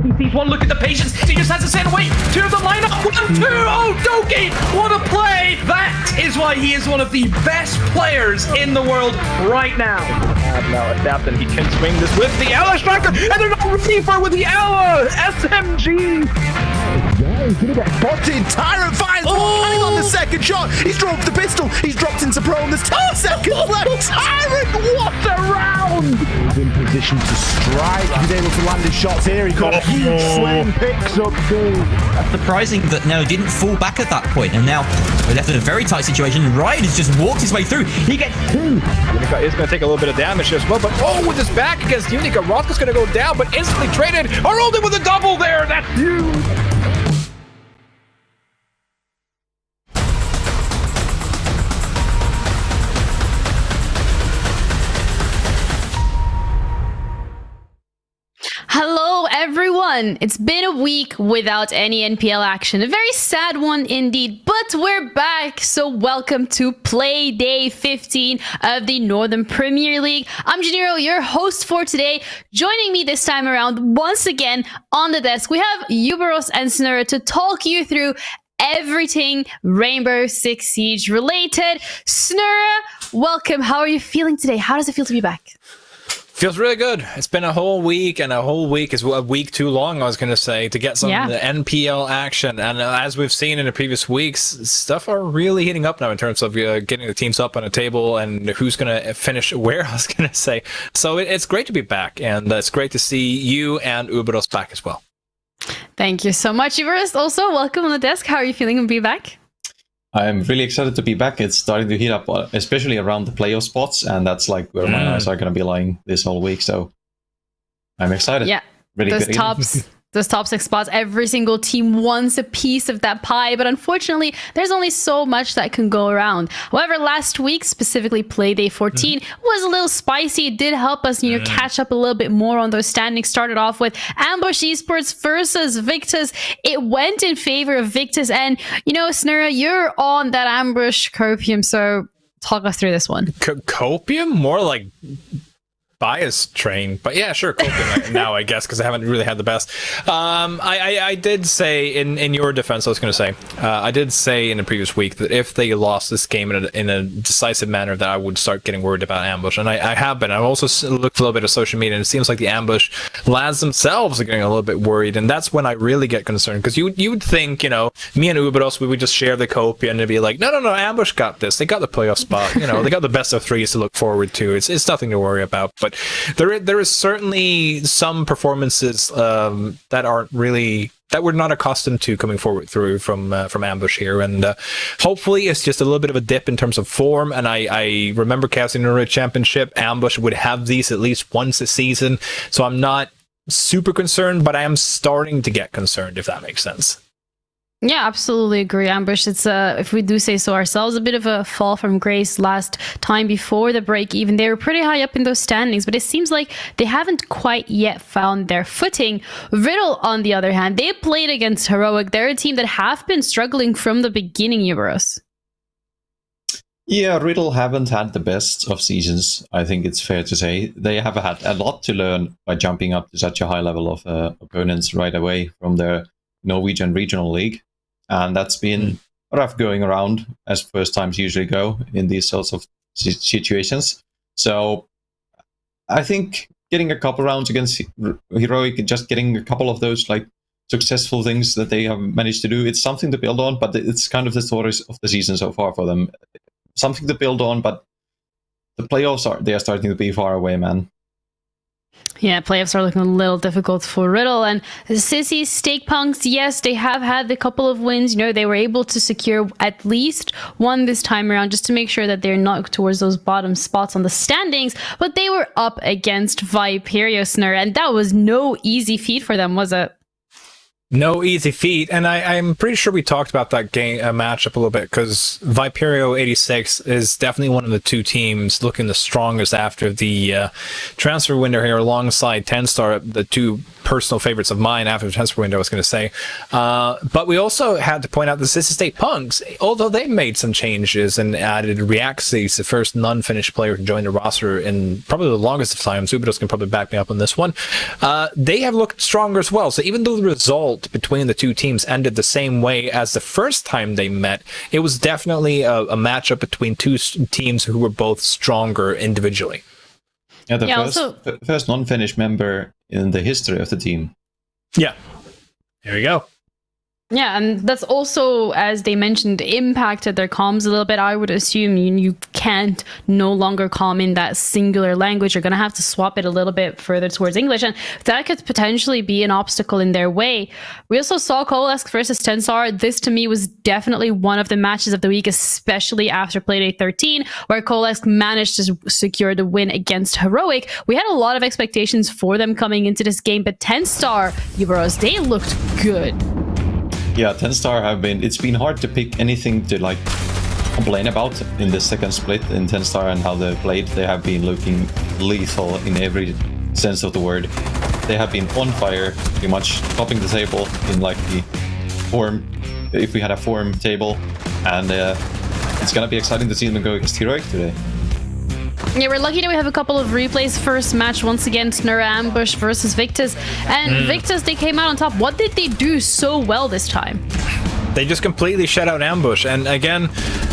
He sees one look at the patience. He just has to send away to the lineup. 1-2. Oh, Doki, what a play. That is why he is one of the best players in the world right now. Now adapt, and he can swing this with the Ella Striker, and they're not ready for with the Ella SMG. He's gonna get spotted. Tyrant fires cutting on the second shot. He's dropped the pistol. He's dropped into prone. There's 2 seconds left. Tyrant, what a round! He's in position to strike. He's able to land his shots here. He got a huge swing. Picks up two. Surprising that no, didn't fall back at that point, and now we're left in a very tight situation. Ryan has just walked his way through. He gets 2. Unica is going to take a little bit of damage as well, but with his back against Unica, Rothko's going to go down, but instantly traded. Aroldi with a double there. That's huge. Hello everyone! It's been a week without any NPL action. A very sad one indeed, but we're back! So welcome to Playday 15 of the Northern Premier League. I'm Janiro, your host for today. Joining me this time around, once again, on the desk, we have Uberos and Snurra to talk you through everything Rainbow Six Siege related. Snurra, welcome. How are you feeling today? How does it feel to be back? Feels really good. It's been a whole week, and a whole week is a week too long, I was going to say, to get some NPL action. And as we've seen in the previous weeks, stuff are really heating up now in terms of getting the teams up on a table and who's going to finish where, I was going to say. So it's great to be back, and it's great to see you and Uberos back as well. Thank you so much, Uberos. Also, welcome on the desk. How are you feeling to be back? I'm really excited to be back. It's starting to heat up, especially around the playoff spots, and that's like where my eyes are going to be lying this whole week. So I'm excited. Yeah, really those good. those top 6 spots. Every single team wants a piece of that pie, but unfortunately, there's only so much that can go around. However, last week, specifically Playday 14, was a little spicy. It did help us, catch up a little bit more on those standings. Started off with Ambush Esports versus Victus. It went in favor of Victus, and Snurra, you're on that Ambush Copium, so talk us through this one. Copium? More like bias train, but yeah, sure, Copium now, I guess, because I haven't really had the best. I did say in your defense, I was going to say, I did say in the previous week that if they lost this game in a decisive manner, that I would start getting worried about Ambush, and I have been. I've also looked a little bit of social media, and it seems like the Ambush lads themselves are getting a little bit worried, and that's when I really get concerned, because you would think, me and Uberos, we would just share the Copium and it'd be like, no, Ambush got this. They got the playoff spot. They got the best of 3s to look forward to. It's nothing to worry about, but there is certainly some performances that aren't really, that we're not accustomed to coming forward through from Ambush here, and hopefully it's just a little bit of a dip in terms of form. And I remember casting the championship, Ambush would have these at least once a season, so I'm not super concerned, but I am starting to get concerned, if that makes sense. Yeah, absolutely agree. Ambush, it's if we do say so ourselves, a bit of a fall from grace last time before the break. Even they were pretty high up in those standings, but it seems like they haven't quite yet found their footing. RIDDLE, on the other hand, they played against Heroic. They're a team that have been struggling from the beginning, Uberos. Yeah, RIDDLE haven't had the best of seasons, I think it's fair to say. They have had a lot to learn by jumping up to such a high level of opponents right away from their Norwegian regional league. And that's been rough going around, as first times usually go in these sorts of situations. So I think getting a couple rounds against Heroic, just getting a couple of those like successful things that they have managed to do, it's something to build on, but it's kind of the stories of the season so far for them. Something to build on, but the playoffs they are starting to be far away, man. Yeah, playoffs are looking a little difficult for RIDDLE. And Sissi, Steak Punks, yes, they have had a couple of wins. They were able to secure at least one this time around, just to make sure that they're not towards those bottom spots on the standings. But they were up against Viperio, Snurra, and that was no easy feat for them, was it? No easy feat, and I'm pretty sure we talked about that game matchup a little bit, because Viperio 86 is definitely one of the two teams looking the strongest after the transfer window here, alongside TENSTAR, the two personal favorites of mine after the transfer window, I was going to say. But we also had to point out the Sissi State Punks, although they made some changes and added Reaxis, the first non-Finnish player to join the roster in probably the longest of time. Zubidos can probably back me up on this one. They have looked stronger as well. So even though the result between the two teams ended the same way as the first time they met, it was definitely a matchup between two teams who were both stronger individually. Yeah, the first non-Finnish member in the history of the team. Yeah. There we go. Yeah, and that's also, as they mentioned, impacted their comms a little bit. I would assume you can't no longer comm in that singular language. You're going to have to swap it a little bit further towards English, and that could potentially be an obstacle in their way. We also saw Coalesce versus TENSTAR. This, to me, was definitely one of the matches of the week, especially after Playday 13, where Coalesce managed to secure the win against Heroic. We had a lot of expectations for them coming into this game, but TENSTAR, Euros, they looked good. Yeah, TENSTAR it's been hard to pick anything to like complain about in the second split in TENSTAR and how they played. They have been looking lethal in every sense of the word. They have been on fire, pretty much topping the table in like the form, if we had a form table, and it's gonna be exciting to see them go against Heroic today. Yeah, we're lucky that we have a couple of replays. First match, once again, Snurra Ambush versus Victus. And Victus, they came out on top. What did they do so well this time? They just completely shut out Ambush. And again,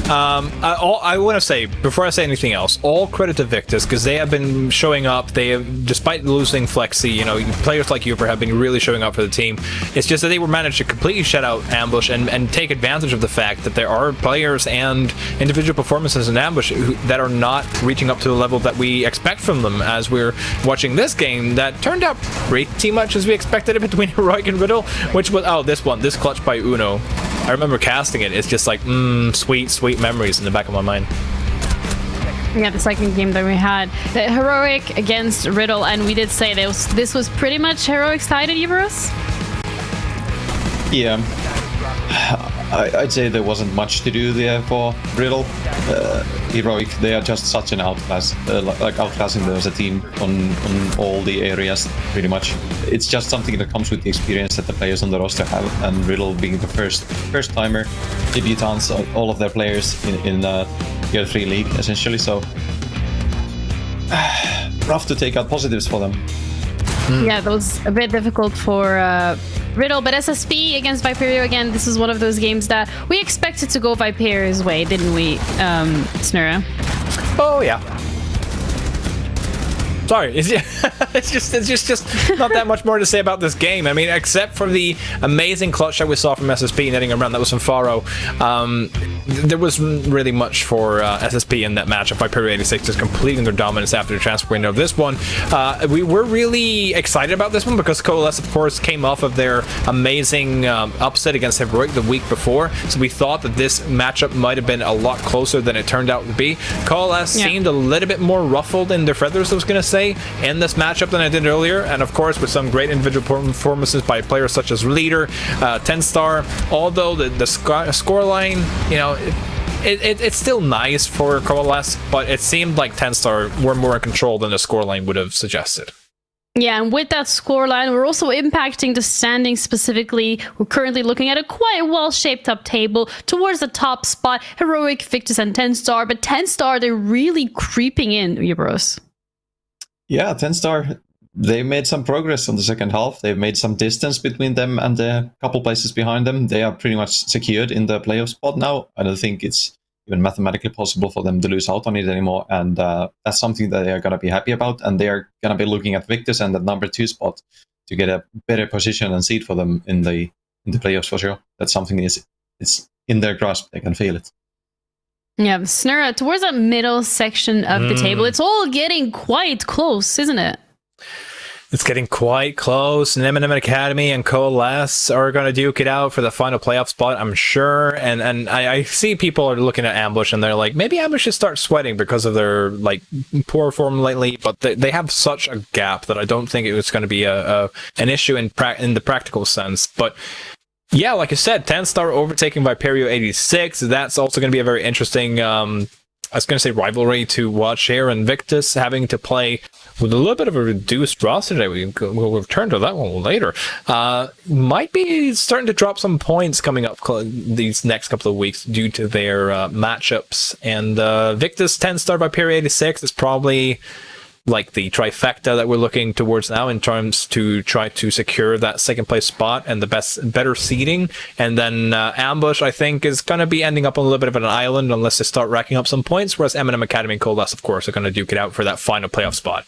I want to say, before I say anything else, all credit to Victus, because they have been showing up. They have, despite losing Flexi, you know, players like Uber have been really showing up for the team. It's just that they were managed to completely shut out Ambush and take advantage of the fact that there are players and individual performances in Ambush that are not reaching up to the level that we expect from them. As we're watching this game, that turned out pretty much as we expected it between Heroic and Riddle, which was, this clutch by Uno. I remember casting it. It's just like, sweet memories in the back of my mind. Yeah, the second game that we had, the Heroic against Riddle, and we did say this was pretty much Heroic's side, Euros? Yeah, I'd say there wasn't much to do there for Riddle. Heroic, they are just such an outclassing them as a team on all the areas, pretty much. It's just something that comes with the experience that the players on the roster have, and Riddle being the first timer, debutants, all of their players in Tier 3 league, essentially, so rough to take out positives for them. Yeah, that was a bit difficult for Riddle, but SSP against Viperio again, this is one of those games that we expected to go Viperio's way, didn't we, Snurra? Oh yeah. Sorry, it's just not that much more to say about this game. I mean, except for the amazing clutch that we saw from SSP netting around, that was from Faro. There wasn't really much for SSP in that match. Viperio 86 just completing their dominance after the transfer window. This one, we were really excited about this one because Coalesce, of course, came off of their amazing upset against Heroic the week before. So we thought that this matchup might have been a lot closer than it turned out to be. Coalesce seemed a little bit more ruffled in their feathers, I was going to say, in this matchup than I did earlier, and of course with some great individual performances by players such as Leader, TENSTAR. Although the scoreline, you know, it's still nice for Coalesce, but it seemed like TENSTAR were more in control than the scoreline would have suggested. Yeah, and with that scoreline, we're also impacting the standings specifically. We're currently looking at a quite well-shaped up table towards the top spot. Heroic, Victus, and TENSTAR, but TENSTAR, they're really creeping in, Euros. Yeah, TENSTAR, they made some progress on the second half. They've made some distance between them and a couple places behind them. They are pretty much secured in the playoff spot now. I don't think it's even mathematically possible for them to lose out on it anymore. And that's something that they are going to be happy about. And they are going to be looking at Victus and the number 2 spot to get a better position and seed for them in the playoffs for sure. That's something it's in their grasp. They can feel it. Yeah, Snurra, towards that middle section of the table, it's all getting quite close, isn't it? It's getting quite close. Eminem Academy and Coalesce are going to duke it out for the final playoff spot, I'm sure. And I see people are looking at Ambush and they're like, maybe Ambush should start sweating because of their like poor form lately. But they have such a gap that I don't think it was going to be an issue in the practical sense. But yeah, like I said, TENSTAR overtaking Viperio 86. That's also going to be a very interesting I was going to say rivalry to watch here, and Victus having to play with a little bit of a reduced roster today. We'll return to that one later. Might be starting to drop some points coming up these next couple of weeks due to their matchups. And Victus TENSTAR Viperio 86 is probably like the trifecta that we're looking towards now in terms to try to secure that second place spot and the better seeding. And then Ambush, I think, is going to be ending up on a little bit of an island unless they start racking up some points, whereas M&M Academy and Coalesce, of course, are going to duke it out for that final playoff spot.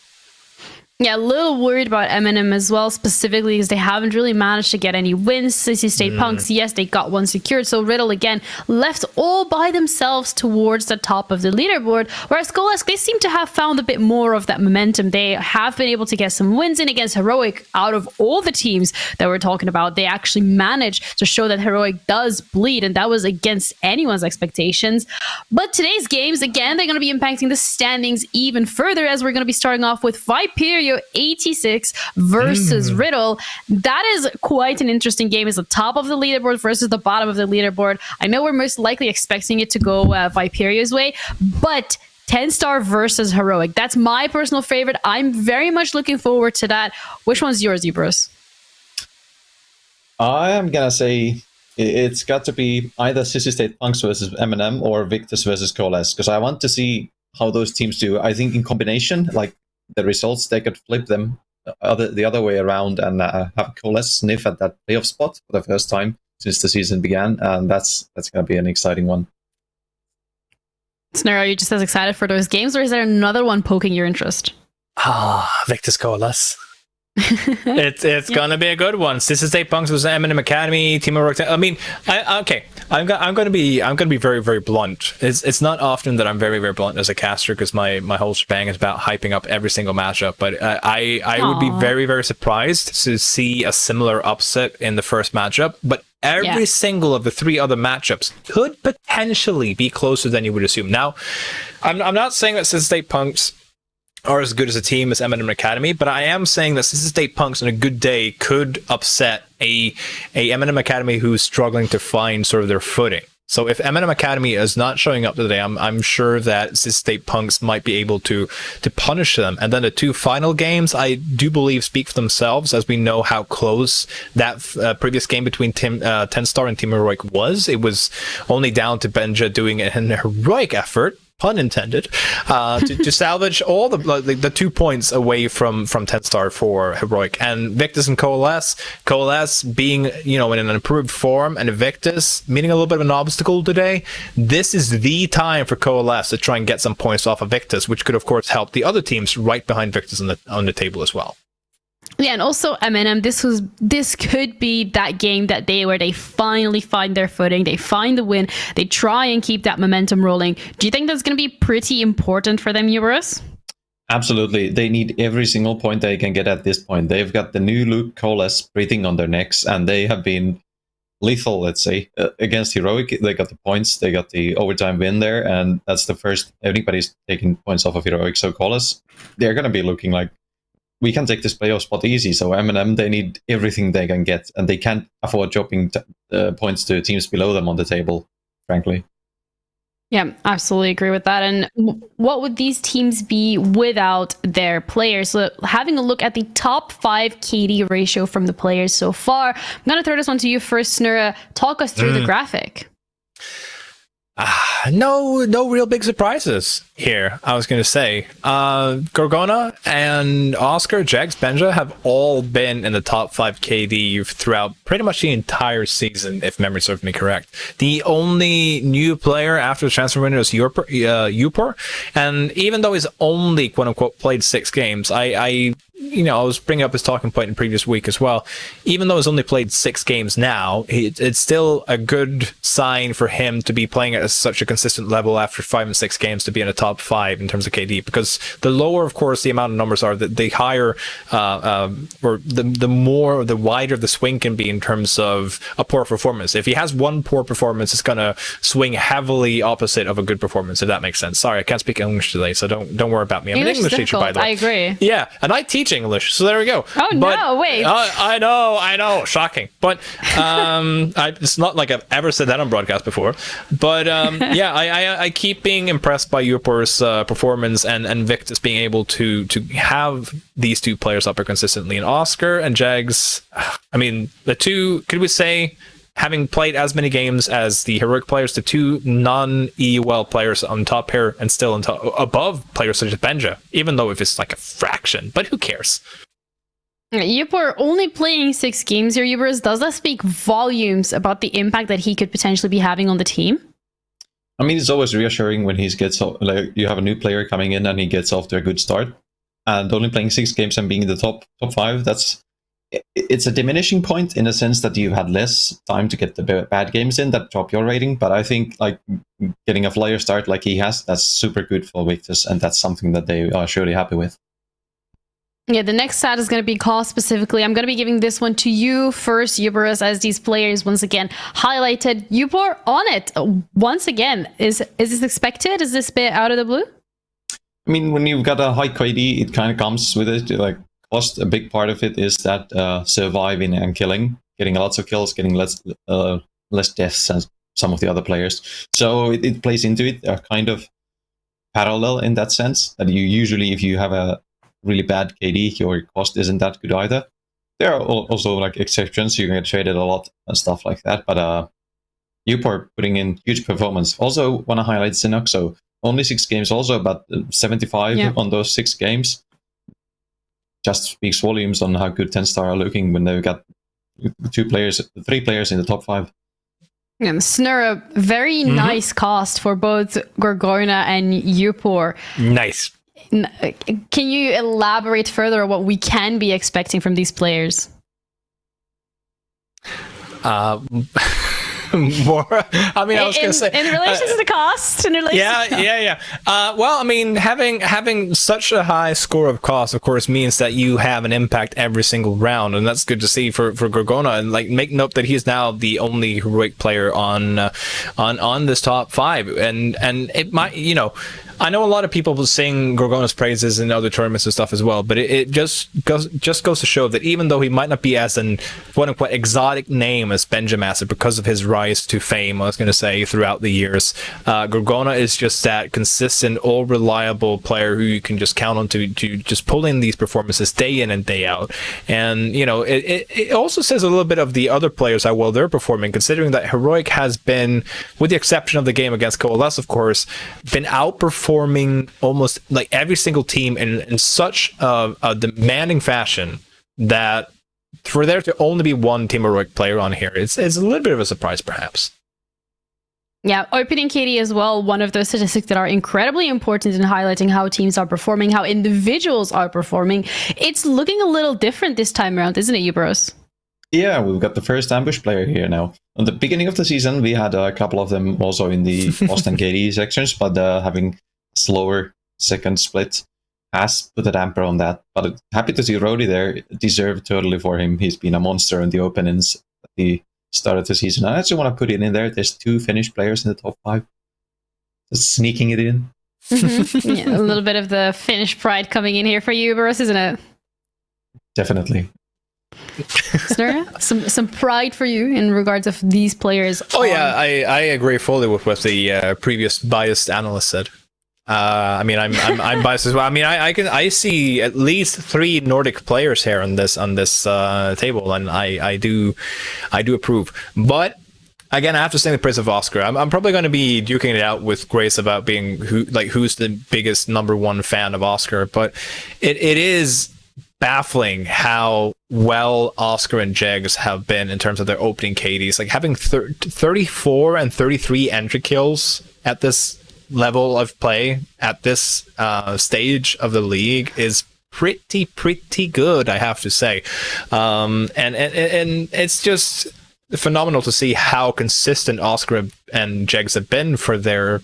Yeah, a little worried about M&M as well, specifically because they haven't really managed to get any wins. Sissi State Punks, yes, they got one secured. So Riddle, again, left all by themselves towards the top of the leaderboard. Whereas Coalesce, they seem to have found a bit more of that momentum. They have been able to get some wins in against Heroic. Out of all the teams that we're talking about, they actually managed to show that Heroic does bleed, and that was against anyone's expectations. But today's games, again, they're going to be impacting the standings even further, as we're going to be starting off with Viperio 86 versus Riddle. That is quite an interesting game. It's the top of the leaderboard versus the bottom of the leaderboard. I know we're most likely expecting it to go Viperio's way, but TENSTAR versus Heroic, that's my personal favorite. I'm very much looking forward to that. Which one's yours, Bruce? I am gonna say it's got to be either Sissi State Punks versus M&M or Victus versus Coalesce, because I want to see how those teams do. I think in combination, like the results, they could flip them the other way around and have Coalesce sniff at that playoff spot for the first time since the season began, and that's going to be an exciting one. Snurr, are you just as excited for those games, or is there another one poking your interest? Victus Coalesce. It's gonna be a good one. Sissi State Punks versus M&M Academy, Team Heroic. I mean, I'm gonna be very, very blunt. It's not often that I'm very, very blunt as a caster, because my whole shebang is about hyping up every single matchup. But I would be very, very surprised to see a similar upset in the first matchup. But every single of the three other matchups could potentially be closer than you would assume. Now, I'm not saying that Sissi State Punks are as good as a team as M&M Academy, but I am saying that Sissi State Punks on a good day could upset a M&M Academy who's struggling to find sort of their footing. So if M&M Academy is not showing up today, I'm sure that Sissi State Punks might be able to punish them. And then the two final games, I do believe, speak for themselves, as we know how close that previous game between TENSTAR and Team Heroic was. It was only down to Benja doing an heroic effort, pun intended, to salvage all the 2 points away from TENSTAR for Heroic. And Victus and Coalesce being, in an improved form, and Victus meeting a little bit of an obstacle today, this is the time for Coalesce to try and get some points off of Victus, which could of course help the other teams right behind Victus on the table as well. Yeah, and also M&M, this could be that game where they finally find their footing, they find the win, they try and keep that momentum rolling. Do you think that's going to be pretty important for them, Euros? Absolutely. They need every single point they can get at this point. They've got the new Luke Coalesce breathing on their necks, and they have been lethal, let's say, against Heroic. They got the points, they got the overtime win there, and that's the first anybody's taking points off of Heroic. So Coalesce, they're going to be looking like, we can take this playoff spot easy. So M&M, they need everything they can get, and they can't afford dropping points to teams below them on the table, frankly. Yeah, absolutely agree with that. And what would these teams be without their players? So having a look at the top 5 KD ratio from the players so far, I'm going to throw this one to you first, Snurra. Talk us through the graphic. No real big surprises here, I was going to say. Gorgona and Oscar, Jags, Benja have all been in the top 5 KD throughout pretty much the entire season, if memory serves me correct. The only new player after the transfer window is Upor, and even though he's only, quote-unquote, played 6 games, I was bringing up his talking point in previous week as well. Even though he's only played 6 games now, it's still a good sign for him to be playing at such a consistent level after 5 and 6 games to be in the top 5 in terms of KD. Because the lower, of course, the amount of numbers are, the higher, or the wider the swing can be in terms of a poor performance. If he has one poor performance, it's going to swing heavily opposite of a good performance, if that makes sense. Sorry, I can't speak English today, so don't worry about me. I'm an English teacher, by the way. I agree. Yeah, and I teach speech English. So there we go. Oh, no, wait. I know, shocking. But it's not like I've ever said that on broadcast before. But yeah, I keep being impressed by Upor's performance and Victus being able to have these two players up there consistently. And Oscar and Jags, I mean, the two, could we say, having played as many games as the heroic players, the two non-EUL players on top here and still above players such as Benja, even though if it's like a fraction, but who cares? Yupor only playing 6 games here, Ubers. Does that speak volumes about the impact that he could potentially be having on the team? I mean, it's always reassuring when he gets like you have a new player coming in and he gets off to a good start, and only playing 6 games and being in the top 5. It's a diminishing point in the sense that you had less time to get the bad games in that drop your rating. But I think like getting a flyer start like he has, that's super good for Victus, and that's something that they are surely happy with. Yeah, the next stat is going to be cost specifically. I'm going to be giving this one to you first, Uberus, as these players once again highlighted. Upor on it once again. Is this expected? Is this bit out of the blue? I mean, when you've got a high KD, it kind of comes with it. Like cost, a big part of it is that surviving and killing, getting lots of kills, getting less deaths than some of the other players. So it plays into it. They're kind of parallel in that sense. That you usually, if you have a really bad KD, your cost isn't that good either. There are also like exceptions. You can get traded a lot and stuff like that. But Upor putting in huge performance. Also want to highlight Sinnoh. So only 6 games, also about 75 on those 6 games. Just speaks volumes on how good TENSTAR are looking when they've got 3 players in the top 5. And Snurra, very nice cost for both Gorgona and Upor. Nice. Can you elaborate further on what we can be expecting from these players? More. I mean, I was going to say in relation to the cost. In relation yeah. Well, I mean, having such a high score of cost, of course, means that you have an impact every single round, and that's good to see for Gorgona. And like, make note that he's now the only heroic player on this top 5, and it might, you know. I know a lot of people will sing Gorgona's praises in other tournaments and stuff as well, but it just goes to show that even though he might not be as an quote-unquote exotic name as Benjamaster because of his rise to fame, I was going to say, throughout the years, Gorgona is just that consistent, all-reliable player who you can just count on to just pull in these performances day in and day out. And, you know, it also says a little bit of the other players, how well they're performing, considering that Heroic has been, with the exception of the game against Coalesce, of course, been outperforming almost like every single team in such a demanding fashion that for there to only be one Team Heroic player on here, it's a little bit of a surprise, perhaps. Yeah, opening KD as well, one of those statistics that are incredibly important in highlighting how teams are performing, how individuals are performing. It's looking a little different this time around, isn't it, Ubros? Yeah, we've got the first ambush player here now. At the beginning of the season, we had a couple of them also in the cost and KD sections, but having slower second split has put a damper on that. But happy to see Rody there. Deserved totally for him. He's been a monster in the openings at the start of the season. I actually want to put it in there. There's 2 Finnish players in the top 5. Just sneaking it in. Yeah, a little bit of the Finnish pride coming in here for you, Boris, isn't it? Definitely. Snurra, some pride for you in regards of these players. Oh yeah, I agree fully with what the previous biased analyst said. I mean, I'm biased as well. I mean, I see at least 3 Nordic players here on this table, and I do approve. But again, I have to say the praise of Oscar. I'm probably going to be duking it out with Grace about being who's the biggest #1 fan of Oscar. But it is baffling how well Oscar and Jegs have been in terms of their opening KDs. Like having 34 and 33 entry kills at this level of play at this stage of the league is pretty good, I have to say. And it's just phenomenal to see how consistent Oscar and Jegs have been for their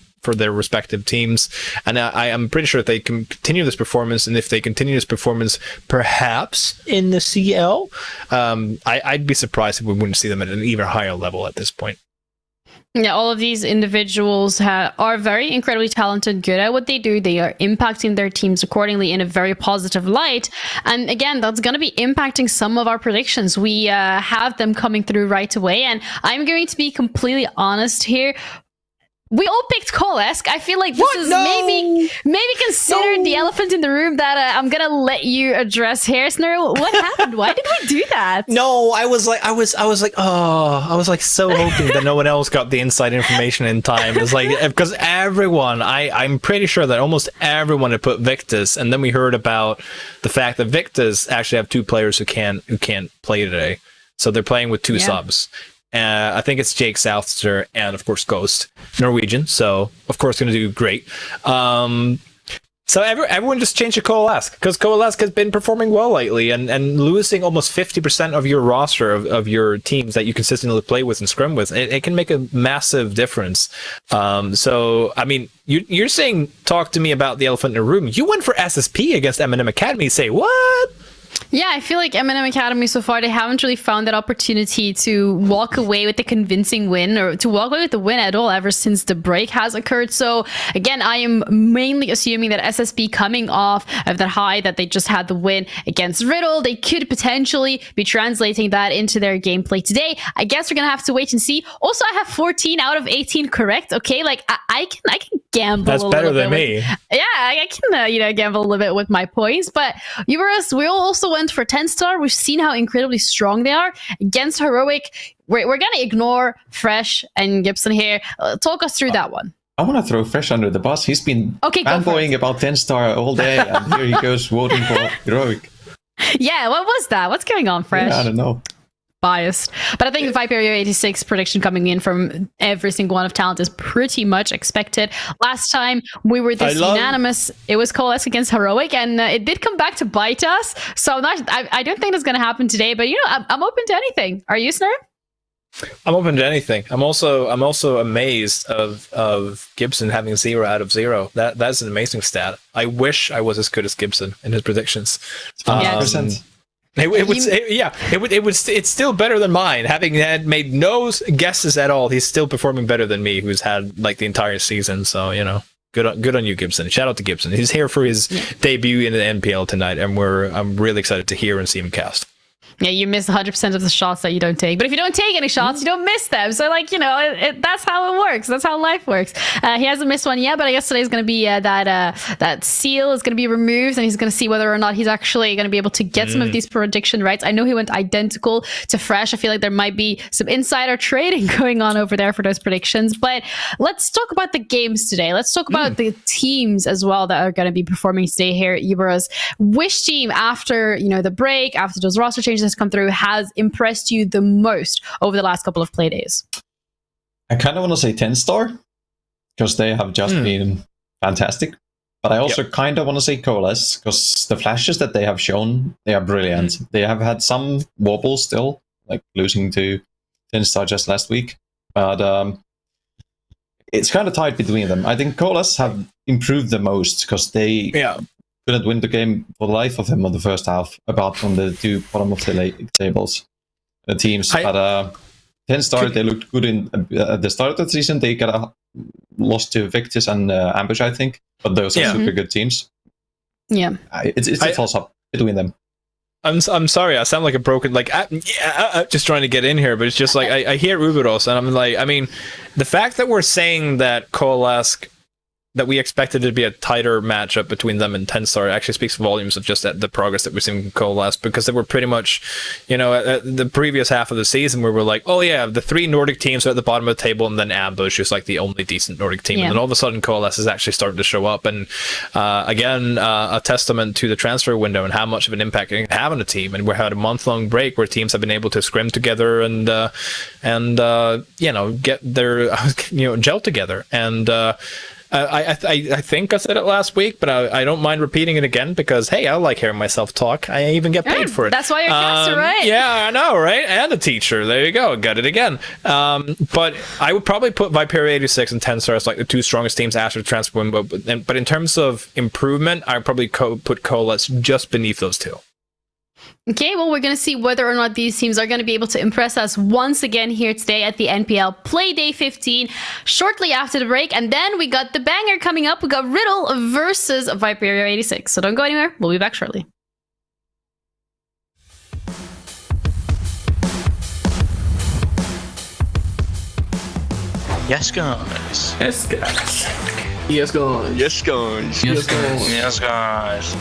respective teams, and I am pretty sure if they can continue this performance, and if they continue this performance perhaps in the CL, I'd be surprised if we wouldn't see them at an even higher level at this point. Yeah, all of these individuals are very incredibly talented, good at what they do. They are impacting their teams accordingly in a very positive light. And again, that's going to be impacting some of our predictions. We have them coming through right away. And I'm going to be completely honest here. We all picked Coalesce. I feel like this is maybe considered the elephant in the room that I'm gonna let you address here. Snurl, what happened? Why did we do that? No, I was like so hoping that no one else got the inside information in time. It's like, because everyone, I'm pretty sure that almost everyone had put Victus, and then we heard about the fact that Victus actually have 2 players who can't play today, so they're playing with 2 subs. I think it's Jake Southster and, of course, Ghost, Norwegian. So, of course, going to do great. So everyone just changed to Coalesce, because Coalesce has been performing well lately, and losing almost 50% of your roster of your teams that you consistently play with and scrim with, it can make a massive difference. So, I mean, you're saying, talk to me about the elephant in the room. You went for SSP against M&M Academy. Say, what? Yeah, I feel like M&M Academy so far, they haven't really found that opportunity to walk away with the convincing win, or to walk away with the win at all ever since the break has occurred. So again, I am mainly assuming that SSB, coming off of that high that they just had the win against RIDDLE, they could potentially be translating that into their gameplay today. I guess we're gonna have to wait and see. Also, I have 14 out of 18 correct. Okay, like I can gamble. That's a better little than bit me. Yeah, I can gamble a little bit with my points. But we also went for TENSTAR. We've seen how incredibly strong they are against Heroic. We're gonna ignore Fresh and Gibson here. Talk us through that one. I want to throw Fresh under the bus. He's been fanboying about TENSTAR all day, and here he goes voting for Heroic. Yeah, what was that? What's going on, Fresh? Yeah, I don't know. Biased. But I think the Viperio 86 prediction coming in from every single one of Talent is pretty much expected. Last time we were this unanimous, it was Coalesce against Heroic, and it did come back to bite us. So I don't think that's going to happen today, but I'm open to anything. Are you, Snur? I'm open to anything. I'm also amazed of Gibson having 0 out of 0. That's an amazing stat. I wish I was as good as Gibson in his predictions. 100%. It's still better than mine. Having made no guesses at all, he's still performing better than me, who's had like the entire season. So good on you, Gibson. Shout out to Gibson. He's here for his debut in the NPL tonight, and I'm really excited to hear and see him cast. Yeah, you miss 100% of the shots that you don't take. But if you don't take any shots, you don't miss them. So, that's how it works. That's how life works. He hasn't missed one yet, but I guess today's going to be that seal is going to be removed, and he's going to see whether or not he's actually going to be able to get some of these prediction rights. I know he went identical to Fresh. I feel like there might be some insider trading going on over there for those predictions. But let's talk about the games today. Let's talk about the teams as well that are going to be performing today here at Euros. Which team, after the break, after those roster changes has come through, has impressed you the most over the last couple of play days? I kind of want to say TENSTAR, because they have just been fantastic. But I also kind of want to say Coalesce, because the flashes that they have shown, they are brilliant. They have had some wobbles still, like losing to TENSTAR just last week. But it's kind of tight between them. I think Coalesce have improved the most, because they couldn't win the game for the life of them on the first half, apart from the 2 bottom of the tables teams. But TENSTAR, they looked good at the start of the season. They got lost to Victus and Ambush, I think. But those are super good teams. Yeah, it's a toss-up between them. I'm sorry, I sound like a broken, just trying to get in here, but it's just like, I hear Uberos, and I'm like, I mean, the fact that we're saying that Coalesce, that we expected it to be a tighter matchup between them and TENSTAR actually speaks volumes of just the progress that we're seeing in Coalesce, because they were pretty much, at the previous half of the season where we're like, oh yeah, the 3 Nordic teams are at the bottom of the table, and then Ambush is like the only decent Nordic team. And then all of a sudden Coalesce is actually starting to show up. And again, a testament to the transfer window and how much of an impact it can have on a team. And we had a month-long break where teams have been able to scrim together and get their, gel together. And, I think I said it last week, but I don't mind repeating it again, because hey, I like hearing myself talk. I even get paid for it. That's why you're a caster, right? Yeah, I know, right? And a teacher. There you go. Got it again. But I would probably put Viperio 86 and TENSTAR as like the 2 strongest teams after the transfer window. But in terms of improvement, I would probably put Coalesce just beneath those 2. Okay, well, we're going to see whether or not these teams are going to be able to impress us once again here today at the NPL Playday 15, shortly after the break. And then we got the banger coming up. We got Riddle versus Viperio 86. So don't go anywhere. We'll be back shortly. Yes, guys. Yes, guys. Yes, guys. Yes, guys. Yes, guys. Yes, guys.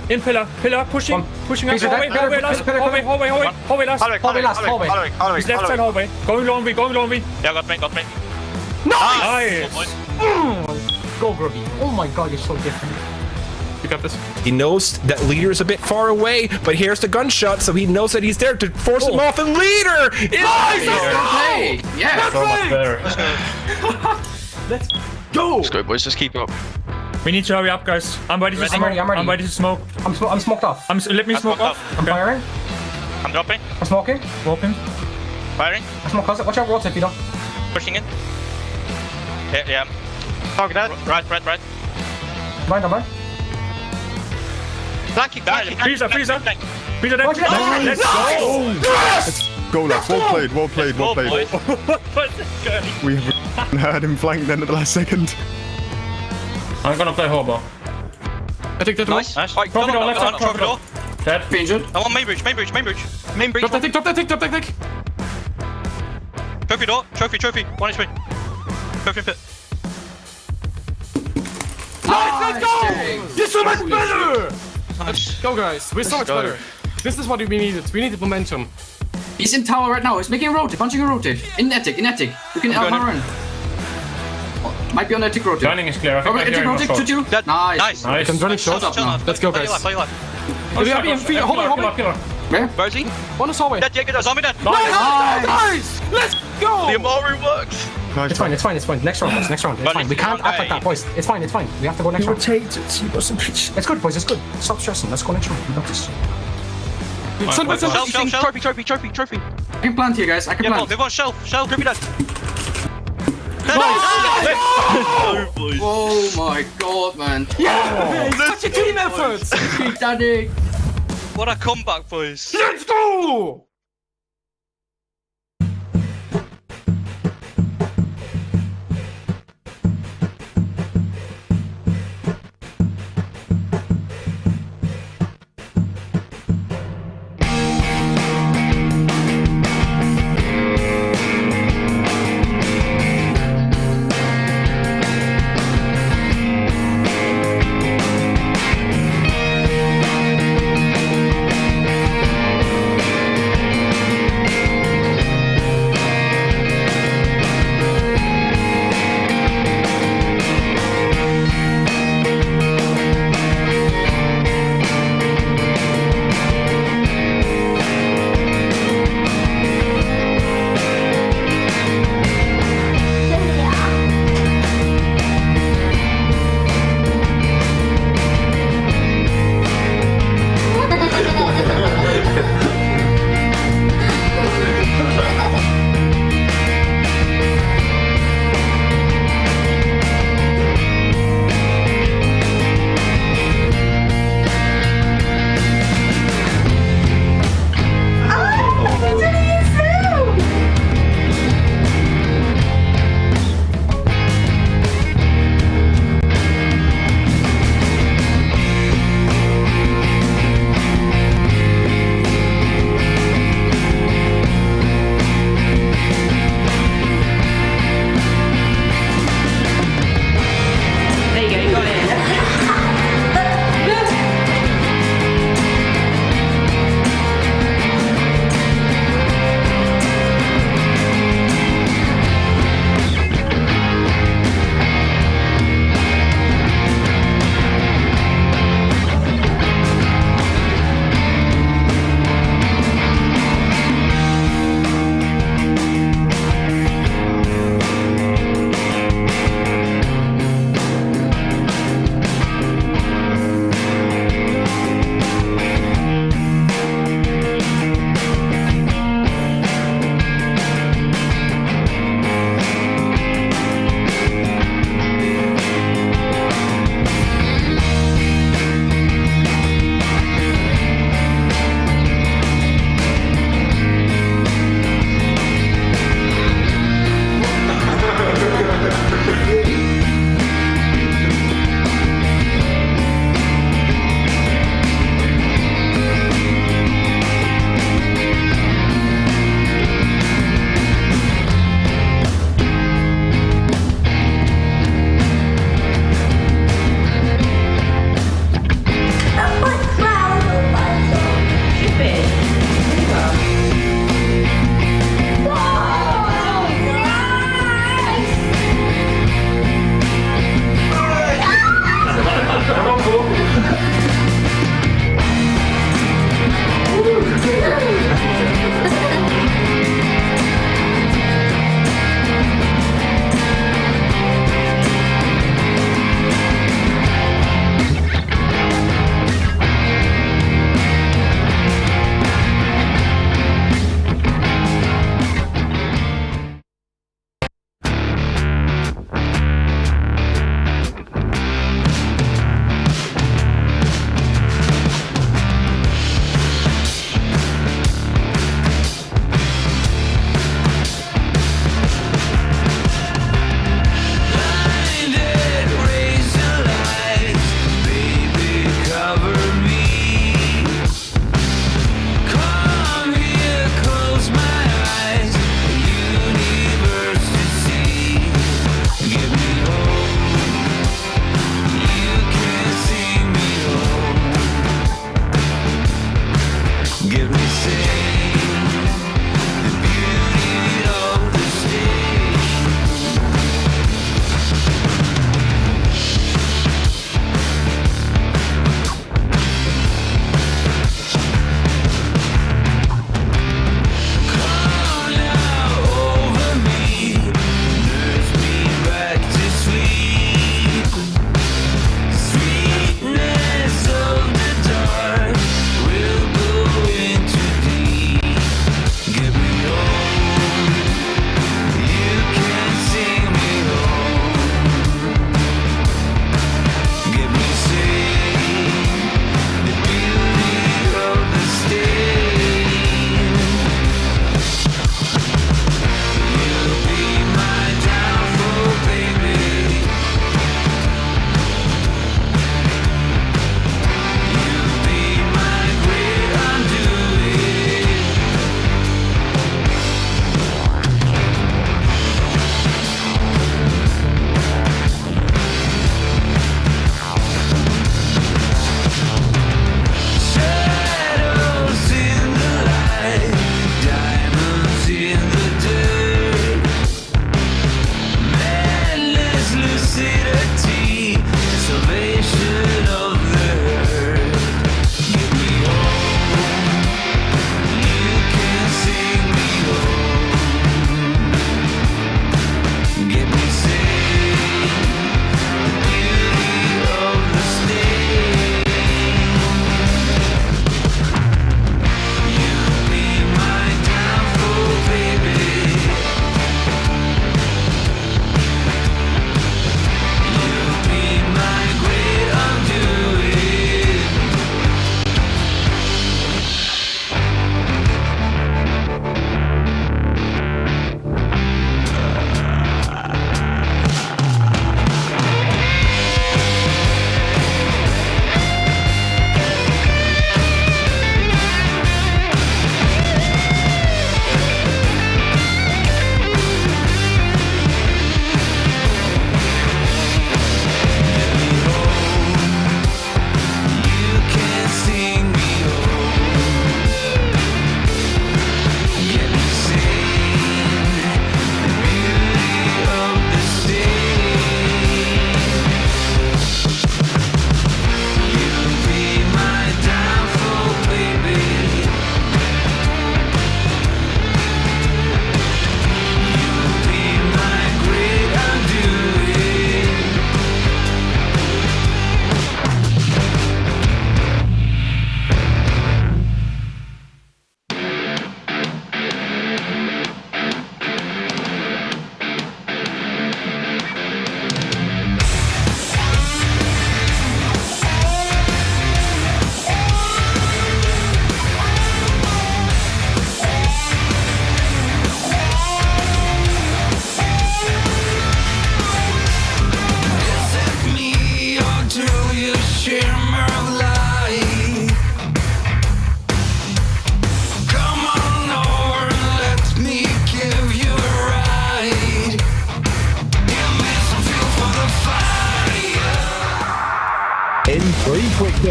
In pillar, pushing up, hallway, last. He's left side hallway. Going long way. Yeah, got me. Nice. Go, Grubby. Oh my god, you're so different. You got this. He knows that Leader is a bit far away, but here's the gunshot, so he knows that he's there to force him off, and Leader is Hey, yeah. So much better. Let's go. Let's go, boys. Let's keep up. We need to hurry up, guys. I'm ready to I'm smoke. ready. I'm ready to smoke. I'm smoked off. Let me smoke off. I'm firing. I'm dropping. I'm smoking. Walking. Firing. I smoke closet. Watch out, rotate, Vito. Pushing in. Yeah. Target that. Right. Blind number. Flanking. Freezer dead. Watch it. Let's go. Go, lads. Well played. Boys. We have had him flanked then at the last second. I'm gonna play hobo. I think that Nice. Trophy door, left side, trophy door. Dead. injured. I want main bridge. Main bridge. Drop that tick. Trophy door. Trophy. 1 HP. Trophy pit. Let's go! You're so much better! Nice. Go, guys. We're so much go. better. This is what we needed. We needed momentum. He's in tower right now. He's making a rotate, punching a rotate. In attic. You can run. Might be on attic rotate. Gunning is clear. I think I Attic hear him rotate, short. shoot you. Nice. Nice. I'm running short. Let's go, guys. Play life. Oh, shit, Hold killer. Where? Where is he? One is hallway. Dead, yeah, zombie dead. Nice! Let's go! The Amari works. Nice. It's fine. Next round, boys. It's fine. We can't act like that, boys. It's fine. We have to go next round. It's good, boys. It's good. Stop stressing. Let's go next round. We got this. Shelf. Trophy. I can plant here, guys. I can Yeah, plant. they want shelf. Trophy dead. Oh my god, man. Such a team effort! Keep daddy. What a comeback, boys. Let's go!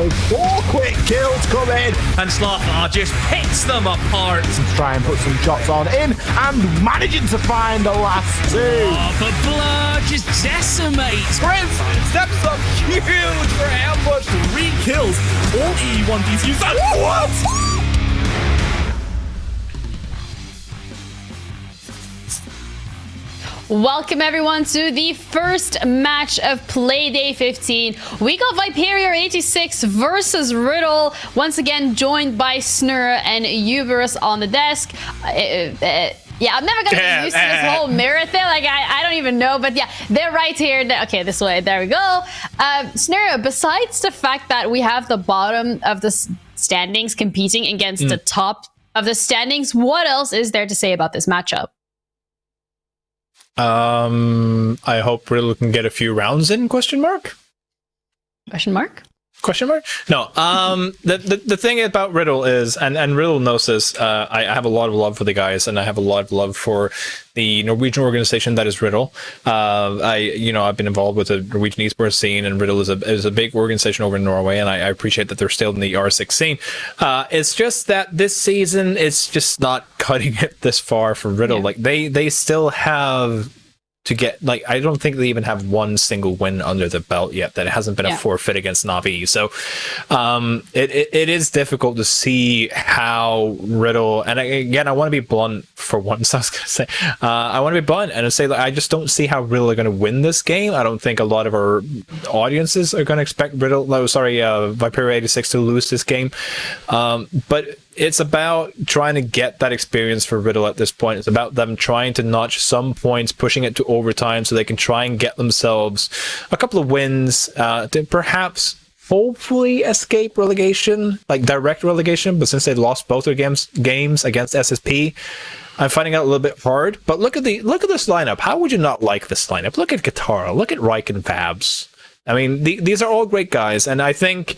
those 4 quick kills come in. And Slothar just picks them apart. Try and put some shots on in and managing to find the last 2. Oh, but Blur just decimates. Prince steps up huge for ambush. 3 kills. All E1DCs. What? Welcome everyone to the first match of Playday 15. We got Viperio 86 versus Riddle, once again joined by Snurra and Uberus on the desk. Yeah, I'm never gonna get used to this whole mirror thing. Like, I don't even know, but yeah, they're right here. Okay, this way. There we go. Snurra, besides the fact that we have the bottom of the standings competing against the top of the standings, what else is there to say about this matchup? I hope Riddle can get a few rounds in, question mark? Question mark? Question mark? No. The thing about Riddle is, and Riddle knows this, I have a lot of love for the guys, and I have a lot of love for the Norwegian organization that is Riddle. I've been involved with the Norwegian esports scene, and Riddle is a big organization over in Norway, and I appreciate that they're still in the R6 scene. It's just that this season, it's just not cutting it this far for Riddle. Yeah. Like they still have to get, like, I don't think they even have one single win under the belt yet. That it hasn't been a forfeit against Na'Vi. So it is difficult to see how Riddle, and again, I want to be blunt for once. I was going to say, I want to be blunt and say that I just don't see how Riddle are going to win this game. I don't think a lot of our audiences are going to expect Viperio 86 to lose this game. But it's about trying to get that experience for Riddle at this point. It's about them trying to notch some points, pushing it to overtime so they can try and get themselves a couple of wins to perhaps hopefully escape relegation, like direct relegation. But since they lost both their games against SSP, I'm finding out a little bit hard. But look at this lineup. How would you not like this lineup? Look at Katara. Look at Reich and Fabs. I mean, these are all great guys, and I think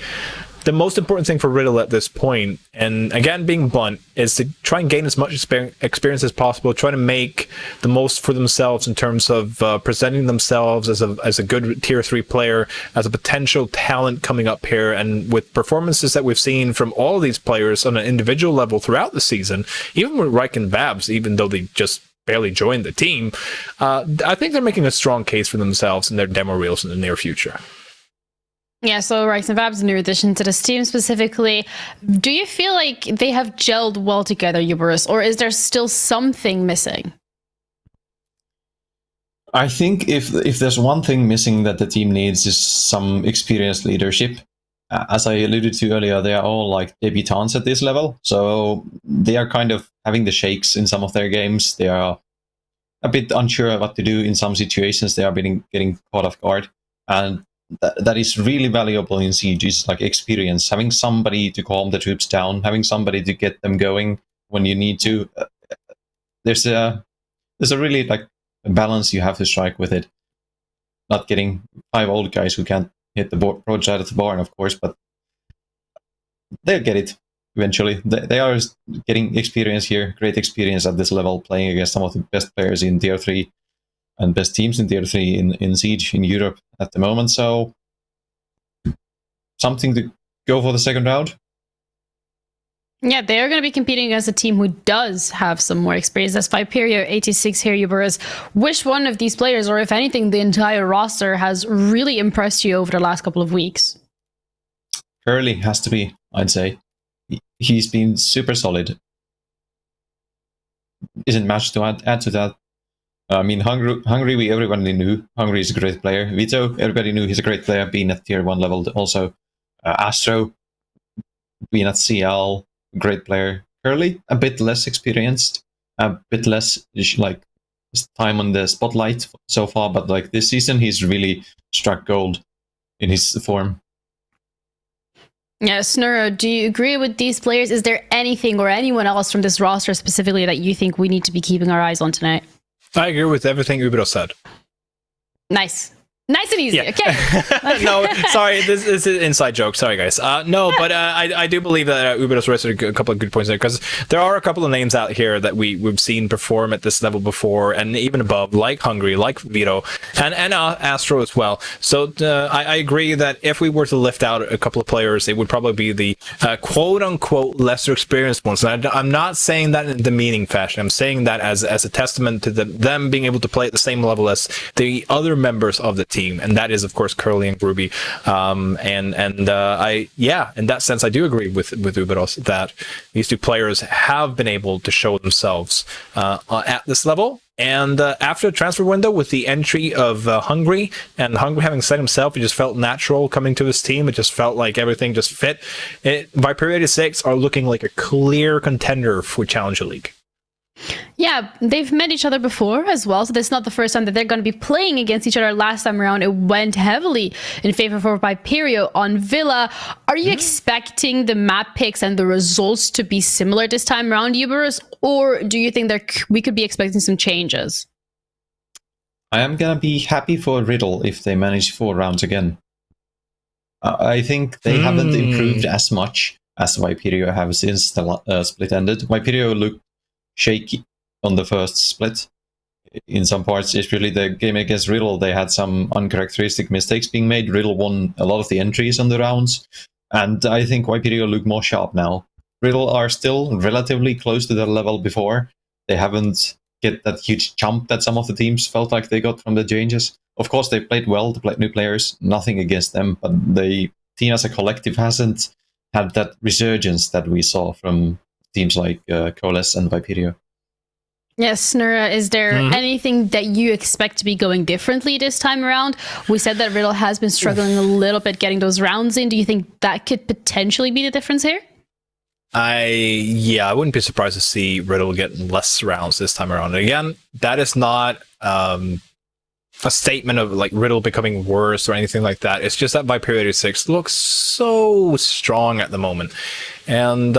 the most important thing for Riddle at this point, and again being blunt, is to try and gain as much experience as possible, try to make the most for themselves in terms of presenting themselves as a good tier 3 player, as a potential talent coming up here. And with performances that we've seen from all of these players on an individual level throughout the season, even with Reich and Vabs, even though they just barely joined the team, I think they're making a strong case for themselves in their demo reels in the near future. Yeah, so Rice and Fabs, new addition to this team specifically. Do you feel like they have gelled well together, Uberus, or is there still something missing? I think if there's one thing missing that the team needs is some experienced leadership. As I alluded to earlier, they are all like debutants at this level, so they are kind of having the shakes in some of their games. They are a bit unsure of what to do in some situations. They are getting caught off guard, and that is really valuable in Siege, is like experience, having somebody to calm the troops down, having somebody to get them going when you need to. There's a really like a balance you have to strike with it. Not getting 5 old guys who can't hit the broadside of the barn, of course, but they'll get it eventually. They are getting experience here, great experience at this level, playing against some of the best players in Tier 3 and best teams in Tier 3 in Siege in Europe at the moment. So something to go for the second round. Yeah, they are going to be competing against a team who does have some more experience. That's Viperio 86 here, Uberus. Which one of these players, or if anything, the entire roster, has really impressed you over the last couple of weeks? Curly has to be, I'd say. He's been super solid. Isn't much to add to that. I mean, Hungry, everybody knew. Hungry is a great player. Vito, everybody knew he's a great player, being at Tier 1 level also. Astro, being at CL, great player. Curly, a bit less experienced, a bit less like time on the spotlight so far, but like this season, he's really struck gold in his form. Yeah, Snurra, do you agree with these players? Is there anything or anyone else from this roster specifically that you think we need to be keeping our eyes on tonight? I agree with everything Ubero said. Nice. Nice and easy. Yeah. Okay. No, sorry, this is an inside joke. Sorry, guys. No, but I do believe that Ubidos raised a couple of good points there, because there are a couple of names out here that we've seen perform at this level before, and even above, like Hungry, like Vito, and Astro as well. So I agree that if we were to lift out a couple of players, it would probably be the quote-unquote lesser experienced ones. And I'm not saying that in demeaning fashion. I'm saying that as a testament to them being able to play at the same level as the other members of the team. And that is, of course, Curly and Ruby. In that sense, I do agree with Ubidos that these two players have been able to show themselves at this level. And after the transfer window, with the entry of Hungry, and Hungry having said himself, it just felt natural coming to his team. It just felt like everything just fit. Viperio 86 are looking like a clear contender for Challenger League. Yeah, they've met each other before as well, so this is not the first time that they're going to be playing against each other. Last time around, it went heavily in favor for Viperio on Villa. Are you expecting the map picks and the results to be similar this time around, Uberus, or do you think we could be expecting some changes? I am going to be happy for Riddle if they manage 4 rounds again. I think they haven't improved as much as Viperio have since the split ended. Viperio looked shaky on the first split. In some parts, especially the game against Riddle, they had some uncharacteristic mistakes being made. Riddle won a lot of the entries on the rounds, and I think Viperio look more sharp now. Riddle are still relatively close to their level before. They haven't get that huge jump that some of the teams felt like they got from the changes. Of course, they played well, to play new players, nothing against them, but the team as a collective hasn't had that resurgence that we saw from teams like Coalesce and Viperio. Yes, Nura, is there anything that you expect to be going differently this time around? We said that Riddle has been struggling a little bit getting those rounds in. Do you think that could potentially be the difference here? I wouldn't be surprised to see Riddle get less rounds this time around. And again, that is not a statement of like Riddle becoming worse or anything like that. It's just that Viperio 86 looks so strong at the moment. And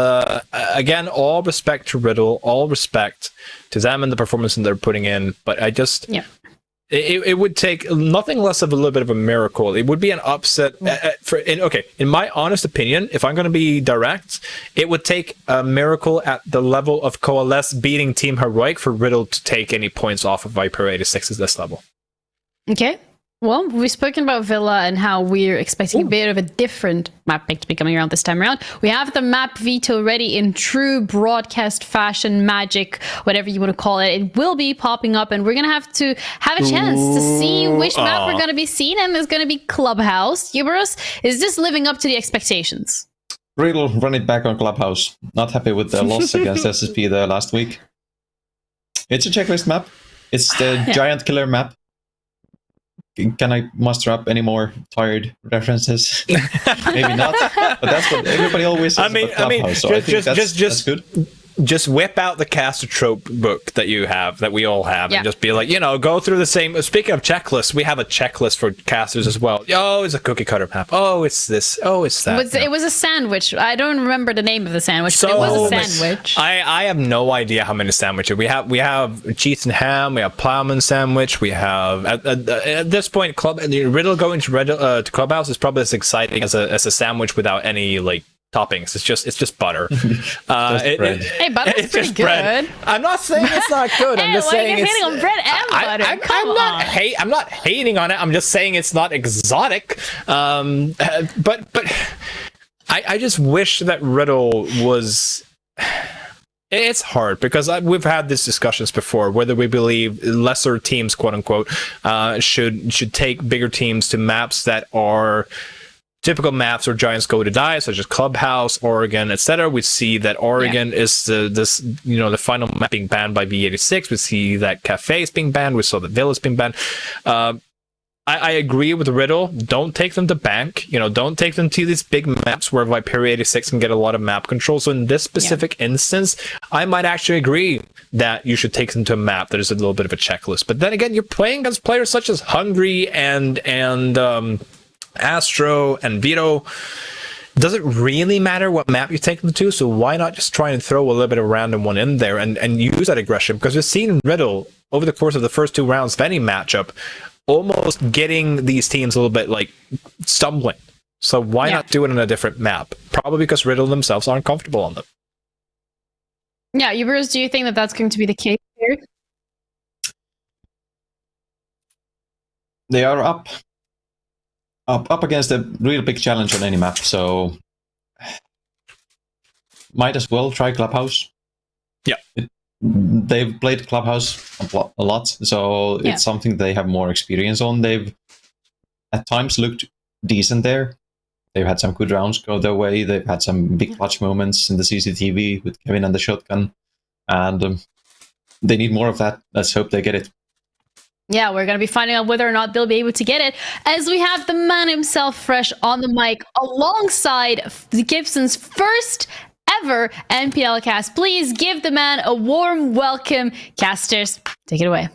again, all respect to Riddle, all respect to them and the performance that they're putting in. But I just, it would take nothing less of a little bit of a miracle. It would be an upset. In my honest opinion, if I'm going to be direct, it would take a miracle at the level of Coalesce beating Team Heroic for Riddle to take any points off of Viperio 86 at this level. Okay. Well, we've spoken about Villa and how we're expecting a bit of a different map pick to be coming around this time around. We have the map veto ready in true broadcast fashion, magic, whatever you want to call it. It will be popping up, and we're going to have a chance to see which map we're going to be seeing, and it's going to be Clubhouse. Uberus, is this living up to the expectations? Riddle run it back on Clubhouse. Not happy with the loss against SSP there last week. It's a checklist map. It's the giant killer map. Can I muster up any more tired references? Maybe not, but that's what everybody always says about Clubhouse. So that's good. Just whip out the caster trope book that you have, that we all have, and just be like, go through the same. Speaking of checklists, we have a checklist for casters as well. Oh, it's a cookie cutter map. Oh, it's this. Oh, it's that. It was a sandwich. I don't remember the name of the sandwich, but it was a sandwich. I have no idea how many sandwiches we have. Cheese and ham. We have plowman sandwich. We have at this point, Riddle going to Clubhouse is probably as exciting as a sandwich without any toppings. It's just butter. Bread. Hey, butter's pretty good. Bread. I'm not saying it's not good. I'm just saying you're hating on bread and butter. I'm not hating on it. I'm just saying it's not exotic. But I just wish that Riddle was. It's hard because we've had these discussions before, whether we believe lesser teams, quote unquote, should take bigger teams to maps that are typical maps where giants go to die, such as Clubhouse, Oregon, etc. We see that Oregon is the final map being banned by V86. We see that Cafe is being banned. We saw that Villa's being banned. I agree with Riddle. Don't take them to bank. Don't take them to these big maps where Viperio 86 can get a lot of map control. So in this specific instance, I might actually agree that you should take them to a map that is a little bit of a checklist. But then again, you're playing against players such as Hungry and Astro and Vito. Does it really matter what map you take them to? So why not just try and throw a little bit of random one in there and use that aggression? Because we've seen Riddle over the course of the first 2 rounds of any matchup almost getting these teams a little bit like stumbling. So why not do it on a different map? Probably because Riddle themselves aren't comfortable on them. Yeah, Bruce, do you think that that's going to be the case here? They are up against a real big challenge on any map, so might as well try Clubhouse. Yeah. They've played Clubhouse a lot, so it's something they have more experience on. They've at times looked decent there. They've had some good rounds go their way. They've had some big clutch moments in the CCTV with Kevin and the shotgun, and they need more of that. Let's hope they get it. Yeah, we're going to be finding out whether or not they'll be able to get it, as we have the man himself fresh on the mic alongside Gibson's first ever NPL cast. Please give the man a warm welcome. Casters, take it away.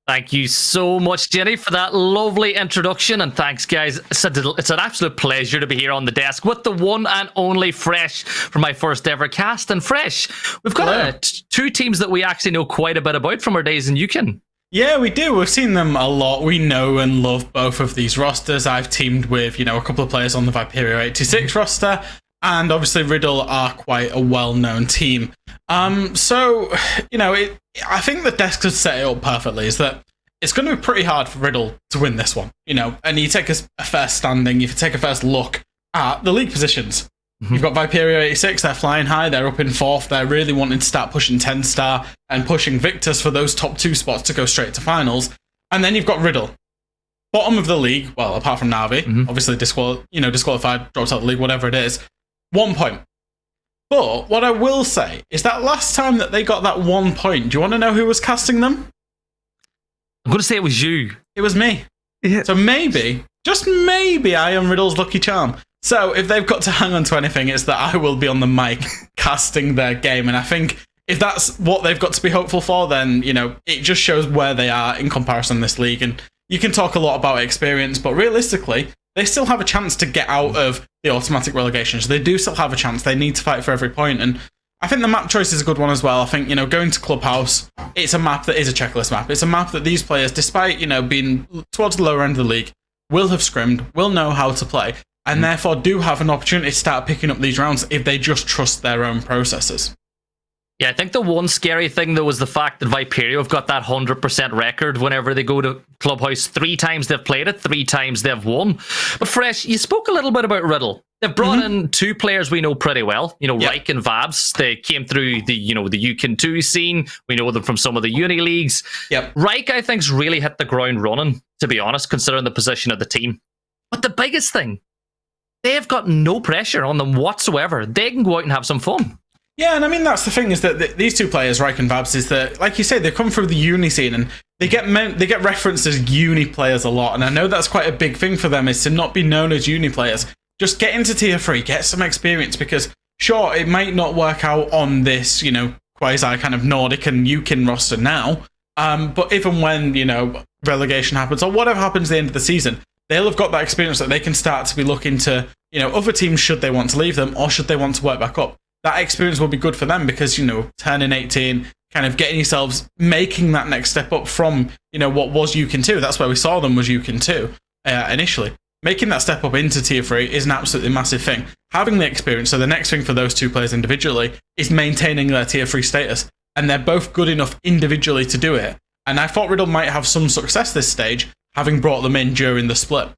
Thank you so much, Jenny, for that lovely introduction. And thanks, guys. It's an absolute pleasure to be here on the desk with the one and only Fresh for my first ever cast. And Fresh, we've got two teams that we actually know quite a bit about from our days in Yukon. Yeah, we do. We've seen them a lot. We know and love both of these rosters. I've teamed with, a couple of players on the Viperio 86 roster. And obviously Riddle are quite a well-known team. I think the desk has set it up perfectly, is that it's going to be pretty hard for Riddle to win this one, and you take a first standing, if you take a first look at the league positions. Mm-hmm. You've got Viperio 86, they're flying high, they're up in 4th, they're really wanting to start pushing TENSTAR and pushing Victus for those top 2 spots to go straight to finals. And then you've got Riddle, bottom of the league, well, apart from Navi, obviously disqualified, drops out the league, whatever it is, 1 point. But what I will say is that last time that they got that 1 point, do you want to know who was casting them? I'm going to say it was you. It was me. Yeah. So maybe, just maybe, I am Riddle's lucky charm. So if they've got to hang on to anything, it's that I will be on the mic casting their game. And I think if that's what they've got to be hopeful for, then, it just shows where they are in comparison to this league. And you can talk a lot about experience, but realistically, they still have a chance to get out of the automatic relegation. So they do still have a chance. They need to fight for every point. And I think the map choice is a good one as well. I think, going to Clubhouse, it's a map that is a checklist map. It's a map that these players, despite, being towards the lower end of the league, will have scrimmed, will know how to play, and therefore do have an opportunity to start picking up these rounds if they just trust their own processes. Yeah, I think the one scary thing, though, is the fact that Viperio have got that 100% record whenever they go to Clubhouse. 3 times they've played it, 3 times they've won. But Fresh, you spoke a little bit about Riddle. They've brought in 2 players we know pretty well, Reich and Vabs. They came through the Yukon 2 scene. We know them from some of the uni leagues. Yep. Reich, I think's really hit the ground running, to be honest, considering the position of the team. But the biggest thing, they've got no pressure on them whatsoever. They can go out and have some fun. Yeah, and I mean, that's the thing, is that these 2 players, Reich and Vabs, is that, like you say, they come through the uni scene and they get referenced as uni players a lot. And I know that's quite a big thing for them, is to not be known as uni players. Just get into tier 3, get some experience, because sure, it might not work out on this, quasi kind of Nordic and Yukon roster now. But even when, relegation happens or whatever happens at the end of the season, they'll have got that experience that they can start to be looking to, other teams, should they want to leave them or should they want to work back up. That experience will be good for them because, turning 18, kind of getting yourselves, making that next step up from, what was Yukon 2. That's where we saw them, was Yukon 2 initially. Making that step up into tier 3 is an absolutely massive thing. Having the experience, so the next thing for those 2 players individually is maintaining their tier 3 status. And they're both good enough individually to do it. And I thought Riddle might have some success this stage, having brought them in during the split.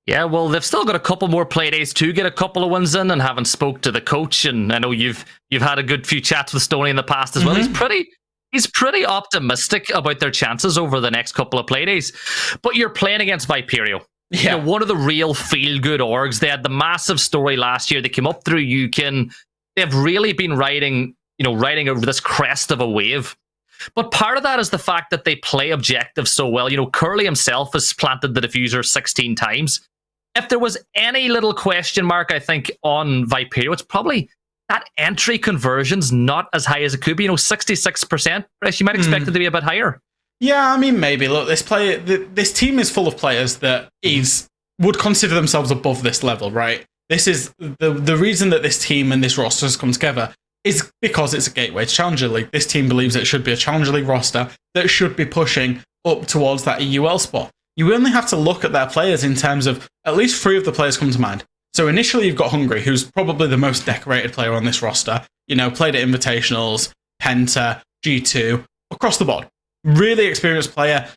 Yeah, well, they've still got a couple more play days to get a couple of wins in, and haven't spoke to the coach. And I know you've had a good few chats with Stoney in the past as well. He's pretty optimistic about their chances over the next couple of play days. But you're playing against Viperio. Yeah, one of the real feel-good orgs. They had the massive story last year. They came up through Yukon. They've really been riding over this crest of a wave. But part of that is the fact that they play objective so well. Curly himself has planted the diffuser 16 times. If there was any little question mark, I think, on Viperio, it's probably that entry conversion's not as high as it could be. 66%. You might expect it to be a bit higher. Yeah, I mean, maybe. Look, this team is full of players that would consider themselves above this level, right? This is the reason that this team and this roster has come together is because it's a gateway to Challenger League. This team believes it should be a Challenger League roster that should be pushing up towards that EUL spot. You only have to look at their players in terms of at least 3 of the players come to mind. So initially you've got Hungry, who's probably the most decorated player on this roster. You know, played at Invitationals, Penta, G2, across the board. Really experienced player.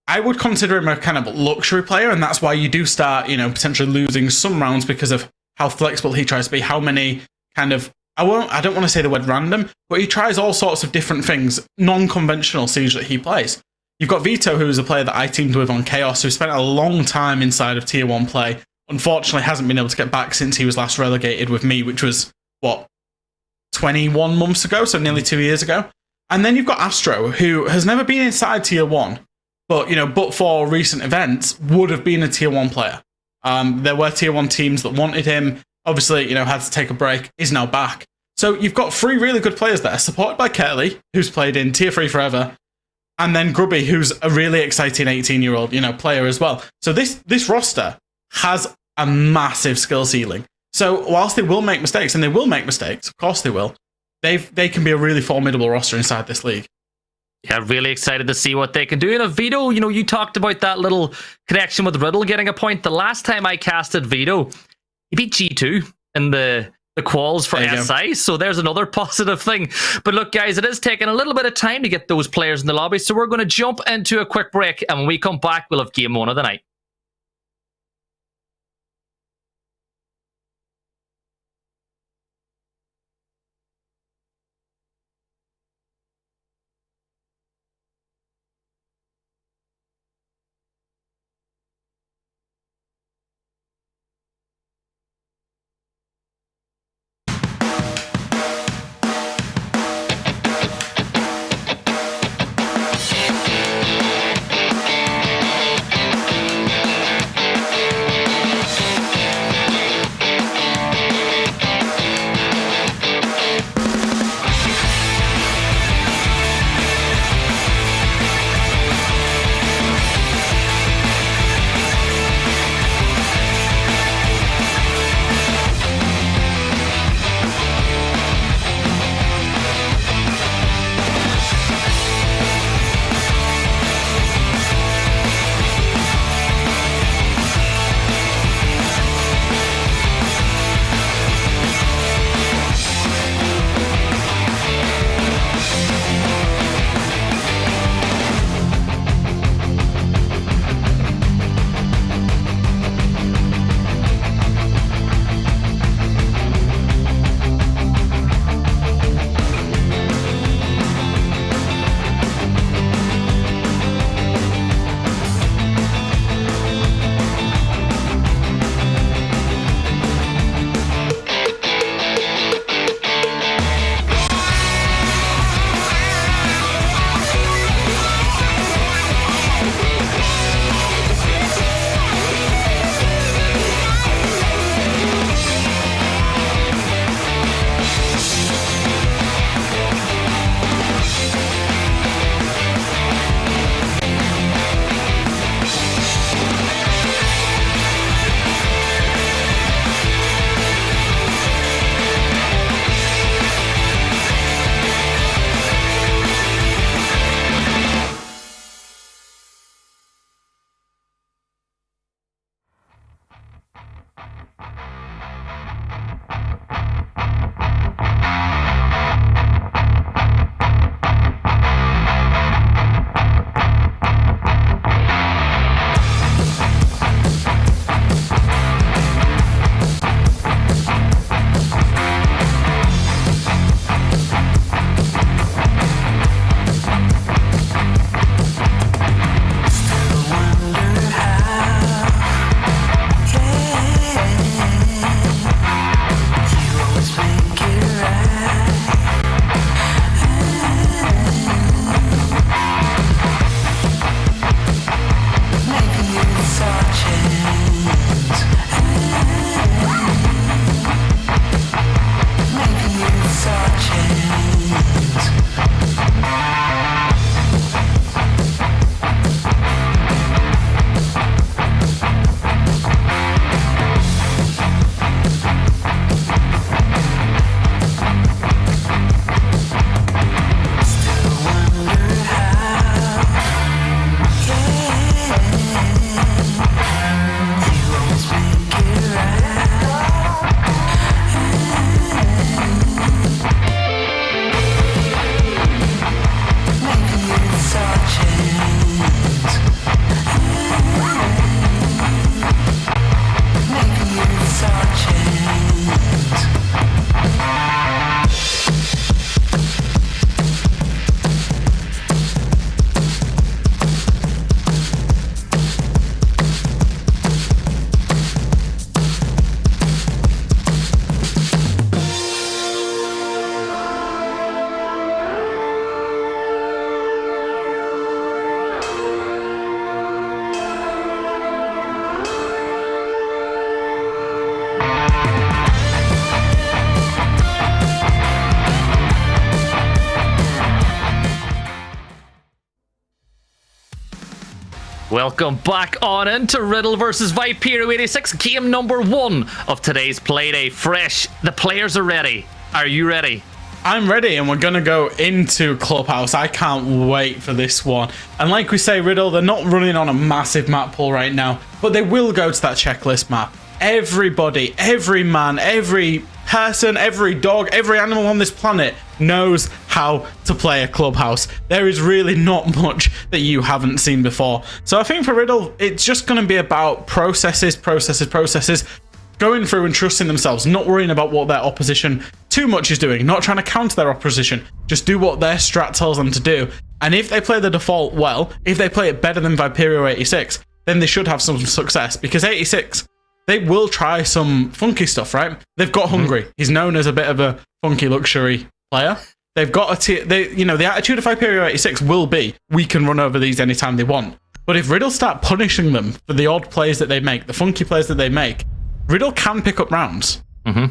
I would consider him a kind of luxury player, and that's why you do start, you know, potentially losing some rounds because of how flexible he tries to be, how many kind of, I don't want to say the word random, but he tries all sorts of different things, non-conventional siege that he plays. You've got Vito, who is a player that I teamed with on Chaos, who spent a long time inside of Tier 1 play. Unfortunately, hasn't been able to get back since he was last relegated with me, which was, 21 months ago, so nearly 2 years ago. And then you've got Astro, who has never been inside Tier 1, but, you know, but for recent events, would have been a Tier 1 player. There were Tier 1 teams that wanted him, obviously, you know, had to take a break, is now back. So you've got 3 really good players there, supported by Curly, who's played in Tier 3 forever, and then Grubby, who's a really exciting 18-year-old, you know, player as well. So this roster has a massive skill ceiling. So whilst they will make mistakes, and they will make mistakes, of course they will, they can be a really formidable roster inside this league. Yeah, really excited to see what they can do. And Vito, you know, you talked about that little connection with Riddle getting a point. The last time I casted Vito, he beat G2 in the quals for SI, so there's another positive thing. But look, guys, it is taking a little bit of time to get those players in the lobby, so we're going to jump into a quick break, and when we come back, we'll have game 1 of the night. Welcome back on into Riddle versus Viperio 86, game number 1 of today's Playday. Fresh, the players are ready. Are you ready? I'm ready, and we're going to go into Clubhouse. I can't wait for this one. And like we say, Riddle, they're not running on a massive map pool right now, but they will go to that checklist map. Everybody, every man, every person, every dog, every animal on this planet knows how to play a Clubhouse. There is really not much that you haven't seen before. So I think for Riddle, it's just going to be about processes, going through and trusting themselves, not worrying about what their opposition too much is doing, not trying to counter their opposition, just do what their strat tells them to do. And if they play the default well, if they play it better than Viperio 86, then they should have some success, because 86, they will try some funky stuff, right? They've got Hungry. He's known as a bit of a funky luxury player. They've got the attitude of Viperio 86 will be, we can run over these anytime they want. But if Riddle start punishing them for the odd plays that they make, the funky plays that they make, Riddle can pick up rounds.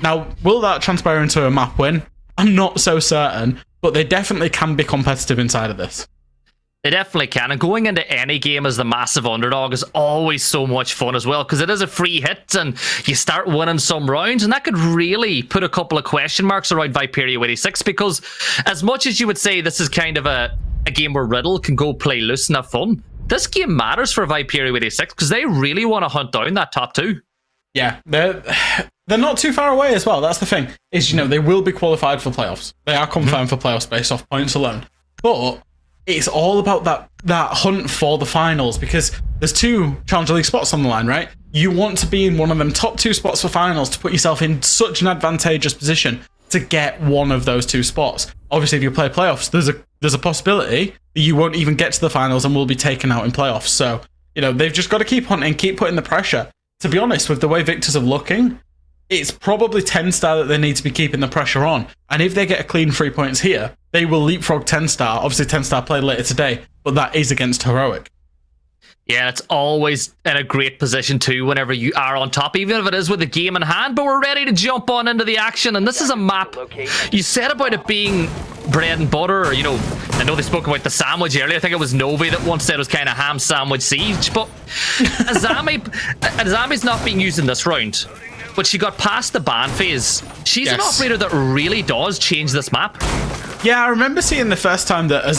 Now, will that transpire into a map win? I'm not so certain, but they definitely can be competitive inside of this. They definitely can, and going into any game as the massive underdog is always so much fun as well, because it is a free hit and you start winning some rounds, and that could really put a couple of question marks around Viperio 86, because as much as you would say this is kind of a game where Riddle can go play loose and have fun, this game matters for Viperio 86 because they really want to hunt down that top 2. Yeah, they're not too far away as well. That's the thing, is, they will be qualified for playoffs. They are confirmed for playoffs based off points alone. But it's all about that hunt for the finals, because there's 2 Challenger League spots on the line, right? You want to be in one of them top 2 spots for finals to put yourself in such an advantageous position to get one of those 2 spots. Obviously, if you play playoffs, there's a possibility that you won't even get to the finals and will be taken out in playoffs. So, they've just got to keep hunting, keep putting the pressure. To be honest, with the way Victus are looking, it's probably TENSTAR that they need to be keeping the pressure on. And if they get a clean 3 points here, they will leapfrog TENSTAR. Obviously, TENSTAR played later today, but that is against Heroic. Yeah, it's always in a great position too whenever you are on top, even if it is with the game in hand. But we're ready to jump on into the action, and this is a map. You said about it being bread and butter, or, I know they spoke about the sandwich earlier. I think it was Novi that once said it was kind of ham sandwich siege, but Azami's not being used in this round. But she got past the ban phase. She's an operator that really does change this map. Yeah, I remember seeing the first time that I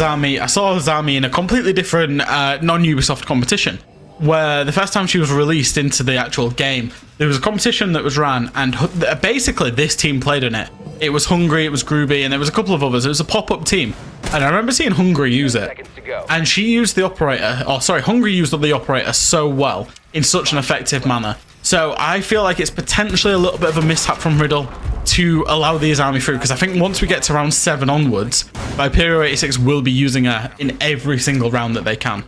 saw Azami in a completely different non-Ubisoft competition, where the first time she was released into the actual game, there was a competition that was ran, and basically this team played in it. It was Hungry, it was Groovy, and there was a couple of others. It was a pop-up team. And I remember seeing Hungry use it. And she used the operator, Hungry used the operator so well, in such an effective manner. So I feel like it's potentially a little bit of a mishap from Riddle to allow the Azami through, because I think once we get to round 7 onwards, Viperio 86 will be using her in every single round that they can.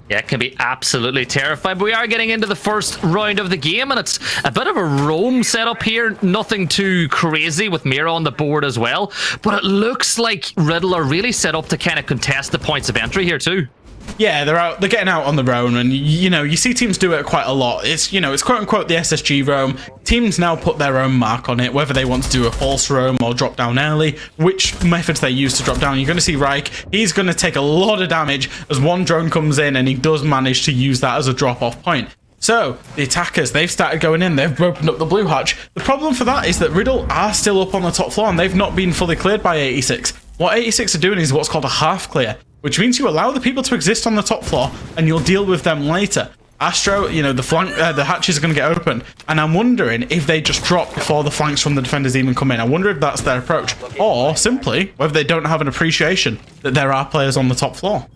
Yeah, it can be absolutely terrifying. But we are getting into the first round of the game, and it's a bit of a roam setup here. Nothing too crazy with Mira on the board as well. But it looks like Riddle are really set up to kind of contest the points of entry here too. Yeah, they're getting out on their own, and you see teams do it quite a lot. It's it's quote unquote the SSG roam. Teams now put their own mark on it, whether they want to do a false roam or drop down early, which methods they use to drop down. You're going to see Reich, he's going to take a lot of damage as one drone comes in, and he does manage to use that as a drop-off point. So, the attackers, they've started going in, they've opened up the blue hatch. The problem for that is that Riddle are still up on the top floor, and they've not been fully cleared by 86. What 86 are doing is what's called a half clear, which means you allow the people to exist on the top floor, and you'll deal with them later. Astro, the hatches are going to get open, and I'm wondering if they just drop before the flanks from the defenders even come in. I wonder if that's their approach, or simply whether they don't have an appreciation that there are players on the top floor.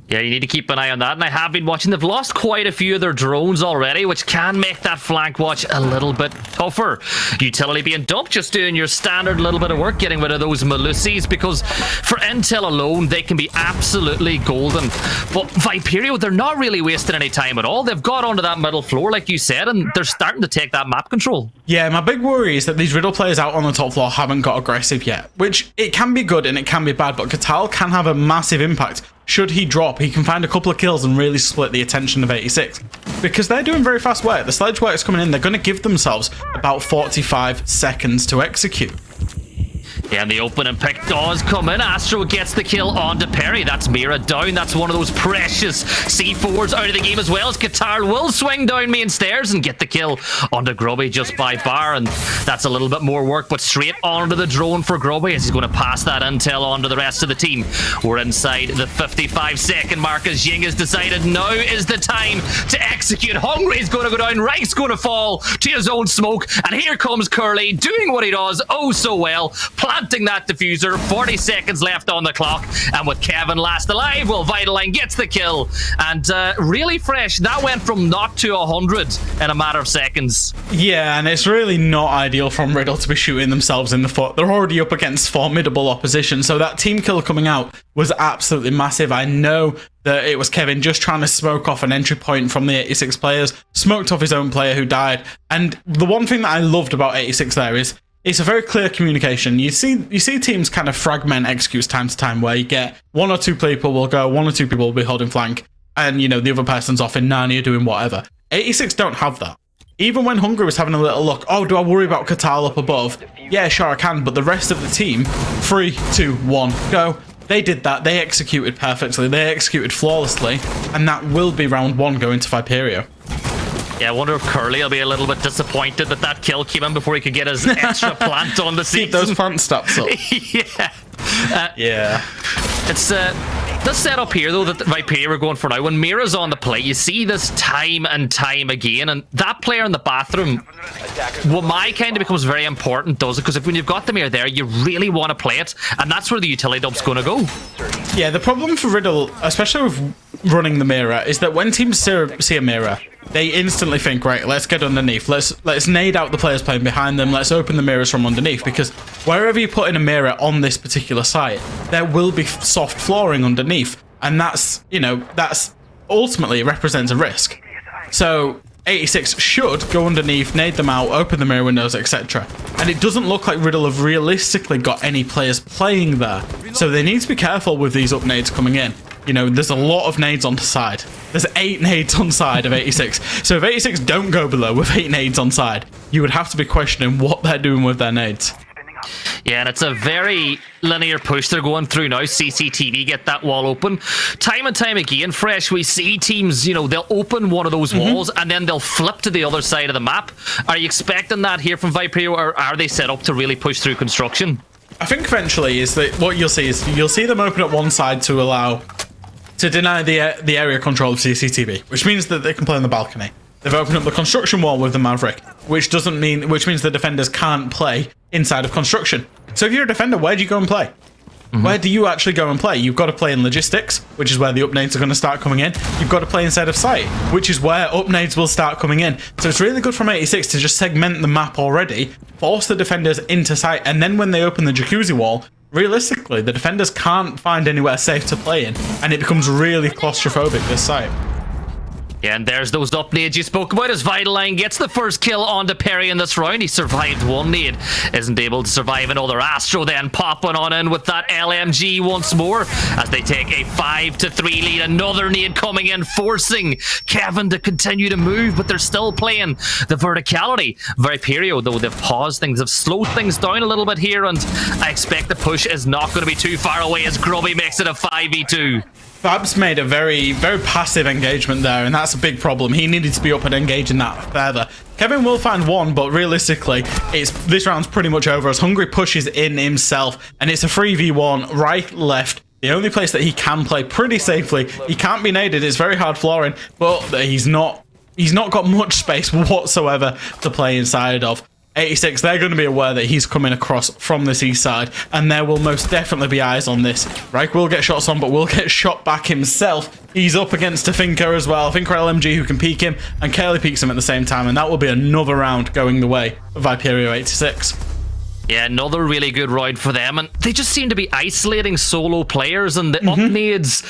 Yeah, you need to keep an eye on that, and I have been watching. They've lost quite a few of their drones already, which can make that flank watch a little bit tougher. Utility being dumped, just doing your standard little bit of work, getting rid of those Malusis, because for intel alone, they can be absolutely golden. But Viperio, they're not really wasting any time at all. They've got onto that middle floor, like you said, and they're starting to take that map control. Yeah, my big worry is that these Riddle players out on the top floor haven't got aggressive yet, which it can be good and it can be bad, but Katal can have a massive impact. Should he drop, he can find a couple of kills and really split the attention of 86. Because they're doing very fast work. The sledge work is coming in. They're going to give themselves about 45 seconds to execute. Yeah, and the opening pick does come in. Astro gets the kill onto Perry. That's Mira down. That's one of those precious C4s out of the game as well, as Qatar will swing down main stairs and get the kill onto Grubby just by bar. And that's a little bit more work, but straight onto the drone for Grubby as he's going to pass that intel on to the rest of the team. We're inside the 55-second mark as Ying has decided now is the time to execute. Hungry's going to go down. Reich's going to fall to his own smoke. And here comes Curly doing what he does oh so well, planting that diffuser. 40 seconds left on the clock, and with Kevin last alive, well, Vitaline gets the kill, and really fresh. That went from not to 100 in a matter of seconds. Yeah, and it's really not ideal from Riddle to be shooting themselves in the foot. They're already up against formidable opposition, so that team kill coming out was absolutely massive. I know that it was Kevin just trying to smoke off an entry point from the 86 players, smoked off his own player who died, and the one thing that I loved about 86 there is it's a very clear communication. You see teams kind of fragment executes time to time, where you get one or two people will go, one or two people will be holding flank, and you know the other person's off in Narnia doing whatever. 86 don't have that. Even when Hungry was having a little look, oh, do I worry about Katal up above? Yeah, sure I can, but the rest of the team, 3, 2, 1, go. They did that. They executed perfectly. They executed flawlessly, and that will be round 1 going to Viperio. Yeah, I wonder if Curly will be a little bit disappointed that that kill came in before he could get his extra plant on the season. Keep those plant stats up. Yeah. Yeah. It's this setup here, though, that Viperio are going for now, when Mira's on the play, you see this time and time again, and that player in the bathroom, well, my kind of becomes very important, does it? Because when you've got the Mira there, you really want to play it, and that's where the utility dub's going to go. Yeah, the problem for Riddle, especially with running the Mira, is that when teams see a Mira, they instantly think, right, let's get underneath. Let's nade out the players playing behind them. Let's open the mirrors from underneath, because wherever you put in a mirror on this particular site, there will be soft flooring underneath, and that's ultimately represents a risk. So 86 should go underneath, nade them out, open the mirror windows, etc. And it doesn't look like Riddle have realistically got any players playing there. So they need to be careful with these up nades coming in. You know, there's a lot of nades on the side. There's 8 nades on side of 86. So if 86 don't go below with 8 nades on side, you would have to be questioning what they're doing with their nades. Yeah, and it's a very linear push they're going through now. CCTV get that wall open. Time and time again, Fresh, we see teams, you know, they'll open one of those walls and then they'll flip to the other side of the map. Are you expecting that here from Viperio, or are they set up to really push through construction? I think eventually is that what you'll see is you'll see them open up one side to deny the area control of CCTV, which means that they can play on the balcony. They've opened up the construction wall with the Maverick, which means the defenders can't play inside of construction. So if you're a defender, where do you go and play? Where do you actually go and play? You've got to play in logistics, which is where the upnades are going to start coming in. You've got to play inside of site, which is where upnades will start coming in. So it's really good from 86 to just segment the map already, force the defenders into site, and then when they open the jacuzzi wall, realistically, the defenders can't find anywhere safe to play in, and it becomes really claustrophobic, this site. Yeah, and there's those up nades you spoke about as Vitaline gets the first kill onto Perry in this round. He survived one nade, isn't able to survive another. Astro then popping on in with that LMG once more as they take a 5-3 lead. Another nade coming in, forcing Kevin to continue to move, but they're still playing the verticality. Viperio, though, they've paused things, they've slowed things down a little bit here, and I expect the push is not going to be too far away as Grubby makes it a 5v2. Fab's made a very, very passive engagement there, and that's a big problem. He needed to be up and engaging that further. Kevin will find one, but realistically, this round's pretty much over as Hungry pushes in himself, and it's a 3v1, right, left. The only place that he can play pretty safely. He can't be naded, it's very hard flooring, but he's not got much space whatsoever to play inside of. 86, they're going to be aware that he's coming across from this east side, and there will most definitely be eyes on this. Reich will get shots on, but will get shot back himself. He's up against a Finker as well. Finker LMG who can peek him, and Curly peeks him at the same time, and that will be another round going the way of Viperio 86. Yeah, another really good round for them, and they just seem to be isolating solo players, and the up nades.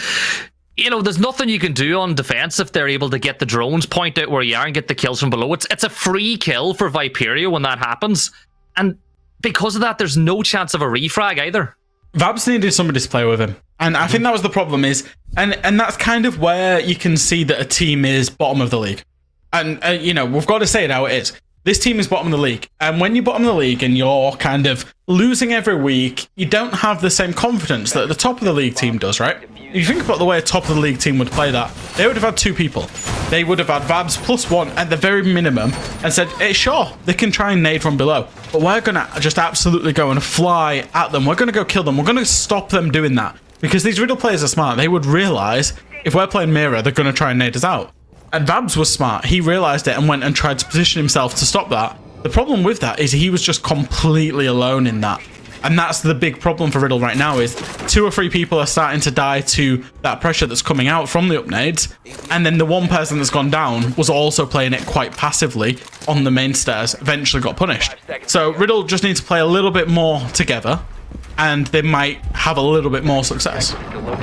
You know, there's nothing you can do on defense if they're able to get the drones, point out where you are, and get the kills from below. It's a free kill for Viperio when that happens, and because of that, there's no chance of a refrag either. Vabs needed somebody to play with him, and I think that was the problem and that's kind of where you can see that a team is bottom of the league. And you know, we've got to say it how it is. this team is bottom of the league. And when you're bottom of the league and you're kind of losing every week, you don't have the same confidence that the top of the league team does, right? If you think about the way a top of the league team would play that, they would have had 2 people. They would have had Vabs +1 at the very minimum and said, hey, sure, they can try and nade from below, but we're going to just absolutely go and fly at them. We're going to go kill them. We're going to stop them doing that. Because these Riddle players are smart. They would realize if we're playing Mirror, they're going to try and nade us out. And Vabs was smart. He realized it and went and tried to position himself to stop that. The problem with that is he was just completely alone in that. And that's the big problem for Riddle right now is 2 or 3 people are starting to die to that pressure that's coming out from the up nades. And then the one person that's gone down was also playing it quite passively on the main stairs, eventually got punished. So Riddle just needs to play a little bit more together, and they might have a little bit more success.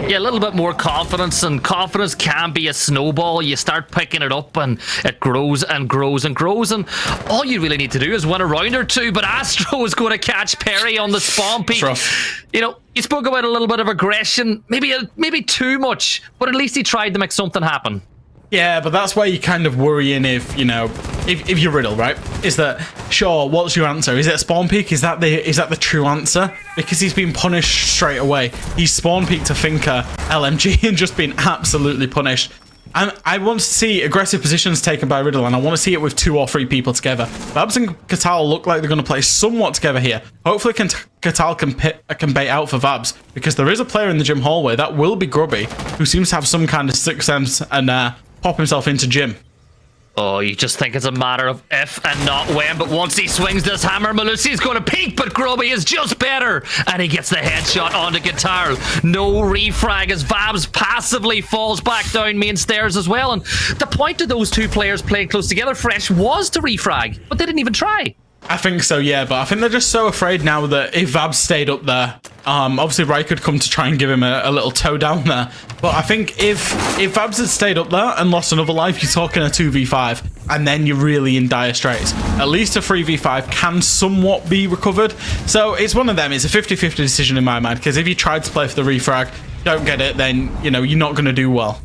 Yeah, a little bit more confidence, and confidence can be a snowball. You start picking it up and it grows and grows and grows, and all you really need to do is win a round or 2, but Astro is going to catch Perry on the spawn peak. You know, you spoke about a little bit of aggression, maybe too much, but at least he tried to make something happen. Yeah, but that's where you kind of worrying if, you know, if you're Riddle, right? Is that, sure, what's your answer? Is it spawn peak? Is that the true answer? Because he's been punished straight away. He's spawn peaked to Finker, LMG, and just been absolutely punished. And I want to see aggressive positions taken by Riddle, and I want to see it with 2 or 3 people together. Vabs and Katal look like they're going to play somewhat together here. Hopefully Katal can bait out for Vabs, because there is a player in the gym hallway, that will be Grubby, who seems to have some kind of sixth sense and pop himself into gym. Oh, you just think it's a matter of if and not when, but once he swings this hammer, Malusi's going to peek, but Grubby is just better, and he gets the headshot onto Guitar. No refrag as Vabs passively falls back down main stairs as well, and the point of those 2 players playing close together, Fresh, was to refrag, but they didn't even try. I think so, yeah, but I think they're just so afraid now that if Vabs stayed up there, obviously Rai could come to try and give him a little toe down there. But I think if Vabs had stayed up there and lost another life, you're talking a 2v5, and then you're really in dire straits. At least a 3v5 can somewhat be recovered. So it's one of them. It's a 50-50 decision in my mind, because if you tried to play for the refrag, don't get it, then, you know, you're not going to do well.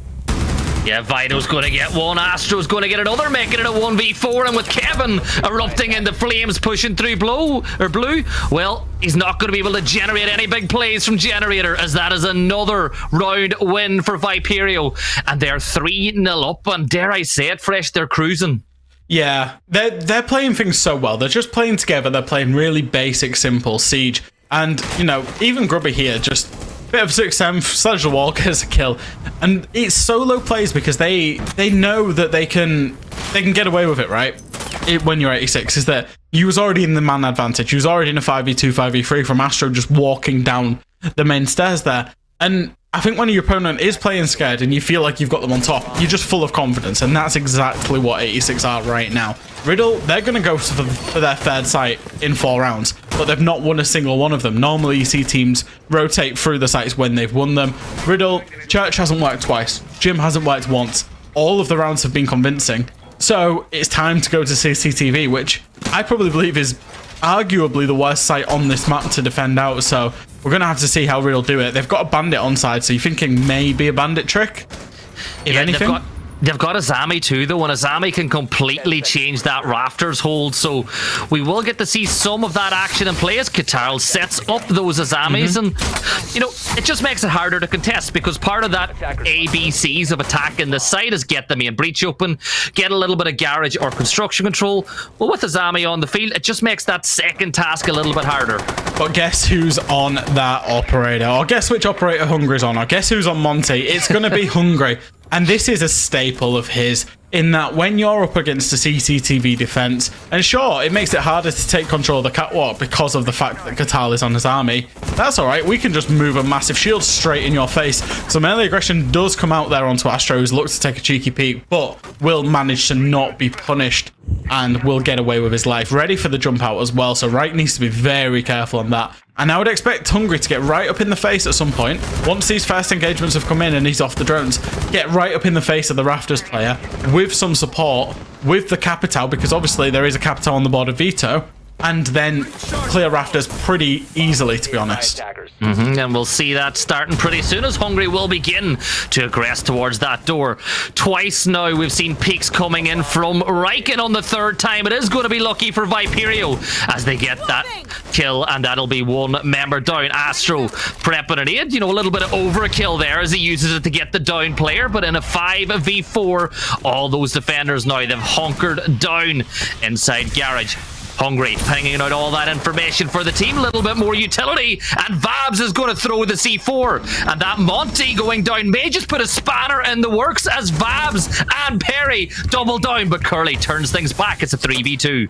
Yeah, Vito's going to get one, Astro's going to get another, making it a 1v4, and with Kevin erupting into flames, pushing through blue, well, he's not going to be able to generate any big plays from Generator, as that is another round win for Viperio, and they're 3-0 up, and dare I say it, Fresh, they're cruising. Yeah, they're playing things so well. They're just playing together. They're playing really basic, simple Siege, and, you know, even Grubby here just... bit of 6M, sledge the wall, gets a kill, and it's solo plays because they know that they can get away with it, right? When you're 86, is that you was already in the man advantage, you was already in a 5v2, 5v3 from Astro just walking down the main stairs there, and I think when your opponent is playing scared and you feel like you've got them on top, you're just full of confidence, and that's exactly what 86 are right now. Riddle, they're going to go for their third site in 4 rounds, but they've not won a single one of them. Normally you see teams rotate through the sites when they've won them. Riddle, Church hasn't worked twice, Jim hasn't worked once. All of the rounds have been convincing. So it's time to go to CCTV, which I probably believe is arguably the worst site on this map to defend out, so we're going to have to see how Riddle do it. They've got a bandit on side, so you're thinking maybe a bandit trick, if anything. They've got Azami too, though, and Azami can completely change that rafters hold, so we will get to see some of that action in play as Katarl sets up those Azamis, and, you know, it just makes it harder to contest, because part of that ABCs of attacking the site is get the main breach open, get a little bit of garage or construction control. Well, with Azami on the field, it just makes that second task a little bit harder. But guess who's on that operator? Or guess which operator Hungry's on? Or guess who's on Monty? It's going to be Hungry. And this is a staple of his, in that when you're up against a CCTV defense, and sure, it makes it harder to take control of the catwalk because of the fact that Katal is on his army. That's all right. We can just move a massive shield straight in your face. So melee aggression does come out there onto Astro, who's looked to take a cheeky peek, but will manage to not be punished and will get away with his life. Ready for the jump out as well, so Right needs to be very careful on that. And I would expect Hungry to get right up in the face at some point. Once these first engagements have come in and he's off the drones, get right up in the face of the Rafters player with some support, with the Capital, because obviously there is a Capital on the board of Vito, and then clear rafters pretty easily, to be honest. And we'll see that starting pretty soon as Hungry will begin to aggress towards that door. Twice now we've seen peaks coming in from Riken on the third time. It is going to be lucky for Viperio as they get that kill, and that'll be one member down. Astro prepping an aid, you know, a little bit of overkill there as he uses it to get the down player, but in a 5v4, all those defenders now, they've hunkered down inside Garage. Hungry, hanging out all that information for the team, a little bit more utility, and Vabs is going to throw the C4, and that Monty going down may just put a spanner in the works as Vabs and Perry double down, but Curly turns things back. It's a 3v2.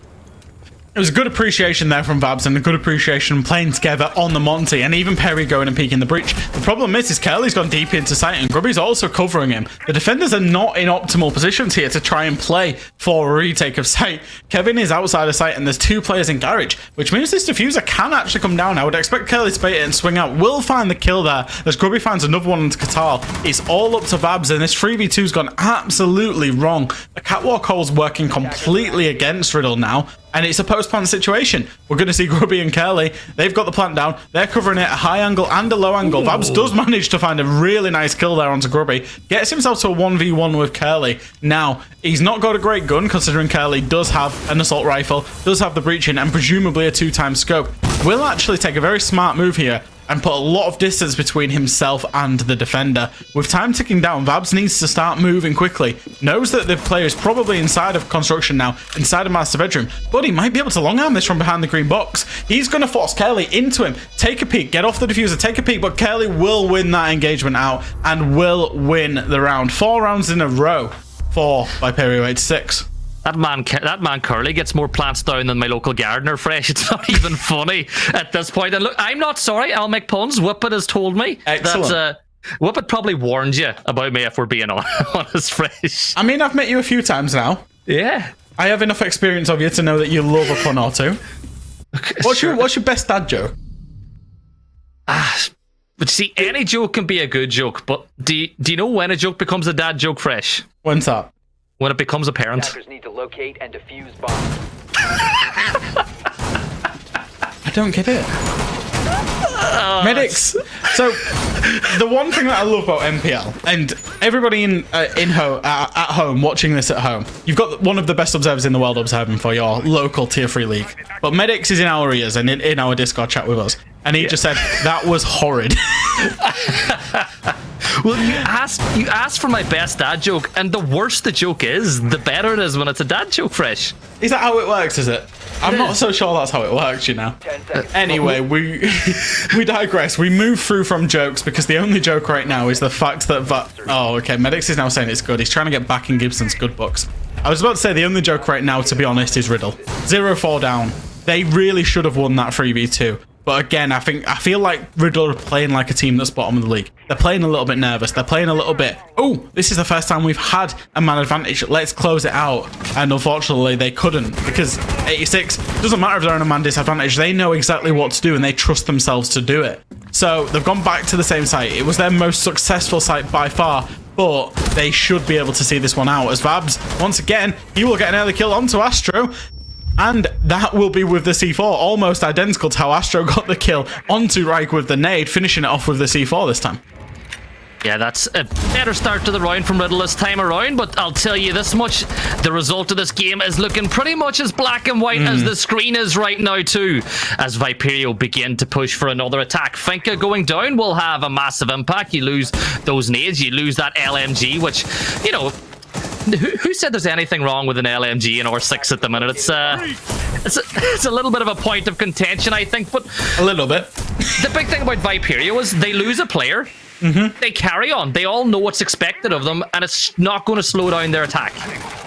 It was a good appreciation there from Vabs and a good appreciation playing together on the Monty, and even Perry going and peeking the breach. The problem is Curly's gone deep into sight and Grubby's also covering him. The defenders are not in optimal positions here to try and play for a retake of sight. Kevin is outside of sight and there's two players in Garage, which means this diffuser can actually come down. I would expect Curly to bait it and swing out. Will find the kill there as Grubby finds another one into Qatar. It's all up to Vabs, and this 3v2's gone absolutely wrong. The catwalk hole's working completely against Riddle now, and it's a post-plant situation. We're going to see Grubby and Curly. They've got the plant down. They're covering it at a high angle and a low angle. Vabs does manage to find a really nice kill there onto Grubby. Gets himself to a 1v1 with Curly. Now, he's not got a great gun, considering Curly does have an assault rifle, does have the breaching, and presumably a 2-time scope. Will actually take a very smart move here and put a lot of distance between himself and the defender. With time ticking down, Vabs needs to start moving quickly. Knows that the player is probably inside of construction now, inside of master bedroom, but he might be able to long arm this from behind the green box. He's going to force Curly into him. Take a peek, get off the diffuser, take a peek, but Curly will win that engagement out and will win the round. 4 rounds in a row for Viperio 86. That man Curly gets more plants down than my local gardener fresh. It's not even funny at this point. And look, I'm not sorry, I'll make puns. Whippet has told me that Whippet probably warned you about me, if we're being honest, fresh. I mean, I've met you a few times now. Yeah. I have enough experience of you to know that you love a pun or two. What's your best dad joke? But see, any joke can be a good joke, but do you know when a joke becomes a dad joke, fresh? When's that? When it becomes apparent. Need to locate and defuse bombs. I don't get it. Medics. So the one thing that I love about NPL, and everybody at home watching this at home, you've got one of the best observers in the world observing for your local tier 3 league. But Medics is in our ears and in our Discord chat with us, and he just said that was horrid. Well, you asked for my best dad joke, and the worse the joke is, the better it is when it's a dad joke, fresh. Is that how it works, is it? I'm not so sure that's how it works, you know. Anyway, we digress. We move through from jokes because the only joke right now is the fact that... Oh, okay, Medics is now saying it's good. He's trying to get back in Gibson's good books. I was about to say the only joke right now, to be honest, is Riddle. 0-4 down. They really should have won that 3v2. But again, I feel like Riddle are playing like a team that's bottom of the league. They're playing a little bit nervous. They're playing a little bit, oh, this is the first time we've had a man advantage. Let's close it out. And unfortunately, they couldn't, because 86, doesn't matter if they're on a man disadvantage. They know exactly what to do and they trust themselves to do it. So they've gone back to the same site. It was their most successful site by far, but they should be able to see this one out. As Vabs, once again, he will get an early kill onto Astro. And that will be with the C4, almost identical to how Astro got the kill onto Reich with the nade, finishing it off with the C4 this time. Yeah, that's a better start to the round from Riddle this time around, but I'll tell you this much, the result of this game is looking pretty much as black and white as the screen is right now too, as Viperio begin to push for another attack. Finka going down will have a massive impact. You lose those nades, you lose that LMG, which, you know, who said there's anything wrong with an LMG in R6 at the minute? It's a little bit of a point of contention, I think, but a little bit. The big thing about Viperio is they lose a player, they carry on. They all know what's expected of them, and it's not going to slow down their attack.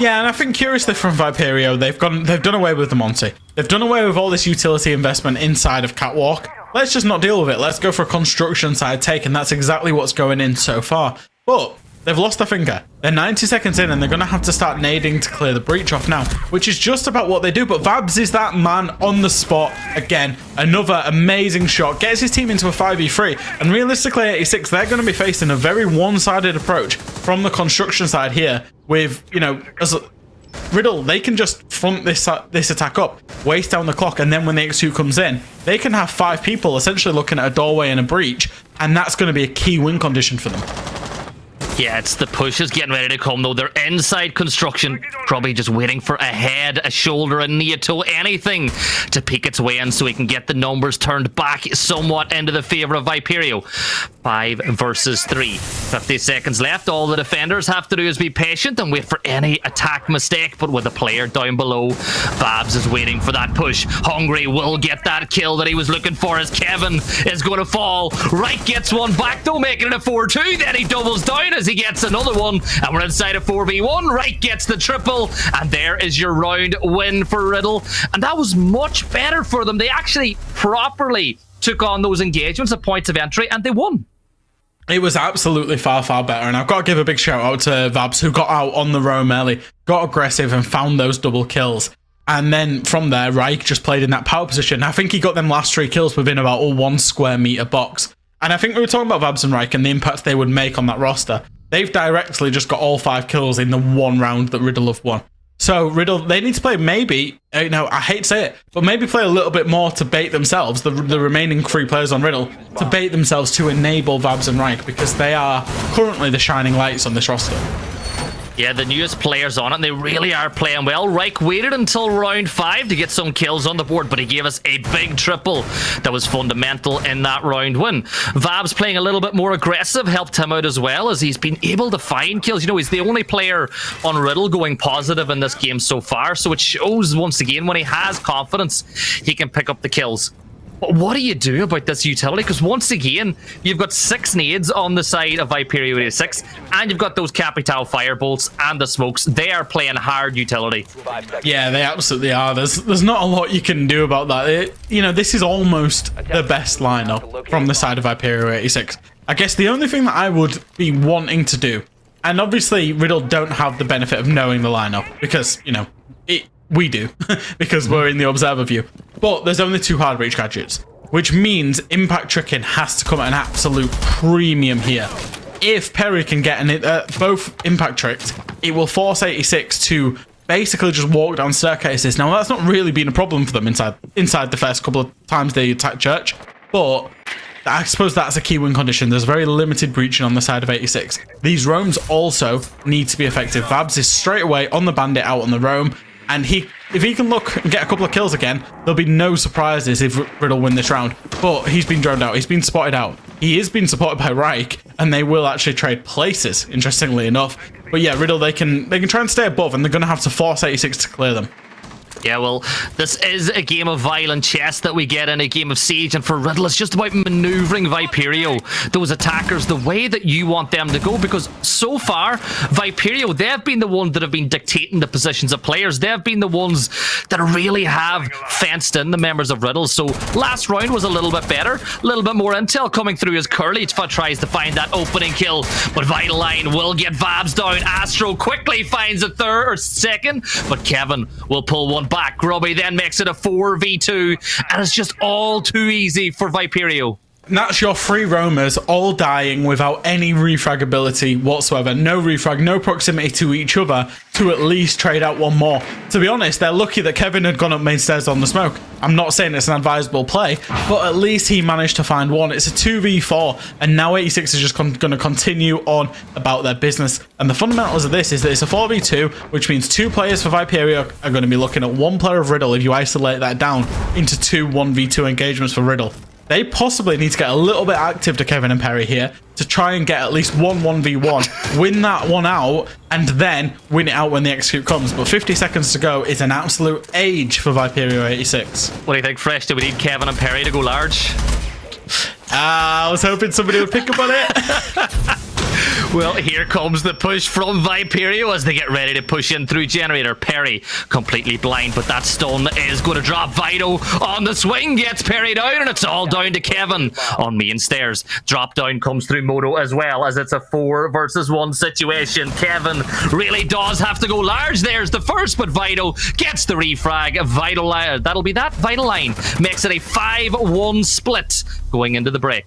Yeah, and I think curiously from Viperio, they've done away with the Monty. They've done away with all this utility investment inside of Catwalk. Let's just not deal with it. Let's go for a construction side take, and that's exactly what's going in so far. But they've lost their finger. They're 90 seconds in and they're going to have to start nading to clear the breach off now, which is just about what they do. But Vabs is that man on the spot. Again, another amazing shot. Gets his team into a 5v3. And realistically, 86, they're going to be facing a very one-sided approach from the construction side here with, you know, Riddle, they can just front this attack up, waste down the clock, and then when the execute comes in, they can have 5 people essentially looking at a doorway and a breach, and that's going to be a key win condition for them. Yeah, it's the push is getting ready to come, though. They're inside construction, probably just waiting for a head, a shoulder, a knee, a toe, anything to peek its way in so he can get the numbers turned back somewhat into the favor of Viperio. 5 versus 3. 50 seconds left. All the defenders have to do is be patient and wait for any attack mistake, but with a player down below, Babs is waiting for that push. Hungry will get that kill that he was looking for as Kevin is going to fall. Right gets one back, though, making it a 4-2. Then he doubles down as he gets another one, and we're inside a 4v1. Right gets the triple, and there is your round win for Riddle. And that was much better for them. They actually properly took on those engagements at points of entry, and they won. It was absolutely far, far better, and I've got to give a big shout out to Vabs, who got out on the roam early, got aggressive, and found those double kills. And then from there, Reich just played in that power position. I think he got them last 3 kills within about a 1 square meter box. And I think we were talking about Vabs and Reich and the impact they would make on that roster. They've directly just got all 5 kills in the 1 round that Riddle have won. So Riddle, they need to play maybe, I hate to say it, but maybe play a little bit more to bait themselves, the remaining 3 players on Riddle, to bait themselves to enable Vabs and Reich, because they are currently the shining lights on this roster. Yeah, the newest players on it, and they really are playing well. Reich waited until round 5 to get some kills on the board, but he gave us a big triple that was fundamental in that round win. Vabs playing a little bit more aggressive helped him out as well, as he's been able to find kills. You know, he's the only player on Riddle going positive in this game so far, so it shows once again when he has confidence, he can pick up the kills. But what do you do about this utility? Because once again, you've got 6 nades on the side of Viperio 86, and you've got those Capital Firebolts and the smokes. They are playing hard utility. Yeah, they absolutely are. There's not a lot you can do about that. This is almost the best lineup from the side of Viperio 86. I guess the only thing that I would be wanting to do, and obviously Riddle don't have the benefit of knowing the lineup, because, we do, because we're in the observer view. But there's only 2 hard breach gadgets, which means impact tricking has to come at an absolute premium here. If Perry can get both impact tricked, it will force 86 to basically just walk down staircases. Now, that's not really been a problem for them inside the first couple of times they attack Church, but I suppose that's a key win condition. There's very limited breaching on the side of 86. These roams also need to be effective. Vabs is straight away on the bandit out on the roam, and if he can look and get a couple of kills again, there'll be no surprises if Riddle win this round. But he's been droned out. He's been spotted out. He is being supported by Reich, and they will actually trade places, interestingly enough. But yeah, Riddle, they can try and stay above, and they're going to have to force 86 to clear them. Yeah, well, this is a game of violent chess that we get in a game of Siege, and for Riddle, it's just about maneuvering Viperio, those attackers, the way that you want them to go, because so far, Viperio, they've been the ones that have been dictating the positions of players. They've been the ones that really have fenced in the members of Riddle, so last round was a little bit better, a little bit more intel coming through as Curly tries to find that opening kill, but Vital Line will get Vabs down. Astro quickly finds a second, but Kevin will pull one back. Grubby then makes it a 4v2, and it's just all too easy for Viperio. And that's your 3 roamers all dying without any refragability whatsoever. No refrag, no proximity to each other to at least trade out one more. To be honest, they're lucky that Kevin had gone up main stairs on the smoke. I'm not saying it's an advisable play, but at least he managed to find one. It's a 2v4, and now 86 is just going to continue on about their business. And the fundamentals of this is that it's a 4v2, which means 2 players for Viperio are going to be looking at 1 player of Riddle if you isolate that down into 2 1v2 engagements for Riddle. They possibly need to get a little bit active to Kevin and Perry here to try and get at least 1v1, win that one out, and then win it out when the execute comes. But 50 seconds to go is an absolute age for Viperio 86. What do you think, Fresh? Do we need Kevin and Perry to go large? I was hoping somebody would pick up on it. Well, here comes the push from Viperio as they get ready to push in through Generator. Perry completely blind, but that stun is going to drop. Vito on the swing gets Perry down, and it's all down to Kevin on main stairs. Drop down comes through Moto as well, as it's a 4 versus 1 situation. Kevin really does have to go large. There's the first, but Vito gets the refrag. Vital, that'll be that. Vital Line makes it a 5-1 split going into the break.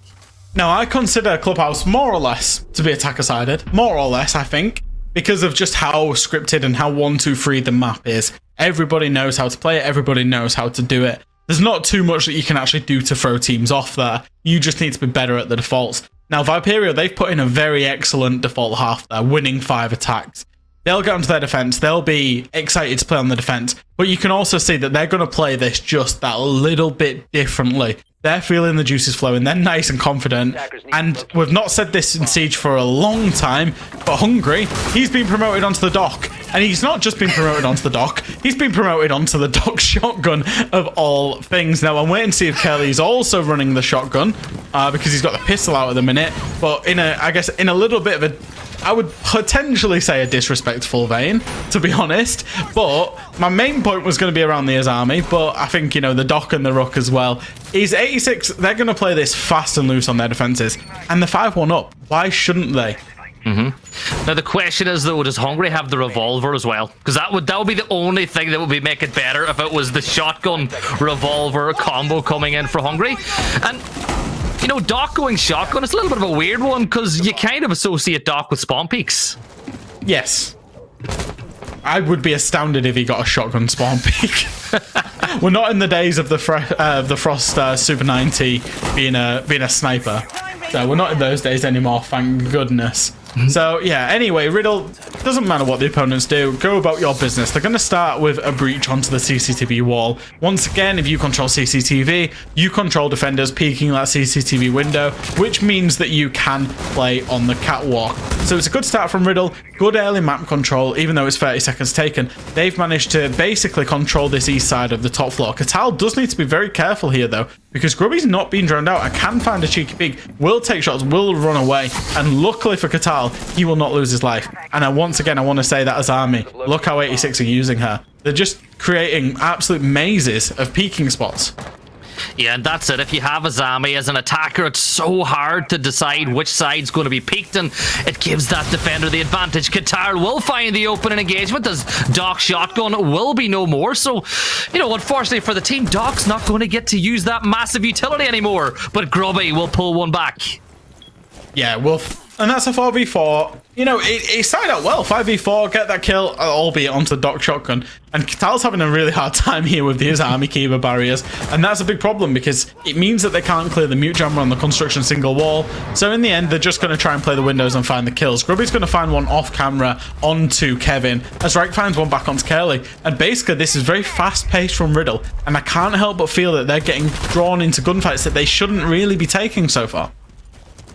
Now, I consider Clubhouse more or less to be attacker-sided. More or less, I think. because of just how scripted and how 1-2-3 the map is. Everybody knows how to play it. Everybody knows how to do it. There's not too much that you can actually do to throw teams off there. You just need to be better at the defaults. Now, Viperio, they've put in a very excellent default half there, winning 5 attacks. They'll get onto their defense. They'll be excited to play on the defense. But you can also see that they're going to play this just that little bit differently. They're feeling the juices flowing. They're nice and confident. And we've not said this in Siege for a long time, but Hungry, he's been promoted onto the dock. And he's not just been promoted onto the dock, he's been promoted onto the dock shotgun of all things. Now, I'm waiting to see if Kelly's also running the shotgun, because he's got the pistol out at the minute. But I guess in a little bit of a, I would potentially say a disrespectful vein, to be honest. But my main point was going to be around the Azami, but I think, you know, the Doc and the Rook as well. Is 86, they're going to play this fast and loose on their defenses. And the 5-1 up, why shouldn't they? Now the question is though, does Hungry have the revolver as well? Because that would be the only thing that would make it better if it was the shotgun revolver combo coming in for Hungry. And you know, Doc going shotgun, it's a little bit of a weird one because you kind of associate Doc with spawn peaks. Yes. I would be astounded if he got a shotgun spawn peak. We're not in the days of the Frost Super 90 being a sniper. So we're not in those days anymore, thank goodness. So yeah, anyway, Riddle, doesn't matter what the opponents do, go about your business. They're going to start with a breach onto the CCTV wall. Once again, if you control CCTV, you control defenders peeking that CCTV window, which means that you can play on the catwalk. So it's a good start from Riddle, good early map control, even though it's 30 seconds taken. They've managed to basically control this east side of the top floor. Katal does need to be very careful here though, because Grubby's not being drowned out. I can find a cheeky peek, will take shots, will run away, and luckily for Katal, he will not lose his life. And once again, I want to say that as Army, look how 86 are using her. They're just creating absolute mazes of peeking spots. Yeah, and that's it. If you have Azami as an attacker, it's so hard to decide which side's going to be peaked, and it gives that defender the advantage. Qatar will find the opening engagement as Doc shotgun will be no more. So, you know, unfortunately for the team, Doc's not going to get to use that massive utility anymore, but Grubby will pull one back. Yeah, and that's a 4v4. You know, it started out well. 5v4, get that kill, albeit onto the Doc shotgun. And Katal's having a really hard time here with these army Kiva barriers. And that's a big problem because it means that they can't clear the mute jammer on the construction single wall. So in the end, they're just going to try and play the windows and find the kills. Grubby's going to find one off camera onto Kevin, as Reich finds one back onto Curly. And basically, this is very fast paced from Riddle. And I can't help but feel that they're getting drawn into gunfights that they shouldn't really be taking so far.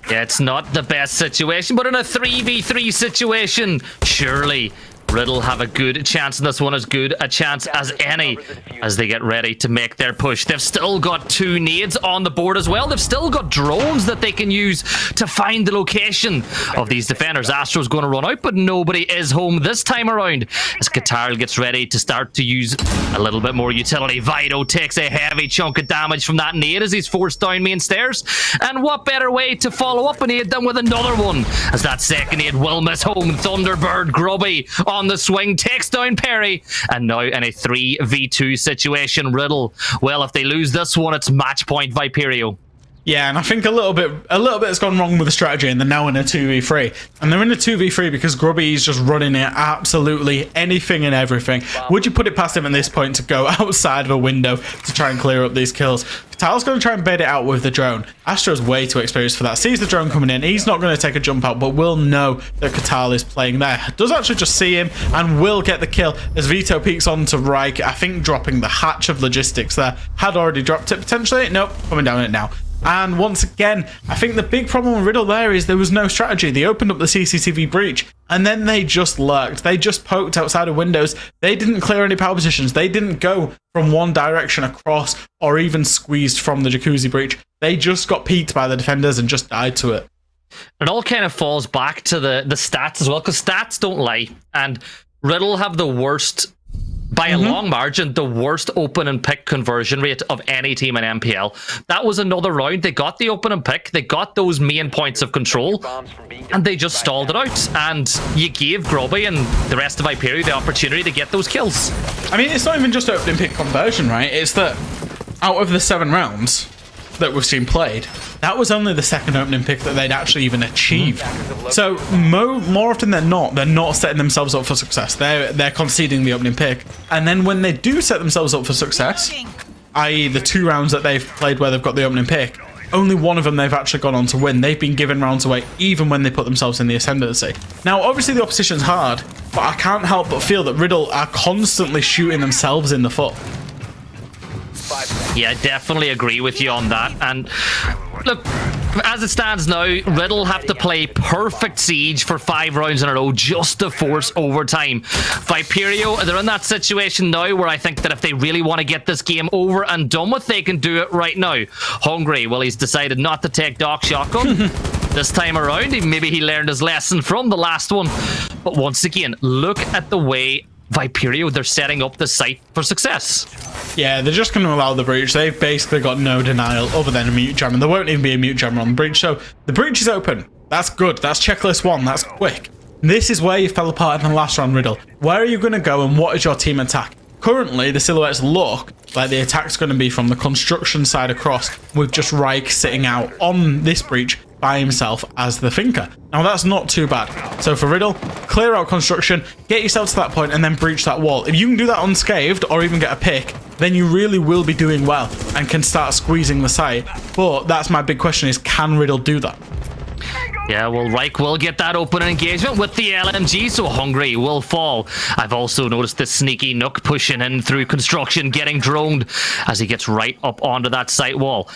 Yeah, it's not the best situation, but in a 3v3 situation, surely Riddle have a good chance in this one, as good a chance as any, as they get ready to make their push. They've still got 2 nades on the board as well. They've still got drones that they can use to find the location of these defenders. Astro's going to run out, but nobody is home this time around as Qatar gets ready to start to use a little bit more utility. Vito takes a heavy chunk of damage from that nade as he's forced down main stairs. And what better way to follow up a nade than with another one, as that second nade will miss home. Thunderbird Grubby on the swing takes down Perry, and now in a 3v2 situation, Riddle, well, if they lose this one, it's match point Viperio. Yeah, and I think a little bit has gone wrong with the strategy, and they're now in a 2v3. And they're in a 2v3 because Grubby is just running it absolutely anything and everything. Would you put it past him at this point to go outside of a window to try and clear up these kills? Tal's going to try and bait it out with the drone. Astro's way too experienced for that. Sees the drone coming in. He's not going to take a jump out, but will know that Katal is playing there. Does actually just see him and will get the kill as Vito peeks on to Reich. I think dropping the hatch of logistics there. Had already dropped it potentially. Nope, coming down it now. And once again, I think the big problem with Riddle there is there was no strategy. They opened up the CCTV breach and then they just lurked. They just poked outside of windows. They didn't clear any power positions. They didn't go from one direction across or even squeezed from the jacuzzi breach. They just got peeked by the defenders and just died to it. It all kind of falls back to the stats as well, because stats don't lie. And Riddle have the worst, by a long margin, the worst open and pick conversion rate of any team in NPL. That was another round. They got the open and pick. They got those main points of control, and they just stalled it out. And you gave Grubby and the rest of Viperio the opportunity to get those kills. I mean, it's not even just open and pick conversion, right? It's that out of the 7 rounds, that we've seen played, that was only the second opening pick that they'd actually even achieved. So more often than not, they're not setting themselves up for success. They're conceding the opening pick, and then when they do set themselves up for success, i.e. the 2 rounds that they've played where they've got the opening pick, only one of them they've actually gone on to win. They've been given rounds away even when they put themselves in the ascendancy. Now, obviously the opposition's hard, but I can't help but feel that RIDDLE are constantly shooting themselves in the foot. Yeah, I definitely agree with you on that. And look, as it stands now, RIDDLE have to play perfect Siege for 5 rounds in a row just to force overtime. Viperio, they're in that situation now where I think that if they really want to get this game over and done with, they can do it right now. Hungry, well, he's decided not to take Doc Shotgun this time around. Maybe he learned his lesson from the last one. But once again, look at the way Viperio, they're setting up the site for success. Yeah, they're just going to allow the breach. They've basically got no denial other than a mute jammer. There won't even be a mute jammer on the breach, so the breach is open. That's good. That's checklist 1. That's quick. This is where you fell apart in the last round, RIDDLE. Where are you going to go and what is your team attack? Currently, the silhouettes look like the attack's going to be from the construction side across, with just Reich sitting out on this breach by himself as the thinker. Now, that's not too bad. So for RIDDLE, clear out construction, get yourself to that point, and then breach that wall. If you can do that unscathed or even get a pick, then you really will be doing well and can start squeezing the site. But that's my big question is, can RIDDLE do that? Yeah, well, Reich will get that open engagement with the LMG, so Hungry will fall. I've also noticed this sneaky Nook pushing in through construction, getting droned as he gets right up onto that site wall.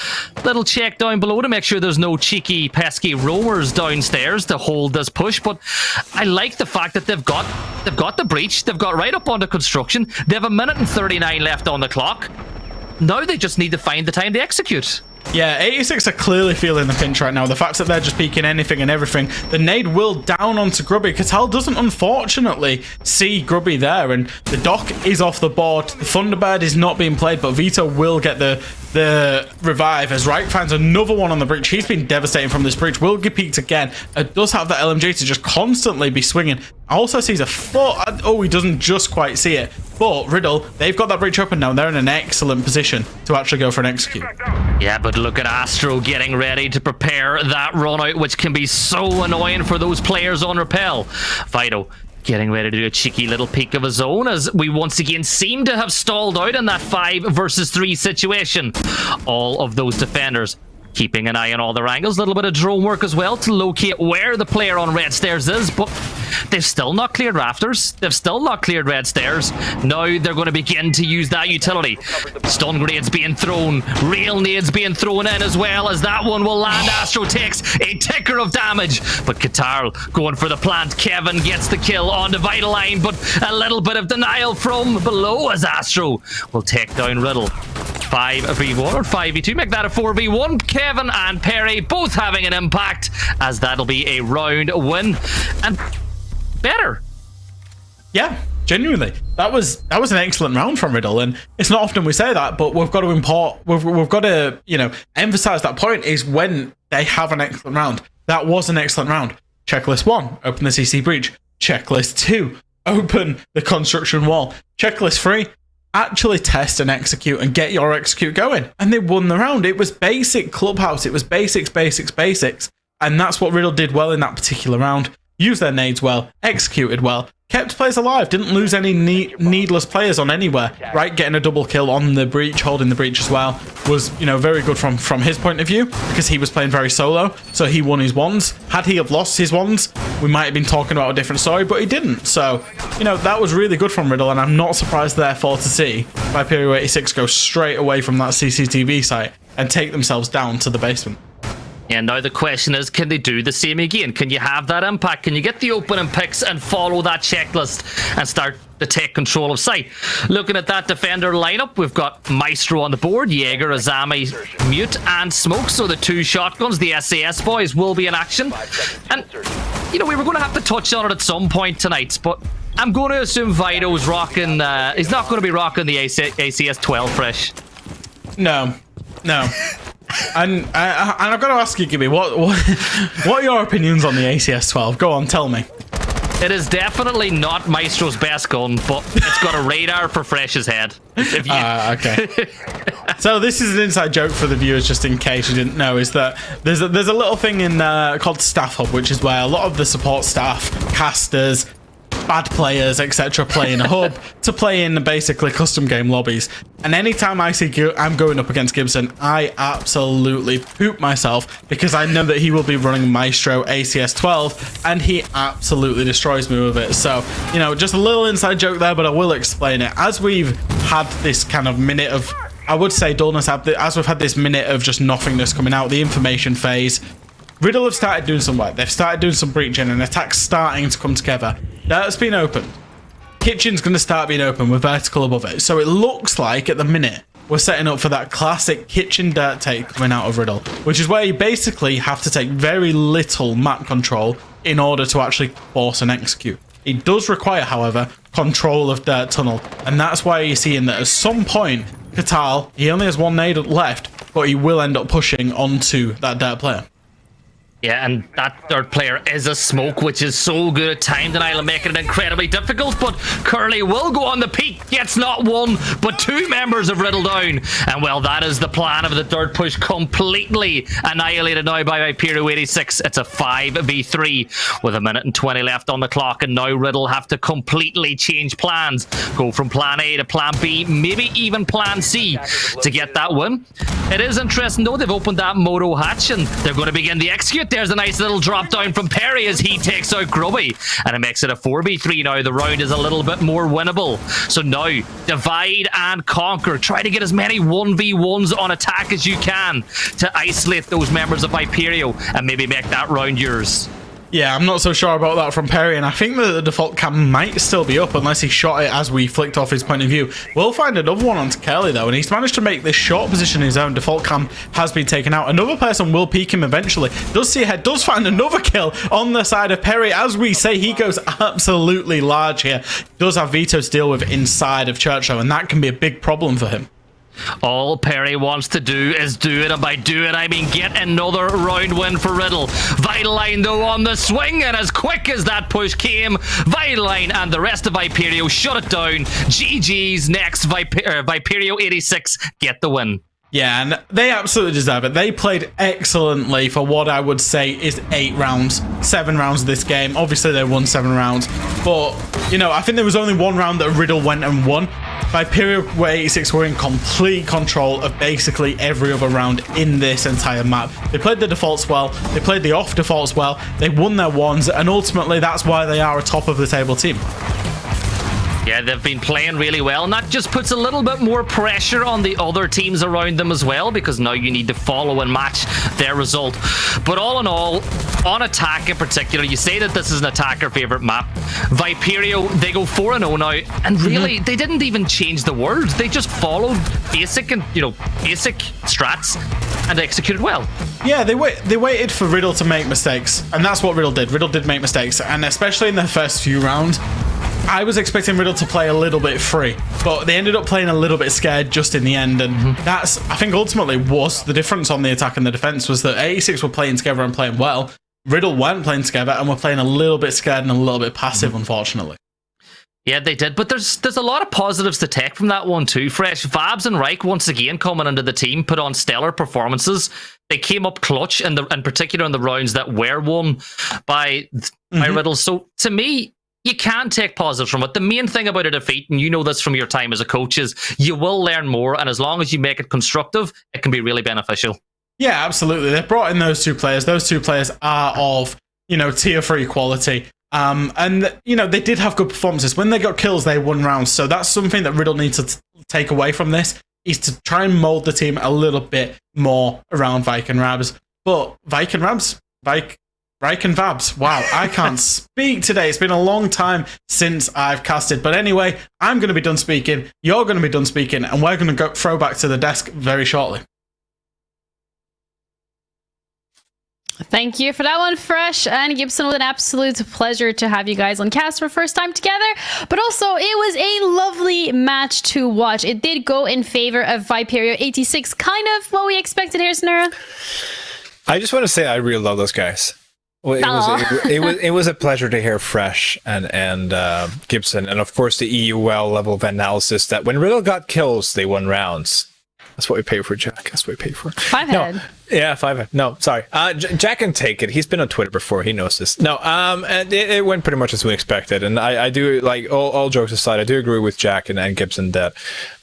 Little check down below to make sure there's no cheeky, pesky roamers downstairs to hold this push, but I like the fact that they've got the breach, they've got right up onto construction, they have 1 minute and 39 left on the clock. Now they just need to find the time to execute. Yeah, 86 are clearly feeling the pinch right now. The fact that they're just peeking anything and everything. The nade will down onto Grubby. Catal doesn't unfortunately see Grubby there, and the Doc is off the board. The Thunderbird is not being played, but Vito will get the revive as Reich finds another one on the breach. He's been devastating from this breach. Will get peeked again. It does have that LMG to just constantly be swinging. Also sees a foot. Oh, he doesn't just quite see it. But RIDDLE, they've got that breach open now. They're in an excellent position to actually go for an execute. Yeah, but look at Astro getting ready to prepare that run out, which can be so annoying for those players on Repel. Vito getting ready to do a cheeky little peek of his own as we once again seem to have stalled out in that 5 versus 3 situation. All of those defenders keeping an eye on all their angles. A little bit of drone work as well to locate where the player on red stairs is, but they've still not cleared rafters. They've still not cleared red stairs. Now they're going to begin to use that utility. Stun grenades being thrown. Real nades being thrown in as well as that one will land. Astro takes a ticker of damage, but Qatar going for the plant. Kevin gets the kill on the vital line, but a little bit of denial from below as Astro will take down RIDDLE. 5v1 or 5v2, make that a 4v1. Kevin and Perry both having an impact as that'll be a round win and better. Yeah, genuinely, that was an excellent round from RIDDLE, and it's not often we say that, but we've got to emphasize that point is when they have an excellent round. That was an excellent round. Checklist 1, open the CC breach. Checklist 2, open the construction wall. Checklist 3, actually test and execute and get your execute going. And they won the round. It was basic Clubhouse. It was basics. And that's what RIDDLE did well in that particular round. Used their nades well, executed well, kept players alive, didn't lose any needless players on anywhere. Right, getting a double kill on the breach, holding the breach as well, was, very good from his point of view, because he was playing very solo, so he won his ones. Had he have lost his ones, we might have been talking about a different story, but he didn't. So, that was really good from RIDDLE, and I'm not surprised therefore to see Viperio 86 go straight away from that CCTV site and take themselves down to the basement. And now the question is, can they do the same again? Can you have that impact? Can you get the opening picks and follow that checklist and start to take control of site? Looking at that defender lineup, we've got Maestro on the board, Jaeger, Azami, Mute, and Smoke. So the 2 shotguns, the SAS boys, will be in action. And, we were going to have to touch on it at some point tonight, but I'm going to assume Vito's rocking, he's not going to be rocking the ACS 12 fresh. No. And I've got to ask you, Gibby, what are your opinions on the ACS 12? Go on, tell me. It is definitely not Maestro's best gun, but it's got a radar for Fresh's head. If you... Okay. So this is an inside joke for the viewers, just in case you didn't know, is that there's a little thing in called Staff Hub, which is where a lot of the support staff, casters, bad players, etc. play in a hub to play in basically custom game lobbies. And anytime I see I'm going up against Gibson, I absolutely poop myself because I know that he will be running Maestro ACS 12 and he absolutely destroys me with it. So, you know, just a little inside joke there, but I will explain it. As we've had this kind of minute of, I would say, dullness, as we've had this minute of just nothingness coming out, the information phase, RIDDLE have started doing some work. They've started doing some breaching and attacks starting to come together. That's been opened. Kitchen's going to start being open with vertical above it. So it looks like at the minute we're setting up for that classic kitchen dirt take coming out of RIDDLE, which is where you basically have to take very little map control in order to actually force and execute. It does require, however, control of dirt tunnel, and that's why you're seeing that at some point, Katal, he only has one nade left, but he will end up pushing onto that dirt player. Yeah, and that third player is a smoke, which is so good at time denial and making it incredibly difficult. But Curly will go on the peak, gets not one, but two members of RIDDLE down. And well, that is the plan of the third push, completely annihilated now by Viperio 86. It's a 5v3 with 1 minute and 20 left on the clock. And now RIDDLE have to completely change plans. Go from plan A to plan B, maybe even plan C to get that win. It is interesting though, they've opened that moto hatch and they're going to begin the execute. There's a nice little drop down from Perry as he takes out Grubby, and it makes it a 4v3 now. The round is a little bit more winnable. So now, divide and conquer. Try to get as many 1v1s on attack as you can to isolate those members of Viperio and maybe make that round yours. Yeah, I'm not so sure about that from Perry, and I think that the default cam might still be up unless he shot it as we flicked off his point of view. We'll find another one onto Kelly, though, and he's managed to make this short position his own. Default cam has been taken out. Another person will peek him eventually. Does see ahead, does find another kill on the side of Perry. As we say, he goes absolutely large here. Does have Vito to deal with inside of Churchill, and that can be a big problem for him. All Perry wants to do is do it, and by do it I mean get another round win for RIDDLE. Vitaline though on the swing, and as quick as that push came, Vitaline and the rest of Viperio shut it down. GG's next. Viperio 86 get the win. Yeah, and they absolutely deserve it. They played excellently for what I would say is 8 rounds, 7 rounds of this game. Obviously, they won 7 rounds, but, you know, I think there was only one round that RIDDLE went and won. Viperio 86 were in complete control of basically every other round in this entire map. They played the defaults well, they played the off defaults well, they won their ones, and ultimately that's why they are a top of the table team. Yeah, they've been playing really well, and that just puts a little bit more pressure on the other teams around them as well, because now you need to follow and match their result. But all in all, on attack in particular, you say that this is an attacker favorite map. Viperio, they go 4-0 now, and really, they didn't even change the words. They just followed basic and, you know, basic strats and executed well. Yeah, they waited for RIDDLE to make mistakes, and that's what RIDDLE did. RIDDLE did make mistakes, and especially in the first few rounds, I was expecting RIDDLE to play a little bit free, but they ended up playing a little bit scared just in the end, and that's, I think, ultimately was the difference on the attack and the defense, was that 86 were playing together and playing well. RIDDLE weren't playing together and were playing a little bit scared and a little bit passive, unfortunately. Yeah, they did, but there's a lot of positives to take from that one too. Fresh, Vabs and Reich once again coming into the team, put on stellar performances. They came up clutch, in particular in the rounds that were won by RIDDLE. So to me, you can take positives from it. The main thing about a defeat, and you know this from your time as a coach, is you will learn more, and as long as you make it constructive, it can be really beneficial. Yeah, absolutely. They've brought in those 2 players. Those 2 players are of, you know, tier 3 quality. And, you know, they did have good performances. When they got kills, they won rounds. So that's something that RIDDLE needs to take away from this, is to try and mold the team a little bit more around Vike and Rabs. But Vike and Vabs. Wow, I can't speak today. It's been a long time since I've casted. But anyway, I'm going to be done speaking. You're going to be done speaking. And we're going to go throw back to the desk very shortly. Thank you for that one, Fresh and Gibson. It was an absolute pleasure to have you guys on cast for first time together. But also, it was a lovely match to watch. It did go in favor of Viperio 86. Kind of what we expected here, Sonera. I just want to say I really love those guys. Well, it was a pleasure to hear Fresh and Gibson, and of course the EUL level of analysis that when Riddle got kills, they won rounds. That's what we pay for, Jack. That's what we pay for. 5 head. No. Yeah, 5 head. No, sorry. Jack can take it. He's been on Twitter before. He knows this. No, and it went pretty much as we expected. And I do, like, all jokes aside, I do agree with Jack and Gibson that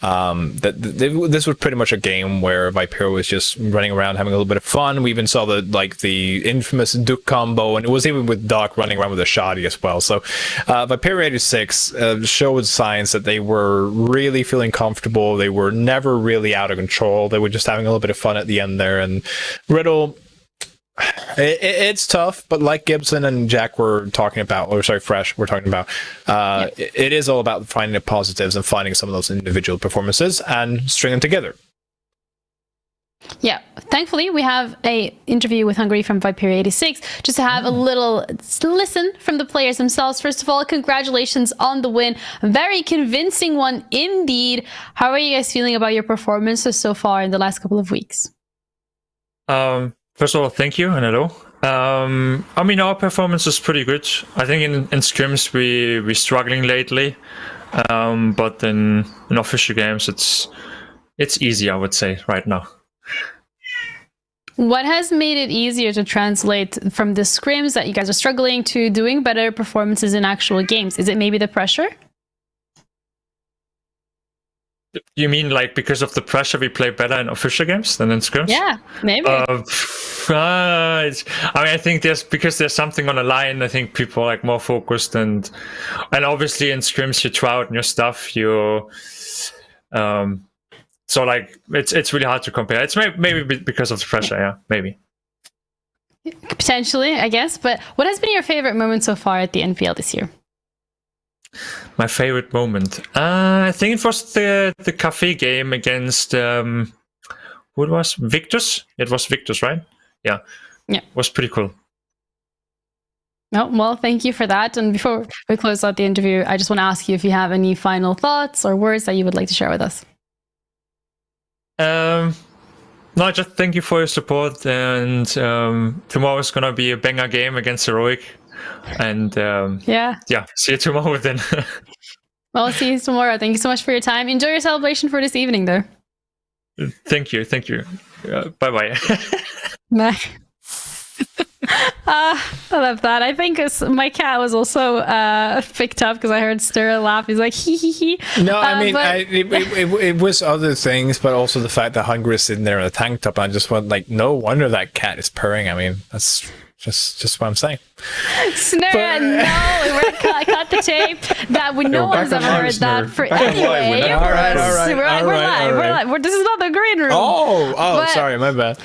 this was pretty much a game where Viperio was just running around having a little bit of fun. We even saw the infamous Duke combo, and it was even with Doc running around with a shoddy as well. So Viperio 86 showed signs that they were really feeling comfortable. They were never really out of control. They were just having a little bit of fun at the end there. And Riddle, it's tough, but like Gibson and Jack were talking about, or sorry, Fresh we're talking about, it is all about finding the positives and finding some of those individual performances and stringing them together. Yeah, thankfully we have a interview with Hungary from Viperio 86 just to have a little listen from the players themselves. First of all, congratulations on the win. A very convincing one indeed. How are you guys feeling about your performances so far in the last couple of weeks? First of all, thank you and hello. I mean, our performance is pretty good. I think in scrims we're struggling lately, but in official games it's easy, I would say, right now. What has made it easier to translate from the scrims that you guys are struggling to doing better performances in actual games? Is it maybe the pressure? You mean like because of the pressure we play better in official games than in scrims? Yeah, maybe. I mean, I think because there's something on the line. I think people are like more focused and obviously in scrims you try out new stuff. So like it's really hard to compare. It's maybe because of the pressure. Yeah, maybe. Potentially, I guess. But what has been your favorite moment so far at the NPL this year? My favorite moment, I think it was the cafe game against who it was, Victus. It was Victus, right? Yeah. It was pretty cool. No, well, thank you for that. And before we close out the interview, I just want to ask you if you have any final thoughts or words that you would like to share with us. No, just thank you for your support. And tomorrow is gonna be a banger game against Heroic. And see you tomorrow then. Well, see you tomorrow. Thank you so much for your time. Enjoy your celebration for this evening though. Thank you. Bye. Bye. I love that. I think my cat was also picked up because I heard Stir laugh. He's like, hee hee hee. No, I mean, it was other things, but also the fact that Hungry is sitting there in a tank top. I just went like, no wonder that cat is purring. I mean, that's just what I'm saying. Snare, no, we're cut the tape. That no one's ever heard that. For anyway, all right. We're live. This is not the green room. Oh, sorry, my bad.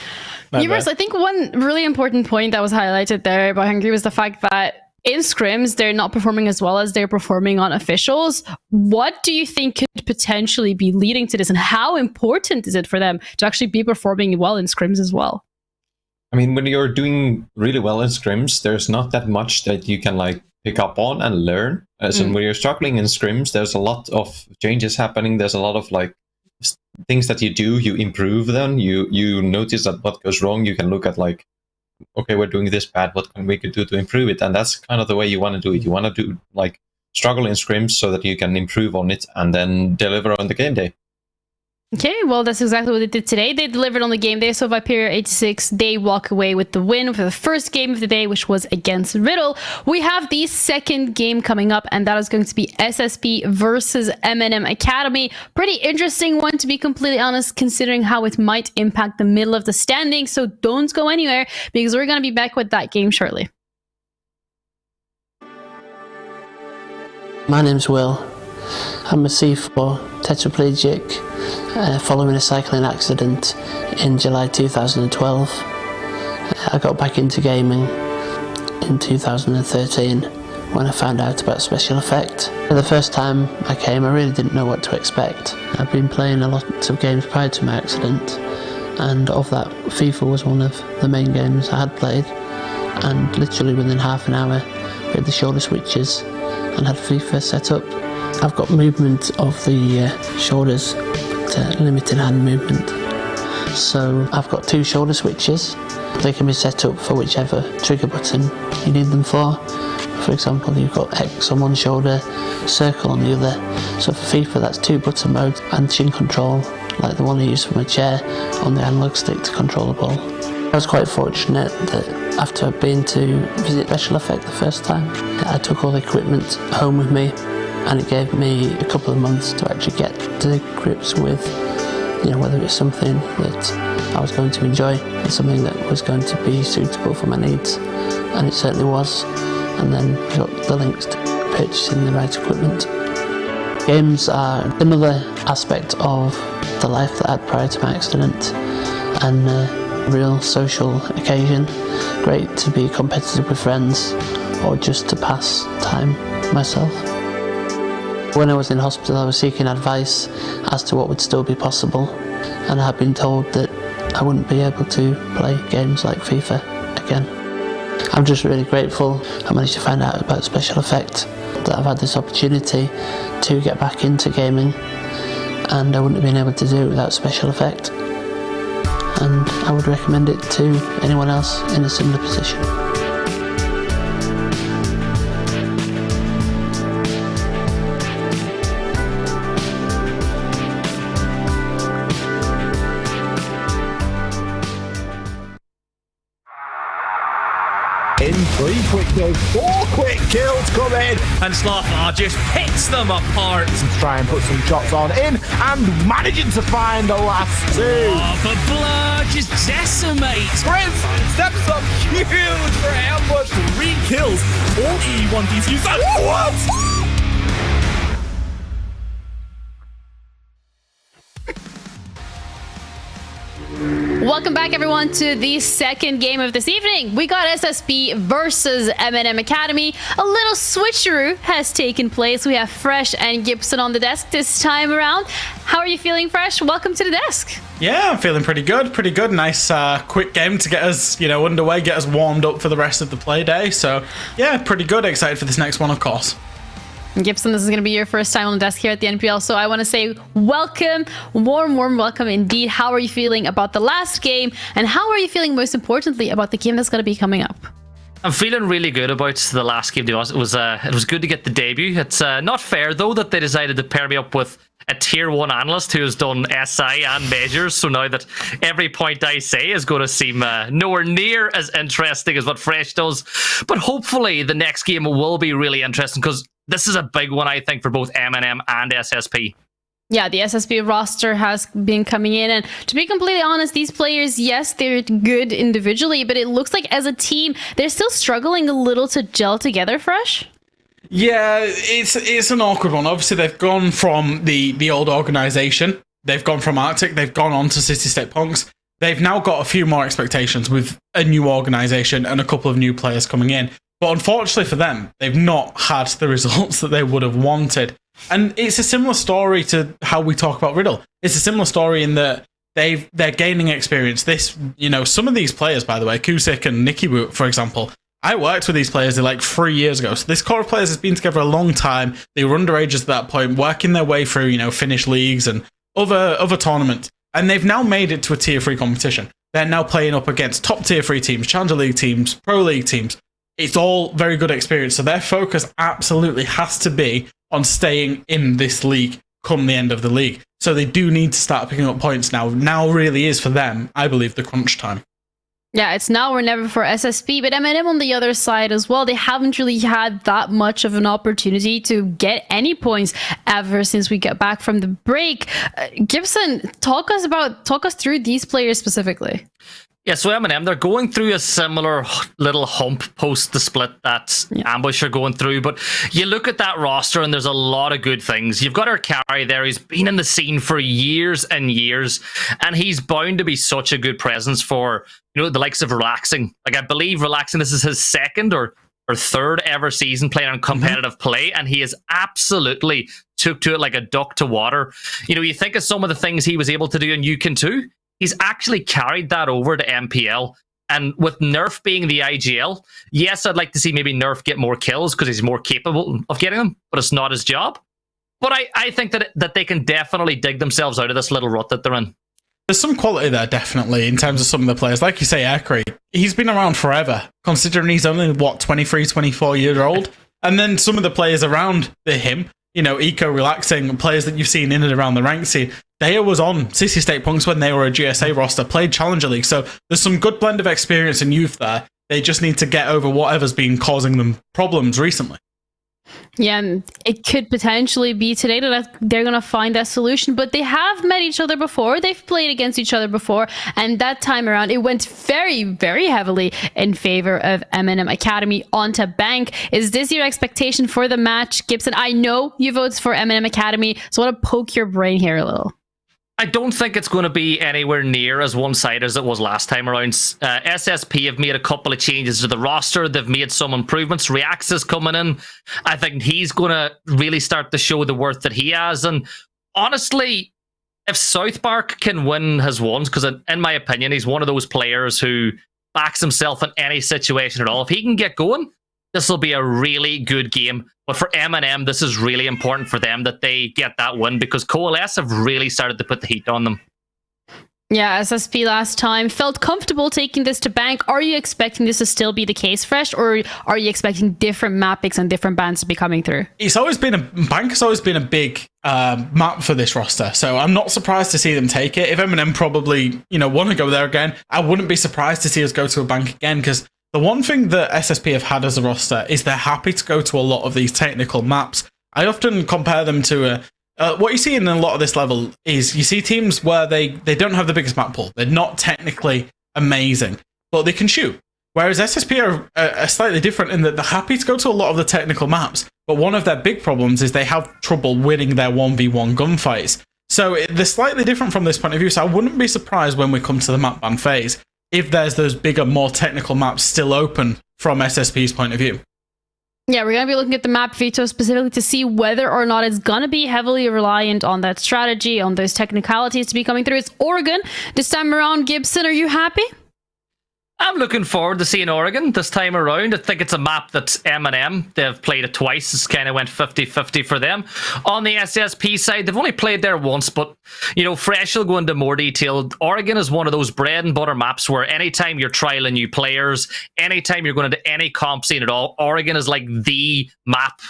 I think one really important point that was highlighted there by Hungry was the fact that in scrims, they're not performing as well as they're performing on officials. What do you think could potentially be leading to this, and how important is it for them to actually be performing well in scrims as well? I mean, when you're doing really well in scrims, there's not that much that you can like pick up on and learn. So when you're struggling in scrims, there's a lot of changes happening. There's a lot of like things that you do, you improve them. You notice that what goes wrong. You can look at like, okay, we're doing this bad. What can we do to improve it? And that's kind of the way you want to do it. You want to do like struggle in scrims so that you can improve on it and then deliver on the game day. Okay, well, that's exactly what they did today. They delivered on the game day. So Viperio 86, they walk away with the win for the first game of the day, which was against Riddle. We have the second game coming up, and that is going to be SSP versus M&M Academy. Pretty interesting one, to be completely honest, considering how it might impact the middle of the standing. So don't go anywhere, because we're going to be back with that game shortly. My name's Will. I'm a C4 tetraplegic following a cycling accident in July 2012. I got back into gaming in 2013 when I found out about Special Effect. The first time I came, I really didn't know what to expect. I've been playing a lot of games prior to my accident, and of that, FIFA was one of the main games I had played, and literally within half an hour we had the shoulder switches and had FIFA set up. I've got movement of the shoulders, but limited hand movement. So I've got two shoulder switches. They can be set up for whichever trigger button you need them for. For example, you've got X on one shoulder, circle on the other. So for FIFA, that's 2 button modes and chin control, like the one I use for my chair, on the analog stick to control the ball. I was quite fortunate that after I'd been to visit Special Effect the first time, I took all the equipment home with me, and it gave me a couple of months to actually get to grips with, whether it's something that I was going to enjoy and something that was going to be suitable for my needs, and it certainly was. And then got the links to purchasing the right equipment. Games are another aspect of the life that I had prior to my accident, and a real social occasion. Great to be competitive with friends or just to pass time myself. When I was in hospital, I was seeking advice as to what would still be possible, and I had been told that I wouldn't be able to play games like FIFA again. I'm just really grateful I managed to find out about Special Effect, that I've had this opportunity to get back into gaming, and I wouldn't have been able to do it without Special Effect, and I would recommend it to anyone else in a similar position. In 3 quick kills, 4 quick kills come in, and Slothar just picks them apart. Try and put some shots on in, and managing to find the last 2. Oh, but Blur just decimates. Grizz steps up huge for ambush. 3 kills, all E1 DCs. What? Welcome back, everyone, to the second game of this evening. We got SSB versus M&M Academy. A little switcheroo has taken place. We have Fresh and Gibson on the desk this time around. How are you feeling, Fresh? Welcome to the desk. Yeah, I'm feeling pretty good. Pretty good. Nice, quick game to get us, underway, get us warmed up for the rest of the play day. So, yeah, pretty good. Excited for this next one, of course. Gibson, this is going to be your first time on the desk here at the NPL, so I want to say welcome, warm welcome indeed. How are you feeling about the last game, and how are you feeling most importantly about the game that's going to be coming up? I'm feeling really good about the last game. It was good to get the debut. It's not fair though that they decided to pair me up with a tier 1 analyst who has done SI and measures, so now that every point I say is going to seem nowhere near as interesting as what Fresh does. But hopefully the next game will be really interesting, because this is a big one, I think, for both M&M and SSP. Yeah, the SSP roster has been coming in, and to be completely honest, these players, yes, they're good individually, but it looks like as a team, they're still struggling a little to gel together, Fresh. Yeah, it's an awkward one. Obviously, they've gone from the old organization. They've gone from Arctic. They've gone on to City State Punks. They've now got a few more expectations with a new organization and a couple of new players coming in. But unfortunately for them, they've not had the results that they would have wanted. And it's a similar story to how we talk about Riddle. It's a similar story in that they're gaining experience. Some of these players, by the way, Kusik and Nicky Boot, for example, I worked with these players like 3 years ago. So this core of players has been together a long time. They were underages at that point, working their way through, Finnish leagues and other tournaments. And they've now made it to a tier 3 competition. They're now playing up against top tier 3 teams, Challenger League teams, Pro League teams. It's all very good experience. So their focus absolutely has to be on staying in this league come the end of the league. So they do need to start picking up points now. Now really is for them, I believe, the crunch time. Yeah, it's now or never for SSP, but M&M on the other side as well. They haven't really had that much of an opportunity to get any points ever since we got back from the break. Gibson, talk us through these players specifically. Yeah, so M&M, they're going through a similar little hump post the split that Ambush are going through. But you look at that roster and there's a lot of good things. You've got our carry there. He's been in the scene for years and years, and he's bound to be such a good presence for, the likes of Relaxing. Like, I believe Relaxing, this is his second or third ever season playing on competitive play, and he is absolutely took to it like a duck to water. You think of some of the things he was able to do in Yukon 2. He's actually carried that over to NPL. And with Nerf being the IGL, yes, I'd like to see maybe Nerf get more kills because he's more capable of getting them, but it's not his job. But I think that they can definitely dig themselves out of this little rut that they're in. there's some quality there, definitely, in terms of some of the players. Like you say, Aircrate, he's been around forever, considering he's only, 23, 24 years old. And then some of the players around him, Eco Relaxing, players that you've seen in and around the rank scene, they was on Sissi State Punks when they were a GSA roster, played Challenger League. So there's some good blend of experience and youth there. They just need to get over whatever's been causing them problems recently. Yeah, and it could potentially be today that they're going to find that solution, but they have met each other before. They've played against each other before, and that time around, it went very, very heavily in favor of M&M Academy onto Bank. Is this your expectation for the match, Gibson? I know you voted for M&M Academy, so I want to poke your brain here a little. I don't think it's going to be anywhere near as one-sided as it was last time around. SSP have made a couple of changes to the roster. They've made some improvements. Reax is coming in. I think he's going to really start to show the worth that he has. And honestly, if South Park can win his ones, because in my opinion, he's one of those players who backs himself in any situation at all. If he can get going, this will be a really good game. But for M&M, this is really important for them that they get that win because Coalesce have really started to put the heat on them. Yeah, SSP last time felt comfortable taking this to Bank. Are you expecting this to still be the case, Fresh, or are you expecting different map picks and different bans to be coming through? Bank has always been a big map for this roster, so I'm not surprised to see them take it. If M&M probably want to go there again, I wouldn't be surprised to see us go to a Bank again because the one thing that SSP have had as a roster is they're happy to go to a lot of these technical maps. I often compare them to what you see in a lot of this level is you see teams where they don't have the biggest map pool. They're not technically amazing, but they can shoot. Whereas SSP are slightly different in that they're happy to go to a lot of the technical maps, but one of their big problems is they have trouble winning their 1v1 gunfights. So they're slightly different from this point of view, so I wouldn't be surprised when we come to the map ban phase if there's those bigger, more technical maps still open from SSP's point of view. Yeah, we're going to be looking at the map veto specifically to see whether or not it's going to be heavily reliant on that strategy, on those technicalities to be coming through. It's Oregon this time around. Gibson, are you happy? I'm looking forward to seeing Oregon this time around. I think it's a map that's M&M. They've played it twice. It's kind of went 50-50 for them. On the SSP side, they've only played there once, but, Fresh will go into more detail. Oregon is one of those bread and butter maps where anytime you're trialing new players, anytime you're going into any comp scene at all, Oregon is like the map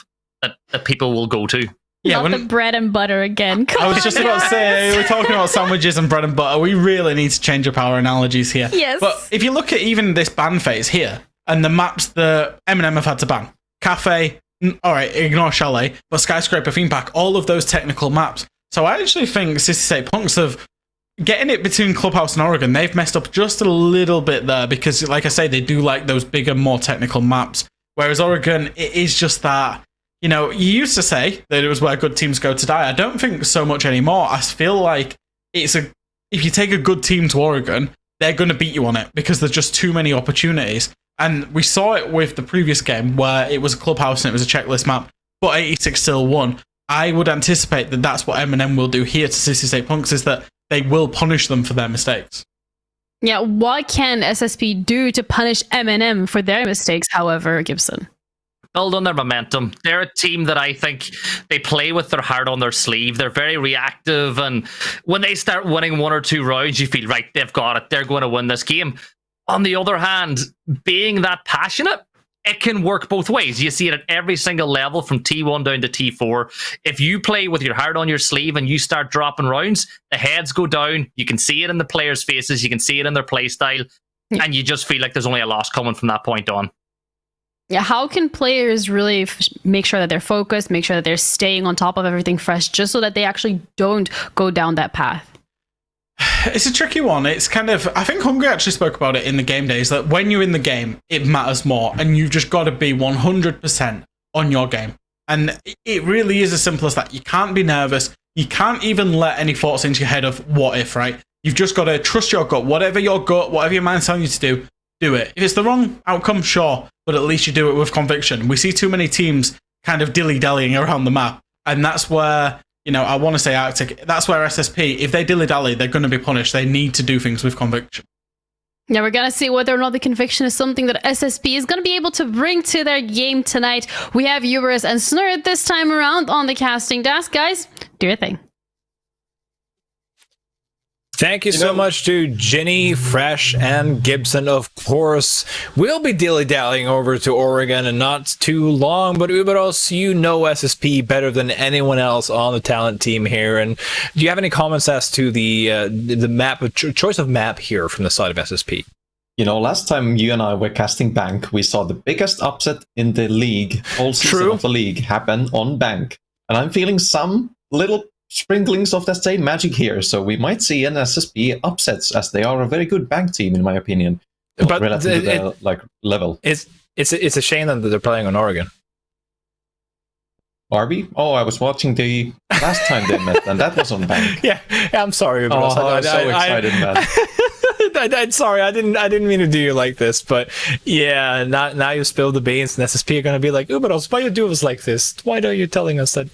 that people will go to. Yeah, Not the bread and butter again. I was just about to say, we're talking about sandwiches and bread and butter. We really need to change up our analogies here. Yes. But if you look at even this ban phase here, and the maps that M&M have had to ban, Cafe, all right, ignore Chalet, but Skyscraper, Theme Park, all of those technical maps. So I actually think Sissi State Punks have, getting it between Clubhouse and Oregon, they've messed up just a little bit there because, like I say, they do like those bigger, more technical maps. Whereas Oregon, it is just that, you used to say that it was where good teams go to die. I don't think so much anymore. I feel like if you take a good team to Oregon, they're going to beat you on it because there's just too many opportunities. And we saw it with the previous game where it was a Clubhouse and it was a checklist map, but 86 still won. I would anticipate that that's what M&M will do here to Sissi State Punks, is that they will punish them for their mistakes. Yeah, what can SSP do to punish M&M for their mistakes, however, Gibson? Build on their momentum. They're a team that I think they play with their heart on their sleeve. They're very reactive, and when they start winning one or two rounds, you feel, right, they've got it. They're going to win this game. On the other hand, being that passionate, it can work both ways. You see it at every single level from T1 down to T4. If you play with your heart on your sleeve and you start dropping rounds, the heads go down. You can see it in the players' faces. You can see it in their play style, and you just feel like there's only a loss coming from that point on. Yeah, how can players really make sure that they're focused, make sure that they're staying on top of everything fresh, just so that they actually don't go down that path? It's a tricky one. It's kind of, I think Hungry actually spoke about it in the game days, that when you're in the game, it matters more, and you've just got to be 100% on your game. And it really is as simple as that. You can't be nervous. You can't even let any thoughts into your head of what if, right? You've just got to trust your gut. Whatever your mind's telling you to do it. If it's the wrong outcome, sure, but at least you do it with conviction. We see too many teams kind of dilly-dallying around the map, and that's where, I want to say Arctic, that's where SSP, if they dilly-dally, they're going to be punished. They need to do things with conviction. Yeah, we're going to see whether or not the conviction is something that SSP is going to be able to bring to their game tonight. We have Uberus and Snurd this time around on the casting desk. Guys, do your thing. Thank you so much to Ginny, Fresh, and Gibson, of course. We'll be dilly-dallying over to Oregon in not too long, but Uberos, you know SSP better than anyone else on the talent team here. And do you have any comments as to the map, choice of map here from the side of SSP? You know, last time you and I were casting Bank, we saw the biggest upset in the league, whole season of the league, happen on Bank. And I'm feeling some little sprinklings of that same magic here, so we might see an SSP upsets, as they are a very good Bank team in my opinion. But relative to their level, it's a shame that they're playing on Oregon. Arby? Oh, I was watching the last time they met, and that was on Bank. Yeah, I'm sorry, bro. I'm so excited, man. I'm sorry, I didn't mean to do you like this, but yeah, now you spilled the beans, and SSP are gonna be like, Uberos, why you do us like this? Why are you telling us that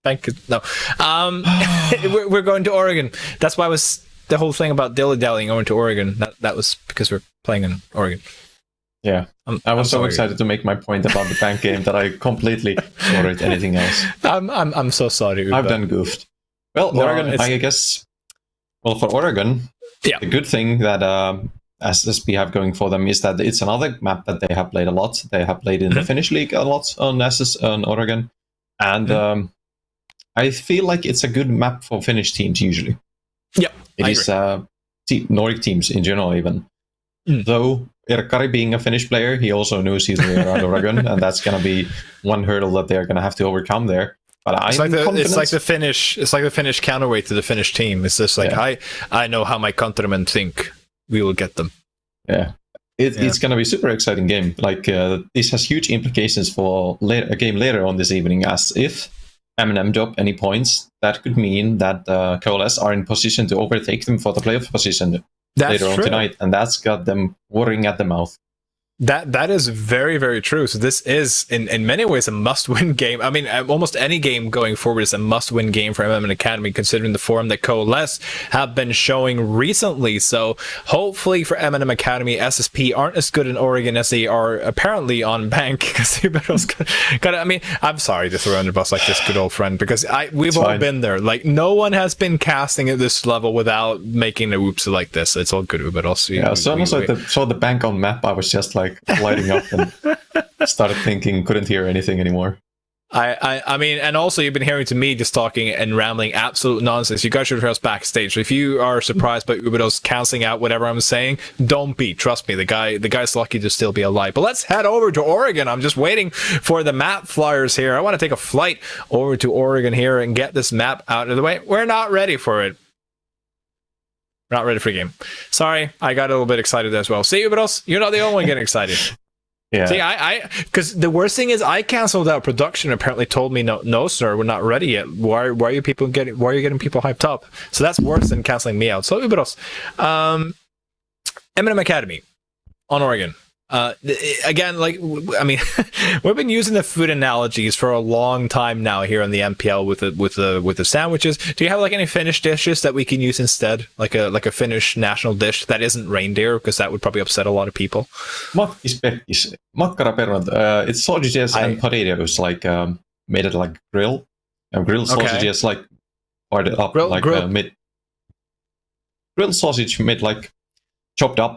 Bank is no? We're going to Oregon. That's why was the whole thing about dilly-dallying going to Oregon. That was because we're playing in Oregon. Yeah, I was so excited to make my point about the Bank game that I completely ignored anything else. I'm so sorry. I've done goofed. Well, Oregon, I guess. Well, for Oregon, the good thing that SSP have going for them is that it's another map that they have played a lot. They have played in the Finnish League a lot on Oregon, and I feel like it's a good map for Finnish teams usually. Yep, it is Nordic teams in general even. Though Erkari being a Finnish player, he also knows he's around Oregon, and that's going to be one hurdle that they're going to have to overcome there. But it's like the Finnish counterweight to the Finnish team. It's just like I know how my countrymen think. We will get them. Yeah, it's going to be a super exciting game. Like this has huge implications for a game later on this evening. As if M&M drop any points, that could mean that Coalesce are in position to overtake them for the playoff position later on tonight, and that's got them watering at the mouth. That is very, very true. So this is, in many ways, a must-win game. I mean, almost any game going forward is a must-win game for M&M Academy, considering the form that Coalesce have been showing recently. So hopefully for M&M Academy, SSP aren't as good in Oregon as they are apparently on Bank. Because I mean, I'm sorry to throw under the bus like this, good old friend, because we've all been there. Like, no one has been casting at this level without making a whoops like this. It's all good, but also as soon as I saw the Bank on map, I was just like lighting up and started thinking, couldn't hear anything anymore. I mean, and also you've been hearing to me just talking and rambling absolute nonsense. You guys should hear us backstage. So if you are surprised by Ubedos canceling out whatever I'm saying, don't be. Trust me, the guy's lucky to still be alive. But let's head over to Oregon. I'm just waiting for the map flyers here. I want to take a flight over to Oregon here and get this map out of the way. We're not ready for it. Not ready for the game. Sorry, I got a little bit excited as well. See, Ubedos, you're not the only one getting excited. Yeah. See, because the worst thing is I canceled out production. Apparently, told me no, sir, we're not ready yet. Why are you getting people hyped up? So that's worse than canceling me out. So Ubedos, M&M Academy on Oregon. Again, like, I mean, we've been using the food analogies for a long time now here on the NPL with the sandwiches. Do you have like any Finnish dishes that we can use instead, like a Finnish national dish that isn't reindeer, because that would probably upset a lot of people? Makkis, makkaraperunat. It's sausages and potatoes, like made it like grilled sausages, like parted up, mid grilled sausage made like chopped up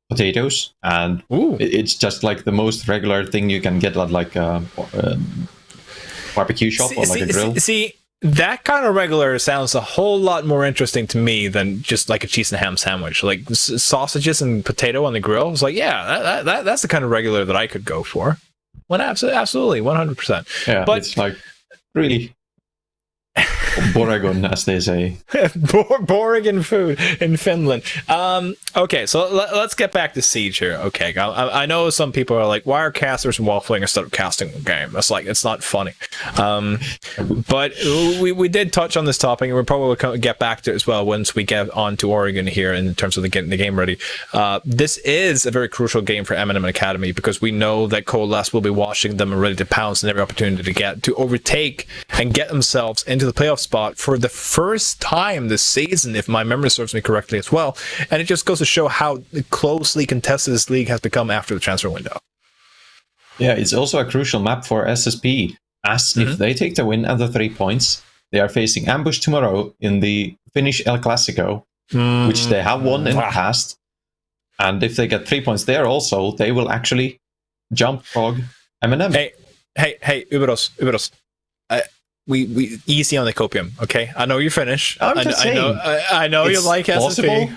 potatoes, and it's just like the most regular thing you can get at like a barbecue shop or like a grill. See, that kind of regular sounds a whole lot more interesting to me than just like a cheese and ham sandwich. Like sausages and potato on the grill. It's like, yeah, that's the kind of regular that I could go for. Well, absolutely, 100%. Yeah, but it's like really Boregon, as they say. Boregon food in Finland. Okay, so let's get back to Siege here. Okay, I know some people are like, why are casters waffling instead of casting the game? That's like, it's not funny. But we did touch on this topic, and we'll probably get back to it as well once we get on to Oregon here in terms of getting the game ready. This is a very crucial game for M&M Academy, because we know that Coalesce will be watching them and ready to pounce on every opportunity to overtake and get themselves into the playoff spot for the first time this season, if my memory serves me correctly as well. And it just goes to show how closely contested this league has become after the transfer window. Yeah, it's also a crucial map for SSP, as if they take the win and the 3 points, They are facing Ambush tomorrow in the Finnish El Clasico, which they have won in the past. And if they get 3 points there also, they will actually jump frog M&M. Hey, Uberos. We easy on the copium, okay? I know you're Finnish. I know you like SSP.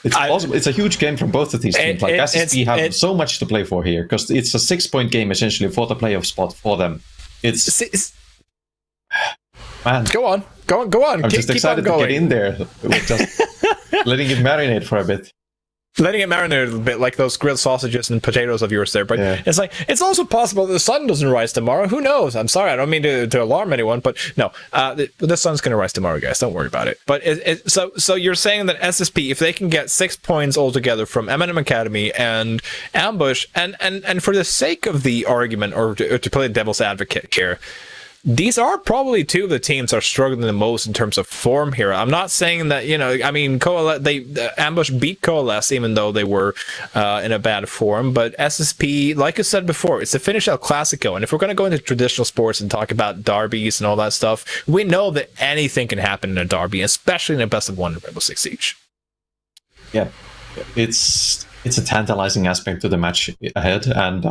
It's possible. It's a huge game from both of these teams. Like SSP have so much to play for here because it's a 6-point game essentially for the playoff spot for them. Man, go on. I'm just excited to get in there. With just letting it marinate for a bit. Letting it marinate a little bit, like those grilled sausages and potatoes of yours there. But it's like, it's also possible that the sun doesn't rise tomorrow. Who knows? I'm sorry, I don't mean to alarm anyone, but no, the sun's going to rise tomorrow, guys. Don't worry about it. But so you're saying that SSP, if they can get 6 points altogether from M&M Academy and Ambush, and for the sake of the argument, or to play devil's advocate here, these are probably two of the teams that are struggling the most in terms of form here. I'm not saying that, I mean, Ambush beat Coalesce even though they were in a bad form, but SSP, like I said before, it's the Finnish El Clasico, and if we're going to go into traditional sports and talk about derbies and all that stuff, we know that anything can happen in a derby, especially in a best of one in Rainbow Six Siege. Yeah, it's a tantalizing aspect to the match ahead, and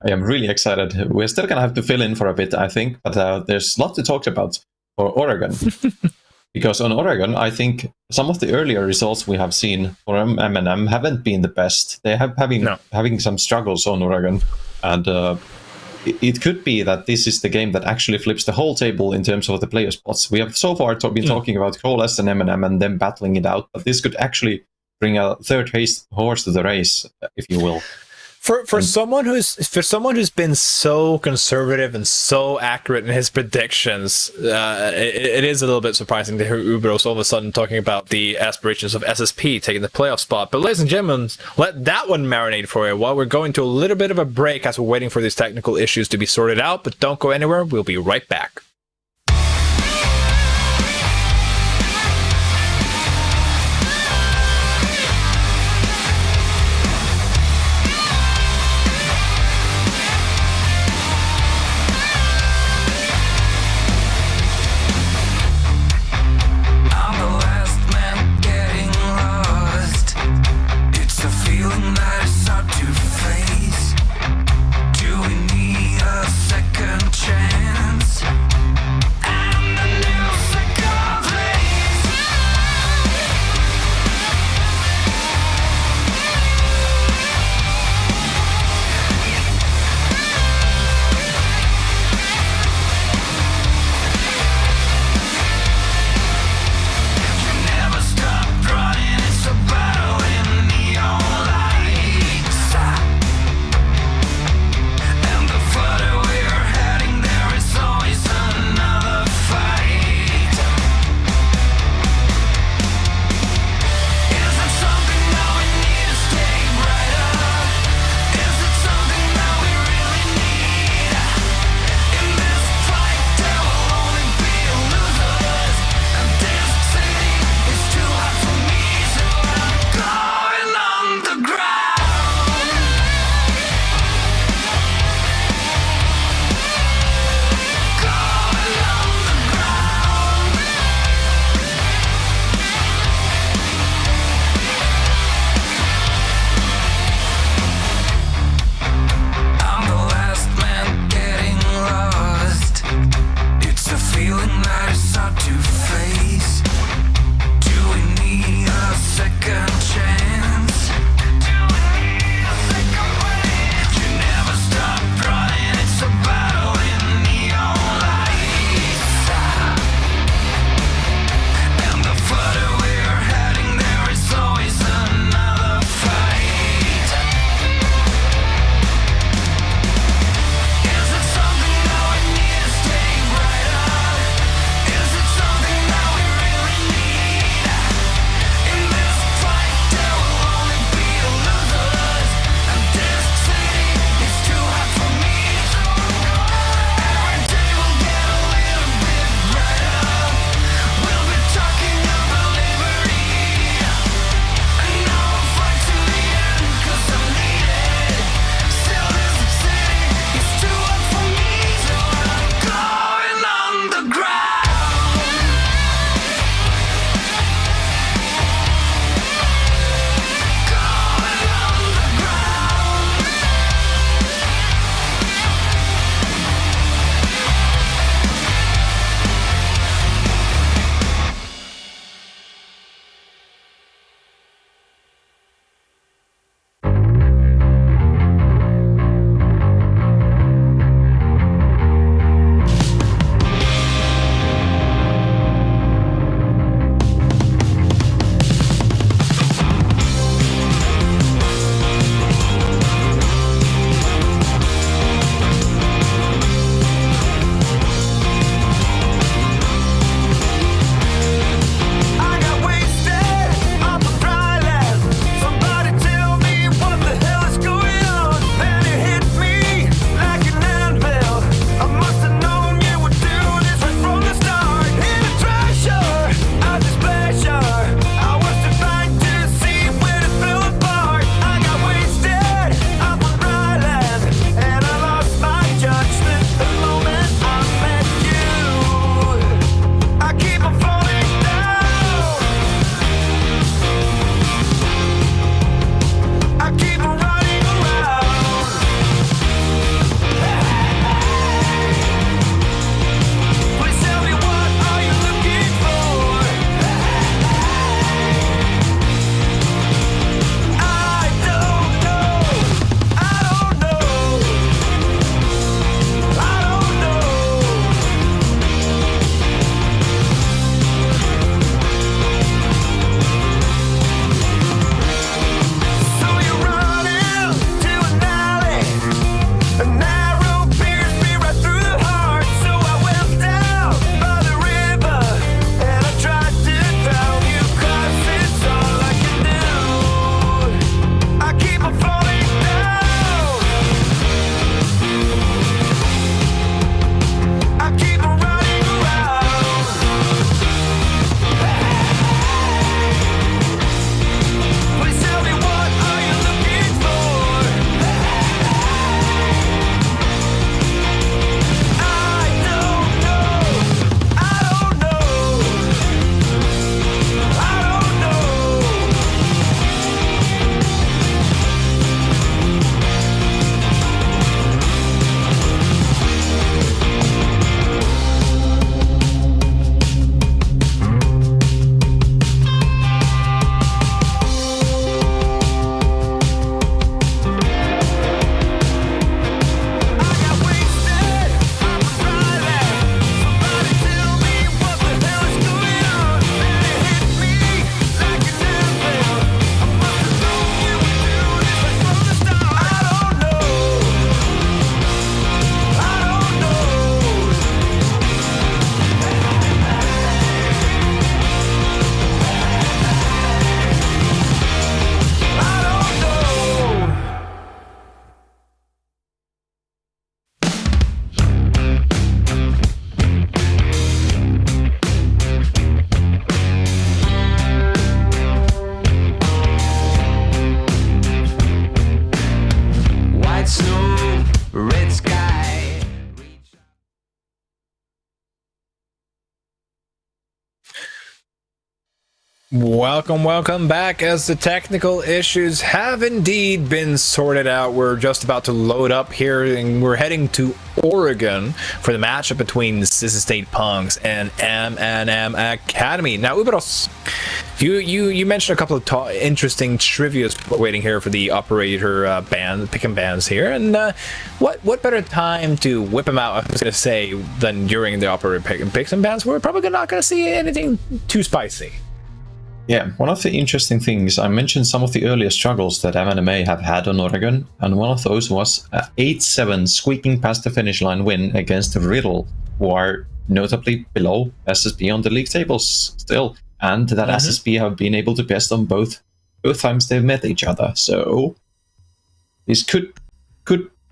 I am really excited. We're still going to have to fill in for a bit, I think, but there's a lot to talk about for Oregon. Because on Oregon, I think some of the earlier results we have seen for M&M haven't been the best. They have having some struggles on Oregon. And it could be that this is the game that actually flips the whole table in terms of the player spots. We have so far been talking about Coalesce and M&M and them battling it out, but this could actually bring a third horse to the race, if you will. For someone who's been so conservative and so accurate in his predictions, it is a little bit surprising to hear Uberos all of a sudden talking about the aspirations of SSP taking the playoff spot. But ladies and gentlemen, let that one marinate for you while we're going to a little bit of a break as we're waiting for these technical issues to be sorted out. But don't go anywhere. We'll be right back. Chance Welcome back, as the technical issues have indeed been sorted out. We're just about to load up here, and we're heading to Oregon for the matchup between Sissi State Punks and M&M Academy. Now, Uberos, you mentioned a couple of interesting trivias waiting here for the operator picking bands here, and what better time to whip them out, I was going to say, than during the operator picks and bands? We're probably not going to see anything too spicy. Yeah, one of the interesting things, I mentioned some of the earlier struggles that MNMA have had on Oregon, and one of those was an 8-7 squeaking past the finish line win against RIDDLE, who are notably below SSB on the league tables still, and that SSB have been able to best on both times they've met each other. So this could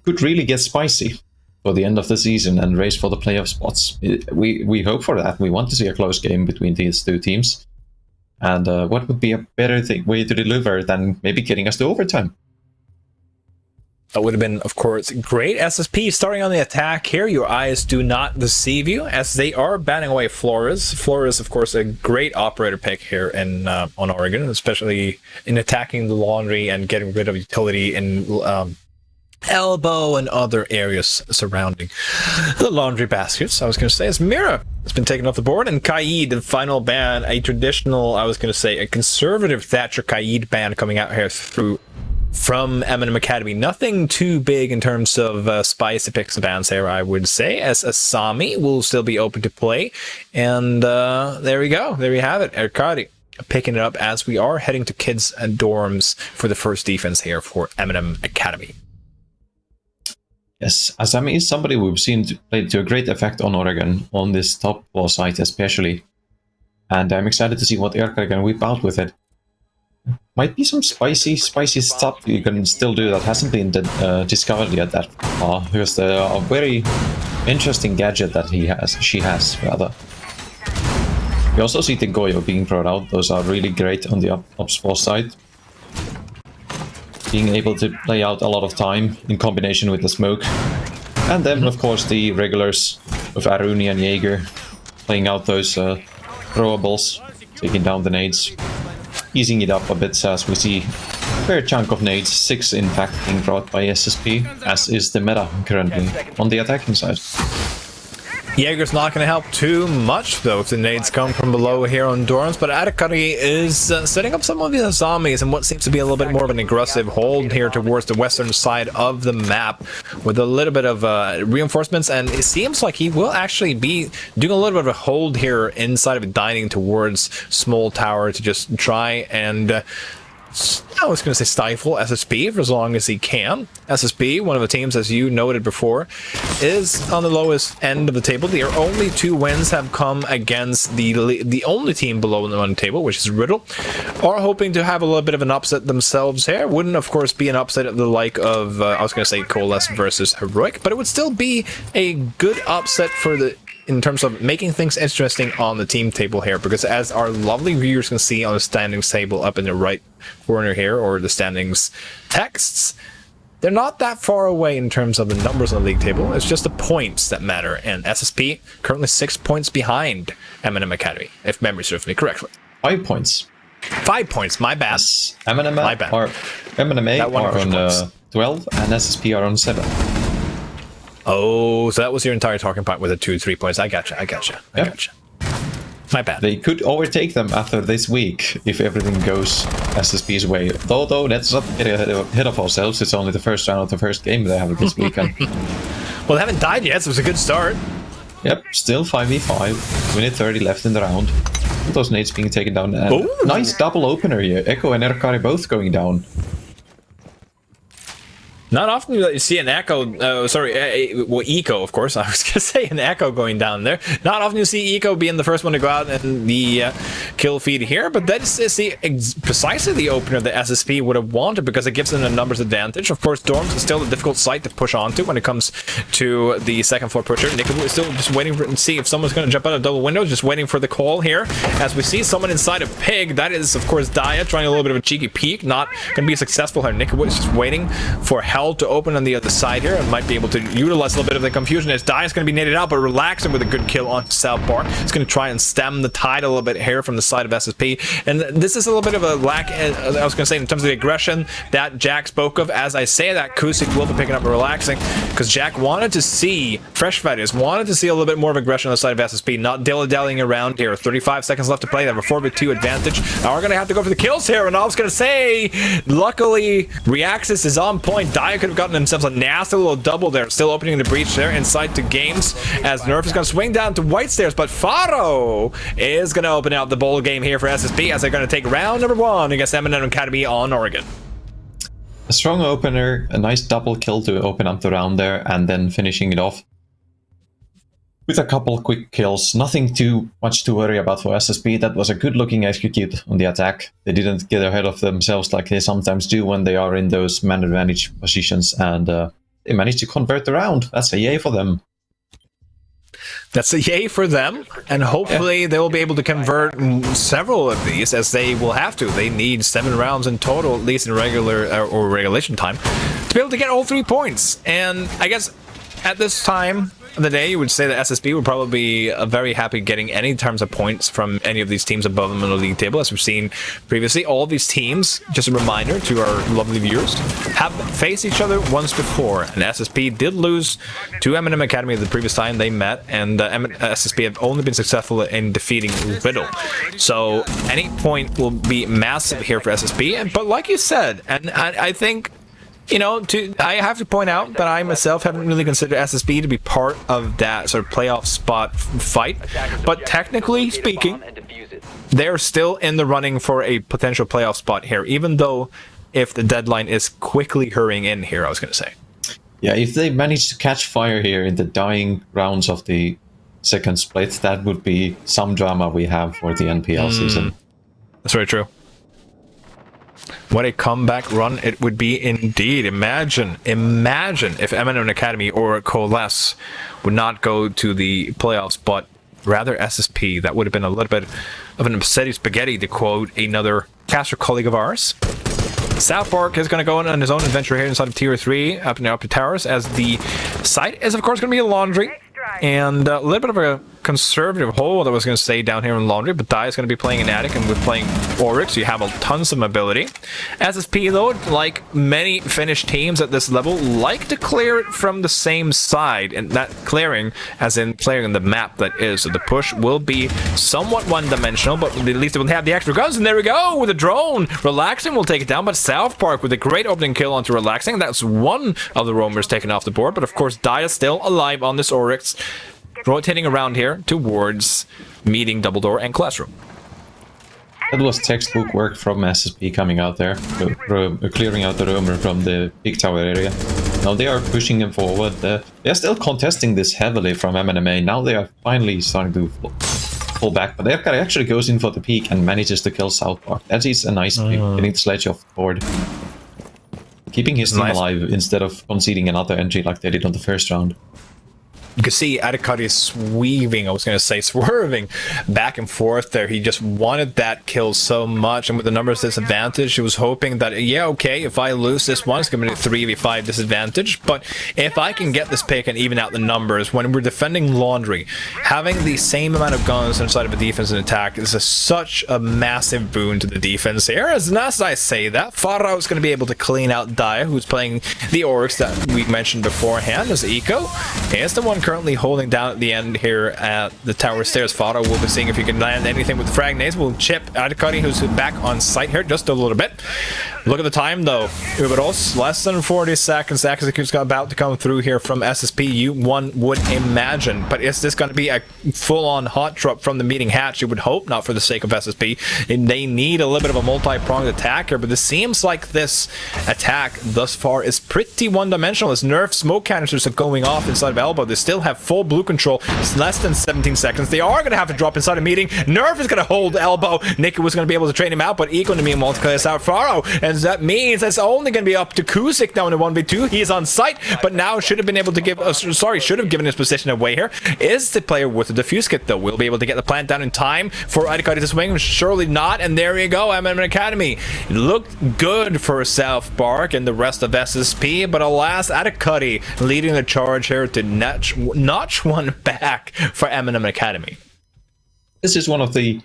really get spicy for the end of the season and race for the playoff spots. We hope for that. We want to see a close game between these two teams. And what would be a better way to deliver than maybe getting us to overtime? That would have been, of course, great. SSP starting on the attack here. Your eyes do not deceive you, as they are banning away Flores. Flores, of course, a great operator pick here on Oregon, especially in attacking the laundry and getting rid of utility in elbow and other areas surrounding the laundry baskets. I was going to say, as Mira has been taken off the board, and Kaid, the final ban, a traditional, I was going to say, a conservative Thatcher Kaid ban coming out here from M&M Academy. Nothing too big in terms of spicy picks and bans here, I would say, as Asami will still be open to play. And there we go. There you have it. Erkadi picking it up as we are heading to kids and dorms for the first defense here for M&M Academy. Yes, Asami is somebody we've seen play to a great effect on Oregon, on this top ball site especially. And I'm excited to see what Erka can whip out with it. Might be some spicy stuff you can still do that hasn't been discovered yet that far, because there are a very interesting gadget that she has, rather. We also see the Goyo being brought out. Those are really great on the ops ball side. Being able to play out a lot of time in combination with the smoke. And then, of course, the regulars of Aruni and Jaeger playing out those throwables, taking down the nades, easing it up a bit as we see a fair chunk of nades, 6 in fact being brought by SSP, as is the meta currently on the attacking side. Jaeger's not going to help too much, though, if the nades come from below here on Dorms, but Atakari is setting up some of the zombies in what seems to be a little bit more of an aggressive hold here towards the western side of the map, with a little bit of reinforcements, and it seems like he will actually be doing a little bit of a hold here inside of dining towards Small Tower to just try and I was going to say stifle SSP for as long as he can. SSP, one of the teams, as you noted before, is on the lowest end of the table. Their only 2 wins have come against the only team below them on the table, which is RIDDLE. Are hoping to have a little bit of an upset themselves here. Wouldn't, of course, be an upset of the like of, I was going to say Coalesce versus Heroic, but it would still be a good upset for in terms of making things interesting on the team table here, because as our lovely viewers can see on the standings table up in the right corner here, or the standings texts, they're not that far away in terms of the numbers on the league table. It's just the points that matter, and SSP currently 6 points behind M&M Academy, if memory serves me correctly. 5 points. 5 points, my bad. Yes. M&M are on 12 and SSP are on 7. Oh, so that was your entire talking point with the 2-3 points. I gotcha. My bad. They could overtake them after this week if everything goes SSP's way. Though let's not get ahead of ourselves. It's only the first round of the first game they have this weekend. Well, they haven't died yet, so it's a good start. Yep, still 5v5. Minute 30 left in the round. Those nades being taken down. Nice double opener here. Echo and Erkari both going down. Not often you see an Echo, Eco, of course. I was going to say an Echo going down there. Not often you see Eco being the first one to go out in the kill feed here, but that's precisely the opener that SSP would have wanted, because it gives them a numbers advantage. Of course, Dorms is still a difficult site to push onto when it comes to the second floor pusher. Nick is still just waiting to see if someone's going to jump out of double window, just waiting for the call here. As we see someone inside of Pig, that is, of course, Daya trying a little bit of a cheeky peek. Not going to be successful here. Nick is just waiting for help hell to open on the other side here and might be able to utilize a little bit of the confusion as Die is going to be naded out, but relaxing with a good kill on South Park. He's going to try and stem the tide a little bit here from the side of SSP. And this is a little bit of a lack, I was going to say, in terms of the aggression that Jack spoke of. As I say that, Kusik will be picking up and relaxing because Jack wanted to see, Fresh Fighters wanted to see a little bit more of aggression on the side of SSP, not dilly-dallying around here. 35 seconds left to play. They have a 4v2 advantage. Now we're going to have to go for the kills here, and I was going to say, luckily, Reaxis is on point. Dia could have gotten themselves a nasty little double there, still opening the breach there inside to Games, as Nerf is going to swing down to White Stairs, but Faro is going to open out the bowl game here for SSP as they're going to take round number 1 against M&M Academy on Oregon. A strong opener, a nice double kill to open up the round there, and then finishing it off with a couple quick kills. Nothing too much to worry about for SSP. That was a good looking execute on the attack. They didn't get ahead of themselves like they sometimes do when they are in those man advantage positions, and they managed to convert the round. That's a yay for them. That's a yay for them, and hopefully they will be able to convert several of these, as they will have to. They need 7 rounds in total, at least in regular or regulation time, to be able to get all 3 points. And I guess at this time of the day, you would say that SSB would probably be very happy getting any terms of points from any of these teams above them in the league table. As we've seen previously, all of these teams, just a reminder to our lovely viewers, have faced each other once before, and SSP did lose to M&M Academy the previous time they met, and SSP have only been successful in defeating Riddle. So any point will be massive here for SSP, but like you said, and I think, you know, I have to point out that I myself haven't really considered SSB to be part of that sort of playoff spot fight, but technically speaking, they're still in the running for a potential playoff spot here, even though if the deadline is quickly hurrying in here, I was going to say. Yeah, if they manage to catch fire here in the dying rounds of the second split, that would be some drama we have for the NPL season. That's very true. What a comeback run it would be indeed. Imagine if M&M Academy or Coalesce would not go to the playoffs, but rather SSP. That would have been a little bit of an upsetting spaghetti, to quote another caster colleague of ours. South Park is going to go on his own adventure here inside of Tier 3, up in the upper towers, as the site is, of course, going to be a laundry. And a little bit of a conservative hold, I was going to say, down here in laundry, but Dai is going to be playing an attic, and with playing Oryx, you have tons of mobility. SSP, though, like many Finnish teams at this level, like to clear it from the same side, and that clearing, as in clearing the map that is. So the push will be somewhat one-dimensional, but at least it will have the extra guns, and there we go, with a drone. Relaxing will take it down, but South Park with a great opening kill onto Relaxing. That's one of the roamers taken off the board, but of course, Dai is still alive on this Oryx, rotating around here towards meeting Double Door and Classroom. That was textbook work from SSP coming out there, clearing out the roamer from the big tower area. Now they are pushing him forward. They're still contesting this heavily from MMA. Now they are finally starting to pull back, but Erkari actually goes in for the peak and manages to kill South Park. That is a nice pick, getting the sledge off the board. Keeping his team alive instead of conceding another entry like they did on the first round. You can see Adikari is swerving back and forth there. He just wanted that kill so much, and with the numbers disadvantage, he was hoping that, yeah, okay, if I lose this one, it's going to be a 3v5 disadvantage, but if I can get this pick and even out the numbers, when we're defending Laundry, having the same amount of guns inside of a defense and attack is such a massive boon to the defense here. As I say that, Farao is going to be able to clean out Daya, who's playing the Oryx that we mentioned beforehand, as Eco is the one currently holding down at the end here at the tower stairs. Fado will be seeing if he can land anything with frag nades. We'll chip Adikari, who's back on site here just a little bit. Look at the time though. Uberos, less than 40 seconds. Execute's about to come through here from SSP. One would imagine, but is this going to be a full-on hot drop from the meeting hatch? You would hope not, for the sake of SSP. And they need a little bit of a multi-pronged attack here, but this seems like this attack thus far is pretty one-dimensional, as Nerf smoke canisters are going off inside of of Elbow. They still have full blue control. It's less than 17 seconds. They are going to have to drop inside a meeting. Nerf is going to hold Elbow. Nicky was going to be able to train him out, but Eco to me multiplays out Faro. And that means it's only going to be up to Kuzik now in the 1v2. He is on site, but now should have been able to give, should have given his position away here. Is the player with the defuse kit, though? Will be able to get the plant down in time for Adikari to swing? Surely not. And there you go, M&M Academy. It looked good for South Park and the rest of SSP, but alas, Adikari leading the charge here to notch one back for M&M Academy. This is one of the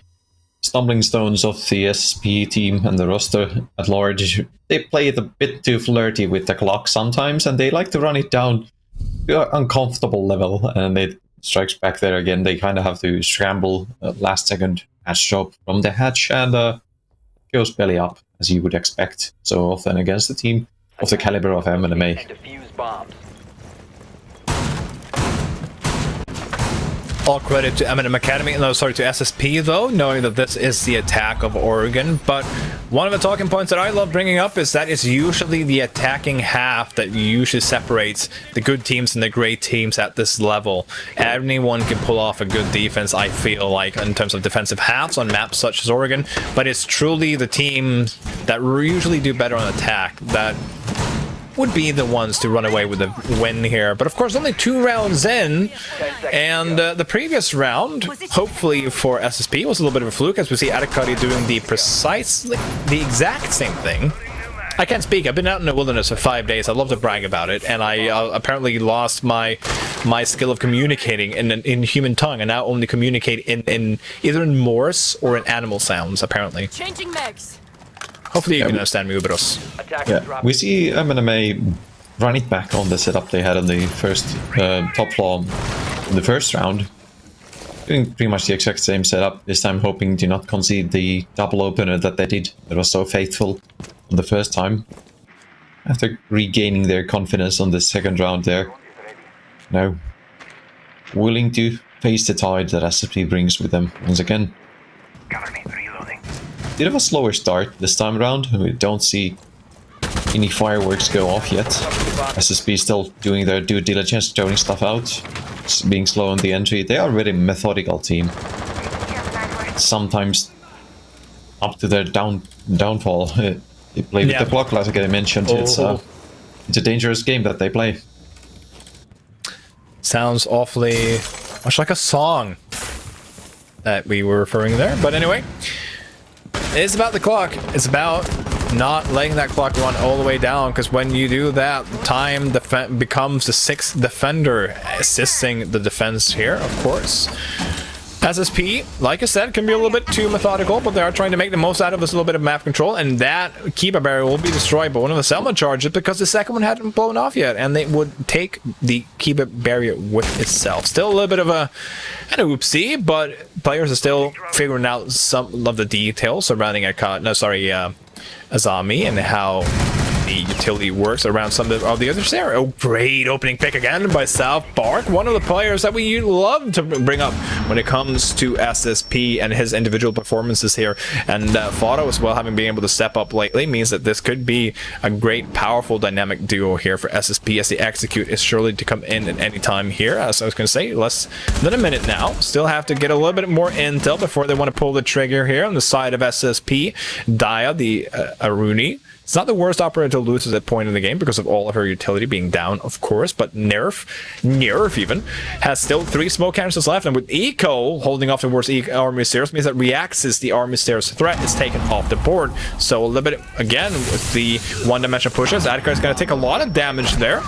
stumbling stones of the SSP team and the roster at large. They play it a bit too flirty with the clock sometimes, and they like to run it down to an uncomfortable level, and it strikes back there again. They kind of have to scramble last second hatch drop from the hatch, and goes belly up, as you would expect so often against a team of the caliber of MMA. All credit to M&M Academy, no, sorry, to SSP though, knowing that this is the attack of Oregon. But one of the talking points that I love bringing up is that it's usually the attacking half that usually separates the good teams and the great teams at this level. Anyone can pull off a good defense, I feel like, in terms of defensive halves on maps such as Oregon, but it's truly the teams that usually do better on attack that would be the ones to run away with the win here. But of course, only 2 rounds in, and the previous round, hopefully for SSP, was a little bit of a fluke, as we see Adikari doing the exact same thing. I can't speak. I've been out in the wilderness for 5 days. I love to brag about it, and I apparently lost my skill of communicating in human tongue, and now only communicate in either in Morse or in animal sounds, apparently. Changing mags. Hopefully you can understand me, Ubros. Yeah, we see MMA run it back on the setup they had on the first top floor in the first round. Doing pretty much the exact same setup, this time hoping to not concede the double opener that they did. That was so faithful on the first time. After regaining their confidence on the second round there. Now, willing to face the tide that SSP brings with them once again. Bit of a slower start this time around. We don't see any fireworks go off yet. SSP still doing their due diligence, throwing stuff out, being slow on the entry. They are a very methodical team. Sometimes up to their downfall. They play with the clock, like I mentioned. It's a dangerous game that they play. Sounds awfully much like a song that we were referring there. But anyway, it's about the clock. It's about not letting that clock run all the way down, because when you do that, time becomes the 6th defender, assisting the defense here, of course. SSP, like I said, can be a little bit too methodical, but they are trying to make the most out of this little bit of map control, and that Kiba barrier will be destroyed by one of the Selma charges because the second one hadn't blown off yet, and they would take the Kiba barrier with itself. Still a little bit of an oopsie, but players are still figuring out some of the details surrounding Azami and how the utility works around some of the others there. Oh, great opening pick again by South Park, one of the players that we love to bring up when it comes to SSP and his individual performances here. And Fado as well, having been able to step up lately, means that this could be a great, powerful, dynamic duo here for SSP, as the execute is surely to come in at any time here. As I was going to say, less than a minute now. Still have to get a little bit more intel before they want to pull the trigger here on the side of SSP. Daya, the Aruni. It's not the worst operator to lose at that point in the game because of all of her utility being down, of course, but Nerf even, has still 3 smoke cannons left, and with Eco holding off the worst army stairs means that Reacts, the army stairs threat, is taken off the board. So a little bit, again, with the one-dimensional pushes, Adikar is going to take a lot of damage there.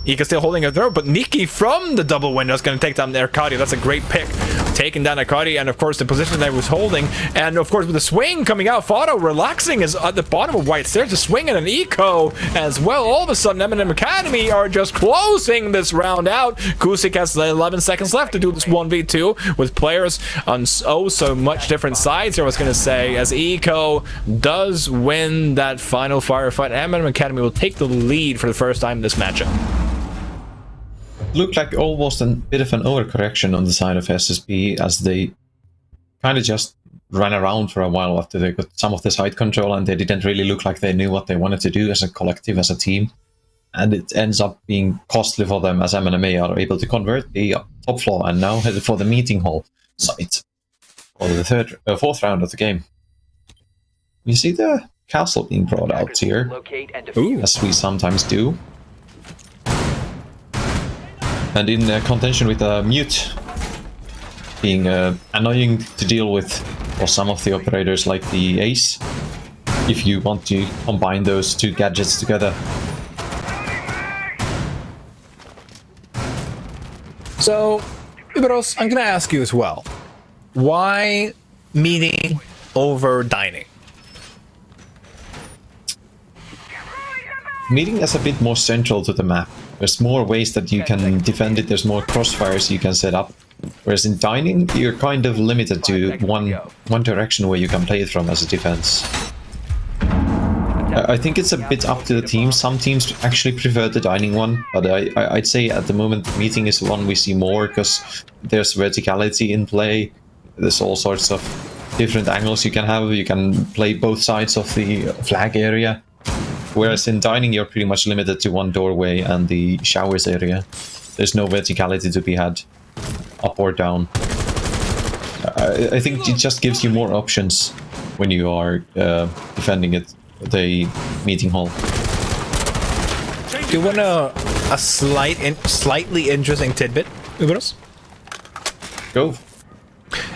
Ika's still holding a throw, but Nikki from the double window is going to take down the Arcadia. That's a great pick. Taking down Arcadia, and of course the position that he was holding, and of course with the swing coming out, Fado relaxing is at the bottom of White Stairs, to swing and an Eco as well. All of a sudden, M&M Academy are just closing this round out. Kusik has 11 seconds left to do this 1v2 with players on so much different sides here, I was going to say, as Eco does win that final firefight. M&M Academy will take the lead for the first time in this matchup. Looked like almost a bit of an overcorrection on the side of SSP, as they kind of just ran around for a while after they got some of the side control, and they didn't really look like they knew what they wanted to do as a collective, as a team. and it ends up being costly for them as M&MA are able to convert the top floor and now headed for the meeting hall site for the fourth round of the game. You see the castle being brought out here, as we sometimes do. And in contention with Mute being annoying to deal with for some of the operators like the Ace, if you want to combine those two gadgets together. So, Viperio, I'm going to ask you as well. Why meeting over dining? Meeting is a bit more central to the map. There's more ways that you can defend it, there's more crossfires you can set up. Whereas in dining, you're kind of limited to one direction where you can play it from as a defense. I think it's a bit up to the team. Some teams actually prefer the dining one, but I'd say at the moment meeting is one we see more because there's verticality in play. There's all sorts of different angles you can have. You can play both sides of the flag area. Whereas in dining, you're pretty much limited to one doorway and the showers area. There's no verticality to be had, up or down. I think it just gives you more options when you are defending it, the meeting hall. Do you want a slightly interesting tidbit, Viperio? Go.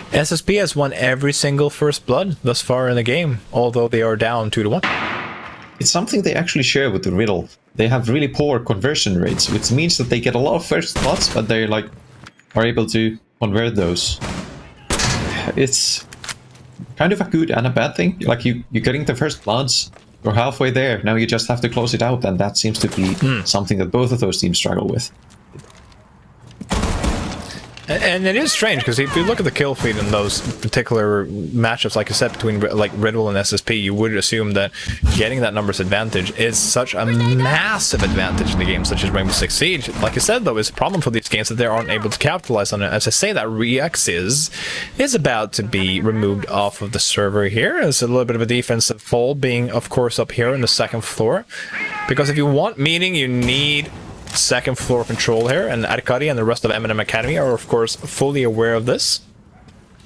SSP has won every single first blood thus far in the game, although they are down 2-1. It's something they actually share with the RIDDLE. They have really poor conversion rates, which means that they get a lot of first bloods, but they are able to convert those. It's kind of a good and a bad thing. Like you're getting the first bloods, you're halfway there. Now you just have to close it out, and that seems to be something that both of those teams struggle with. And it is strange because if you look at the kill feed in those particular matchups, like I said, between like RIDDLE and SSP, you would assume that getting that numbers advantage is such a massive advantage in the game, such as Rainbow Six Siege. Like I said, though, it's a problem for these games that they aren't able to capitalize on it. As I say, that Rex is about to be removed off of the server here. It's a little bit of a defensive pull, being, of course, up here on the second floor. Because if you want meeting, you need second floor control here, and Arkady and the rest of M&M Academy are of course fully aware of this.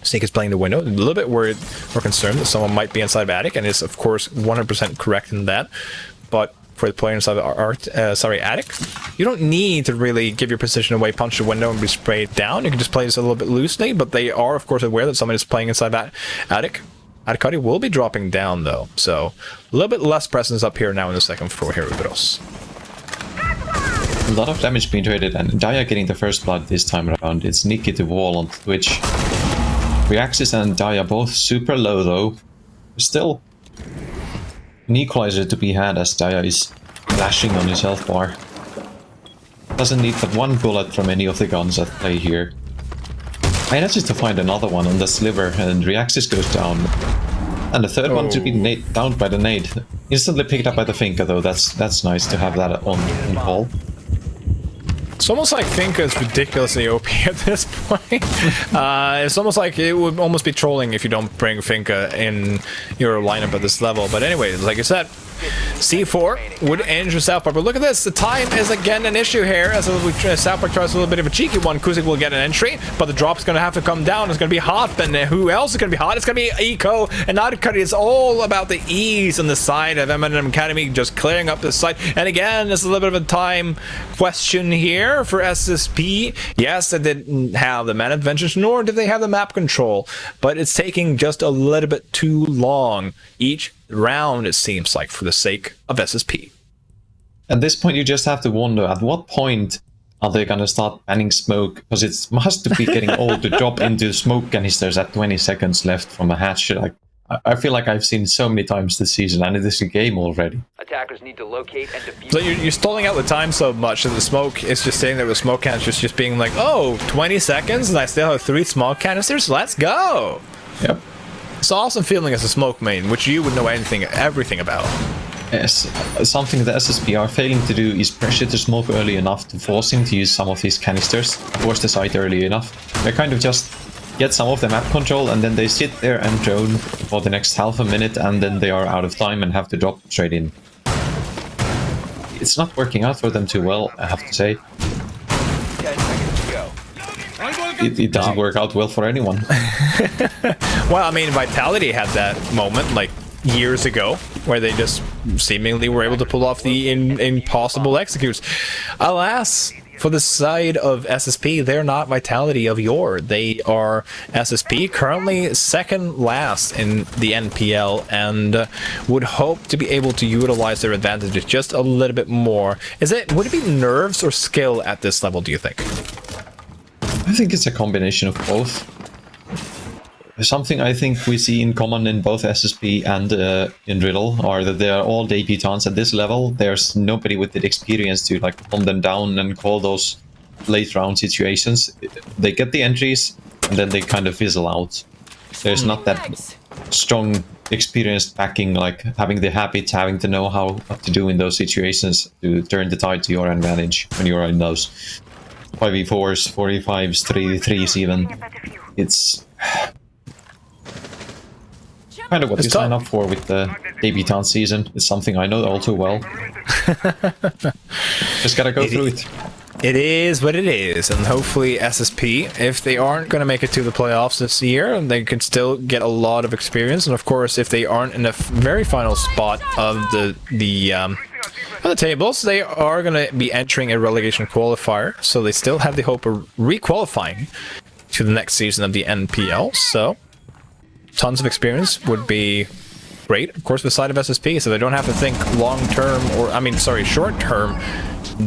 Sneak is playing the window, a little bit worried or concerned that someone might be inside of Attic, and is of course 100% correct in that. But for the player inside of Attic, you don't need to really give your position away, punch the window, and be sprayed down. You can just play this a little bit loosely, but they are of course aware that someone is playing inside that Attic. Arkady will be dropping down though, so a little bit less presence up here now in the second floor here, Viperio. A lot of damage being traded, and Daya getting the first blood this time around. It's Nikki to wall on Twitch. Reaxis and Daya both super low though. Still an equalizer to be had as Daya is flashing on his health bar. Doesn't need but one bullet from any of the guns at play here. Manages to find another one on the sliver, and Reaxis goes down. And the third one to be downed by the nade. Instantly picked up by the Finka though. That's nice to have that on call. It's almost like Finka is ridiculously OP at this point. It's almost like it would almost be trolling if you don't bring Finka in your lineup at this level. But anyway, like I said, C4 would end your South Park. But look at this, the time is again an issue here as South Park tries a little bit of a cheeky one. Kuzik will get an entry, but the drop's going to have to come down. It's going to be hot, and who else is going to be hot? It's going to be Eco, and Arkady is all about the ease on the side of M&M Academy, just clearing up this site. And again, it's a little bit of a time question here for SSP. Yes, they didn't have the man advantage, nor did they have the map control, but it's taking just a little bit too long each round, it seems like, for the sake of SSP. At this point, you just have to wonder at what point are they going to start banning smoke, because it must be getting old to drop into smoke canisters at 20 seconds left from a hatch. Like, I feel like I've seen so many times this season, and it is a game already. Attackers need to locate and defuse. So you're stalling out the time so much that the smoke is just sitting there with smoke canisters, just being like, oh, 20 seconds, and I still have 3 small canisters. Let's go. Yep. It's an awesome feeling as a smoke main, which you would know everything about. Yes, something the SSP are failing to do is pressure the smoke early enough to force him to use some of these canisters towards the site early enough. They kind of just get some of the map control, and then they sit there and drone for the next half a minute, and then they are out of time and have to drop straight in. it's not working out for them too well, I have to say. 10 seconds to go. It doesn't work out well for anyone. Well, I mean, Vitality had that moment like years ago where they just seemingly were able to pull off the impossible executes. Alas, for the side of SSP, they're not Vitality of yore. They are SSP, currently second last in the NPL, and would hope to be able to utilize their advantages just a little bit more. Would it be nerves or skill at this level, do you think? I think it's a combination of both. Something I think we see in common in both SSP and in Riddle are that they are all debutants at this level. There's nobody with the experience to like calm them down and call those late round situations. They get the entries and then they kind of fizzle out. There's not that strong experienced backing, like having the habits, having to know what to do in those situations to turn the tide to your advantage when you're in those 5v4s, 4v5s, 3v3s even. It's kind of what you sign up for with the debutant season. It's something I know all too well. Just gotta go through it. It is what it is, and hopefully SSP, if they aren't going to make it to the playoffs this year, they can still get a lot of experience. And of course, if they aren't in the very final spot of the tables, they are going to be entering a relegation qualifier, so they still have the hope of re-qualifying to the next season of the NPL. So tons of experience would be great, of course, with the side of SSP, so they don't have to think long-term, or I mean, sorry, short-term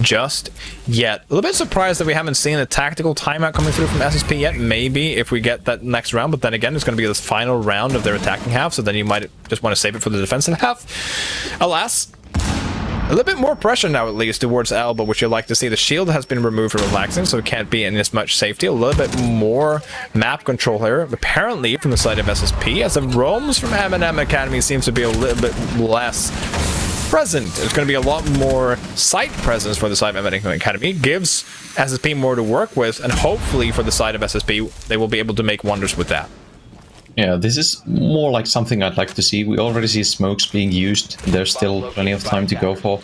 just yet. A little bit surprised that we haven't seen a tactical timeout coming through from SSP yet. Maybe if we get that next round, but then again, it's going to be this final round of their attacking half, so then you might just want to save it for the defensive half. Alas, a little bit more pressure now, at least, towards Alba, which you'd like to see. The shield has been removed for relaxing, so it can't be in as much safety. A little bit more map control here, apparently, from the side of SSP, as the roams from M&M Academy seems to be a little bit less present. There's going to be a lot more site presence for the side of M&M Academy. Gives SSP more to work with, and hopefully for the side of SSP, they will be able to make wonders with that. Yeah, this is more like something I'd like to see. We already see smokes being used. There's still plenty of time to go for.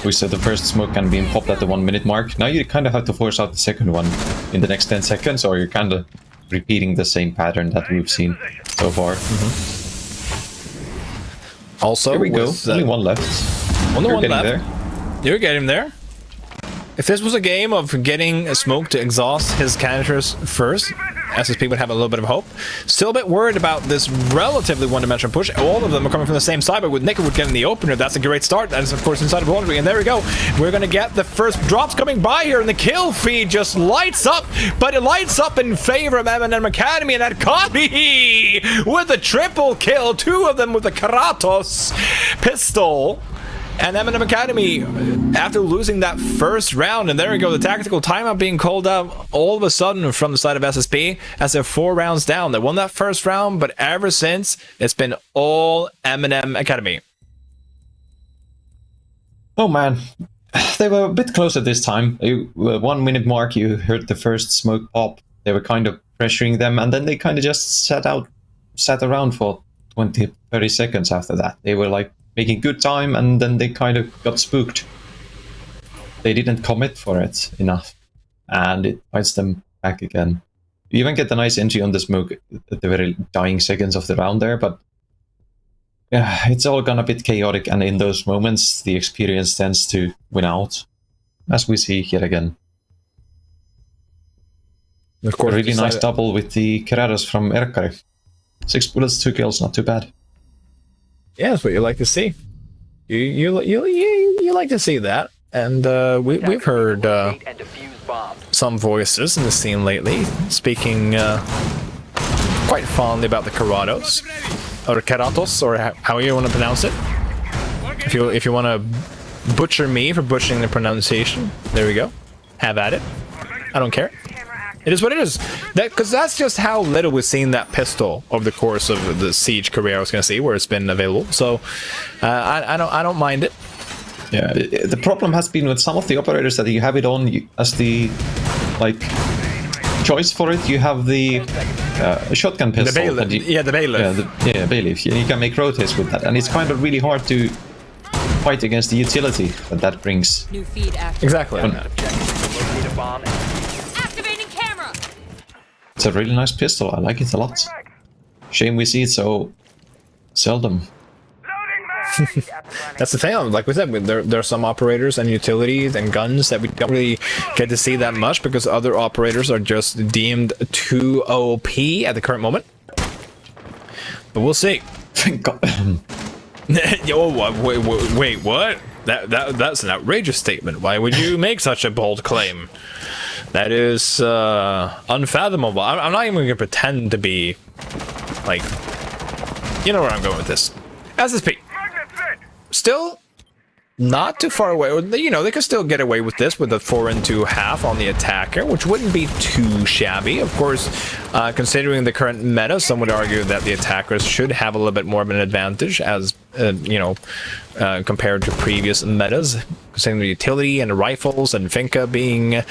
We said the first smoke can be popped at the 1 minute mark. Now you kind of have to force out the second one in the next 10 seconds, or you're kind of repeating the same pattern that we've seen so far. Also, here we go. Only one left. Only one left. You're getting there. If this was a game of getting a smoke to exhaust his counters first, SSP would have a little bit of hope. Still a bit worried about this relatively one-dimensional push. All of them are coming from the same side, but with Nickerwood getting the opener, that's a great start. That is, of course, inside of Laundry, and there we go. We're going to get the first drops coming by here, and the kill feed just lights up, but it lights up in favor of M&M Academy, and Akami with a triple kill, two of them with the Kratos pistol. And M&M Academy, after losing that first round, and there we go, the tactical timeout being called out all of a sudden from the side of SSP as they're 4 rounds down. They won that first round, but ever since, it's been all M&M Academy. Oh man, they were a bit closer this time. 1 minute mark, you heard the first smoke pop. They were kind of pressuring them, and then they kind of just sat around for 20-30 seconds after that. They were like making good time, and then they kind of got spooked. They didn't commit for it enough, and it bites them back again. You even get a nice entry on the smoke at the very dying seconds of the round there, but yeah, it's all gone a bit chaotic, and in those moments, the experience tends to win out, as we see here again. Of course, a really nice double with the Keraras from Erkari. 6 bullets, 2 kills, not too bad. Yeah, that's what you like to see. You like to see that, and we've heard some voices in the scene lately speaking quite fondly about the Keratos, or Keratos, or how you want to pronounce it. If you want to butcher me for butchering the pronunciation, there we go. Have at it. I don't care. It is what it is. Because that's just how little we've seen that pistol over the course of the Siege career I was going to see, where it's been available. So I don't mind it. Yeah, the problem has been with some of the operators that you have it on as the choice for it. You have the shotgun pistol. The bailiff. The bailiff. Yeah, bailiff. You can make rotates with that, and it's kind of really hard to fight against the utility that brings. New feed active. Exactly. Locate a bomb. Activating camera. It's a really nice pistol. I like it a lot. Shame we see it so seldom. That's the thing. Like we said, there are some operators and utilities and guns that we don't really get to see that much because other operators are just deemed too OP at the current moment. But we'll see. Thank God. Yo, wait, what? That's an outrageous statement. Why would you make such a bold claim? That is unfathomable. I'm not even going to pretend to be like, you know where I'm going with this. SSP. Still not too far away. You know, they could still get away with this with a 4 and 2 half on the attacker, which wouldn't be too shabby. Of course, considering the current meta, some would argue that the attackers should have a little bit more of an advantage as, you know, compared to previous metas, considering the utility and the rifles and Finka being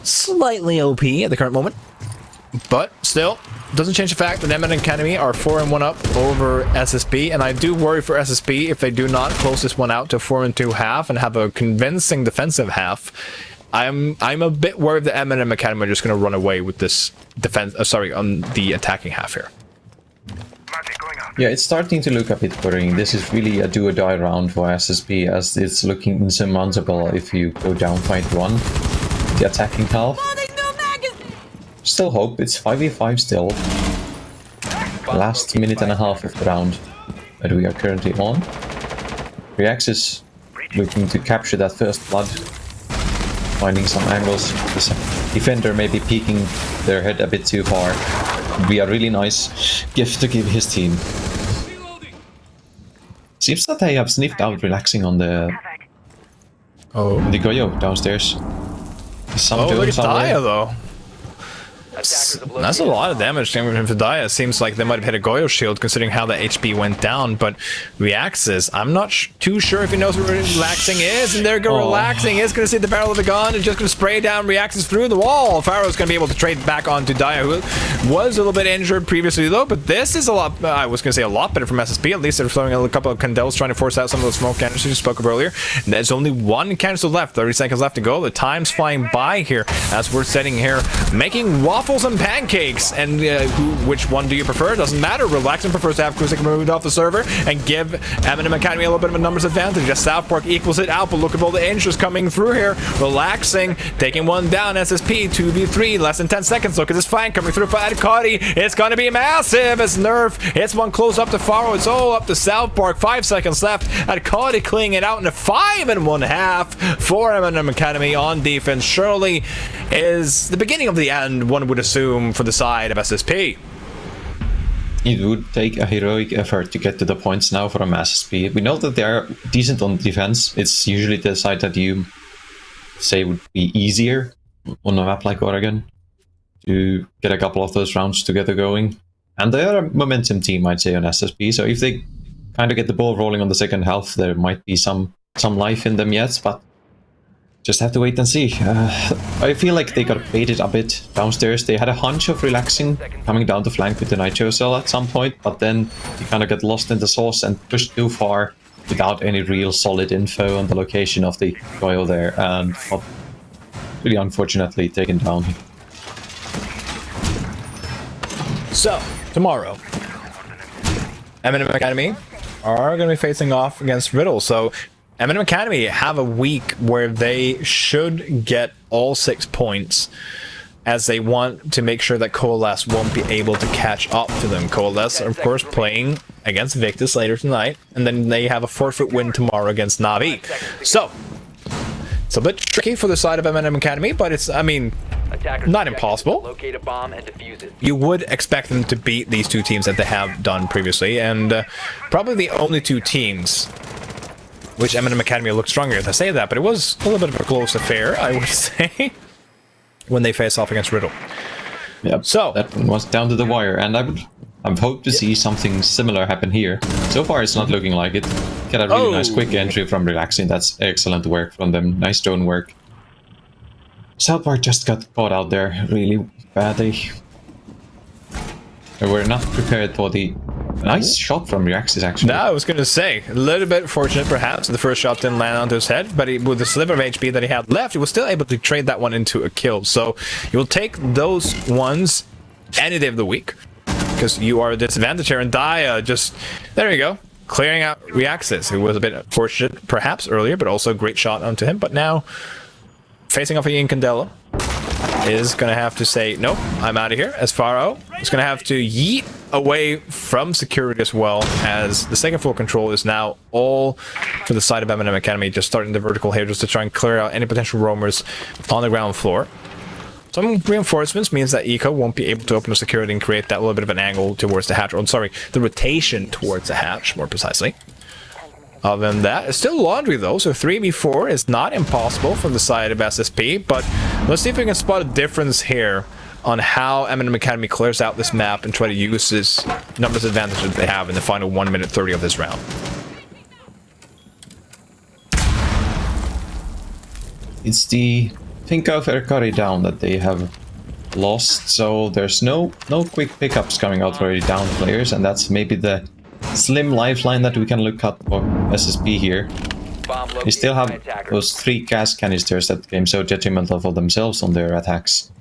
slightly OP at the current moment. But still, doesn't change the fact that M&M Academy are 4 and 1 up over SSB, and I do worry for SSB if they do not close this one out to 4 and 2 half and have a convincing defensive half. I'm a bit worried that M&M Academy are just going to run away with this defense. On the attacking half here. Yeah, it's starting to look a bit worrying. This is really a do or die round for SSB, as it's looking insurmountable if you go down fight 1, the attacking half. Still hope, it's 5v5 still. Last minute and a half of the round that we are currently on. Reax is looking to capture that first blood. Finding some angles. This defender may be peeking their head a bit too far. It'd be a really nice gift to give his team. Seems that they have sniffed out relaxing on the Goyo downstairs. Some look at Daya though. That's a lot of damage coming from Fidaya. It seems like they might have hit a Goyo shield considering how the HP went down, but Reaxes, I'm not too sure if he knows what relaxing is, and there go relaxing is going to see the barrel of the gun and just going to spray down Reaxes through the wall. Pharaoh's going to be able to trade back onto Daya, who was a little bit injured previously though, but this is a lot, I was going to say a lot better from SSP. At least they're throwing a couple of Candles trying to force out some of those smoke canisters you spoke of earlier. And there's only one canister left, 30 seconds left to go. The time's flying by here as we're sitting here making waffles and pancakes, and which one do you prefer? Doesn't matter. Relaxing prefers to have Kusik removed off the server and give M&M Academy a little bit of a numbers advantage. As South Park equals it out, but look at all the inches coming through here. Relaxing, taking one down. SSP 2v3, less than 10 seconds. Look at this flank coming through for Adkari. It's going to be massive as Nerf hits one close up to Faro. It's all up to South Park. 5 seconds left. Adkari cleaning it out in a 5 and 1 half for M&M Academy on defense. Surely is the beginning of the end, one would assume, for the side of SSP. It would take a heroic effort to get to the points now from SSP. We know that they are decent on defense. It's usually the side that you say would be easier on a map like Oregon to get a couple of those rounds together going. And they are a momentum team, I'd say, on SSP. So if they kind of get the ball rolling on the second half, there might be some life in them yet, but just have to wait and see. I feel like they got baited a bit downstairs. They had a hunch of relaxing coming down the flank with the Nitro Cell at some point, but then you kind of got lost in the sauce and pushed too far without any real solid info on the location of the Goyo there, and got really unfortunately taken down. So, tomorrow, M&M Academy are going to be facing off against RIDDLE. So, M&M Academy have a week where they should get all 6 points, as they want to make sure that Coalesce won't be able to catch up to them. Coalesce are, of course, playing against Victus later tonight, and then they have a forfeit win tomorrow against Navi. So, it's a bit tricky for the side of M&M Academy, but it's, I mean, not impossible. Locate a bomb and defuse it. You would expect them to beat these two teams that they have done previously, and probably the only two teams which M&M Academy looked stronger as I say that, but it was a little bit of a close affair, I would say, when they face off against RIDDLE. Yep, so that one was down to the wire, and I've hoped to see something similar happen here. So far, it's not looking like it. Get a really nice quick entry from Relaxing. That's excellent work from them. Nice drone work. South Park just got caught out there really badly. They were not prepared for the Nice shot from Reaxis, actually. No, I was going to say, a little bit fortunate perhaps. The first shot didn't land onto his head, but with the sliver of HP that he had left, he was still able to trade that one into a kill. So you'll take those ones any day of the week, because you are a disadvantage here. And Dia just, there you go, clearing out Reaxis, who was a bit fortunate perhaps earlier, but also a great shot onto him. But now, facing off Ian Candelo, is going to have to say, nope, I'm out of here. As Pharaoh is going to have to yeet away from security as well, as the second floor control is now all for the side of M&M Academy, just starting the vertical here just to try and clear out any potential roamers on the ground floor. Some reinforcements means that Eco won't be able to open the security and create that little bit of an angle towards the hatch, or sorry, the rotation towards the hatch, more precisely. Other than that, it's still laundry though, so 3v4 is not impossible from the side of SSP, but let's see if we can spot a difference here on how M&M Academy clears out this map and try to use this numbers advantage that they have in the final 1 minute 30 of this round. It's the Finca of Erkari down that they have lost, so there's no quick pickups coming out for already down players, and that's maybe the slim lifeline that we can look at for SSP here. They still have those 3 gas canisters that became so detrimental for themselves on their attacks.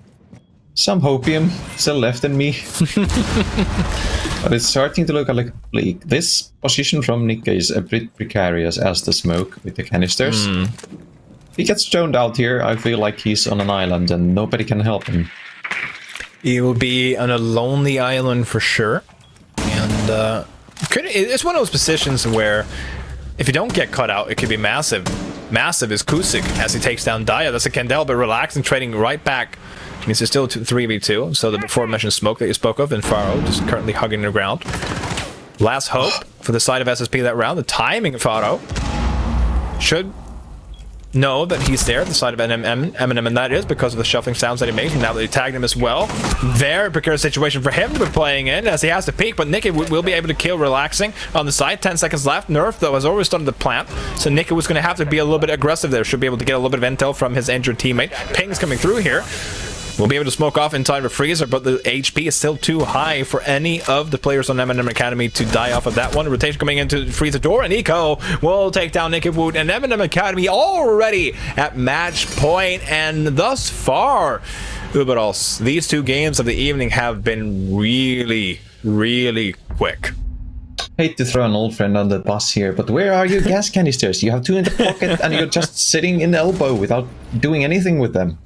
Some hopium still left in me. But it's starting to look a little bleak. This position from Nika is a bit precarious as the smoke with the canisters. If he gets stoned out here, I feel like he's on an island and nobody can help him. He will be on a lonely island for sure. And it's one of those positions where if you don't get cut out, it could be massive. Massive is Kusik as he takes down Dia. That's a Candel, but relaxing, trading right back. Means it's still 3v2. So the before mentioned smoke that you spoke of, and Pharaoh just currently hugging the ground. Last hope for the side of SSP that round. The timing of Pharaoh should know that he's there at the side of Eminem, and that is because of the shuffling sounds that he makes. And now that he tagged him as well, very precarious situation for him to be playing in as he has to peek, but Nicky will be able to kill relaxing on the side. 10 seconds left. Nerf though has already started the plant, so Nicky was going to have to be a little bit aggressive there. Should be able to get a little bit of intel from his injured teammate. Ping's coming through here. We'll be able to smoke off in time of Freezer, but the HP is still too high for any of the players on M&M Academy to die off of that one. Rotation coming into Freezer door, and Eco will take down Nicky Wood, and M&M Academy already at match point. And thus far, Uberos, these 2 games of the evening have been really, really quick. Hate to throw an old friend on the bus here, but where are your gas canisters? You have 2 in the pocket and you're just sitting in the elbow without doing anything with them.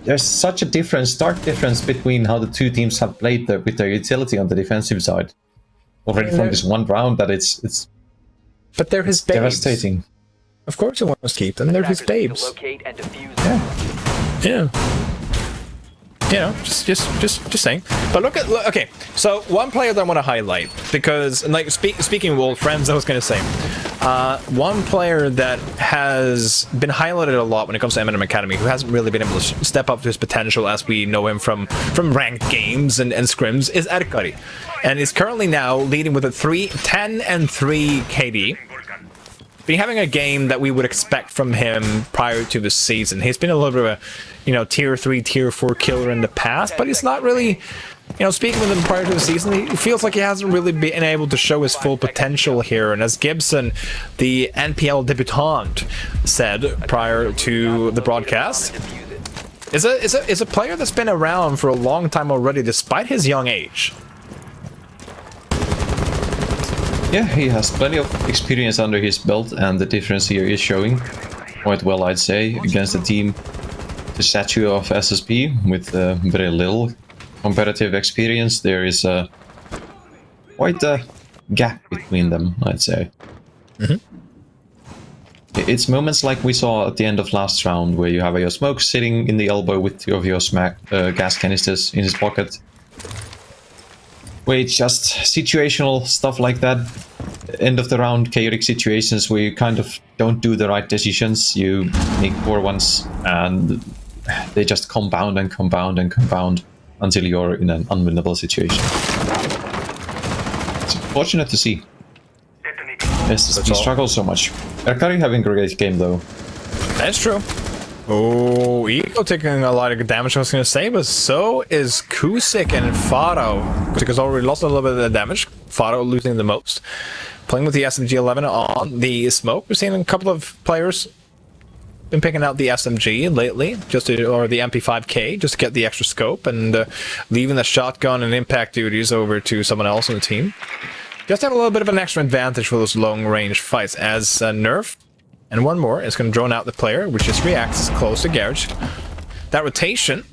There's such a stark difference between how the 2 teams have played with their utility on the defensive side already from this one round that it's but they're his babes. Devastating. Of course he wants to keep them. They're his babes. Yeah. You know, just saying. But look, okay. So one player that I want to highlight, because like speaking of old friends, I was going to say, one player that has been highlighted a lot when it comes to M&M Academy, who hasn't really been able to step up to his potential as we know him from ranked games and scrims, is Erkari, and is currently now leading with a 10-3 KD. Been having a game that we would expect from him prior to the season. He's been a little bit of a, tier 3, tier 4 killer in the past, but he's not really, speaking with him prior to the season, he feels like he hasn't really been able to show his full potential here. And as Gibson, the NPL debutant, said prior to the broadcast, is a player that's been around for a long time already, despite his young age. Yeah, he has plenty of experience under his belt, and the difference here is showing quite well, I'd say, against the team, the statue of SSP, with very little competitive experience. There is quite a gap between them, I'd say. It's moments like we saw at the end of last round, where you have your smoke sitting in the elbow with 2 of your gas canisters in his pocket. Where it's just situational stuff like that, end of the round chaotic situations where you kind of don't do the right decisions, you make poor ones, and they just compound and compound and compound until you're in an unwinnable situation. It's fortunate to see. Yes, he struggles so much. Erkari having a great game though. That's true. Oh, Eco taking a lot of damage, I was going to say, but so is Kusik and Fado. Kusik has already lost a little bit of the damage. Fado losing the most. Playing with the SMG-11 on the smoke. We've seen a couple of players been picking out the SMG lately, or the MP5K, just to get the extra scope, and leaving the shotgun and impact duties over to someone else on the team. Just have a little bit of an extra advantage for those long-range fights, as Nerf and one more is going to drone out the player, which just reacts close to Garage. That rotation,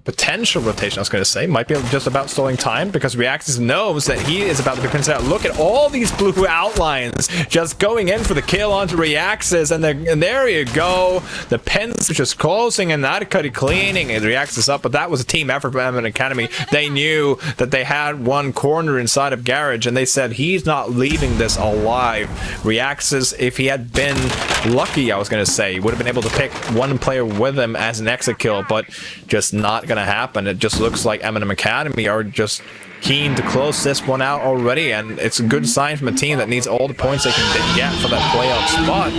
potential rotation I was going to say, might be just about stalling time, because Reactus knows that he is about to be pinned out. Look at all these blue outlines just going in for the kill onto Reactus, and there you go. The pins just closing and that cutty cleaning, and Reactus up, but that was a team effort from Eminent Academy. They knew that they had one corner inside of Garage, and they said he's not leaving this alive. Reactus, if he had been lucky, I was going to say, would have been able to pick one player with him as an exit kill, but just not going to happen. It just looks like Eminem Academy are just keen to close this one out already, and it's a good sign from a team that needs all the points they can get for that playoff spot.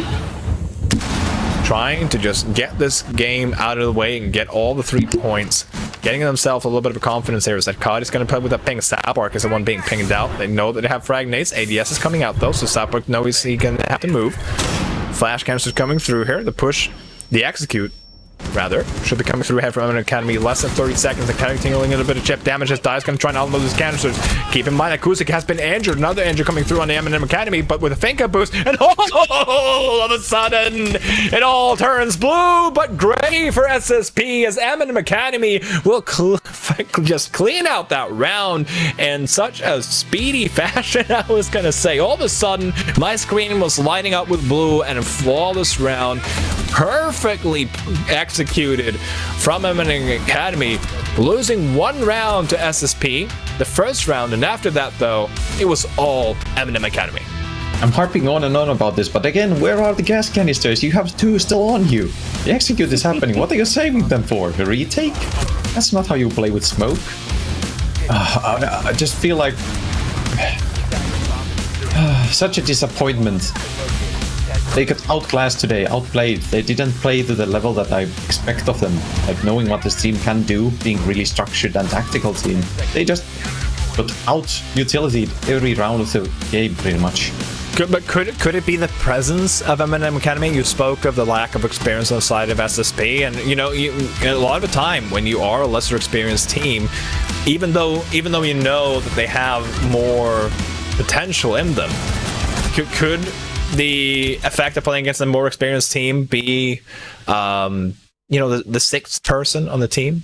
Trying to just get this game out of the way and get all the 3 points, getting themselves a little bit of confidence here. Is that Cod is going to play with that ping. Sabark is the one being pinged out. They know that they have frag nades. ADS is coming out though, so Sabark knows he's going to have to move. Flash canisters coming through here. The push, the execute, rather, should be coming through ahead from Eminent Academy. Less than 30 seconds. The Academy tingling a little bit of chip damage as Dai's going to try and unload his canisters. Keep in mind that Kusik has been injured. Another injury coming through on the Eminent Academy, but with a Finka boost, and all of a sudden, it all turns blue, but gray for SSP, as Eminent Academy will just clean out that round in such a speedy fashion. I was going to say, all of a sudden, my screen was lighting up with blue, and a flawless round, perfectly executed from Eminent Academy, losing one round to SSP, the first round, and after that, though, it was all Eminent Academy. I'm harping on and on about this, but again, where are the gas canisters? You have 2 still on you. The execute is happening. What are you saving them for? A retake? That's not how you play with smoke. I just feel like such a disappointment. They got outclassed today, outplayed. They didn't play to the level that I expect of them. Like, knowing what this team can do, being really structured and tactical team. They just got out-utilitied every round of the game, pretty much. But could it be the presence of Eminem Academy? You spoke of the lack of experience on the side of SSP, and you know, a lot of the time when you are a lesser experienced team, even though you know that they have more potential in them, could the effect of playing against a more experienced team be, you know, the 6th person on the team?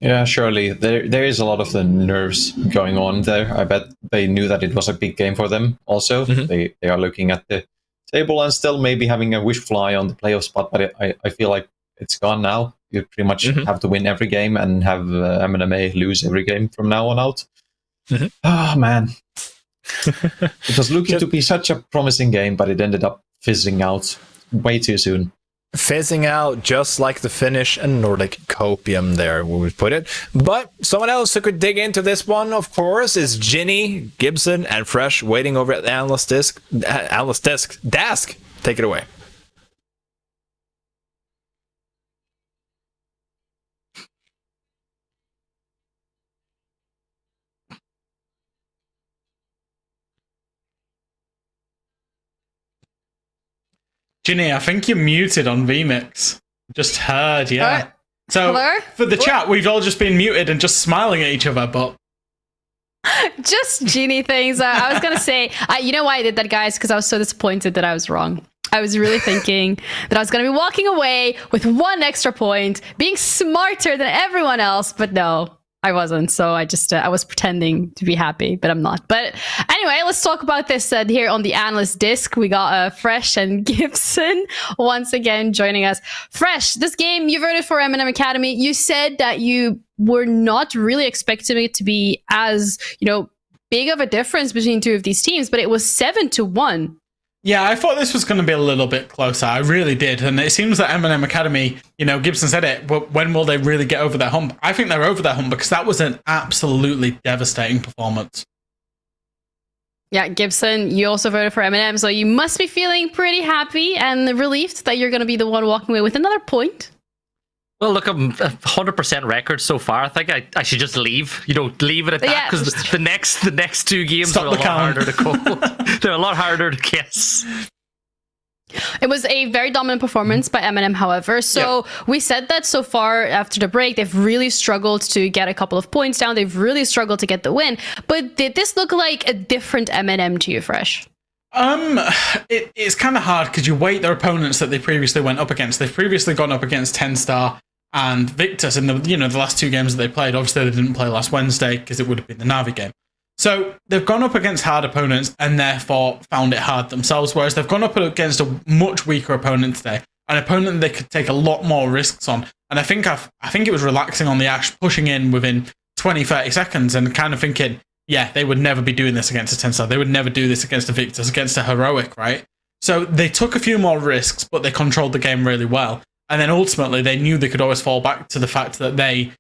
Yeah, surely. There is a lot of the nerves going on there. I bet they knew that it was a big game for them also. They are looking at the table and still maybe having a wish fly on the playoff spot, but I feel like it's gone now. You pretty much have to win every game and have M&MA lose every game from now on out. Oh, man. It was looking to be such a promising game, but it ended up fizzing out way too soon. Fizzing out just like the Finnish and Nordic copium there, we would put it. But someone else who could dig into this one, of course, is Ginny, Gibson, and Fresh waiting over at the analyst desk. Take it away. Ginny, I think you're muted on VMix. Just heard, yeah. So, hello? For the chat, we've all just been muted and just smiling at each other, but... Just Genie things. I was going to say, you know why I did that, guys? Because I was so disappointed that I was wrong. I was really thinking that I was going to be walking away with 1 extra point, being smarter than everyone else, but no. I wasn't, so I just I was pretending to be happy, but I'm not. But anyway, let's talk about this here on the analyst disc. We got Fresh and Gibson once again joining us. Fresh, this game, you voted for M&M Academy. You said that you were not really expecting it to be as, you know, big of a difference between 2 of these teams, but it was 7-1. Yeah, I thought this was going to be a little bit closer. I really did. And it seems that M&M Academy, you know, Gibson said it, but when will they really get over their hump? I think they're over their hump because that was an absolutely devastating performance. Yeah, Gibson, you also voted for Eminem, so you must be feeling pretty happy and relieved that you're going to be the one walking away with another point. Well, look, I'm 100% record so far. I think I should just leave. Leave it at that, because the next two games are a lot harder to call. They're a lot harder to guess. It was a very dominant performance by Eminem, however. So we said that so far after the break, they've really struggled to get a couple of points down. They've really struggled to get the win. But did this look like a different Eminem to you, Fresh? It's kind of hard because you weight their opponents that they previously went up against. They've previously gone up against TENSTAR and Victus in the last two games that they played. Obviously, they didn't play last Wednesday because it would have been the Navi game. So they've gone up against hard opponents and therefore found it hard themselves, whereas they've gone up against a much weaker opponent today, an opponent they could take a lot more risks on. And I think it was relaxing on the Ashe, pushing in within 20, 30 seconds and kind of thinking, yeah, they would never be doing this against a TENSTAR. They would never do this against a Victus, against a Heroic, right? So they took a few more risks, but they controlled the game really well. And then ultimately, they knew they could always fall back to the fact that they,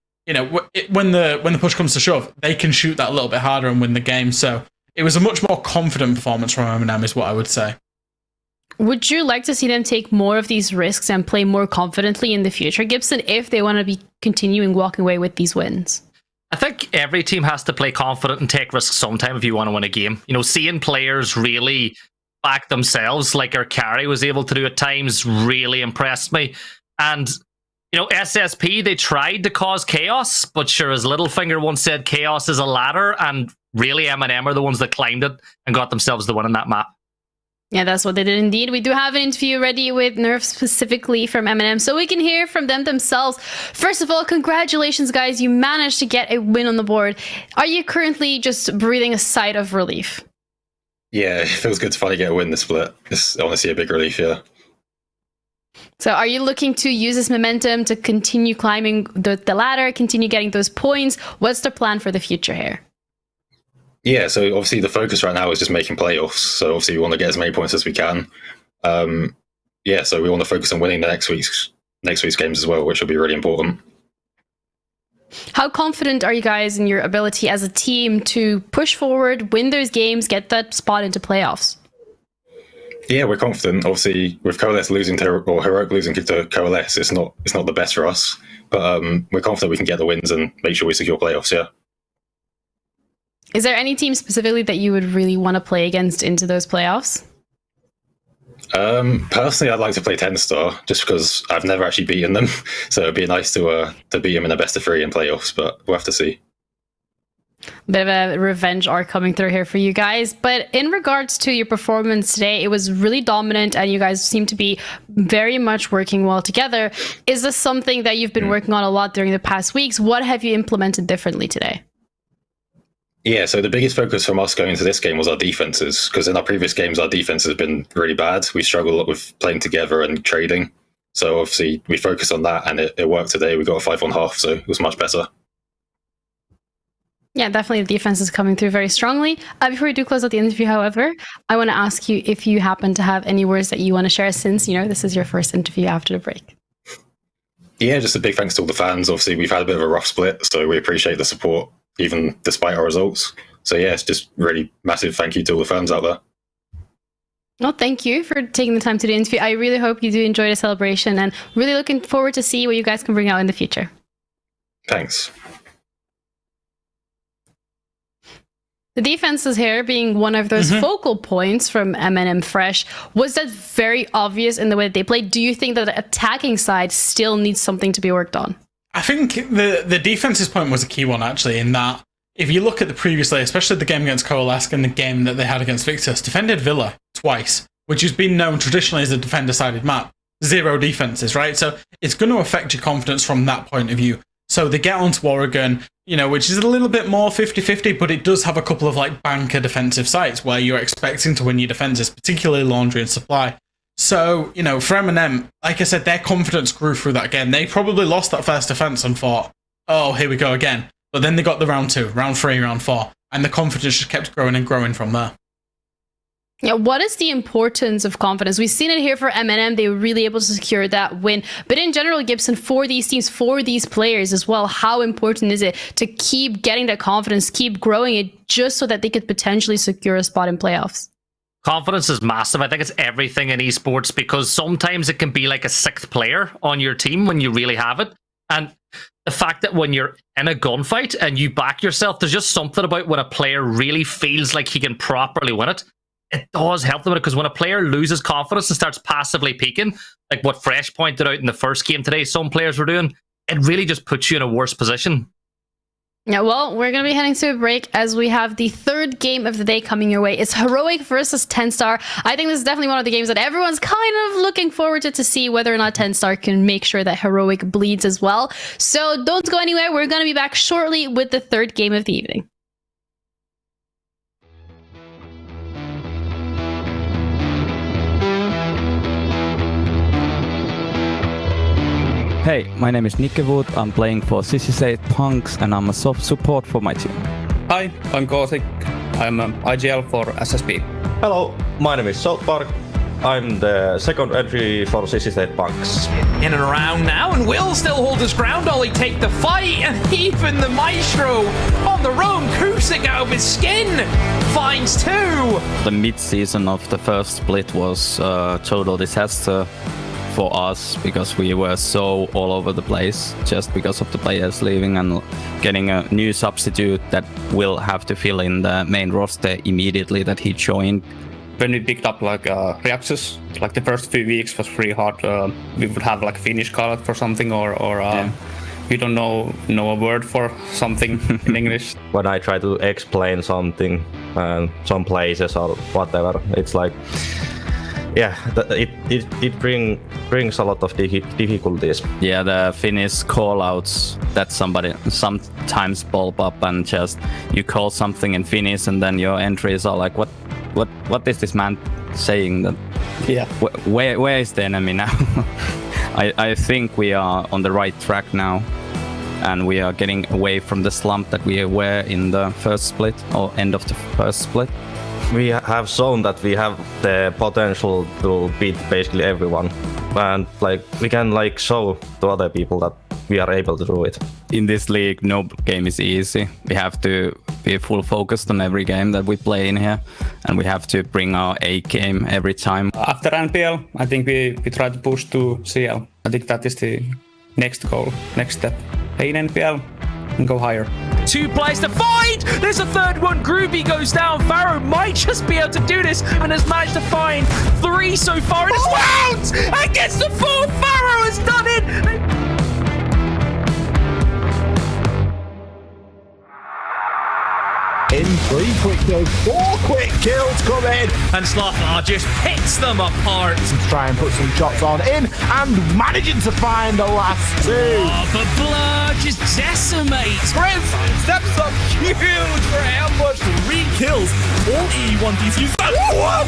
when the push comes to shove, they can shoot that a little bit harder and win the game. So it was a much more confident performance from Eminem, is what I would say. Would you like to see them take more of these risks and play more confidently in the future, Gibson, if they want to be continuing walking away with these wins? I think every team has to play confident and take risks sometime if you want to win a game. Seeing players really back themselves, like our carry was able to do at times, really impressed me. And, SSP, they tried to cause chaos, but sure, as Littlefinger once said, chaos is a ladder, and really Eminem are the ones that climbed it and got themselves the win on that map. Yeah, that's what they did indeed. We do have an interview ready with Nerf specifically from Eminem, so we can hear from them themselves. First of all, congratulations, guys. You managed to get a win on the board. Are you currently just breathing a sigh of relief? Yeah, it feels good to finally get a win this split. It's honestly a big relief, yeah. So are you looking to use this momentum to continue climbing the ladder, continue getting those points? What's the plan for the future here? Yeah, so obviously the focus right now is just making playoffs. So obviously we want to get as many points as we can. So we want to focus on winning the next week's games as well, which will be really important. How confident are you guys in your ability as a team to push forward, win those games, get that spot into playoffs? Yeah, we're confident. Obviously, with Coalesce losing to, or Heroic losing to Coalesce, it's not the best for us. But we're confident we can get the wins and make sure we secure playoffs, yeah. Is there any team specifically that you would really want to play against into those playoffs? Personally, I'd like to play TENSTAR just because I've never actually beaten them. So it'd be nice to beat them in a best of 3 in playoffs, but we'll have to see. Bit of a revenge arc coming through here for you guys. But in regards to your performance today, it was really dominant and you guys seem to be very much working well together. Is this something that you've been working on a lot during the past weeks? What have you implemented differently today? Yeah, so the biggest focus from us going into this game was our defenses, because in our previous games, our defense has been really bad. We struggle a lot with playing together and trading. So obviously we focused on that and it worked today. We got a 5-on-half, so it was much better. Yeah, definitely the defense is coming through very strongly. Before we do close out the interview, however, I want to ask you if you happen to have any words that you want to share since, this is your first interview after the break. Yeah, just a big thanks to all the fans. Obviously, we've had a bit of a rough split, so we appreciate the support, even despite our results. So yeah, it's just really massive thank you to all the fans out there. Well, thank you for taking the time to do the interview. I really hope you do enjoy the celebration and really looking forward to see what you guys can bring out in the future. Thanks. The defenses here being one of those focal points from Eminem Fresh. Was that very obvious in the way that they played? Do you think that the attacking side still needs something to be worked on? I think the defense's point was a key one, actually, in that if you look at the previously, especially the game against Coalesce and the game that they had against Victus, defended Villa twice, which has been known traditionally as a defender-sided map. 0 defenses, right? So it's going to affect your confidence from that point of view. So they get onto Oregon, which is a little bit more 50-50, but it does have a couple of banker defensive sites where you're expecting to win your defenses, particularly Laundry and Supply. So, for Eminem, like I said, their confidence grew through that game. They probably lost that first defense and thought, oh, here we go again. But then they got the round 2, round 3, round 4, and the confidence just kept growing and growing from there. Yeah, what is the importance of confidence? We've seen it here for M&M. They were really able to secure that win. But in general, Gibson, for these teams, for these players as well, how important is it to keep getting that confidence, keep growing it, just so that they could potentially secure a spot in playoffs? Confidence is massive. I think it's everything in esports, because sometimes it can be like a sixth player on your team when you really have it. And the fact that when you're in a gunfight and you back yourself, there's just something about when a player really feels like he can properly win it. It does help them, because when a player loses confidence and starts passively peaking, like what Fresh pointed out in the first game today, some players were doing, it really just puts you in a worse position. Yeah, well, we're going to be heading to a break as we have the third game of the day coming your way. It's Heroic versus TENSTAR. I think this is definitely one of the games that everyone's kind of looking forward to see whether or not TENSTAR can make sure that Heroic bleeds as well. So don't go anywhere. We're going to be back shortly with the third game of the evening. Hey, my name is Nikke Wood. I'm playing for Sissi Punks and I'm a soft support for my team. Hi, I'm Gothic. I'm IGL for SSB. Hello, my name is South Park. I'm the second entry for Sissi Punks. In and around now, and will still hold his ground. Ollie take the fight, and even the Maestro on the roam. Kusik out of his skin finds two. The mid-season of the first split was a total disaster for us, because we were so all over the place just because of the players leaving and getting a new substitute that will have to fill in the main roster immediately that he joined. When we picked up like Reactus, like the first few weeks was pretty hard. We would have like Finnish card for something, or we don't know a word for something in English. When I try to explain something, some places or whatever, it's like, yeah, it brings a lot of difficulties. Yeah, the Finnish call-outs that somebody sometimes pop up, and just you call something in Finnish and then your entries are like, what is this man saying? That yeah, where is the enemy now? I think we are on the right track now, and we are getting away from the slump that we were in the first split, or end of the first split. We have shown that we have the potential to beat basically everyone, and like we can like show to other people that we are able to do it. In this league, no game is easy. We have to be full focused on every game that we play in here, and we have to bring our A game every time. After NPL, I think we try to push to CL. I think that is the next goal, next step. Play in NPL and go higher. Two players to find! There's a third one. Groovy goes down. Pharaoh might just be able to do this, and has managed to find three so far in this round! And gets the fourth! Pharaoh has done it! In 3 quick kills, 4 quick kills come in. And Slothar just picks them apart. Try and put some shots on in, and managing to find the last two. Oh, but Blur just decimates. Trev steps up huge for ambush. 3 kills. All E1 DCs. What?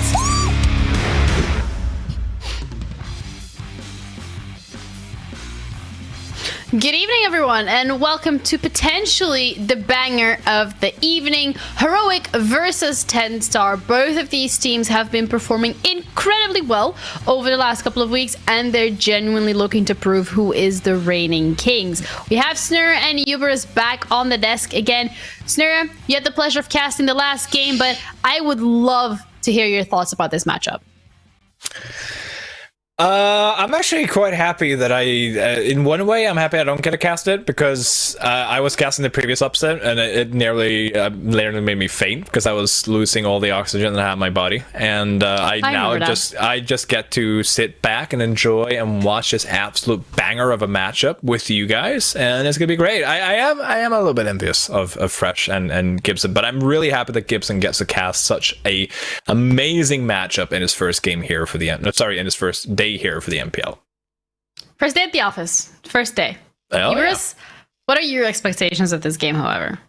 Good evening, everyone, and welcome to potentially the banger of the evening, Heroic versus TENSTAR. Both of these teams have been performing incredibly well over the last couple of weeks, and they're genuinely looking to prove who is the reigning kings. We have Snur and Uberus back on the desk again. Snur, you had the pleasure of casting the last game, but I would love to hear your thoughts about this matchup. I'm actually quite happy that in one way, I'm happy I don't get to cast it, because I was casting the previous upset and it nearly made me faint because I was losing all the oxygen that I had in my body, and I just get to sit back and enjoy and watch this absolute banger of a matchup with you guys, and it's gonna be great. I am a little bit envious of Fresh and Gibson, but I'm really happy that Gibson gets to cast such a amazing matchup in his first game here for the in his first day here for the NPL. First day at the office. First day. Uberus, what are your expectations of this game, however?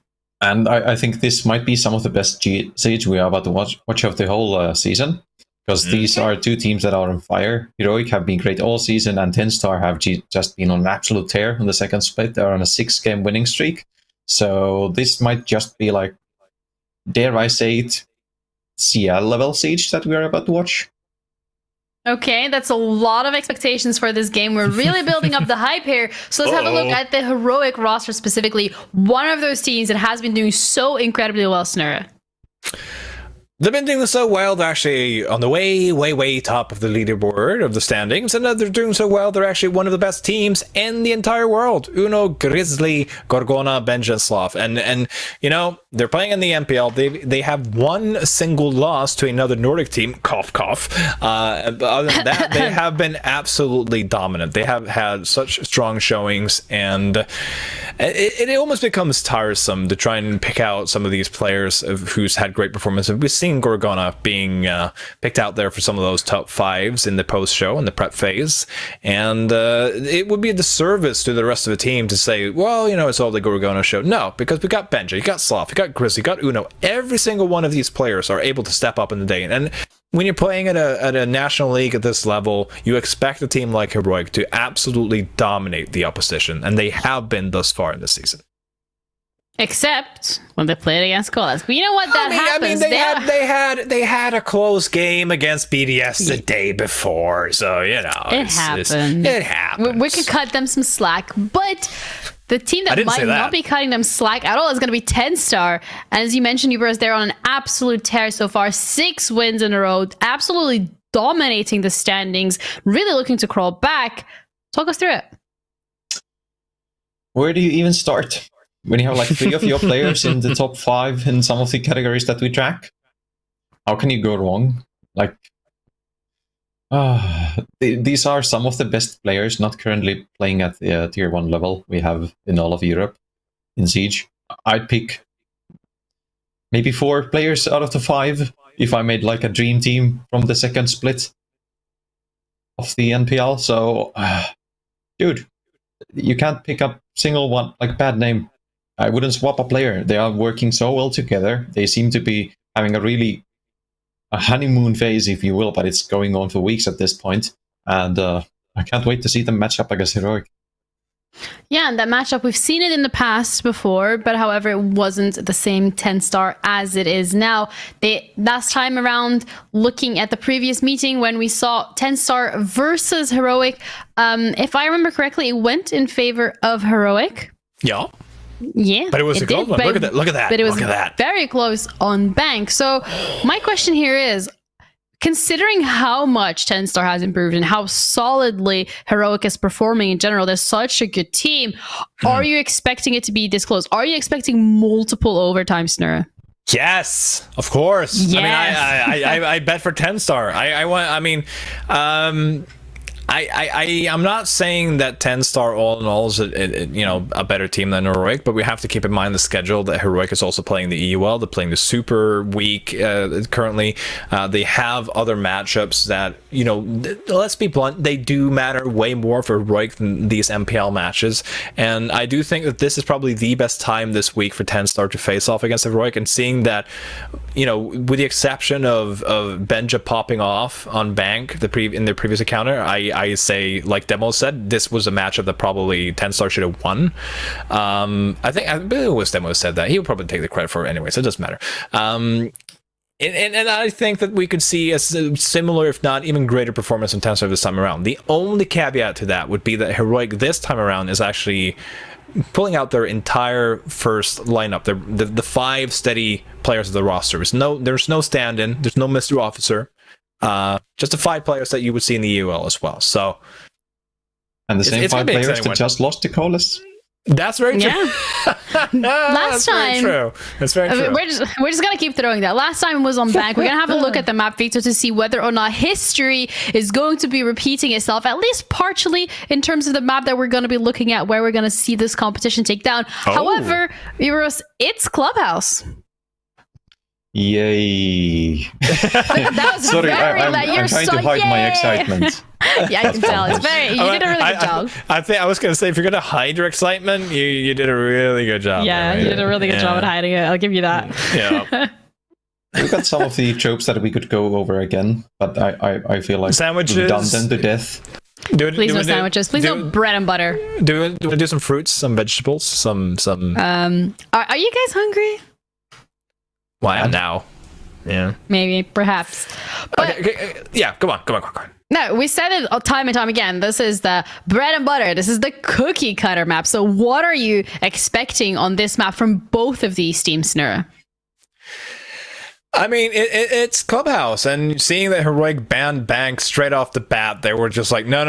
And I think this might be some of the best Siege we are about to watch of the whole season, because these are two teams that are on fire. Heroic have been great all season, and TENSTAR have just been on an absolute tear in the second split. They're on a 6-game winning streak. So this might just be like, dare I say it, CL level Siege that we are about to watch. Okay, that's a lot of expectations for this game. We're really building up the hype here. So let's have a look at the Heroic roster specifically. One of those teams that has been doing so incredibly well, Snurra. They've been doing so well. They're actually on the way top of the leaderboard of the standings, and they're doing so well. They're actually one of the best teams in the entire world. Uno, Grizzly, Gorgona, Benj, and Sloth, and you know they're playing in the NPL. They have one single loss to another Nordic team. Cough, cough. But other than that, they have been absolutely dominant. They have had such strong showings, and it almost becomes tiresome to try and pick out some of these players who's had great performances. We've seen Gorgona being picked out there for some of those top fives in the post-show and the prep phase, and it would be a disservice to the rest of the team to say, well, you know, it's all the Gorgona show. No, because we got Benji, you got Sloth, you got Grizzly, you got Uno. Every single one of these players are able to step up in the day, and when you're playing at a national league at this level, you expect a team like Heroic to absolutely dominate the opposition, and they have been thus far in this season. Except when they played against Coalesce. But you know what? That happens. They had a close game against BDS the day before, so you know it happened. It happened. We could cut them some slack, but the team that might not be cutting them slack at all is going to be TENSTAR. And as you mentioned, Ubers, they're on an absolute tear so far. 6 wins in a row, absolutely dominating the standings. Really looking to crawl back. Talk us through it. Where do you even start? When you have like 3 of your players in the top 5 in some of the categories that we track, how can you go wrong? Like, these are some of the best players not currently playing at the tier 1 level we have in all of Europe in Siege. I'd pick maybe 4 players out of the 5 if I made like a dream team from the second split of the NPL. So, dude, you can't pick up single one, like bad name. I wouldn't swap a player. They are working so well together. They seem to be having a honeymoon phase, if you will, but it's going on for weeks at this point. And I can't wait to see them match up against Heroic. Yeah, and that matchup, we've seen it in the past before, but however, it wasn't the same TENSTAR as it is now. Last time around, looking at the previous meeting when we saw TENSTAR versus Heroic, if I remember correctly, it went in favor of Heroic. Yeah. Yeah, but it was a close one. Look at that! Look at that! But it was very close on bank. So my question here is, considering how much TENSTAR has improved and how solidly Heroic is performing in general, they're such a good team. Are you expecting it to be this close? Are you expecting multiple overtime, Snurra? Yes, of course. Yes. I mean, I bet for TENSTAR. I'm not saying that TENSTAR all in all is a better team than Heroic, but we have to keep in mind the schedule that Heroic is also playing the EUL. They're playing the Super Week currently. They have other matchups that, let's be blunt, they do matter way more for Heroic than these NPL matches. And I do think that this is probably the best time this week for TENSTAR to face off against Heroic, and seeing that, with the exception of Benja popping off on Bank in their previous encounter, I say, like Demo said, this was a matchup that probably TENSTAR should have won. I think it was Demo who said that. He would probably take the credit for it anyway, so it doesn't matter. And I think that we could see a similar, if not even greater, performance from TENSTAR this time around. The only caveat to that would be that Heroic this time around is actually pulling out their entire first lineup, the 5 steady players of the roster. There's no stand-in, there's no Mr. Officer. Just the 5 players that you would see in the UL as well. So, and the same 5 players that just lost to Coalesce. That's very true. Yeah. Last time, that's very true. We're just gonna keep throwing that. Last time was on Bank. We're gonna have a look at the map, Victor, to see whether or not history is going to be repeating itself, at least partially, in terms of the map that we're gonna be looking at, where we're gonna see this competition take down. However, it's Clubhouse. Yay! That was sorry, I'm trying to hide my excitement. Yeah, I can tell. You did a really good job. I think I was going to say, if you're going to hide your excitement, you did a really good job. Yeah, you did a really good job at hiding it. I'll give you that. Yeah. We've got some of the tropes that we could go over again, but I feel like sandwiches, we've done them to death. Please no sandwiches. Please no bread and butter. Do we do some fruits, some vegetables, some? Are you guys hungry? Well, I am now. Yeah. Maybe, perhaps. But yeah, come on. no, we said it time and time again. This is the bread and butter. This is the cookie cutter map. So what are you expecting on this map from both of these teams, Nura? I mean, it's Clubhouse, and seeing that Heroic banned Bank straight off the bat, they were just like, no,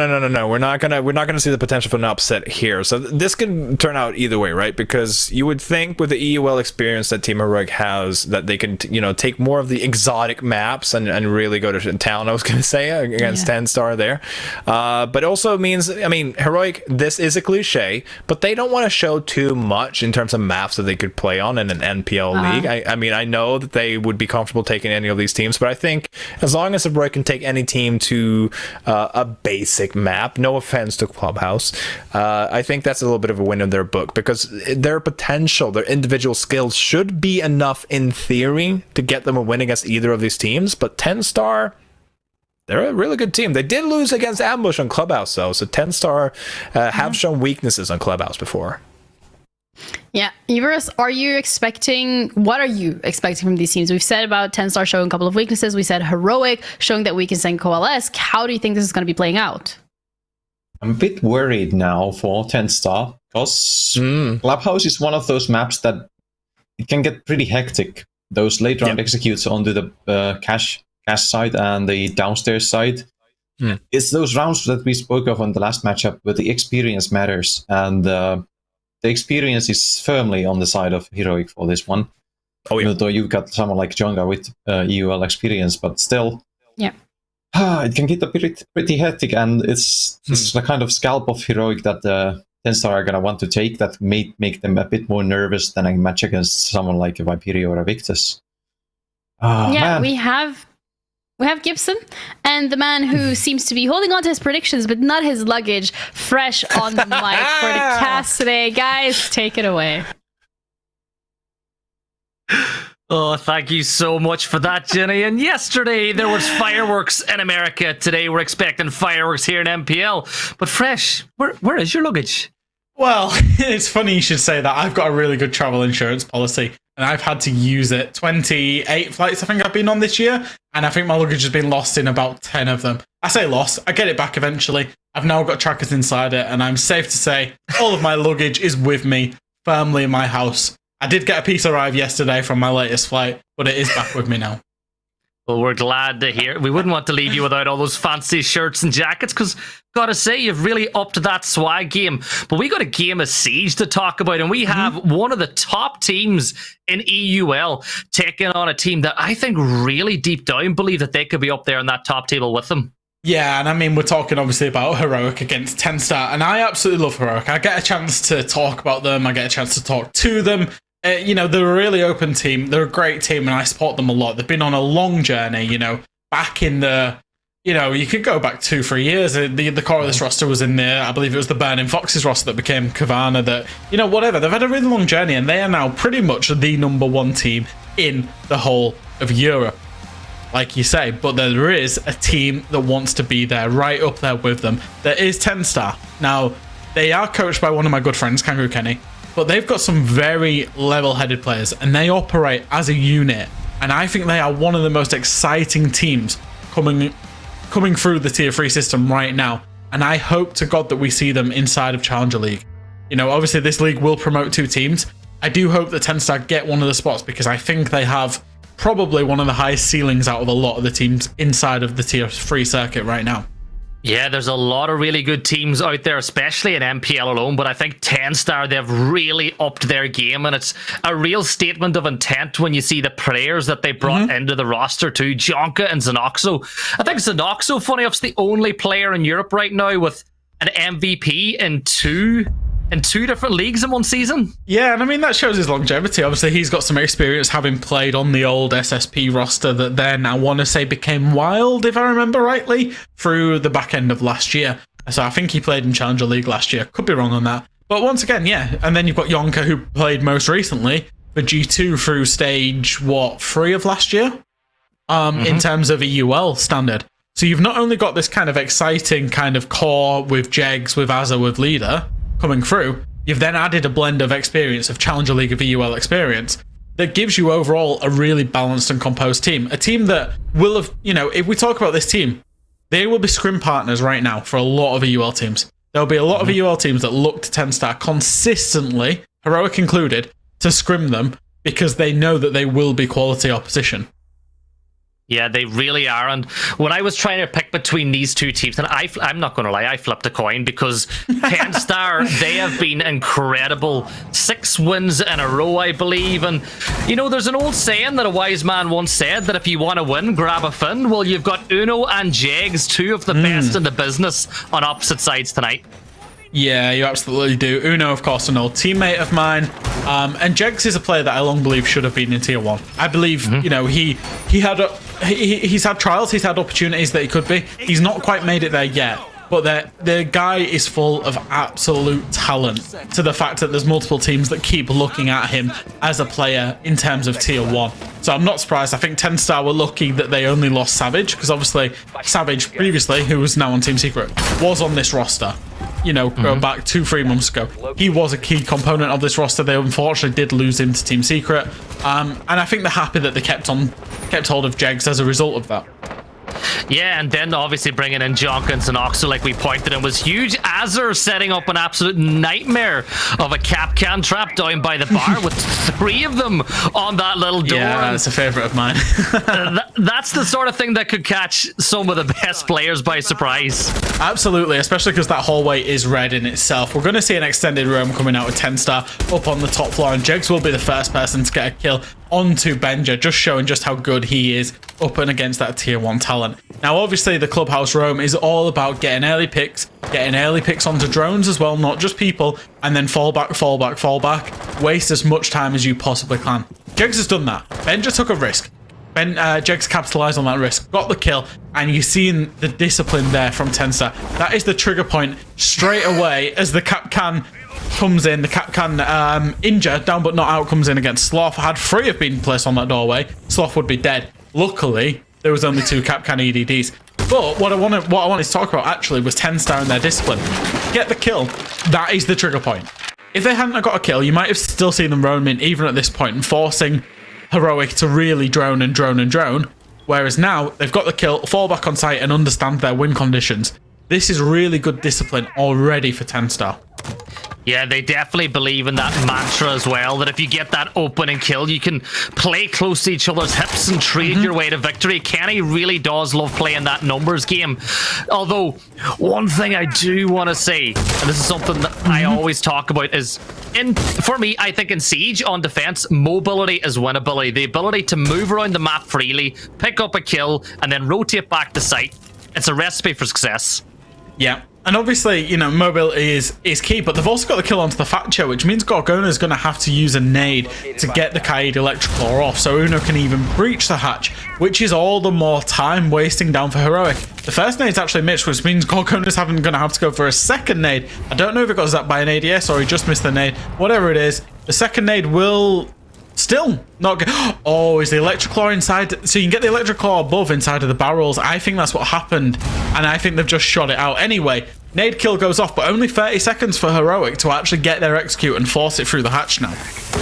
we're not gonna see the potential for an upset here. So this can turn out either way, right? Because you would think with the EUL experience that Team Heroic has, that they can, take more of the exotic maps and really go to town. I was gonna say against TENSTAR there, but also means, I mean, Heroic. This is a cliche, but they don't want to show too much in terms of maps that they could play on in an NPL league. I mean, I know that they would be comfortable taking any of these teams, but I think as long as Heroic can take any team to a basic map, no offense to Clubhouse, I think that's a little bit of a win in their book, because their potential, their individual skills should be enough in theory to get them a win against either of these teams. But TENSTAR, they're a really good team. They did lose against Ambush on Clubhouse though, so TENSTAR have shown weaknesses on Clubhouse before. Yeah, Everus, what are you expecting from these teams? We've said about TENSTAR showing a couple of weaknesses. We said Heroic showing that we can send Coalesce. How do you think this is going to be playing out? I'm a bit worried now for TENSTAR, because Clubhouse is one of those maps that it can get pretty hectic. Those late round executes onto the cash side and the downstairs side. It's those rounds that we spoke of on the last matchup where the experience matters, and the experience is firmly on the side of Heroic for this one. Even though you've got someone like Jonga with EUL experience, but still, it can get a pretty hectic, and it's the kind of scalp of Heroic that TENSTAR are going to want to take, that may make them a bit more nervous than a match against someone like a Viperio or a Victus. Man. We have Gibson, and the man who seems to be holding on to his predictions, but not his luggage, fresh on the mic for the cast today. Guys, take it away. Oh, thank you so much for that, Jenny. And yesterday there was fireworks in America. Today we're expecting fireworks here in NPL. But Fresh, where is your luggage? Well, it's funny you should say that. I've got a really good travel insurance policy, and I've had to use it. 28 flights I think I've been on this year, and I think my luggage has been lost in about 10 of them. I say lost, I get it back eventually. I've now got trackers inside it, and I'm safe to say all of my luggage is with me, firmly in my house. I did get a piece arrive yesterday from my latest flight, but it is back with me now. Well, we're glad to hear. We wouldn't want to leave you without all those fancy shirts and jackets, because gotta say, you've really upped that swag game. But we got a game of Siege to talk about, and we have one of the top teams in EUL taking on a team that I think really deep down believe that they could be up there on that top table with them. Yeah, and I mean, we're talking obviously about Heroic against TENSTAR, and I absolutely love Heroic. I get a chance to talk about them, I get a chance to talk to them. They're a really open team. They're a great team, and I support them a lot. They've been on a long journey, back in the, you could go back 2-3 years. The core of this roster was in there. I believe it was the Burning Foxes roster that became Kavana, that, whatever. They've had a really long journey, and they are now pretty much the #1 team in the whole of Europe, like you say. But there is a team that wants to be there, right up there with them. There is TENSTAR. Now, they are coached by one of my good friends, Kangaroo Kenny. But they've got some very level-headed players, and they operate as a unit. And I think they are one of the most exciting teams coming through the Tier 3 system right now. And I hope to God that we see them inside of Challenger League. Obviously this league will promote 2 teams. I do hope that TENSTAR get one of the spots, because I think they have probably one of the highest ceilings out of a lot of the teams inside of the Tier 3 circuit right now. Yeah, there's a lot of really good teams out there, especially in NPL alone, but I think TENSTAR, they've really upped their game, and it's a real statement of intent when you see the players that they brought into the roster too. Jonka and Zenoxo. I think Zenoxo, funny enough, is the only player in Europe right now with an MVP in two different leagues in one season. Yeah, and I mean, that shows his longevity. Obviously, he's got some experience having played on the old SSP roster that then, I want to say, became Wild, if I remember rightly, through the back end of last year. So I think he played in Challenger League last year. Could be wrong on that. But once again, yeah. And then you've got Yonka, who played most recently for G2 through stage, 3 of last year? In terms of EUL standard. So you've not only got this kind of exciting kind of core with Jegs, with Azza, with Leader coming through, you've then added a blend of experience of Challenger League of EUL experience. that gives you overall a really balanced and composed team. A team that will have, if we talk about this team, they will be scrim partners right now for a lot of EUL teams. There'll be a lot of EUL teams that look to TENSTAR consistently, Heroic included, to scrim them because they know that they will be quality opposition. Yeah, they really are. And when I was trying to pick between these two teams, and I'm not going to lie, I flipped a coin because TENSTAR, they have been incredible. 6 wins in a row, I believe. And, there's an old saying that a wise man once said that if you want to win, grab a fin. Well, you've got Uno and Jegs, 2 of the best in the business, on opposite sides tonight. Yeah, you absolutely do. Uno, of course, an old teammate of mine. And Jegs is a player that I long believe should have been in Tier 1. I believe, he's had trials, he's had opportunities that he could be. He's not quite made it there yet. But the guy is full of absolute talent, to the fact that there's multiple teams that keep looking at him as a player in terms of Tier 1. So I'm not surprised. I think TENSTAR were lucky that they only lost Savage, because obviously Savage previously, who was now on Team Secret, was on this roster. Go back 2-3 months ago. He was a key component of this roster. They unfortunately did lose him to Team Secret. And I think they're happy that they kept hold of Jegs as a result of that. Yeah, and then obviously bringing in Jonkins and Oxo, like we pointed in, was huge. Azur setting up an absolute nightmare of a Capcan trap down by the bar with 3 of them on that little door. Yeah, that's a favourite of mine. That's the sort of thing that could catch some of the best players by surprise. Absolutely, especially because that hallway is red in itself. We're going to see an extended roam coming out with TENSTAR up on the top floor, and Jegs will be the first person to get a kill onto Benja, just showing just how good he is up and against that Tier 1 talent. Now, obviously, the Clubhouse roam is all about getting early picks onto drones as well, not just people, and then fall back, waste as much time as you possibly can. Jegs has done that. Benja took a risk. Jegs capitalized on that risk, got the kill, and you're seeing the discipline there from TENSTAR. That is the trigger point straight away as the Capcan comes in. The Capcan injure, down but not out, comes in against Sloth. Had 3 have been placed on that doorway, Sloth would be dead. Luckily, there was only 2 Capcan EDDs. But what I wanted to talk about actually was TENSTAR and their discipline. Get the kill, that is the trigger point. If they hadn't got a kill, you might have still seen them roaming even at this point and forcing Heroic to really drone. Whereas now, they've got the kill, fall back on site and understand their win conditions. This is really good discipline already for TENSTAR. Yeah, they definitely believe in that mantra as well, that if you get that opening kill, you can play close to each other's hips and trade your way to victory. Kenny really does love playing that numbers game. Although, one thing I do want to say, and this is something that I always talk about, is, for me, I think in Siege, on defense, mobility is winnability. The ability to move around the map freely, pick up a kill, and then rotate back to site. It's a recipe for success. Yeah. And obviously, mobility is key, but they've also got the kill onto the Thatcher, which means Gorgona is going to have to use a nade to get the Kaid Electroclaw off, so Uno can even breach the hatch, which is all the more time wasting down for Heroic. The first nade's actually missed, which means Gorgona's going to have to go for a second nade. I don't know if it got zapped by an ADS or he just missed the nade. Whatever it is, the second nade will still not get... Oh, is the Electroclaw inside? So you can get the Electroclaw above inside of the barrels. I think that's what happened, and I think they've just shot it out. Anyway, nade kill goes off, but only 30 seconds for Heroic to actually get their execute and force it through the hatch now.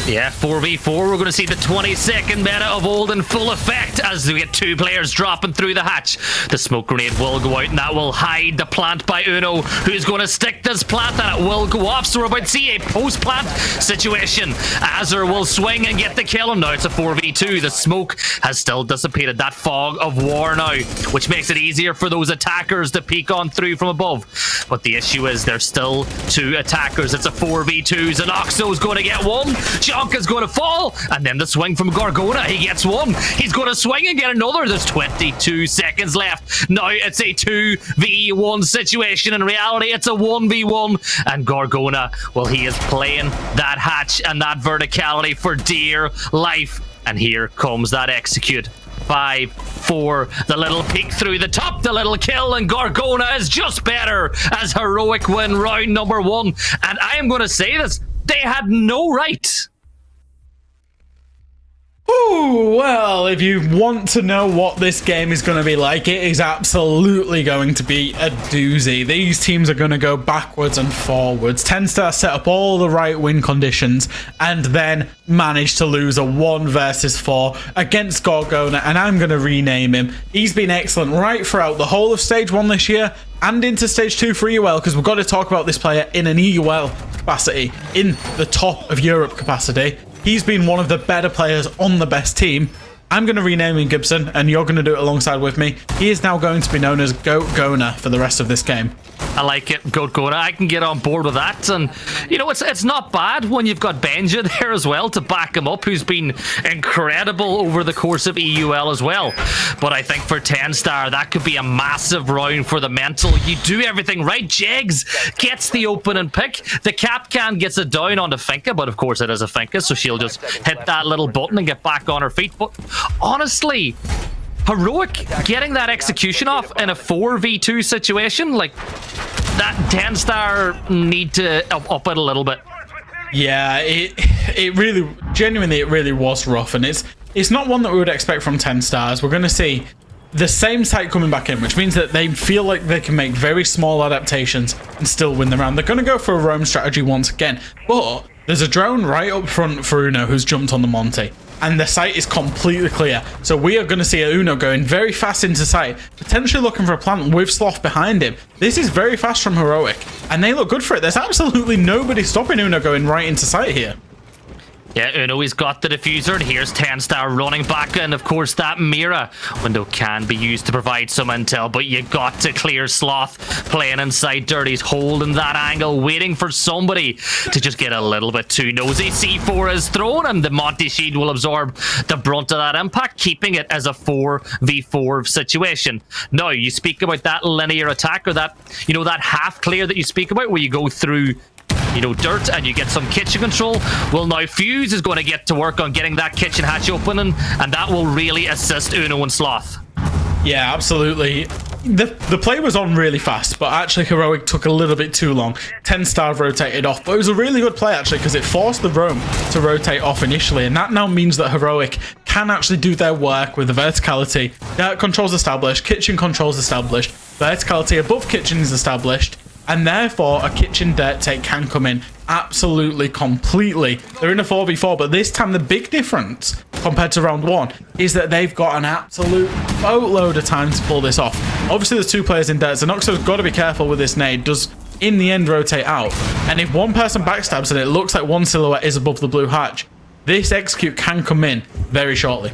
Yeah, 4v4, we're going to see the 22nd meta of old in full effect as we get 2 players dropping through the hatch. The smoke grenade will go out, and that will hide the plant by Uno, who's going to stick this plant, and it will go off, so we're about to see a post-plant situation. Azur will swing and get the kill, and now it's a 4v2. The smoke has still dissipated that fog of war now, which makes it easier for those attackers to peek on through from above. But the issue is there's still 2 attackers. It's a 4v2. Zanoxo's going to get 1. Jonka's going to fall. And then the swing from Gorgona. He gets 1. He's going to swing and get another. There's 22 seconds left. Now it's a 2v1 situation. In reality, it's a 1v1. And Gorgona, well, he is playing that hatch and that verticality for dear life. And here comes that execute. 5, 4, the little peek through the top, the little kill, and Gorgona is just better as Heroic win round number 1. And I am going to say this, they had no right Ooh, well, if you want to know what this game is going to be like, it is absolutely going to be a doozy. These teams are going to go backwards and forwards. TENSTAR set up all the right win conditions and then managed to lose a 1 versus 4 against Gorgona, and I'm going to rename him. He's been excellent right throughout the whole of Stage 1 this year and into Stage 2 for EUL, because we've got to talk about this player in an EUL capacity, in the top of Europe capacity. He's been one of the better players on the best team. I'm going to rename him Gibson, and you're going to do it alongside with me. He is now going to be known as Goat Gona for the rest of this game. I like it, Goat Gona. I can get on board with that. And, you know, it's not bad when you've got Benja there as well to back him up, who's been incredible over the course of EUL as well. But I think for TENSTAR, that could be a massive round for the mental. You do everything right. Jegs gets the opening pick. The Capcan gets it down onto Finka, but of course it is a Finka, so she'll just hit that little button and get back on her feet. But honestly, Heroic getting that execution off in a 4v2 situation, like, that TENSTAR need to up it a little bit. Yeah, it really, genuinely, it really was rough, and it's not one that we would expect from TENSTAR. We're going to see the same site coming back in, which means that they feel like they can make very small adaptations and still win the round. They're going to go for a roam strategy once again, but there's a drone right up front for Uno who's jumped on the Monty, and the site is completely clear. So we are going to see Uno going very fast into site, potentially looking for a plant with Sloth behind him. This is very fast from Heroic, and they look good for it. There's absolutely nobody stopping Uno going right into site here. Yeah, Uno, he's got the diffuser, and here's TENSTAR running back, and of course that Mira window can be used to provide some intel, but you got to clear Sloth playing inside dirt. He's holding that angle, waiting for somebody to just get a little bit too nosy. C4 is thrown, and the Monty Shield will absorb the brunt of that impact, keeping it as a 4v4 situation. Now, you speak about that linear attack, or that, you know, that half clear that you speak about, where you go through, you know, dirt and you get some kitchen control. Well, now Fuse is going to get to work on getting that kitchen hatch open, and that will really assist Uno and Sloth. Yeah, absolutely. The play was on really fast, but actually Heroic took a little bit too long. TENSTAR rotated off, but it was a really good play actually, because it forced the roam to rotate off initially, and that now means that Heroic can actually do their work with the verticality. Dirt controls established, kitchen controls established, verticality above kitchen is established, and therefore a kitchen dirt take can come in absolutely completely. They're in a 4v4, but this time the big difference compared to round 1 is that they've got an absolute boatload of time to pull this off. Obviously there's 2 players in dirt, so Noxo's got to be careful with this nade. Does in the end rotate out, and if one person backstabs and it looks like one silhouette is above the blue hatch, this execute can come in very shortly.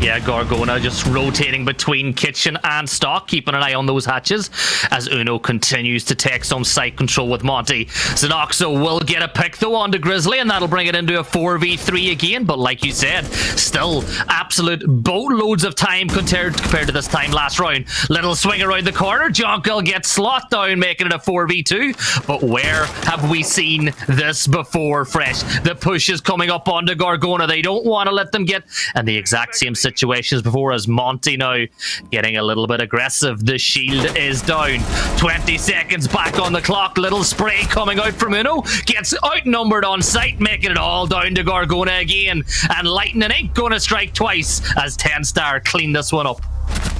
Yeah, Gorgona just rotating between kitchen and stock, keeping an eye on those hatches as Uno continues to take some site control with Monty. Xenoxo will get a pick though onto Grizzly, and that'll bring it into a 4v3 again, but like you said, still absolute boatloads of time compared to this time last round. Little swing around the corner, Jonkel gets Sloth down, making it a 4v2, but where have we seen this before, Fresh? The push is coming up onto Gorgona. They don't want to let them get in the exact same situations before, as Monty now getting a little bit aggressive. The shield is down. 20 seconds back on the clock. Little spray coming out from Uno. Gets outnumbered on site, making it all down to Gorgona again. And Lightning ain't going to strike twice as TENSTAR clean this one up.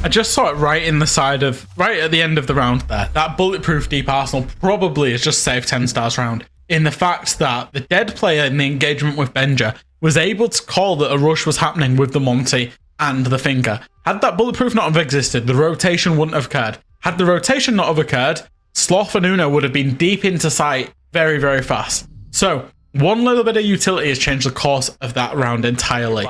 I just saw it right in the side of, right at the end of the round there. That bulletproof deep arsenal probably has just saved TENSTAR's round, in the fact that the dead player in the engagement with Benja was able to call that a rush was happening with the Monty and the Finger. Had that bulletproof not have existed, the rotation wouldn't have occurred. Had the rotation not have occurred, Sloth and Uno would have been deep into sight very, very fast. So, one little bit of utility has changed the course of that round entirely.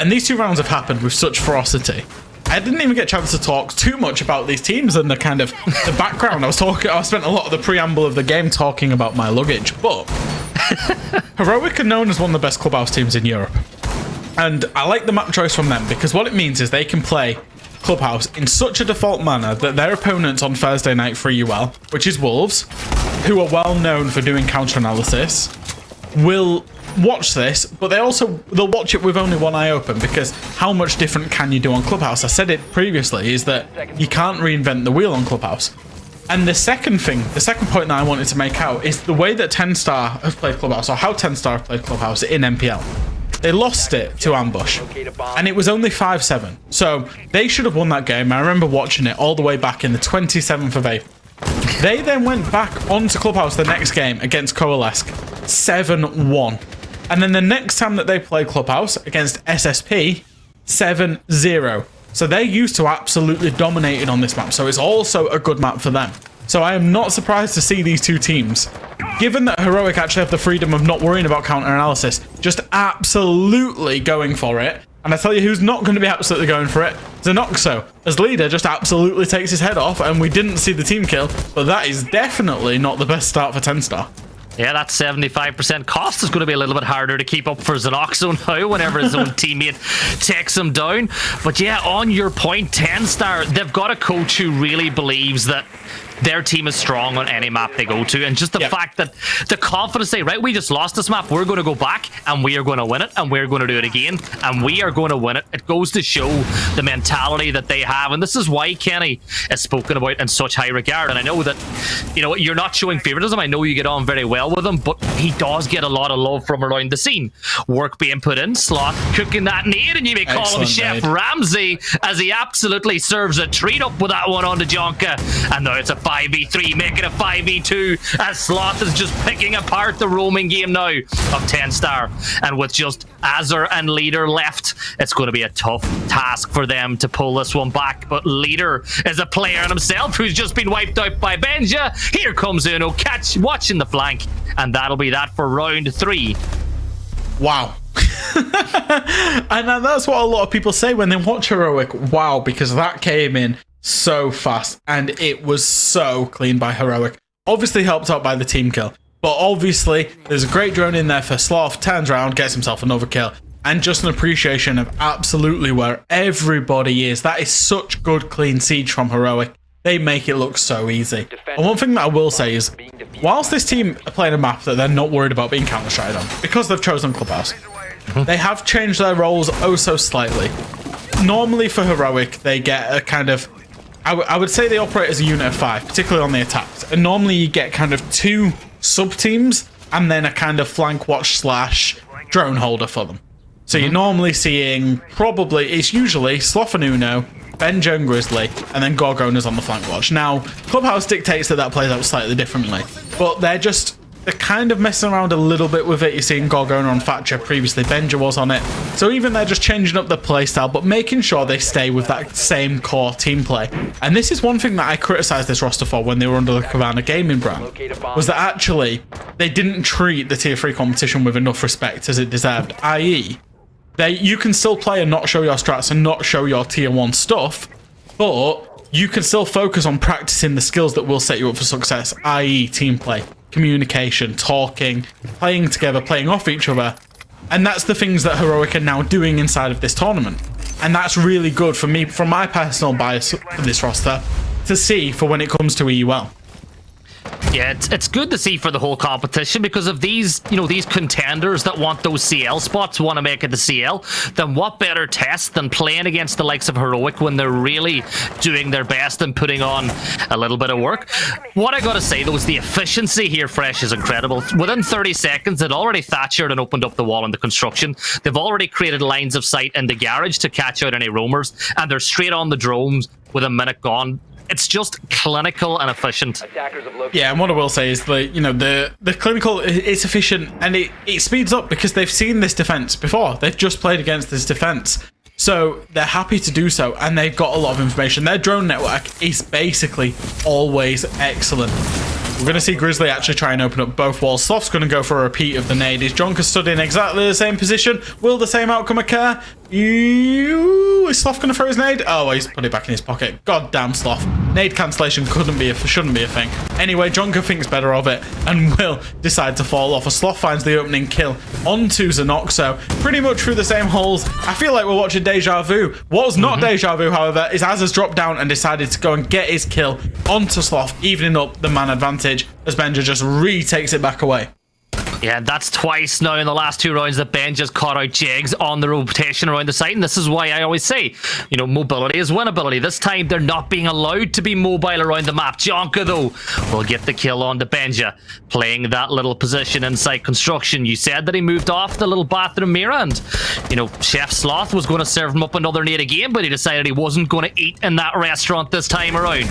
And these 2 rounds have happened with such ferocity. I didn't even get a chance to talk too much about these teams and the kind of the background. I spent a lot of the preamble of the game talking about my luggage, but Heroic are known as one of the best clubhouse teams in Europe. And I like the map choice from them, because what it means is they can play clubhouse in such a default manner that their opponents on Thursday night for UL, which is Wolves, who are well known for doing counter analysis, will watch this, but they'll watch it with only one eye open, because how much different can you do on Clubhouse? I said it previously, is that you can't reinvent the wheel on Clubhouse. And the second point that I wanted to make out is the way that TENSTAR have played Clubhouse, or how TENSTAR have played Clubhouse in NPL. they lost it to Ambush, and it was only 5-7. So they should have won that game. I remember watching it all the way back in the 27th of April. They then went back onto Clubhouse the next game against Coalesce, 7-1. And then the next time that they played Clubhouse against SSP, 7-0. So they're used to absolutely dominating on this map. So it's also a good map for them. So I am not surprised to see these two teams, given that Heroic actually have the freedom of not worrying about counter-analysis, just absolutely going for it. And I tell you who's not going to be absolutely going for it. Zenoxo, as leader, just absolutely takes his head off, and we didn't see the team kill, but that is definitely not the best start for TENSTAR. Yeah, that 75% cost is going to be a little bit harder to keep up for Zenoxo now whenever his own teammate takes him down. But yeah, on your point, TENSTAR, they've got a coach who really believes that their team is strong on any map they go to, and just the fact that the confidence say, right, we just lost this map, we're going to go back and we are going to win it, and we're going to do it again, and we are going to win it. It goes to show the mentality that they have, and this is why Kenny is spoken about in such high regard. And I know that, you know, you're not showing favoritism. I know you get on very well with him, but he does get a lot of love from around the scene. Work being put in, Slot cooking that nade, and you may call him Chef Ramsay, as he absolutely serves a treat up with that one on the Jonka. And now it's a 5v3, make it a 5v2, as Sloth is just picking apart the roaming game now of TENSTAR. And with just Azur and Leader left, it's going to be a tough task for them to pull this one back. But Leader is a player in himself who's just been wiped out by Benja. Here comes Uno, watching the flank, and that'll be that for round 3. Wow. And that's what a lot of people say when they watch Heroic. Wow, because that came in so fast, and it was so clean by Heroic. Obviously helped out by the team kill, but obviously there's a great drone in there for Sloth, turns around, gets himself another kill, and just an appreciation of absolutely where everybody is. That is such good clean siege from Heroic. They make it look so easy. And one thing that I will say is, whilst this team are playing a map that they're not worried about being counter-striked on, because they've chosen Clubhouse, they have changed their roles oh so slightly. Normally for Heroic, they get a kind of, I would say they operate as a unit of 5, particularly on the attacks. And normally you get kind of 2 sub-teams and then a kind of flank watch / drone holder for them. So you're normally seeing it's usually Sloth and Uno, Benja and Grizzly, and then Gorgona's on the flank watch. Now, Clubhouse dictates that plays out slightly differently, but they're kind of messing around a little bit with it. You're seeing Gorgona on Thatcher, previously Benja was on it. So even they're just changing up the playstyle, but making sure they stay with that same core team play. And this is one thing that I criticised this roster for when they were under the Cabana Gaming brand, was that actually they didn't treat the Tier 3 competition with enough respect as it deserved, i.e. you can still play and not show your strats and not show your Tier 1 stuff, but you can still focus on practicing the skills that will set you up for success, i.e. team play, communication, talking, playing together, playing off each other. And that's the things that Heroic are now doing inside of this tournament. And that's really good for me, from my personal bias for this roster, to see for when it comes to EUL. Yeah, it's good to see for the whole competition, because of these, these contenders that want those CL spots, want to make it the CL, then what better test than playing against the likes of Heroic when they're really doing their best and putting on a little bit of work. What I gotta say though is the efficiency here, Fresh, is incredible. Within 30 seconds, they'd already Thatchered and opened up the wall in the construction. They've already created lines of sight in the garage to catch out any roamers, and they're straight on the drones with a minute gone. It's just clinical and efficient. Yeah, and what I will say is the clinical is efficient, and it speeds up because they've seen this defense before. They've just played against this defense, so they're happy to do so, and they've got a lot of information. Their drone network is basically always excellent. We're going to see Grizzly actually try and open up both walls. Sloth's going to go for a repeat of the nade. Is Jonka stood in exactly the same position? Will the same outcome occur? Is Sloth going to throw his nade? Oh, he's put it back in his pocket. God damn Sloth. Nade cancellation shouldn't be a thing. Anyway, Jonka thinks better of it and will decide to fall off. A Sloth finds the opening kill onto Zenoxo, pretty much through the same holes. I feel like we're watching Deja Vu. What's not Deja Vu, however, is Azur's dropped down and decided to go and get his kill onto Sloth, evening up the man advantage as Benja just retakes it back away. Yeah, that's twice now in the last 2 rounds that Ben just caught out Jigs on the rotation around the site, and this is why I always say, you know, mobility is winnability. This time, they're not being allowed to be mobile around the map. Jonka, though, will get the kill on the Benja, playing that little position inside construction. You said that he moved off the little bathroom mirror, and, you know, Chef Sloth was going to serve him up another nade again, but he decided he wasn't going to eat in that restaurant this time around.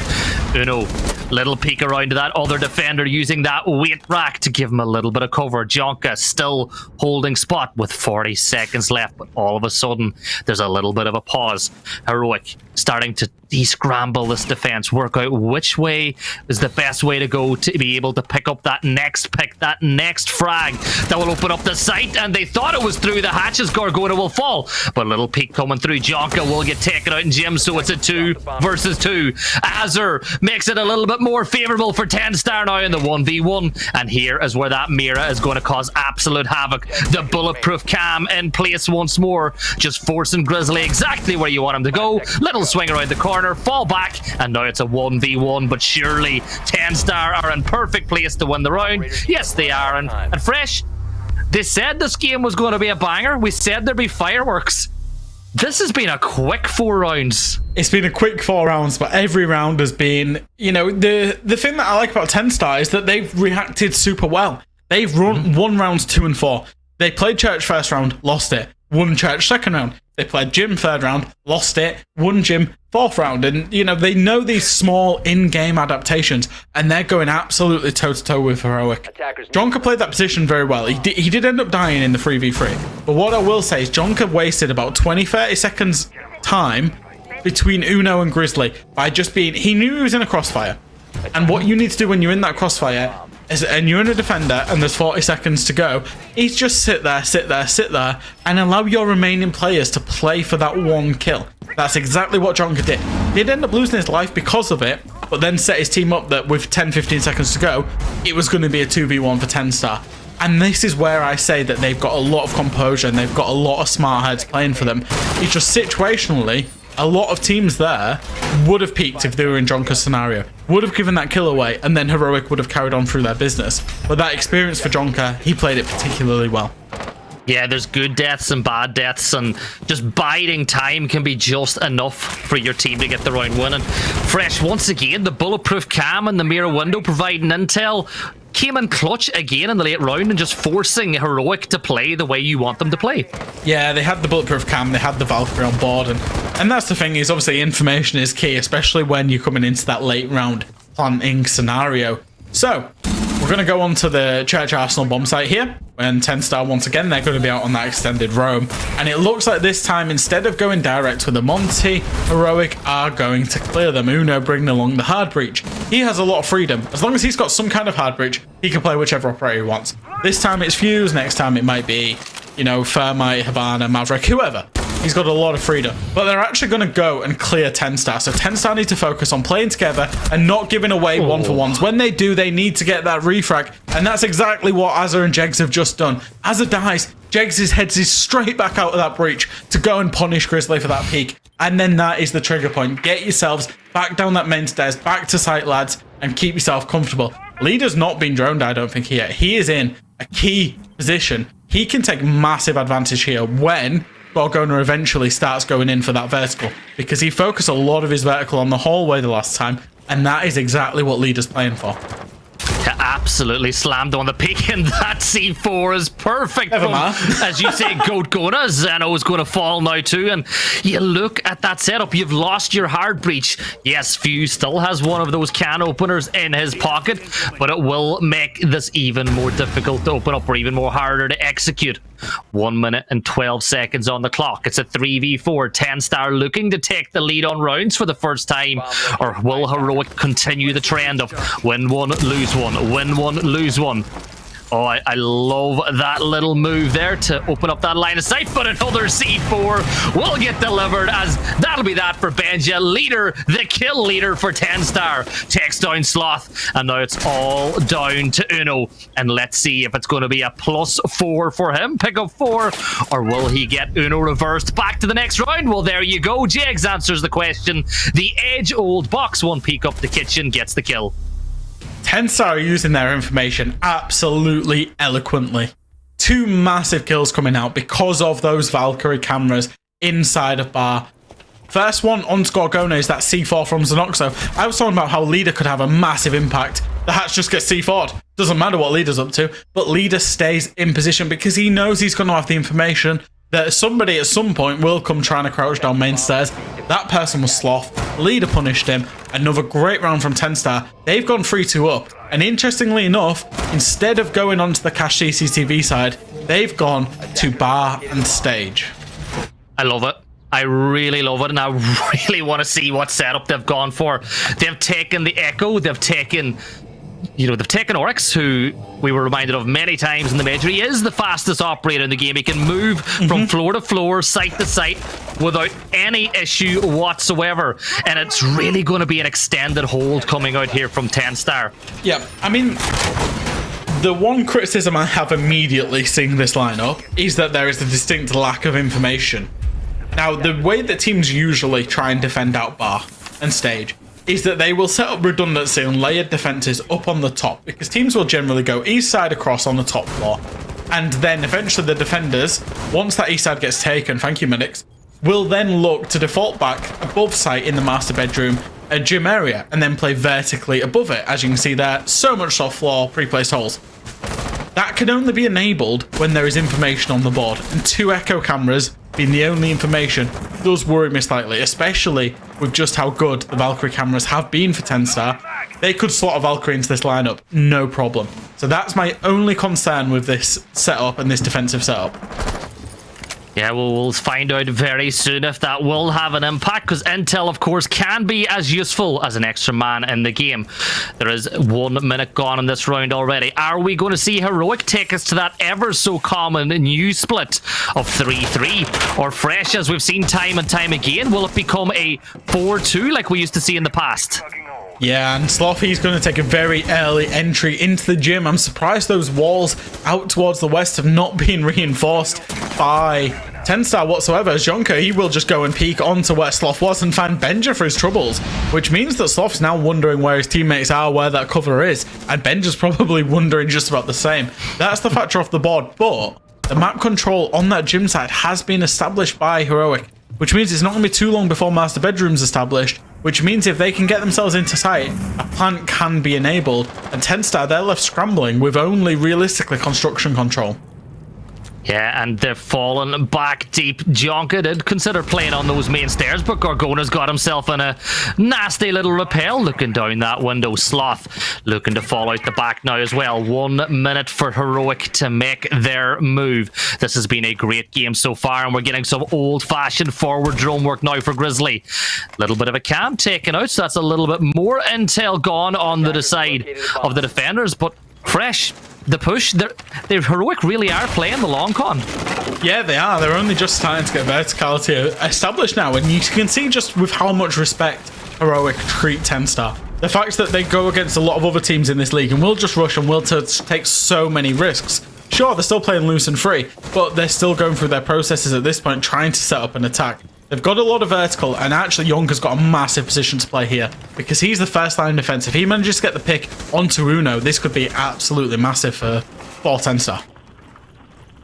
Uno, little peek around to that other defender using that weight rack to give him a little bit of cover. Jonka still holding spot with 40 seconds left, but all of a sudden there's a little bit of a pause. Heroic starting to de-scramble this defense, work out which way is the best way to go to be able to pick up that next pick, that next frag that will open up the site. And they thought it was through the hatches. Gorgona will fall, but little peek coming through. Jonka will get taken out in gym, so it's a 2 versus 2. Azur makes it a little bit more favorable for TENSTAR now in the 1v1, and here is where that Mira is going to cause absolute havoc. The bulletproof cam in place once more, just forcing Grizzly exactly where you want him to go. Little swing around the corner, fall back, and now it's a 1v1, but surely TENSTAR are in perfect place to win the round. Yes, they are. And Fresh, they said this game was going to be a banger. We said there'd be fireworks. This has been a quick 4 rounds. It's been a quick 4 rounds, but every round has been, you know, the thing that I like about TENSTAR is that they've reacted super well. They've won rounds 2 and 4. They played Church first round, lost it. Won Church second round. They played Gym third round, lost it. Won Gym fourth round. And, you know, they know these small in-game adaptations, and they're going absolutely toe-to-toe with Heroic. Jonka played that position very well. He did end up dying in the 3v3. But what I will say is Jonka wasted about 20-30 seconds time between Uno and Grizzly by just being... He knew he was in a crossfire. And what you need to do when you're in that crossfire... and you're in a defender and there's 40 seconds to go, is just sit there, and allow your remaining players to play for that 1 kill. That's exactly what Jonka did. He'd end up losing his life because of it, but then set his team up that with 10-15 seconds to go, it was going to be a 2v1 for TENSTAR. And this is where I say that they've got a lot of composure and they've got a lot of smart heads playing for them. It's just situationally, a lot of teams there would have peaked if they were in Jonka's scenario, would have given that kill away, and then Heroic would have carried on through their business. But that experience for Jonka, he played it particularly well. Yeah, there's good deaths and bad deaths, and just biding time can be just enough for your team to get the round winning. Fresh, once again, the bulletproof cam and the mirror window providing intel came in clutch again in the late round and just forcing Heroic to play the way you want them to play. Yeah, they had the bulletproof cam, they had the Valkyrie on board, and that's the thing, is obviously information is key, especially when you're coming into that late round planting scenario. So, we're going to go on to the Church Arsenal bomb site here, and TENSTAR, once again, they're going to be out on that extended roam. And it looks like this time, instead of going direct with the Monty, Heroic are going to clear them. Uno bringing along the hard breach. He has a lot of freedom. As long as he's got some kind of hard breach, he can play whichever operator he wants. This time it's Fuse, next time it might be, you know, Thermite, Habana, Maverick, whoever. He's got a lot of freedom. But they're actually going to go and clear TENSTAR. So TENSTAR need to focus on playing together and not giving away one-for-ones. When they do, they need to get that refrag. And that's exactly what Azur and Jegs have just done. Azur dies. Jegs heads is straight back out of that breach to go and punish Grizzly for that peak. And then that is the trigger point. Get yourselves back down that main stairs, back to site, lads, and keep yourself comfortable. Leader's not been droned, I don't think, yet. He is in a key position. He can take massive advantage here when Gorgona eventually starts going in for that vertical, because he focused a lot of his vertical on the hallway the last time, and that is exactly what Leader's playing for. Absolutely slammed on the peak, and that C4 is perfect. As you say, Gorgona, Zeno is going to fall now too, and you look at that setup, you've lost your hard breach. Yes, Fuse still has one of those can openers in his pocket, but it will make this even more difficult to open up, or even more harder to execute. 1 minute and 12 seconds on the clock. It's a 3v4. TENSTAR looking to take the lead on rounds for the first time, or will Heroic continue the trend of win one, lose one, win one, lose one? Oh, I love that little move there to open up that line of sight, but another C4 will get delivered, as that'll be that for Benja. Leader, the kill leader for TENSTAR, takes down Sloth, and now it's all down to Uno. And let's see if it's going to be a +4 for him, pick up 4, or will he get Uno reversed back to the next round? Well, there you go. Jegs answers the question. The age-old box one peek up the kitchen gets the kill. TENSTAR are using their information absolutely eloquently. 2 massive kills coming out because of those Valkyrie cameras inside of bar. First one on Gorgona is that C4 from Zenoxo. I was talking about how Leader could have a massive impact. The hatch just gets C4'd. Doesn't matter what Leader's up to, but Leader stays in position because he knows he's going to have the information that somebody at some point will come trying to crouch down main stairs. That person was Sloth. Leader punished him. Another great round from TENSTAR. They've gone 3-2 up. And interestingly enough, instead of going onto the cache CCTV side, they've gone to bar and stage. I love it. I really love it, and I really want to see what setup they've gone for. They've taken the Echo, they've taken Oryx, who we were reminded of many times in the major. He is the fastest operator in the game. He can move from floor to floor, site to site, without any issue whatsoever. And it's really going to be an extended hold coming out here from TENSTAR. Yeah, I mean, the one criticism I have immediately seeing this lineup is that there is a distinct lack of information. Now, the way that teams usually try and defend out bar and stage is that they will set up redundancy and layered defenses up on the top, because teams will generally go east side across on the top floor, and then eventually the defenders, once that east side gets taken, thank you Minix, will then look to default back above site in the master bedroom, a gym area, and then play vertically above it. As you can see there, so much soft floor, pre-placed holes. That can only be enabled when there is information on the board, and 2 echo cameras being the only information does worry me slightly, especially with just how good the Valkyrie cameras have been for TENSTAR. They could slot a Valkyrie into this lineup, no problem. So that's my only concern with this setup and this defensive setup. Yeah, we'll find out very soon if that will have an impact, because intel, of course, can be as useful as an extra man in the game. There is 1 minute gone in this round already. Are we going to see Heroic take us to that ever so common new split of 3-3? Or Fresh, as we've seen time and time again, will it become a 4-2 like we used to see in the past? Yeah, and Slothy's going to take a very early entry into the gym. I'm surprised those walls out towards the west have not been reinforced by TENSTAR whatsoever. Jonker, he will just go and peek onto where Sloth was and find Benja for his troubles, which means that Sloth's now wondering where his teammates are, where that cover is, and Benja's probably wondering just about the same. That's the factor off the board, but the map control on that gym side has been established by Heroic, which means it's not going to be too long before master bedroom's established, which means if they can get themselves into sight, a plant can be enabled, and TENSTAR, they're left scrambling with only realistically construction control. Yeah, and they've fallen back deep. Jonka did consider playing on those main stairs, but Gorgona's got himself in a nasty little rappel looking down that window. Sloth looking to fall out the back now as well. 1 minute for Heroic to make their move. This has been a great game so far, and we're getting some old-fashioned forward drone work now for Grizzly. Little bit of a cam taken out, so that's a little bit more intel gone on the side of the defenders, but Fresh, the push, they're Heroic really are playing the long con. Yeah, they are. They're only just starting to get verticality established now, and you can see just with how much respect Heroic treat TENSTAR. The fact that they go against a lot of other teams in this league and will just rush and will take so many risks. Sure, they're still playing loose and free, but they're still going through their processes at this point, trying to set up an attack. They've got a lot of vertical, and actually Jonker's got a massive position to play here, because he's the first line defense. If he manages to get the pick onto Uno, this could be absolutely massive for TENSTAR.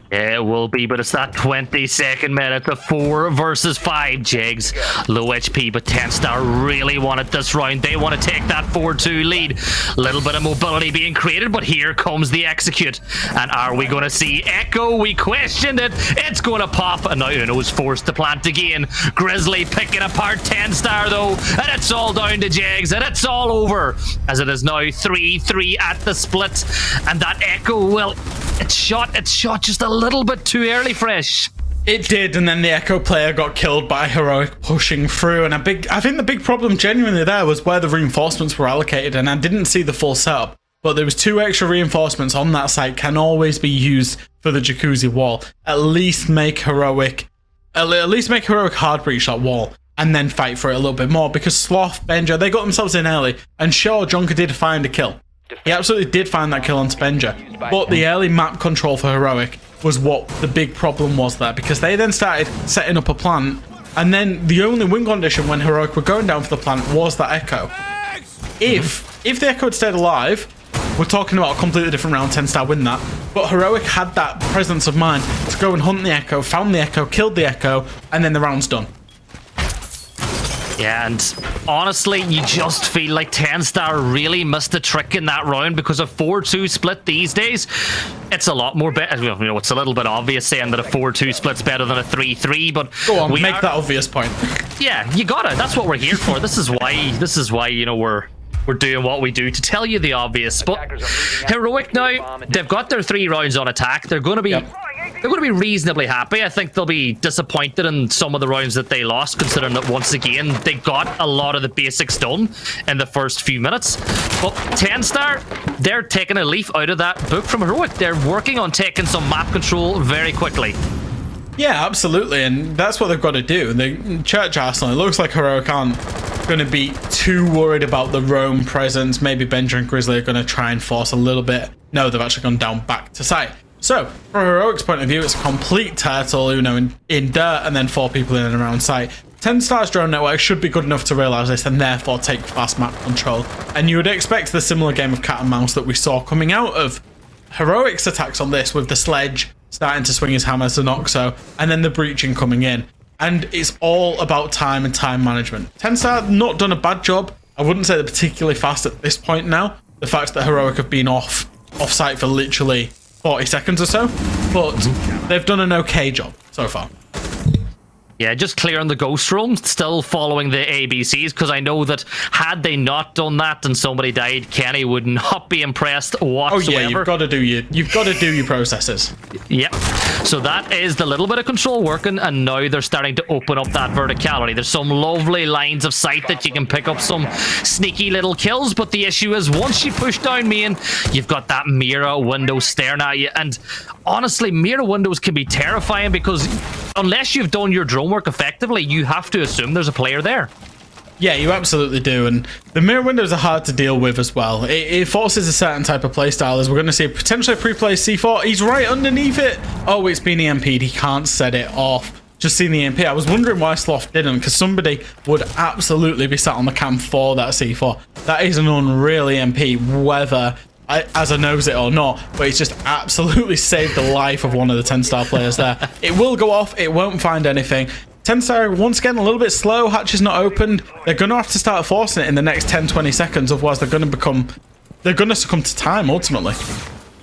Yeah, it will be, but it's that 22nd minute, the 4 versus 5 Jigs. Low HP, but TENSTAR really wanted this round. They want to take that 4-2 lead. Little bit of mobility being created, but here comes the execute. And are we going to see Echo? We questioned it. It's going to pop, and now Uno's forced to plant again. Grizzly picking apart TENSTAR though, and it's all down to Jigs, and it's all over, as it is now 3-3 at the split. And that Echo, well, it's shot just a little bit too early, Fresh. It did, and then the Echo player got killed by Heroic pushing through, and I think the big problem genuinely there was where the reinforcements were allocated, and I didn't see the full setup, but there was 2 extra reinforcements on that site, can always be used for the jacuzzi wall. At least make Heroic hard breach that wall, and then fight for it a little bit more, because Sloth, Benja, they got themselves in early, and sure, Jonker did find a kill. He absolutely did find that kill onto Benja, but the early map control for Heroic was what the big problem was there, because they then started setting up a plant, and then the only win condition when Heroic were going down for the plant was that Echo. If the Echo had stayed alive, we're talking about a completely different round. TENSTAR win that, but Heroic had that presence of mind to go and hunt the Echo, found the Echo, killed the Echo, and then the round's done. Yeah, and honestly, you just feel like TENSTAR really missed a trick in that round because a 4-2 split these days, it's a lot more better. You know, it's a little bit obvious saying that a 4-2 split's better than a 3-3, but go on, make that obvious point. Yeah, you gotta. That's what we're here for. This is why you know we're doing what we do, to tell you the obvious. But Heroic now, they've got their 3 rounds on attack. They're going to be reasonably happy. I think they'll be disappointed in some of the rounds that they lost, considering that once again they got a lot of the basics done in the first few minutes. But TENSTAR, they're taking a leaf out of that book from Heroic. They're working on taking some map control very quickly. Yeah, absolutely, and that's what they've got to do. The Church Arsenal, it looks like Heroic aren't going to be too worried about the roam presence. Maybe Benja and Grizzly are going to try and force a little bit. No, they've actually gone down back to site. So, from Heroic's point of view, it's a complete turtle, in dirt, and then 4 people in and around site. TENSTAR's drone network should be good enough to realise this and therefore take fast map control. And you would expect the similar game of cat and mouse that we saw coming out of Heroic's attacks on this, with the Sledge starting to swing his hammer to Noxo, and then the breaching coming in. And it's all about time and time management. TENSTAR not done a bad job. I wouldn't say they're particularly fast at this point now. The fact that Heroic have been off site for literally 40 seconds or so, but they've done an okay job so far. Yeah, just clearing the ghost room, still following the ABCs, because I know that had they not done that and somebody died, Kenny would not be impressed whatsoever. Oh yeah, you've got to do your processes. Yep. So that is the little bit of control working, and now they're starting to open up that verticality. There's some lovely lines of sight that you can pick up some sneaky little kills, but the issue is once you push down main, you've got that mirror window staring at you, and honestly, mirror windows can be terrifying because unless you've done your drone work effectively, you have to assume there's a player there. Yeah, you absolutely do, and the mirror windows are hard to deal with as well. It forces a certain type of playstyle, as we're going to see potentially a pre-play C4. He's right underneath it. Oh, it's been EMP'd. He can't set it off. Just seen the EMP. I was wondering why Sloth didn't, because somebody would absolutely be sat on the cam for that C4. That is an unreal EMP, whether as I knows it or not, but it's just absolutely saved the life of one of the TENSTAR players there. It will go off, it won't find anything. TENSTAR, once again, a little bit slow, hatch is not opened. They're going to have to start forcing it in the next 10-20 seconds, otherwise they're going to succumb to time, ultimately.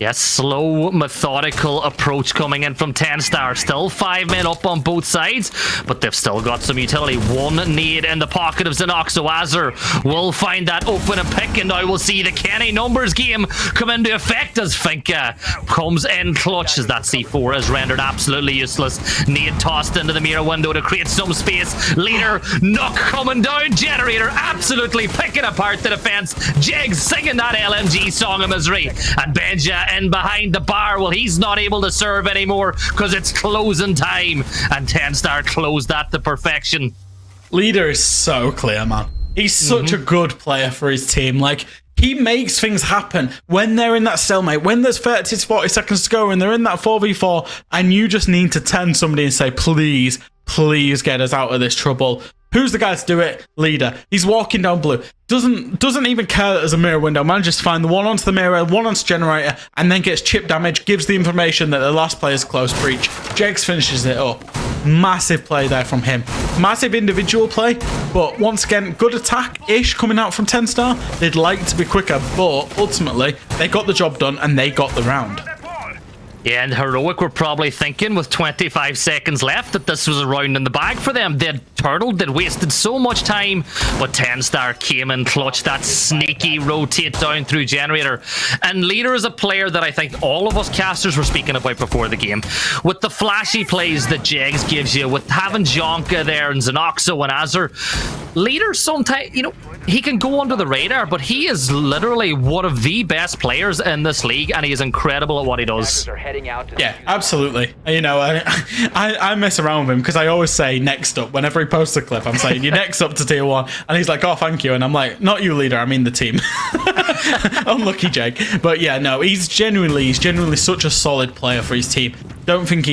Yes, slow, methodical approach coming in from TENSTAR. Still 5 men up on both sides, but they've still got some utility. One need in the pocket of Xenoxo. Azur will find that open and pick, and now we'll see the Kenny numbers game come into effect as Finka comes in clutch as that C4 is rendered absolutely useless. Need tossed into the mirror window to create some space. Leader knock coming down. Generator absolutely picking apart the defense. Jegs singing that LMG song of misery, and Benja in behind the bar. Well, he's not able to serve anymore because it's closing time, and TENSTAR closed that to perfection. Leader is so clear, man. He's such a good player for his team. Like, he makes things happen when they're in that stalemate, when there's 30 to 40 seconds to go and they're in that 4v4, and you just need to turn somebody and say, please get us out of this trouble. Who's the guy to do it? Leader. He's walking down blue. Doesn't even care that there's a mirror window. Manages to find the one onto the mirror, one onto generator, and then gets chip damage, gives the information that the last player's close breach. Jegs finishes it up. Massive play there from him. Massive individual play, but once again, good attack-ish coming out from TENSTAR. They'd like to be quicker, but ultimately, they got the job done and they got the round. Yeah, and Heroic were probably thinking with 25 seconds left that this was a round in the bag for them. They'd turtled, they'd wasted so much time, but TENSTAR came in clutch. That sneaky rotate down through generator. And Leader is a player that I think all of us casters were speaking about before the game. With the flashy plays that Jegs gives you, with having Jonka there and Xenoxo and Azur, Leader sometimes, he can go under the radar, but he is literally one of the best players in this league, and he is incredible at what he does. Yeah, absolutely. I mess around with him because I always say next up. Whenever he posts a clip, I'm saying, you're next up to tier 1. And he's like, oh, thank you. And I'm like, not you, Leader, I mean the team. Unlucky Jake. But yeah, no, he's genuinely such a solid player for his team. Don't think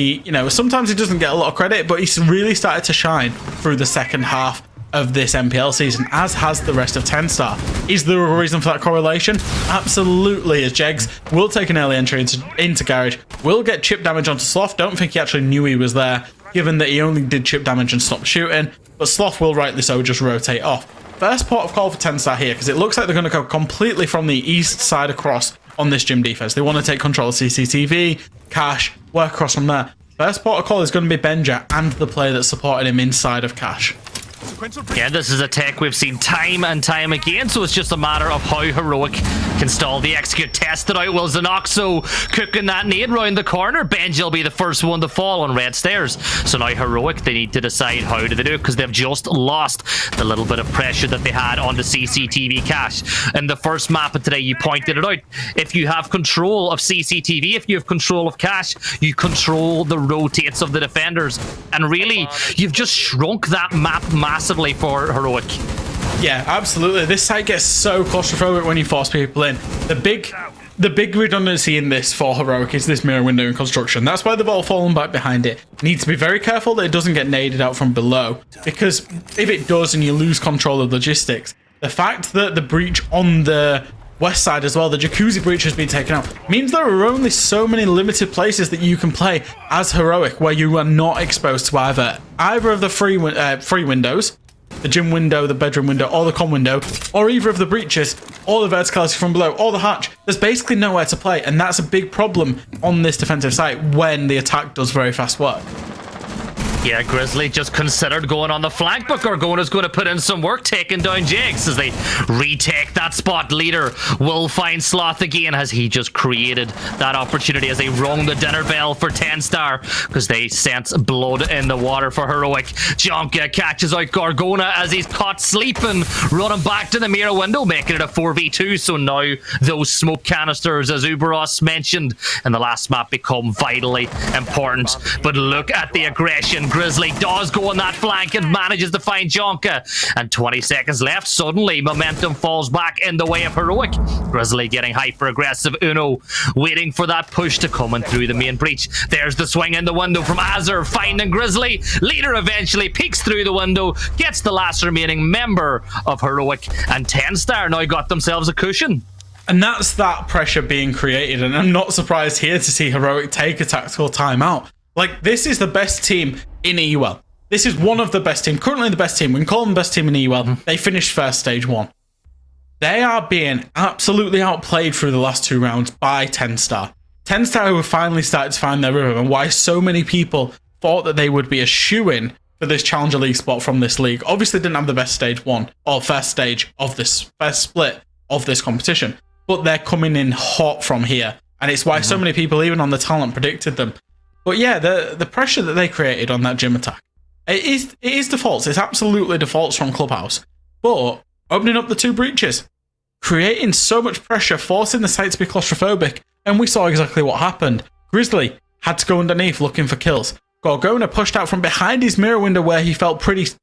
sometimes he doesn't get a lot of credit, but he's really started to shine through the second half. of this NPL season, as has the rest of TENSTAR. Is there a reason for that correlation? Absolutely, as Jegs will take an early entry into Garage, will get chip damage onto Sloth. Don't think he actually knew he was there, given that he only did chip damage and stopped shooting, but Sloth will rightly so just rotate off. First port of call for TENSTAR here, because it looks like they're going to go completely from the east side across on this gym defense. They want to take control of CCTV, Cash, work across from there. First port of call is going to be Benja and the player that supported him inside of Cash. Yeah, this is a tech we've seen time and time again, so it's just a matter of how Heroic can stall the execute. Test it out. Will Zanoxo cooking that nade round the corner? Benji will be the first one to fall on red stairs. So now Heroic, they need to decide how do they do it, because they've just lost the little bit of pressure that they had on the CCTV Cash. In the first map of today, you pointed it out. If you have control of CCTV, if you have control of Cash, you control the rotates of the defenders. And really, you've just shrunk that map massively for Heroic. Yeah, absolutely. This site gets so claustrophobic when you force people in. The big redundancy in this for Heroic is this mirror window in construction. That's why they've all fallen back behind it. Need to be very careful that it doesn't get naded out from below, because if it does and you lose control of logistics, the fact that the breach on the west side as well, the jacuzzi breach has been taken out, means there are only so many limited places that you can play as Heroic where you are not exposed to either of the free windows, the gym window, the bedroom window, or the con window, or either of the breaches, or the verticality from below, or the hatch. There's basically nowhere to play, and that's a big problem on this defensive site when the attack does very fast work. Yeah, Grizzly just considered going on the flank, but Gorgona's going to put in some work taking down Jakes as they retake that spot. Leader will find Sloth again as he just created that opportunity as they rung the dinner bell for TENSTAR because they sense blood in the water for Heroic. Jonka catches out Gorgona as he's caught sleeping, running back to the mirror window, making it a 4v2. So now those smoke canisters, as Uberos mentioned in the last map, become vitally important. But look at the aggression. Grizzly does go on that flank and manages to find Jonka. And 20 seconds left. Suddenly, momentum falls back in the way of Heroic. Grizzly getting hyper-aggressive. Uno waiting for that push to come in through the main breach. There's the swing in the window from Azur, finding Grizzly. Leader eventually peeks through the window, gets the last remaining member of Heroic, and TENSTAR now got themselves a cushion. And that's that pressure being created, and I'm not surprised here to see Heroic take a tactical timeout. Like, this is the best team in EUL. This is one of the best teams, currently the best team. We can call them the best team in EUL. They finished first stage 1. They are being absolutely outplayed through the last 2 rounds by TENSTAR. TENSTAR who have finally started to find their rhythm, and why so many people thought that they would be a shoo-in for this Challenger League spot from this league. Obviously didn't have the best stage 1, or first stage of this, first split of this competition, but they're coming in hot from here. And it's why so many people, even on the talent, predicted them. But yeah, the pressure that they created on that gym attack, it is defaults. It's absolutely defaults from Clubhouse. But opening up the 2 breaches, creating so much pressure, forcing the site to be claustrophobic, and we saw exactly what happened. Grizzly had to go underneath looking for kills. Gorgona pushed out from behind his mirror window where he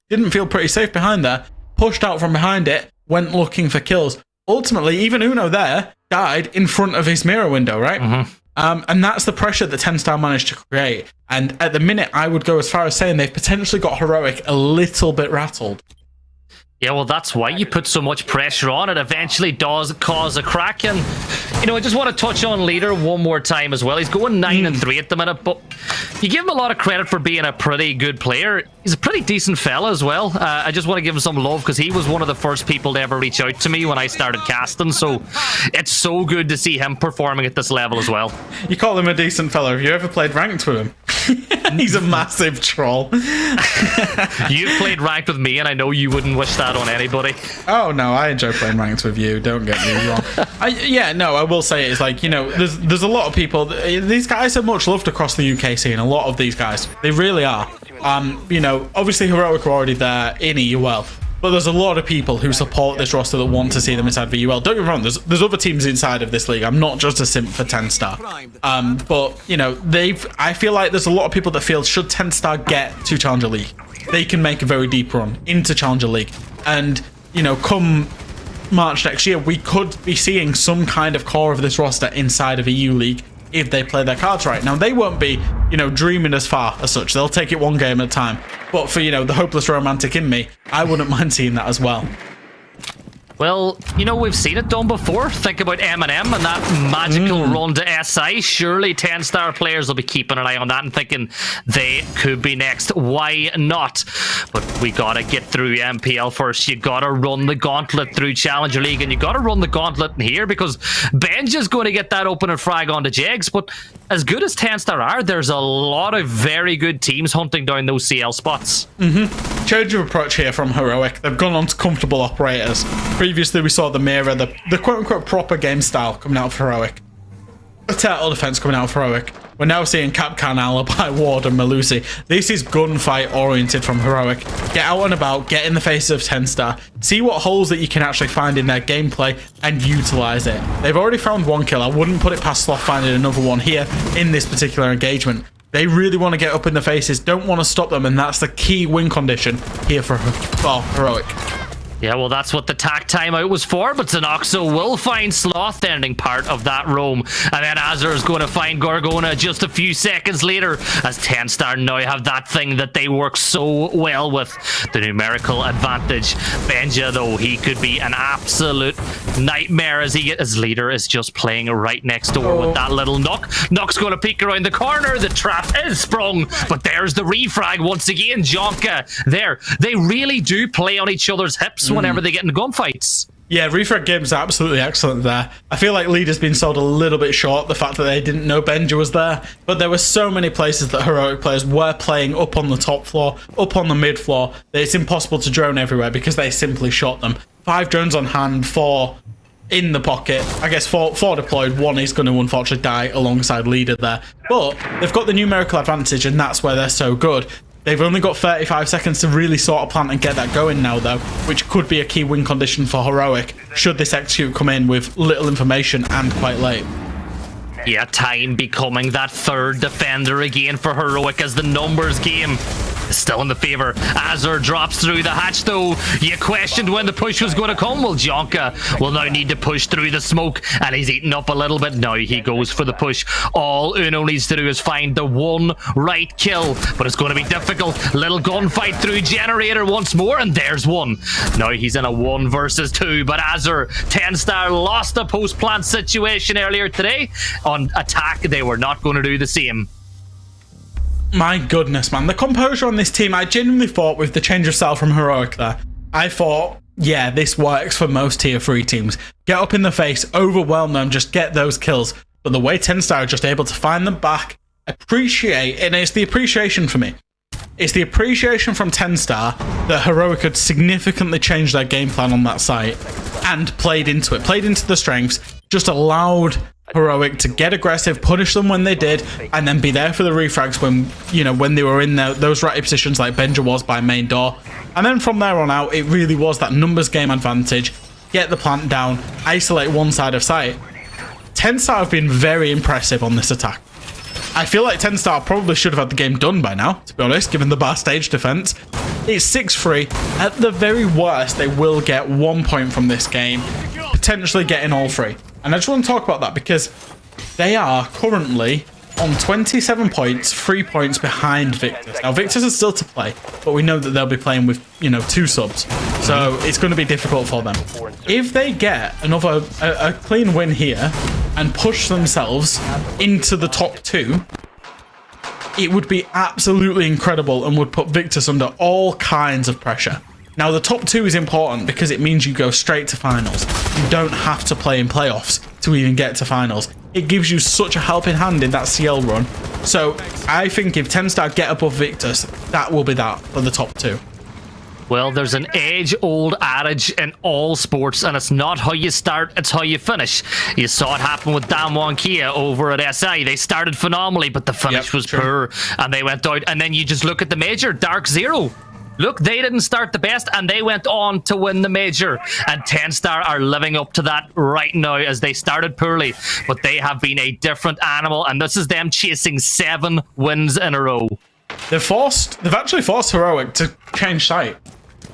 didn't feel pretty safe behind there, pushed out from behind it, went looking for kills. Ultimately, even Uno there died in front of his mirror window, right? And that's the pressure that TENSTAR managed to create. And at the minute, I would go as far as saying they've potentially got Heroic a little bit rattled. Yeah, well, that's why you put so much pressure on it. Eventually does cause a crack. And, you know, I just want to touch on Leader one more time as well. He's going 9-3 at the minute, but you give him a lot of credit for being a pretty good player. He's a pretty decent fella as well. I just want to give him some love because he was one of the first people to ever reach out to me when I started casting. So it's so good to see him performing at this level as well. You call him a decent fella. Have you ever played ranked with him? He's a massive troll. You've played ranked with me, and I know you wouldn't wish that on anybody. Oh no, I enjoy playing ranked with you. Don't get me wrong. I will say it's like, you know, there's a lot of people. These guys are much loved across the UK scene. A lot of these guys, they really are. You know, obviously Heroic are already there in EUL, but there's a lot of people who support this roster that want to see them inside VUL. Don't get me wrong, there's other teams inside of this league. I'm not just a simp for TENSTAR. But, you know, I feel like there's a lot of people that feel should TENSTAR get to Challenger League, they can make a very deep run into Challenger League. And, you know, come March next year, we could be seeing some kind of core of this roster inside of EU League if they play their cards right. Now, they won't be, dreaming as far as such. They'll take it one game at a time. But for, the hopeless romantic in me, I wouldn't mind seeing that as well. Well, we've seen it done before. Think about Eminem and that magical run to SI. Surely TENSTAR players will be keeping an eye on that and thinking they could be next. Why not? But we got to get through NPL first. You got to run the gauntlet through Challenger League, and you got to run the gauntlet in here because Benja's going to get that opening frag onto Jags. But as good as TENSTAR are, there's a lot of very good teams hunting down those CL spots. Change of approach here from Heroic. They've gone on to comfortable operators. Previously, we saw the mirror, the quote-unquote proper game style coming out of Heroic. The turtle defense coming out of Heroic. We're now seeing Capcan, Alibi, Ward, and Malusi. This is gunfight-oriented from Heroic. Get out and about, get in the faces of TENSTAR, see what holes that you can actually find in their gameplay, and utilize it. They've already found one kill. I wouldn't put it past Sloth finding another one here in this particular engagement. They really want to get up in the faces, don't want to stop them, and that's the key win condition here for Heroic. Yeah, well, that's what the tack timeout was for, but Zenoxo will find Sloth ending part of that roam. And then Azur is going to find Gorgona just a few seconds later, as TENSTAR now have that thing that they work so well with, the numerical advantage. Benja, though, he could be an absolute nightmare as his leader is just playing right next door with that little Nook. Nook's going to peek around the corner. The trap is sprung, but there's the refrag once again. Jonka there. They really do play on each other's hips whenever they get into gunfights. Yeah, refrag game's absolutely excellent there. I feel like Leader's been sold a little bit short, the fact that they didn't know Benja was there, but there were so many places that Heroic players were playing up on the top floor, up on the mid floor, that it's impossible to drone everywhere because they simply shot them. 5 drones on hand, 4 in the pocket. I guess 4 deployed, 1 is going to unfortunately die alongside Leader there. But they've got the numerical advantage, and that's where they're so good. They've only got 35 seconds to really sort of plant and get that going now, though, which could be a key win condition for Heroic, should this execute come in with little information and quite late. Yeah, time becoming that third defender again for Heroic as the numbers game is still in the favor. Azur drops through the hatch, though. You questioned when the push was going to come. Well, Jonka will now need to push through the smoke, and he's eaten up a little bit. Now he goes for the push. All Uno needs to do is find the one right kill, but it's going to be difficult. Little gunfight through Generator once more, and there's one. Now he's in a 1 versus 2, but Azur, TENSTAR lost a post-plant situation earlier today. On attack, they were not going to do the same. My goodness, man. The composure on this team, I genuinely thought with the change of style from Heroic there, I thought, yeah, this works for most tier 3 teams. Get up in the face, overwhelm them, just get those kills. But the way TENSTAR are just able to find them back, appreciate, and it's the appreciation for me. It's the appreciation from TENSTAR that Heroic had significantly changed their game plan on that site and played into it, played into the strengths, just allowed Heroic to get aggressive, punish them when they did, and then be there for the refrags when, when they were in those right positions like Benja was by main door. And then from there on out, it really was that numbers game advantage, get the plant down, isolate one side of site. TENSTAR have been very impressive on this attack. I feel like TENSTAR probably should have had the game done by now, to be honest, given the bar stage defense. It's 6-3. At the very worst, they will get 1 point from this game, potentially getting all 3. And I just want to talk about that because they are currently on 27 points, 3 points behind Victus. Now, Victus is still to play, but we know that they'll be playing with, 2 subs. So it's going to be difficult for them. If they get another a clean win here and push themselves into the top 2, it would be absolutely incredible and would put Victus under all kinds of pressure. Now, the top 2 is important because it means you go straight to finals. You don't have to play in playoffs to even get to finals. It gives you such a helping hand in that CL run. So I think if TENSTAR get above Victus, that will be that for the top 2. Well, there's an age-old adage in all sports, and it's not how you start, it's how you finish. You saw it happen with Damwon Kia over at SI. They started phenomenally, but the finish was poor, and they went out. And then you just look at the major, Dark Zero. Look, they didn't start the best, and they went on to win the major. And TENSTAR are living up to that right now, as they started poorly. But they have been a different animal, and this is them chasing 7 wins in a row. They've actually forced Heroic to change site.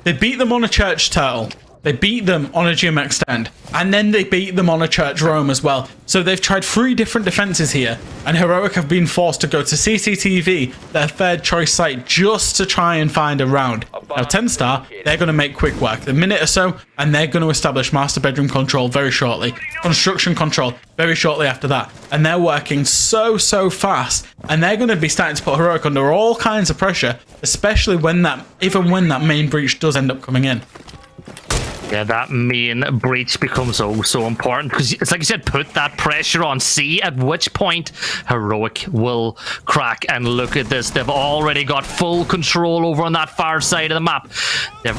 They beat them on a church turtle. they beat them on a gym extend, and then they beat them on a church roam as well. So they've tried 3 different defenses here, and Heroic have been forced to go to CCTV, their third choice site, just to try and find a round. Now TENSTAR, they're going to make quick work, a minute or so, and they're going to establish master bedroom control very shortly, construction control very shortly after that, and they're working so fast, and they're going to be starting to put Heroic under all kinds of pressure, especially even when that main breach does end up coming in. Yeah, that main breach becomes so important because it's like you said, put that pressure on. See at which point Heroic will crack. And look at this, they've already got full control over on that far side of the map. They're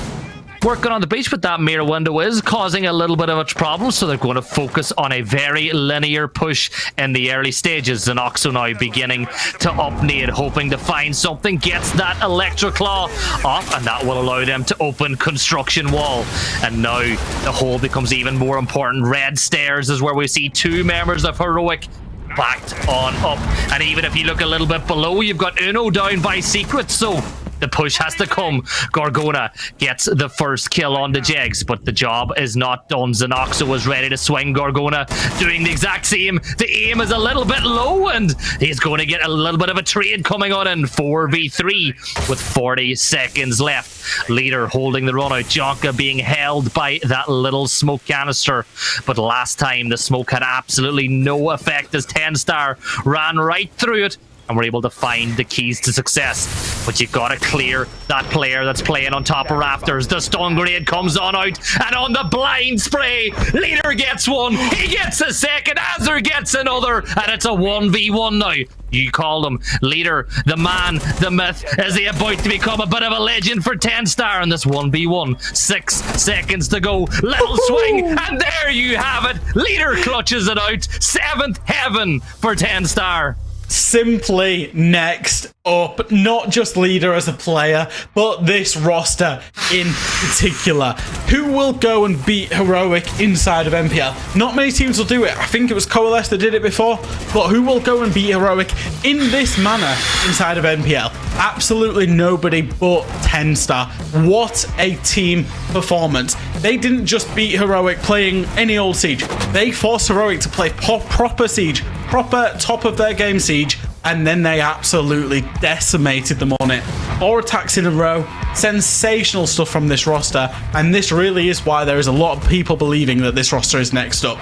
working on the breach, but that mirror window is causing a little bit of a problem, so they're going to focus on a very linear push in the early stages. Xenoxo now beginning to up-nade, hoping to find something, gets that electric claw off, and that will allow them to open construction wall. And now the hole becomes even more important. Red stairs is where we see 2 members of Heroic backed on up, and even if you look a little bit below, you've got Uno down by Secret, so the push has to come. Gorgona gets the first kill on the Jegs, but the job is not done. Xenoxo is ready to swing. Gorgona doing the exact same. The aim is a little bit low, and he's going to get a little bit of a trade coming on in 4v3 with 40 seconds left. Leader holding the run out. Jonka being held by that little smoke canister, but last time the smoke had absolutely no effect as TENSTAR ran right through it and we're able to find the keys to success. But you've got to clear that player that's playing on top of rafters. The stun grenade comes on out, and on the blind spray, Leader gets one, he gets a second, Azur gets another, and it's a 1v1 now. You called him Leader, the man, the myth. Is he about to become a bit of a legend for TENSTAR in this 1v1? 6 seconds to go. Little swing, and there you have it. Leader clutches it out. 7th heaven for TENSTAR. Simply next up, not just Leader as a player, but this roster in particular. Who will go and beat Heroic inside of NPL? Not many teams will do it. I think it was Coalesce that did it before, but who will go and beat Heroic in this manner inside of NPL? Absolutely nobody but TENSTAR. What a team performance. They didn't just beat Heroic playing any old Siege. They forced Heroic to play proper Siege, proper top of their game Siege, and then they absolutely decimated them on it. 4 attacks in a row, sensational stuff from this roster, and this really is why there is a lot of people believing that this roster is next up.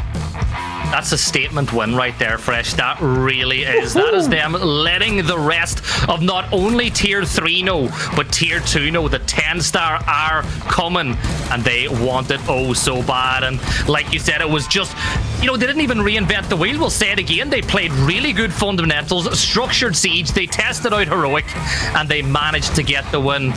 That's a statement win right there, Fresh. That really is. That is them letting the rest of not only Tier 3 know, but Tier 2 know that TENSTAR are coming, and they want it oh so bad. And like you said, it was just, you know, they didn't even reinvent the wheel. We'll say it again. They played really good fundamentals, structured Siege, they tested out Heroic, and they managed to get the win.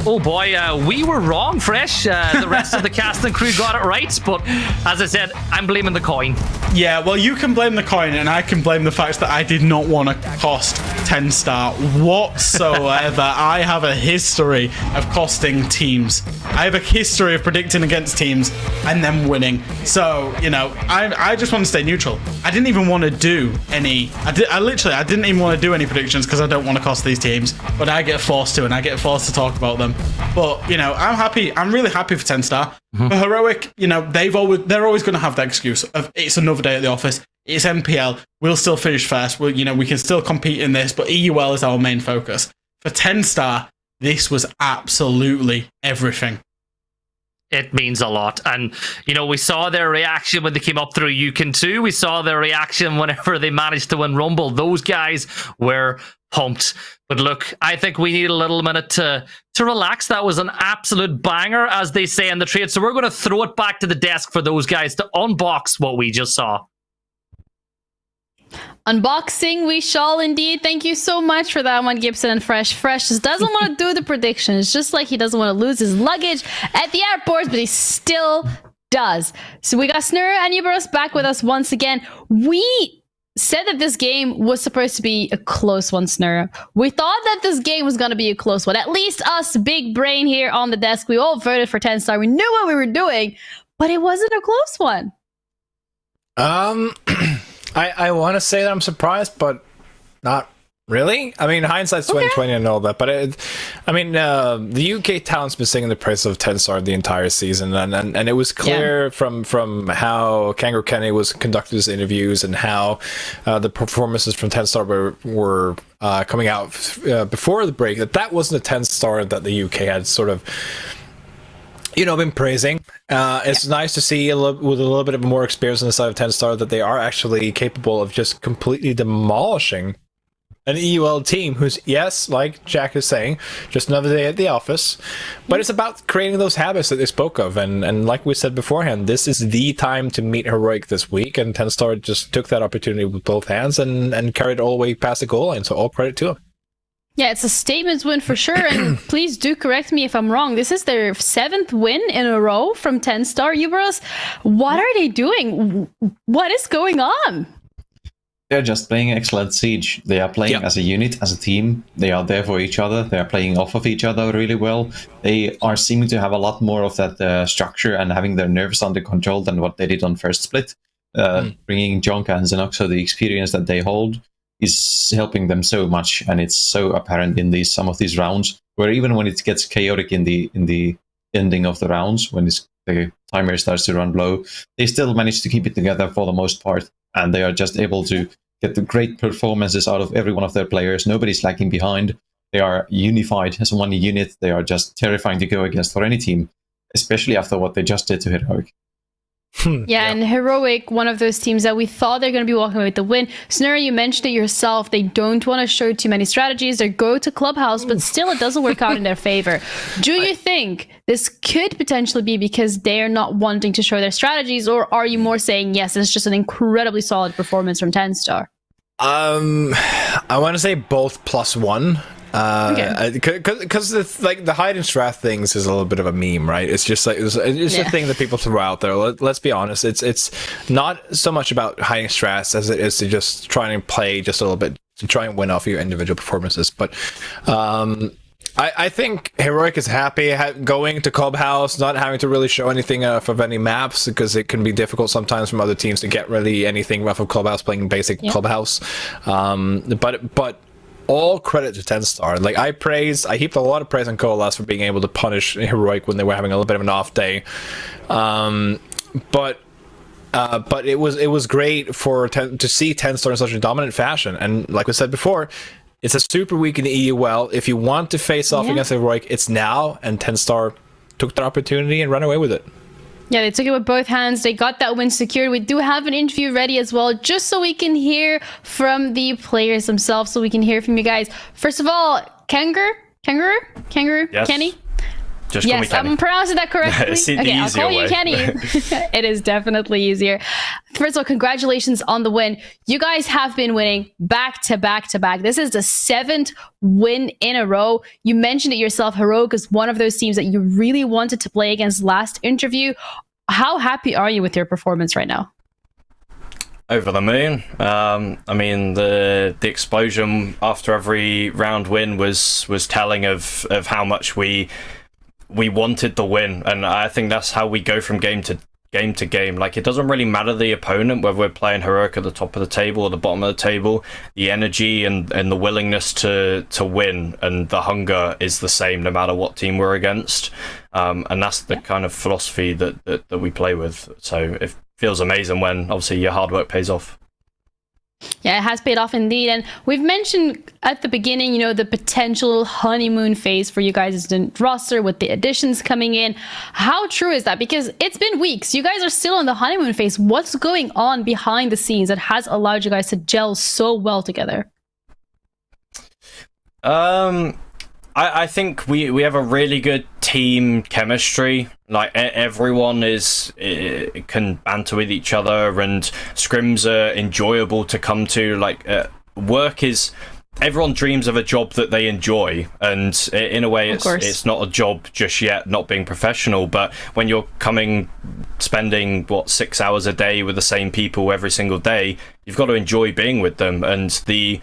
Oh boy, we were wrong, Fresh. The rest of the cast and crew got it right, but as I said, I'm blaming the coin. Yeah, well, you can blame the coin, and I can blame the fact that I did not want to cost TENSTAR whatsoever. I have a history of costing teams. I have a history of predicting against teams and then winning. So, you know, I just want to stay neutral. I didn't even want to do any... I didn't even want to do any predictions because I don't want to cost these teams. But I get forced to, and I get forced to talk about them. But, you know, I'm happy. I'm really happy for TENSTAR. For Heroic, you know, they're always going to have that excuse of it's another day at the office. It's NPL. We'll still finish first. We can still compete in this, but EUL is our main focus. For TENSTAR, this was absolutely everything. It means a lot. And, you know, we saw their reaction when they came up through Yukon 2. We saw their reaction whenever they managed to win Rumble. Those guys were pumped. But look, I think we need a little minute to relax. That was an absolute banger, as they say in the trade. So we're going to throw it back to the desk for those guys to unbox what we just saw. Unboxing, we shall indeed. Thank you so much for that one, Gibson and Fresh. Fresh just doesn't want to do the predictions, just like he doesn't want to lose his luggage at the airport, but he still does. So we got Snur and Uberos back with us once again. We said that this game was supposed to be a close one, Snur. We thought that this game was going to be a close one. At least us, big brain here on the desk, we all voted for TENSTAR. We knew what we were doing, but it wasn't a close one. I want to say that I'm surprised, but not Really? I mean, hindsight's 2020 and all that, but the UK talent's been singing the praise of TENSTAR the entire season, and it was clear from how Kangaroo Kenny was conducting his interviews and how the performances from TENSTAR were coming out before the break that wasn't a TENSTAR that the UK had sort of been praising. It's nice to see with a little bit of more experience on the side of TENSTAR that they are actually capable of just completely demolishing an EUL team who's, yes, like Jack is saying, just another day at the office, but it's about creating those habits that they spoke of, and like we said beforehand, this is the time to meet Heroic this week, and TENSTAR just took that opportunity with both hands and carried it all the way past the goal line, so all credit to them. Yeah, it's a statement win for sure, and please do correct me if I'm wrong. This is their 7th win in a row from TENSTAR. Ubros, what are they doing? What is going on? They're just playing excellent Siege. They are playing as a unit, as a team. They are there for each other. They are playing off of each other really well. They are seeming to have a lot more of that structure and having their nerves under control than what they did on first split. Bringing Jonka and Zenoxo, the experience that they hold is helping them so much, and it's so apparent in some of these rounds, where even when it gets chaotic in the ending of the rounds, when the timer starts to run low, they still manage to keep it together for the most part, and they are just able to get the great performances out of every one of their players. Nobody's lagging behind. They are unified as one unit. They are just terrifying to go against for any team, especially after what they just did to Heroic. And Heroic, one of those teams that we thought they're going to be walking away with the win. Snurry, you mentioned it yourself. They don't want to show too many strategies. They go to Clubhouse, but still it doesn't work out in their favor. Do you think this could potentially be because they're not wanting to show their strategies, or are you more saying, yes, it's just an incredibly solid performance from TENSTAR? I want to say both +1. Because the hide and strat things is a little bit of a meme, right? It's just like it's a thing that people throw out there. Let's be honest, it's not so much about hiding strats as it is to just try and play just a little bit to try and win off your individual performances. But I think Heroic is happy going to Clubhouse, not having to really show anything of any maps, because it can be difficult sometimes from other teams to get really anything off of Clubhouse playing basic Clubhouse. But all credit to TENSTAR. Like I heaped a lot of praise on Coalesce for being able to punish Heroic when they were having a little bit of an off day. But it was great to see TENSTAR in such a dominant fashion. And like we said before, it's a super week in the EUL. If you want to face off against Heroic, it's now, and TENSTAR took that opportunity and ran away with it. Yeah, they took it with both hands. They got that win secured. We do have an interview ready as well, just so we can hear from the players themselves, so we can hear from you guys. First of all, Kangaroo? Yes. Kenny? Just call me Kenny. I'm pronouncing that correctly. Okay, I'll call you Kenny. It is definitely easier. First of all, congratulations on the win. You guys have been winning back to back to back. This is the 7th win in a row. You mentioned it yourself. Heroic is one of those teams that you really wanted to play against last interview. How happy are you with your performance right now? Over the moon. I mean, the explosion after every round win was telling of how much we wanted the win, and I think that's how we go from game to game. Like, it doesn't really matter the opponent, whether we're playing Heroic at the top of the table or the bottom of the table. The energy and the willingness to win and the hunger is the same no matter what team we're against, and that's the kind of philosophy that we play with. So it feels amazing when obviously your hard work pays off. Yeah, it has paid off indeed. And we've mentioned at the beginning, the potential honeymoon phase for you guys in the roster with the additions coming in. How true is that? Because it's been weeks. You guys are still on the honeymoon phase. What's going on behind the scenes that has allowed you guys to gel so well together? I think we have a really good team chemistry. Like, everyone can banter with each other, and scrims are enjoyable to come to. Like, work is, everyone dreams of a job that they enjoy, and in a way it's not a job just yet, not being professional, but when you're spending 6 hours a day with the same people every single day, you've got to enjoy being with them. And the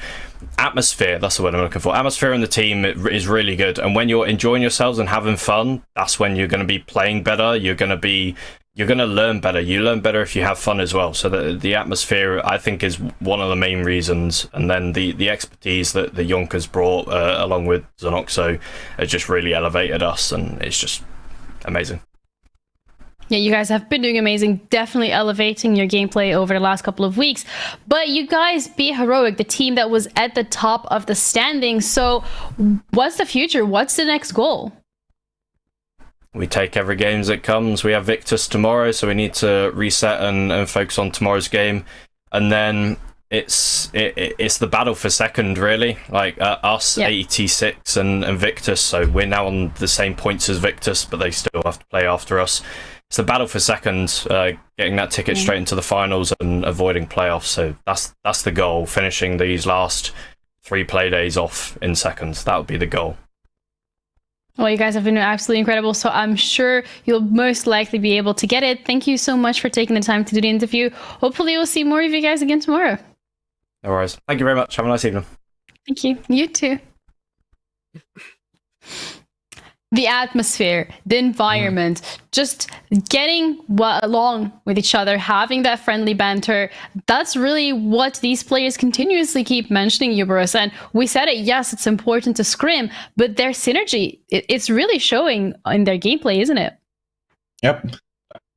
atmosphere, that's the word I'm looking for, atmosphere in the team is really good, and when you're enjoying yourselves and having fun, that's when you're going to be playing better, you're going to be you're going to learn better. You learn better if you have fun as well. So the atmosphere, I think, is one of the main reasons. And then the expertise that the Yonkers brought, along with Zenoxo, has just really elevated us, and it's just amazing. Yeah, you guys have been doing amazing, definitely elevating your gameplay over the last couple of weeks. But you guys beat Heroic, the team that was at the top of the standings. So what's the future? What's the next goal? We take every game as it comes. We have Victus tomorrow, so we need to reset and focus on tomorrow's game. And then it's the battle for second, really. Like us, 86 and Victus. So we're now on the same points as Victus, but they still have to play after us. It's the battle for second, getting that ticket straight into the finals and avoiding playoffs. So that's the goal, finishing these last 3 play days off in second. That would be the goal. Well, you guys have been absolutely incredible, so I'm sure you'll most likely be able to get it. Thank you so much for taking the time to do the interview. Hopefully we'll see more of you guys again tomorrow. No worries. Thank you very much. Have a nice evening. Thank you. You too. The atmosphere, the environment, just getting along with each other, having that friendly banter. That's really what these players continuously keep mentioning, Uberus. And we said it, yes, it's important to scrim, but their synergy, it's really showing in their gameplay, isn't it? Yep.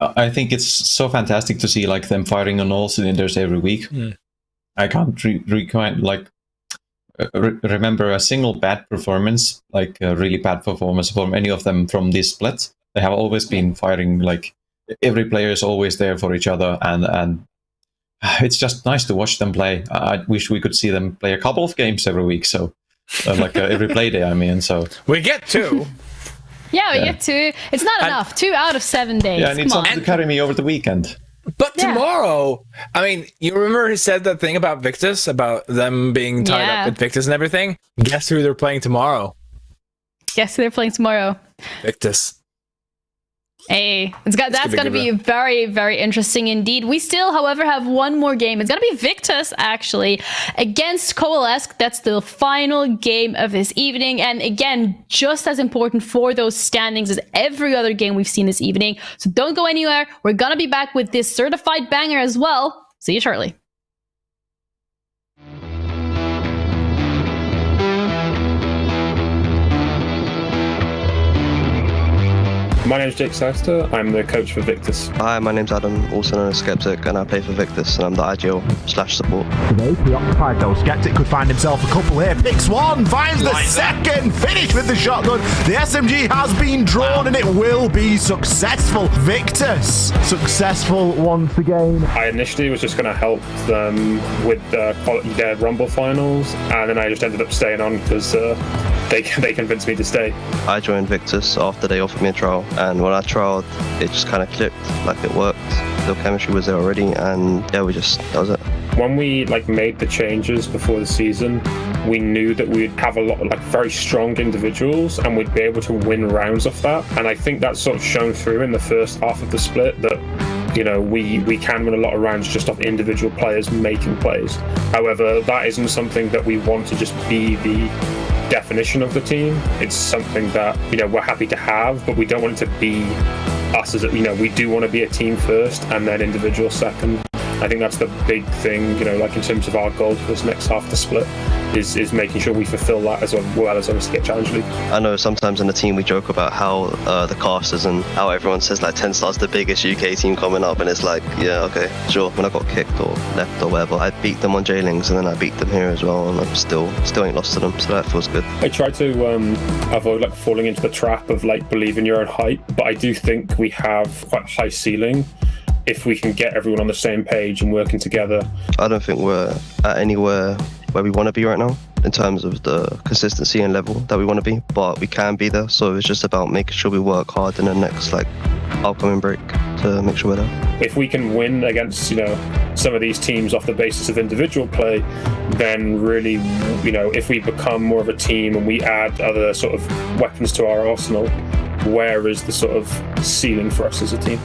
I think it's so fantastic to see like them firing on all cylinders every week. I can't remember a single bad performance, like a really bad performance from any of them from this split. They have always been firing, like every player is always there for each other, and it's just nice to watch them play. I wish we could see them play a couple of games every week, so every play day, I mean. So we get 2. Yeah, we get 2. It's not enough. 2 out of 7 days. Yeah, I need someone to carry me over the weekend. But tomorrow, I mean, you remember he said that thing about Victus, about them being tied up with Victus and everything? Guess who they're playing tomorrow? Guess who they're playing tomorrow? Victus. Hey, that's going to be very, very interesting indeed. We still, however, have one more game. It's going to be Victus, actually, against Coalesce. That's the final game of this evening. And again, just as important for those standings as every other game we've seen this evening. So don't go anywhere. We're going to be back with this certified banger as well. See you shortly. My name's Jake Seister, I'm the coach for Victus. Hi, my name's Adam, also known as Skeptic, and I play for Victus, and I'm the IGL/support. Today, preoccupied though, Skeptic could find himself a couple here. Picks one, finds the second, finish with the shotgun. The SMG has been drawn, and it will be successful. Victus, successful once again. I initially was just going to help them with their Rumble finals, and then I just ended up staying on because they convinced me to stay. I joined Victus after they offered me a trial, and when I trialed, it just kind of clicked, like it worked. The chemistry was there already, and yeah, that was it. When we made the changes before the season, we knew that we'd have a lot of very strong individuals, and we'd be able to win rounds off that. And I think that's sort of shown through in the first half of the split that, you know, we can win a lot of rounds just off individual players making plays. However, that isn't something that we want to just be the definition of the team. It's something that, you know, we're happy to have, but we don't want it to be us as we do want to be a team first and then individual second. I think that's the big thing, you know, in terms of our goals for this next half of the split is making sure we fulfill that as well as obviously get Challenge League. I know sometimes in the team we joke about how the casters and how everyone says TENSTAR's the biggest UK team coming up, and it's yeah, okay, sure. When I got kicked or left or whatever, I beat them on J-Links, and then I beat them here as well, and I'm still ain't lost to them, so that feels good. I try to avoid falling into the trap of believing your own hype, but I do think we have quite high ceiling if we can get everyone on the same page and working together. I don't think we're at anywhere where we want to be right now in terms of the consistency and level that we want to be, but we can be there, so it's just about making sure we work hard in the next upcoming break to make sure we're there. If we can win against some of these teams off the basis of individual play, then really, if we become more of a team and we add other sort of weapons to our arsenal, where is the sort of ceiling for us as a team?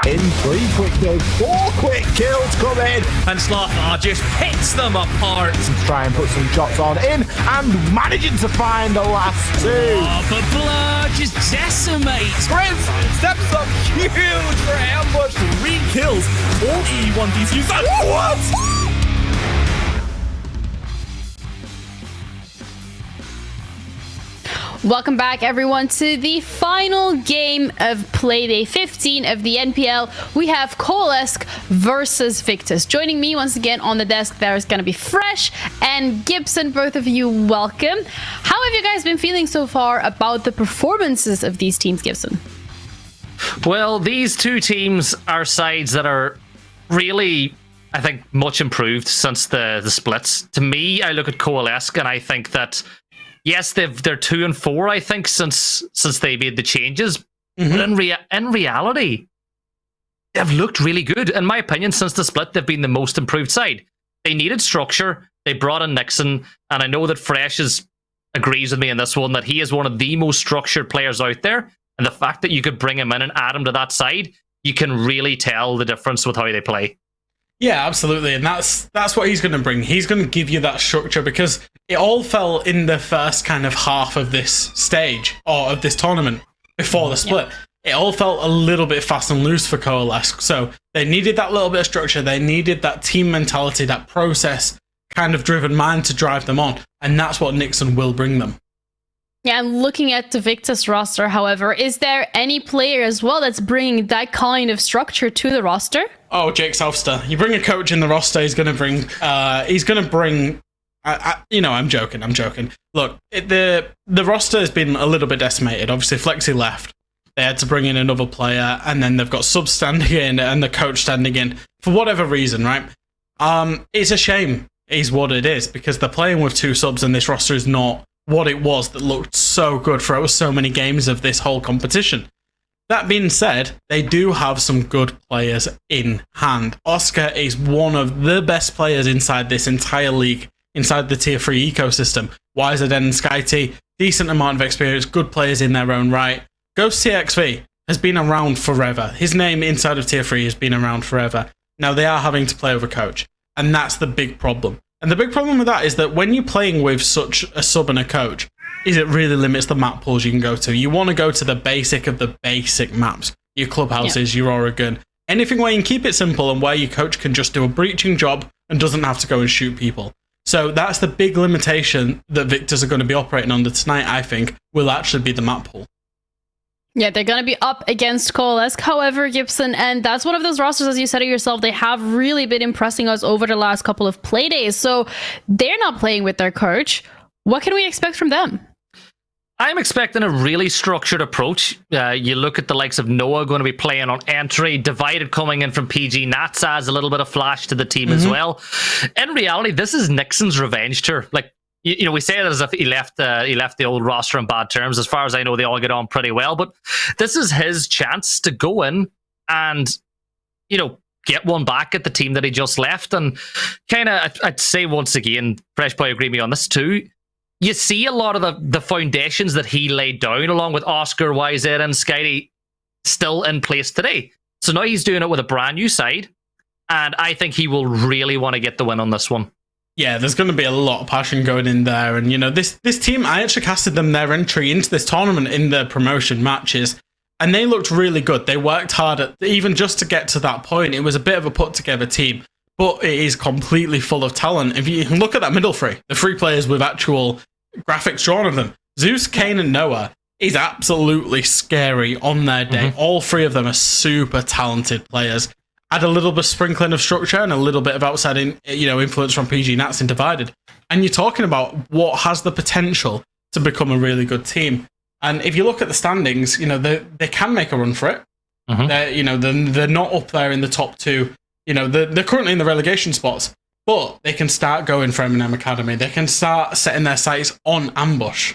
In 3 quick kills, 4 quick kills come in. And Slothar just picks them apart. Let's try and put some shots on in and managing to find the last 2. Oh, but Blur just decimates. Crimson steps up huge for ambush. 3 kills, all E1 DCs. What? Welcome back, everyone, to the final game of Playday 15 of the NPL. We have Coalesce versus Victus. Joining me once again on the desk, there is going to be Fresh and Gibson. Both of you, welcome. How have you guys been feeling so far about the performances of these teams, Gibson? Well, these two teams are sides that are really, I think, much improved since the splits. To me, I look at Coalesce and I think that yes, they're 2-4, I think, since they made the changes. But in reality, they've looked really good. In my opinion, since the split, they've been the most improved side. They needed structure. They brought in Nixon, and I know that Fresh agrees with me in this one that he is one of the most structured players out there. And the fact that you could bring him in and add him to that side, you can really tell the difference with how they play. Yeah, absolutely. And that's what he's going to bring. He's going to give you that structure because it all fell in the first kind of half of this stage or of this tournament before the split. Yeah. It all felt a little bit fast and loose for Coalesce. So they needed that little bit of structure. They needed that team mentality, that process kind of driven mind to drive them on. And that's what Nixon will bring them. Yeah, and looking at the Victus roster, however, is there any player as well that's bringing that kind of structure to the roster? Oh, Jake Selfster. You bring a coach in the roster, he's going to bring, I'm joking. Look, the roster has been a little bit decimated. Obviously, Flexi left. They had to bring in another player, and then they've got subs standing in and the coach standing in for whatever reason, right? It's a shame is what it is because they're playing with 2 subs and this roster is not what it was that looked so good for so many games of this whole competition. That being said, they do have some good players in hand. Oscar is one of the best players inside this entire league, inside the tier 3 ecosystem. YZN and SkyT, decent amount of experience, good players in their own right. Ghost TXV has been around forever. His name inside of tier 3 has been around forever. Now they are having to play with a coach, and that's the big problem. And the big problem with that is that when you're playing with such a sub and a coach, is it really limits the map pools you can go to. You want to go to the basic of the basic maps. Your clubhouses, your Oregon. Anything where you can keep it simple and where your coach can just do a breaching job and doesn't have to go and shoot people. So that's the big limitation that Victus are going to be operating under tonight, I think, will actually be the map pool. Yeah, they're going to be up against Coalesce, however, Gibson, and that's one of those rosters, as you said it yourself, they have really been impressing us over the last couple of play days, so they're not playing with their coach. What can we expect from them? I'm expecting a really structured approach. You look at the likes of Noah going to be playing on entry, Divided coming in from PG, Nats adds a little bit of flash to the team as well. In reality, this is Nixon's revenge tour. Like, you know, we say it as if he left the old roster in bad terms. As far as I know, they all get on pretty well. But this is his chance to go in and, you know, get one back at the team that he just left. And kind of, I'd say once again, Fresh Boy agree with me on this too. You see a lot of the foundations that he laid down, along with Oscar, YZ, and Skydie, still in place today. So now he's doing it with a brand new side, and I think he will really want to get the win on this one. Yeah, there's going to be a lot of passion going in there. And, you know, this team, I actually casted them their entry into this tournament in the promotion matches, and they looked really good. They worked hard even just to get to that point. It was a bit of a put-together team, but it is completely full of talent. If you look at that middle three, the 3 players with actual graphics drawn of them, Zeus, Kane, and Noah is absolutely scary on their day. All 3 of them are super talented players. Add a little bit of sprinkling of structure and a little bit of outside influence from PG Nats and Divided. And you're talking about what has the potential to become a really good team. And if you look at the standings, you know, they can make a run for it. They're not up there in the top 2. You know, they're currently in the relegation spots, but they can start going for M&M Academy. They can start setting their sights on ambush.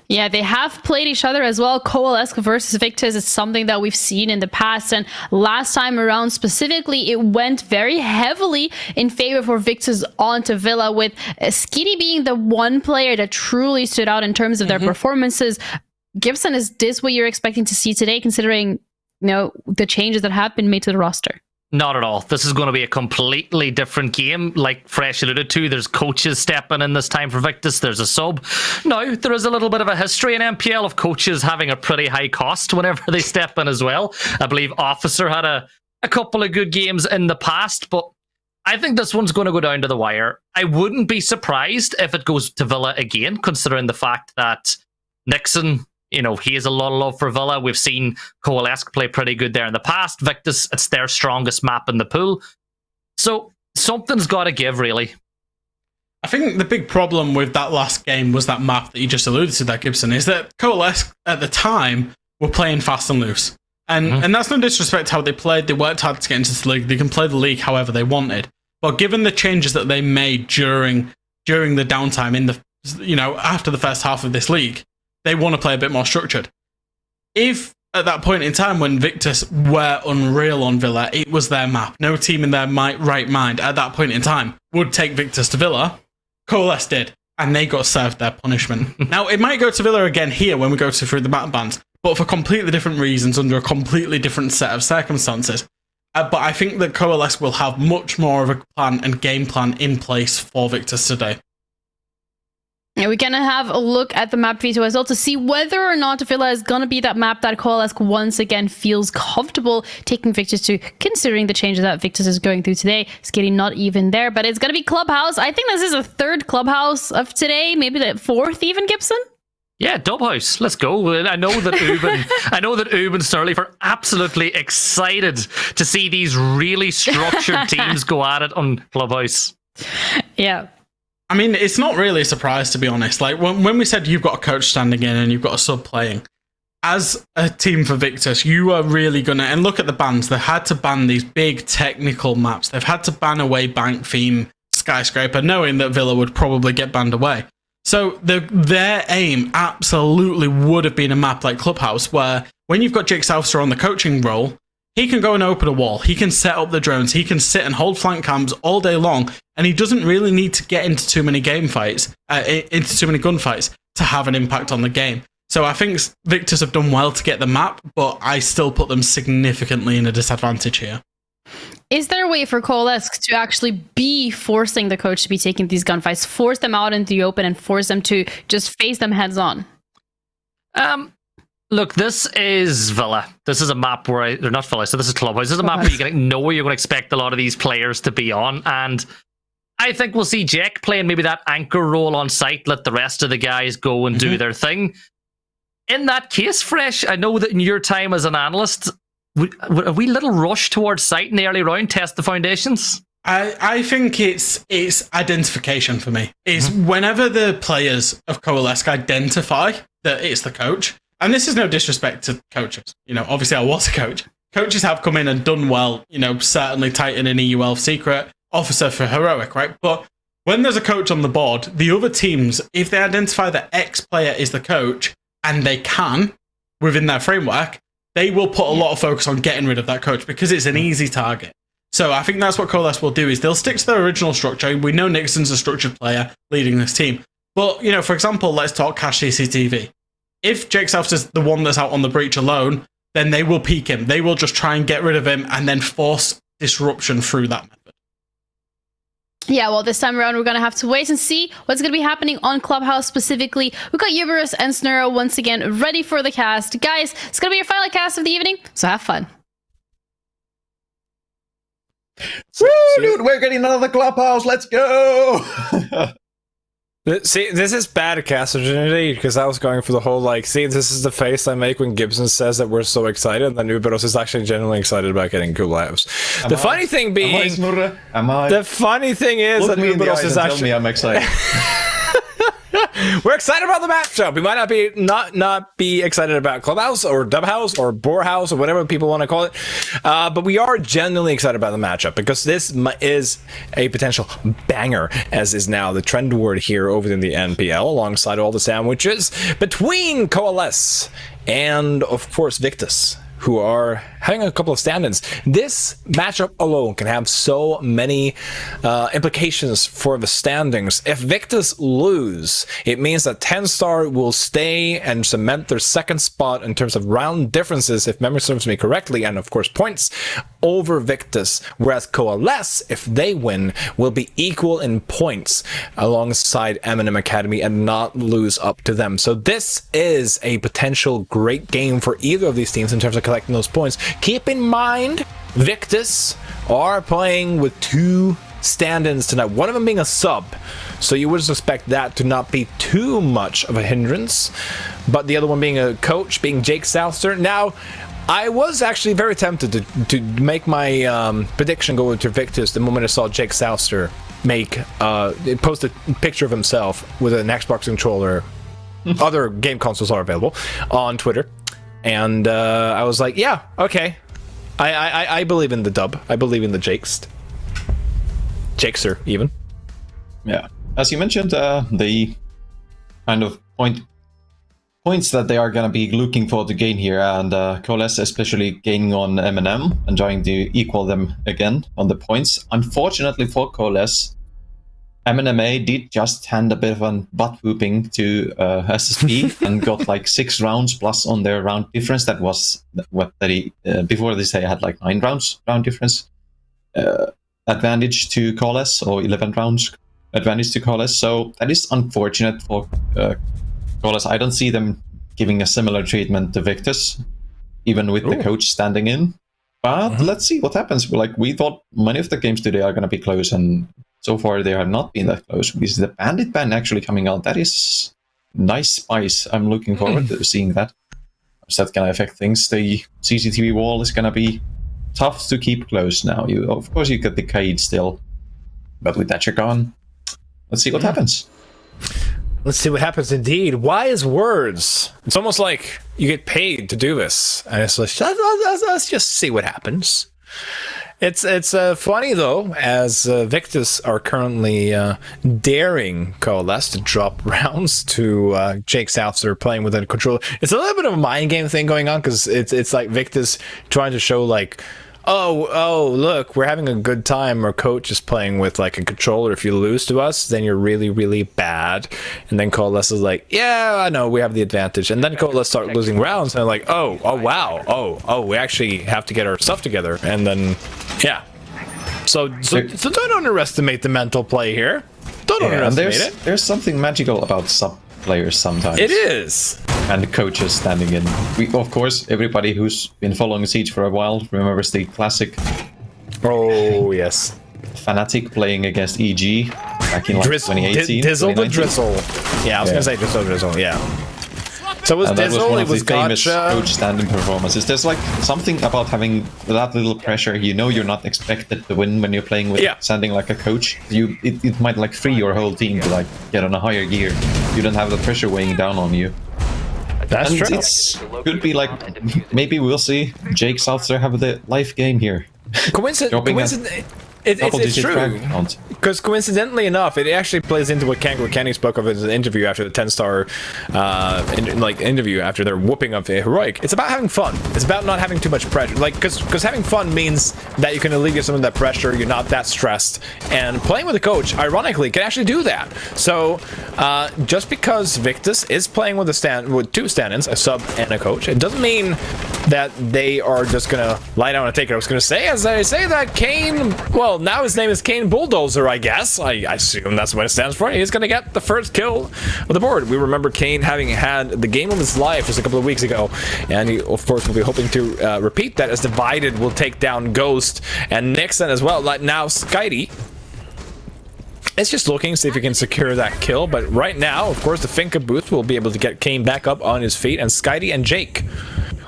Yeah, they have played each other as well. Coalesce versus Victus is something that we've seen in the past, and last time around specifically, it went very heavily in favor for Victus onto Villa, with Skitty being the one player that truly stood out in terms of their performances. Gibson, is this what you're expecting to see today, considering the changes that have been made to the roster? Not at all. This is going to be a completely different game. Like Fresh alluded to, there's coaches stepping in this time for Victus. There's a sub. Now, there is a little bit of a history in NPL of coaches having a pretty high cost whenever they step in as well. I believe Officer had a couple of good games in the past, but I think this one's going to go down to the wire. I wouldn't be surprised if it goes to Villa again, considering the fact that Nixon, he has a lot of love for Villa. We've seen Coalesce play pretty good there in the past. Victus, it's their strongest map in the pool. So something's got to give, really. I think the big problem with that last game was that map that you just alluded to, that Gibson, is that Coalesce at the time were playing fast and loose. And that's no disrespect to how they played. They worked hard to get into the league. They can play the league however they wanted. But given the changes that they made during the downtime in the after the first half of this league, they want to play a bit more structured. If at that point in time when Victus were unreal on Villa, it was their map, no team in their right mind at that point in time would take Victus to Villa. Coalesce did, and they got served their punishment. Now, it might go to Villa again here when we go through the map bans, but for completely different reasons, under a completely different set of circumstances. But I think that Coalesce will have much more of a plan and game plan in place for Victus today. And we're going to have a look at the map veto as well to see whether or not Villa is going to be that map that Coalesce once again feels comfortable taking Victus to, considering the changes that Victus is going through today. It's getting not even there, but it's going to be Clubhouse. I think this is the third Clubhouse of today, maybe the fourth even, Gibson? Yeah, Dubhouse. Let's go. I know that Ub and Snurley are absolutely excited to see these really structured teams go at it on Clubhouse. Yeah. I mean, it's not really a surprise, to be honest. Like, when we said you've got a coach standing in and you've got a sub playing, as a team for Victus, you are really going to... And look at the bans. They've had to ban these big technical maps. They've had to ban away Bank Theme, Skyscraper, knowing that Villa would probably get banned away. So their aim absolutely would have been a map like Clubhouse, where when you've got Jake Southster on the coaching role, he can go and open a wall. He can set up the drones. He can sit and hold flank cams all day long, and he doesn't really need to get into too many into too many gunfights to have an impact on the game. So I think Victus have done well to get the map, but I still put them significantly in a disadvantage here. Is there a way for Coalesce to actually be forcing the coach to be taking these gunfights, force them out into the open, and force them to just face them heads on? Look, this is Villa. This is a map where they're not Villa, so this is Clubhouse. This is a map where you're going to know where you're going to expect a lot of these players to be on, and I think we'll see Jack playing maybe that anchor role on site, let the rest of the guys go and do their thing. In that case, Fresh, I know that in your time as an analyst, a wee little rush towards site in the early round, test the foundations? I think it's identification for me. Is whenever the players of Coalesce identify that it's the coach, and this is no disrespect to coaches. Obviously I was a coach. Coaches have come in and done well, certainly Titan in EU11 Secret, Officer for Heroic, right? But when there's a coach on the board, the other teams, if they identify that X player is the coach, and they can, within their framework, they will put a lot of focus on getting rid of that coach because it's an easy target. So I think that's what Coalesce will do, is they'll stick to their original structure. We know Nixon's a structured player leading this team. But, for example, let's talk Cash CCTV. If Jake South is the one that's out on the breach alone, then they will peek him. They will just try and get rid of him and then force disruption through that method. Yeah, well, this time around, we're going to have to wait and see what's going to be happening on Clubhouse specifically. We've got Uberus and Snurro once again ready for the cast. Guys, it's going to be your final cast of the evening, so have fun. Woo, dude, we're getting another Clubhouse. Let's go. See, this is bad castogenity because I was going for the whole this is the face I make when Gibson says that we're so excited, and then Uberos is actually genuinely excited about getting cool lives. The funny thing being, the funny thing is that Uberos is actually... Tell me I'm excited. We're excited about the matchup. We might not be excited about Clubhouse or Dubhouse or Borehouse or whatever people want to call it, but we are genuinely excited about the matchup because this is a potential banger, as is now the trend word here over in the NPL, alongside all the sandwiches between Coalesce and, of course, Victus, who are having a couple of stand-ins. This matchup alone can have so many implications for the standings. If Victus lose, it means that TENSTAR will stay and cement their second spot in terms of round differences, if memory serves me correctly, and of course points, over Victus, whereas Coalesce, if they win, will be equal in points alongside M&M Academy and not lose up to them. So this is a potential great game for either of these teams in terms of collecting those points. Keep in mind, Victus are playing with 2 stand-ins tonight, one of them being a sub, so you would expect that to not be too much of a hindrance, but the other one being a coach, being Jake Southster. Now, I was actually very tempted to make my prediction go to Victus the moment I saw Jake Southster post a picture of himself with an Xbox controller. Other game consoles are available on Twitter, and I was like, yeah, okay, I believe in the dub. I believe in the Jakester even. Yeah, as you mentioned, the kind of points that they are going to be looking for to gain here, and Coalesce especially gaining on M&M and trying to equal them again on the points. Unfortunately for Coalesce, M&MA did just hand a bit of a butt whooping to SSP and got like 6 rounds plus on their round difference. That was what they before this they had like 9 rounds round difference advantage to Coalesce, or 11 rounds advantage to Coalesce. So that is unfortunate for Coalesce. I don't see them giving a similar treatment to Victus, even with the coach standing in. But let's see what happens. Like, we thought many of the games today are going to be close, and so far they have not been that close. With the Bandit ban actually coming out, that is nice spice. I'm looking forward to seeing that. Is that going to affect things? The CCTV wall is going to be tough to keep close now. Of course, you get the Cade still, but with that you're gone. Let's see what happens. Let's see what happens indeed. Wise words. It's almost like you get paid to do this. And it's like, let's just see what happens. It's funny, though, as Victus are currently daring Coalesce to drop rounds to Jake Southster playing with a controller. It's a little bit of a mind game thing going on, because it's like Victus trying to show, like, oh, look, we're having a good time. Our coach is playing with like a controller. If you lose to us, then you're really, really bad. And then Coalesce is like, yeah, I know, we have the advantage. And then Coalesce start losing rounds, and they're like, oh, wow, oh, we actually have to get our stuff together. And then, yeah. So don't underestimate the mental play here. Don't underestimate it. There's something magical about sub players sometimes. It is. And the coaches standing in. Of course, everybody who's been following Siege for a while remembers the classic. Oh yes. Fnatic playing against EG back in like 2018. Dizzle the Drizzle. Yeah, I was gonna say Drizzle. Yeah. So it was Dizzle. It was famous Gotcha. coach standing performances. There's like something about having that little pressure. You know, you're not expected to win when you're playing with standing like a coach. It might like free your whole team to like get on a higher gear. You don't have the pressure weighing down on you. That's and true. It could be like, maybe we'll see Jake Southster have the life game here. It's true. Because coincidentally enough, it actually plays into what Kangaroo Kenny spoke of in his interview after the TENSTAR interview after their whooping of the Heroic. It's about having fun. It's about not having too much pressure. Like, because having fun means that you can alleviate some of that pressure. You're not that stressed. And playing with a coach, ironically, can actually do that. So, just because Victus is playing with with 2 stand-ins, a sub and a coach, it doesn't mean that they are just gonna lie down and take it. I was gonna say, as I say that Kane, well, now his name is Kane Bulldozer, I guess. I assume that's what it stands for. He's gonna get the first kill of the board. We remember Kane having had the game of his life just a couple of weeks ago, and he, of course, will be hoping to repeat that as Divided will take down Ghost and Nixon as well. Like now, Skitey is just looking to see if he can secure that kill, but right now, of course, the Finka boost will be able to get Kane back up on his feet, and Skitey and Jake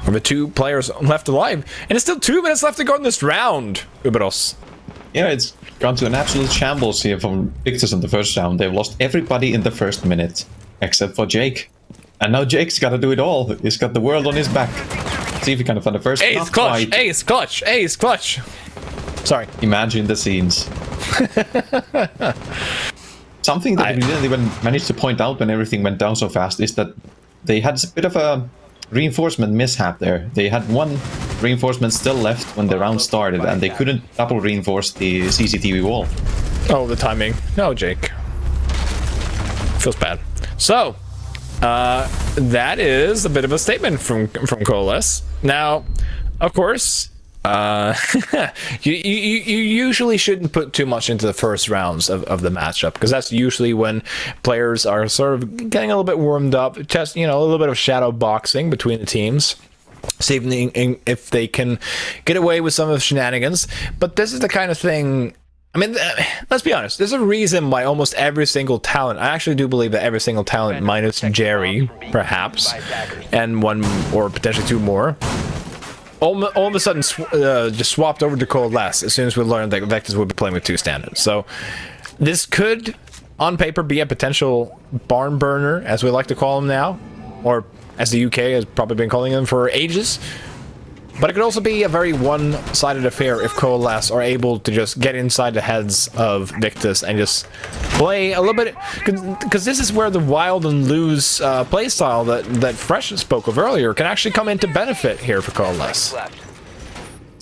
are the 2 players left alive. And it's still 2 minutes left to go in this round, Uberos. Yeah, it's gone to an absolute shambles here from Victus in the first round. They've lost everybody in the first minute, except for Jake. And now Jake's got to do it all. He's got the world on his back. See if he can find the first. Ace clutch, ace clutch, ace clutch. Sorry. Imagine the scenes. Something that we didn't even manage to point out when everything went down so fast is that they had a bit of a reinforcement mishap there. They had one reinforcements still left when the round started, and they couldn't double reinforce the CCTV wall. Oh, the timing. No, Jake. Feels bad. So, that is a bit of a statement from Coalesce. Now, of course, you usually shouldn't put too much into the first rounds of the matchup, because that's usually when players are sort of getting a little bit warmed up, just, you know, a little bit of shadow boxing between the teams, seeing if they can get away with some of the shenanigans. But this is the kind of thing, I mean, let's be honest, there's a reason why almost every single talent, I actually do believe that every single talent minus Jerry, perhaps, and one or potentially two more, all of a sudden just swapped over to Coalesce as soon as we learned that Victus would be playing with 2 standards. So this could, on paper, be a potential barn burner, as we like to call them now, or as the UK has probably been calling them for ages. But it could also be a very one-sided affair if Coalesce are able to just get inside the heads of Victus and just play a little bit, because this is where the wild and loose playstyle that Fresh spoke of earlier can actually come into benefit here for Coalesce.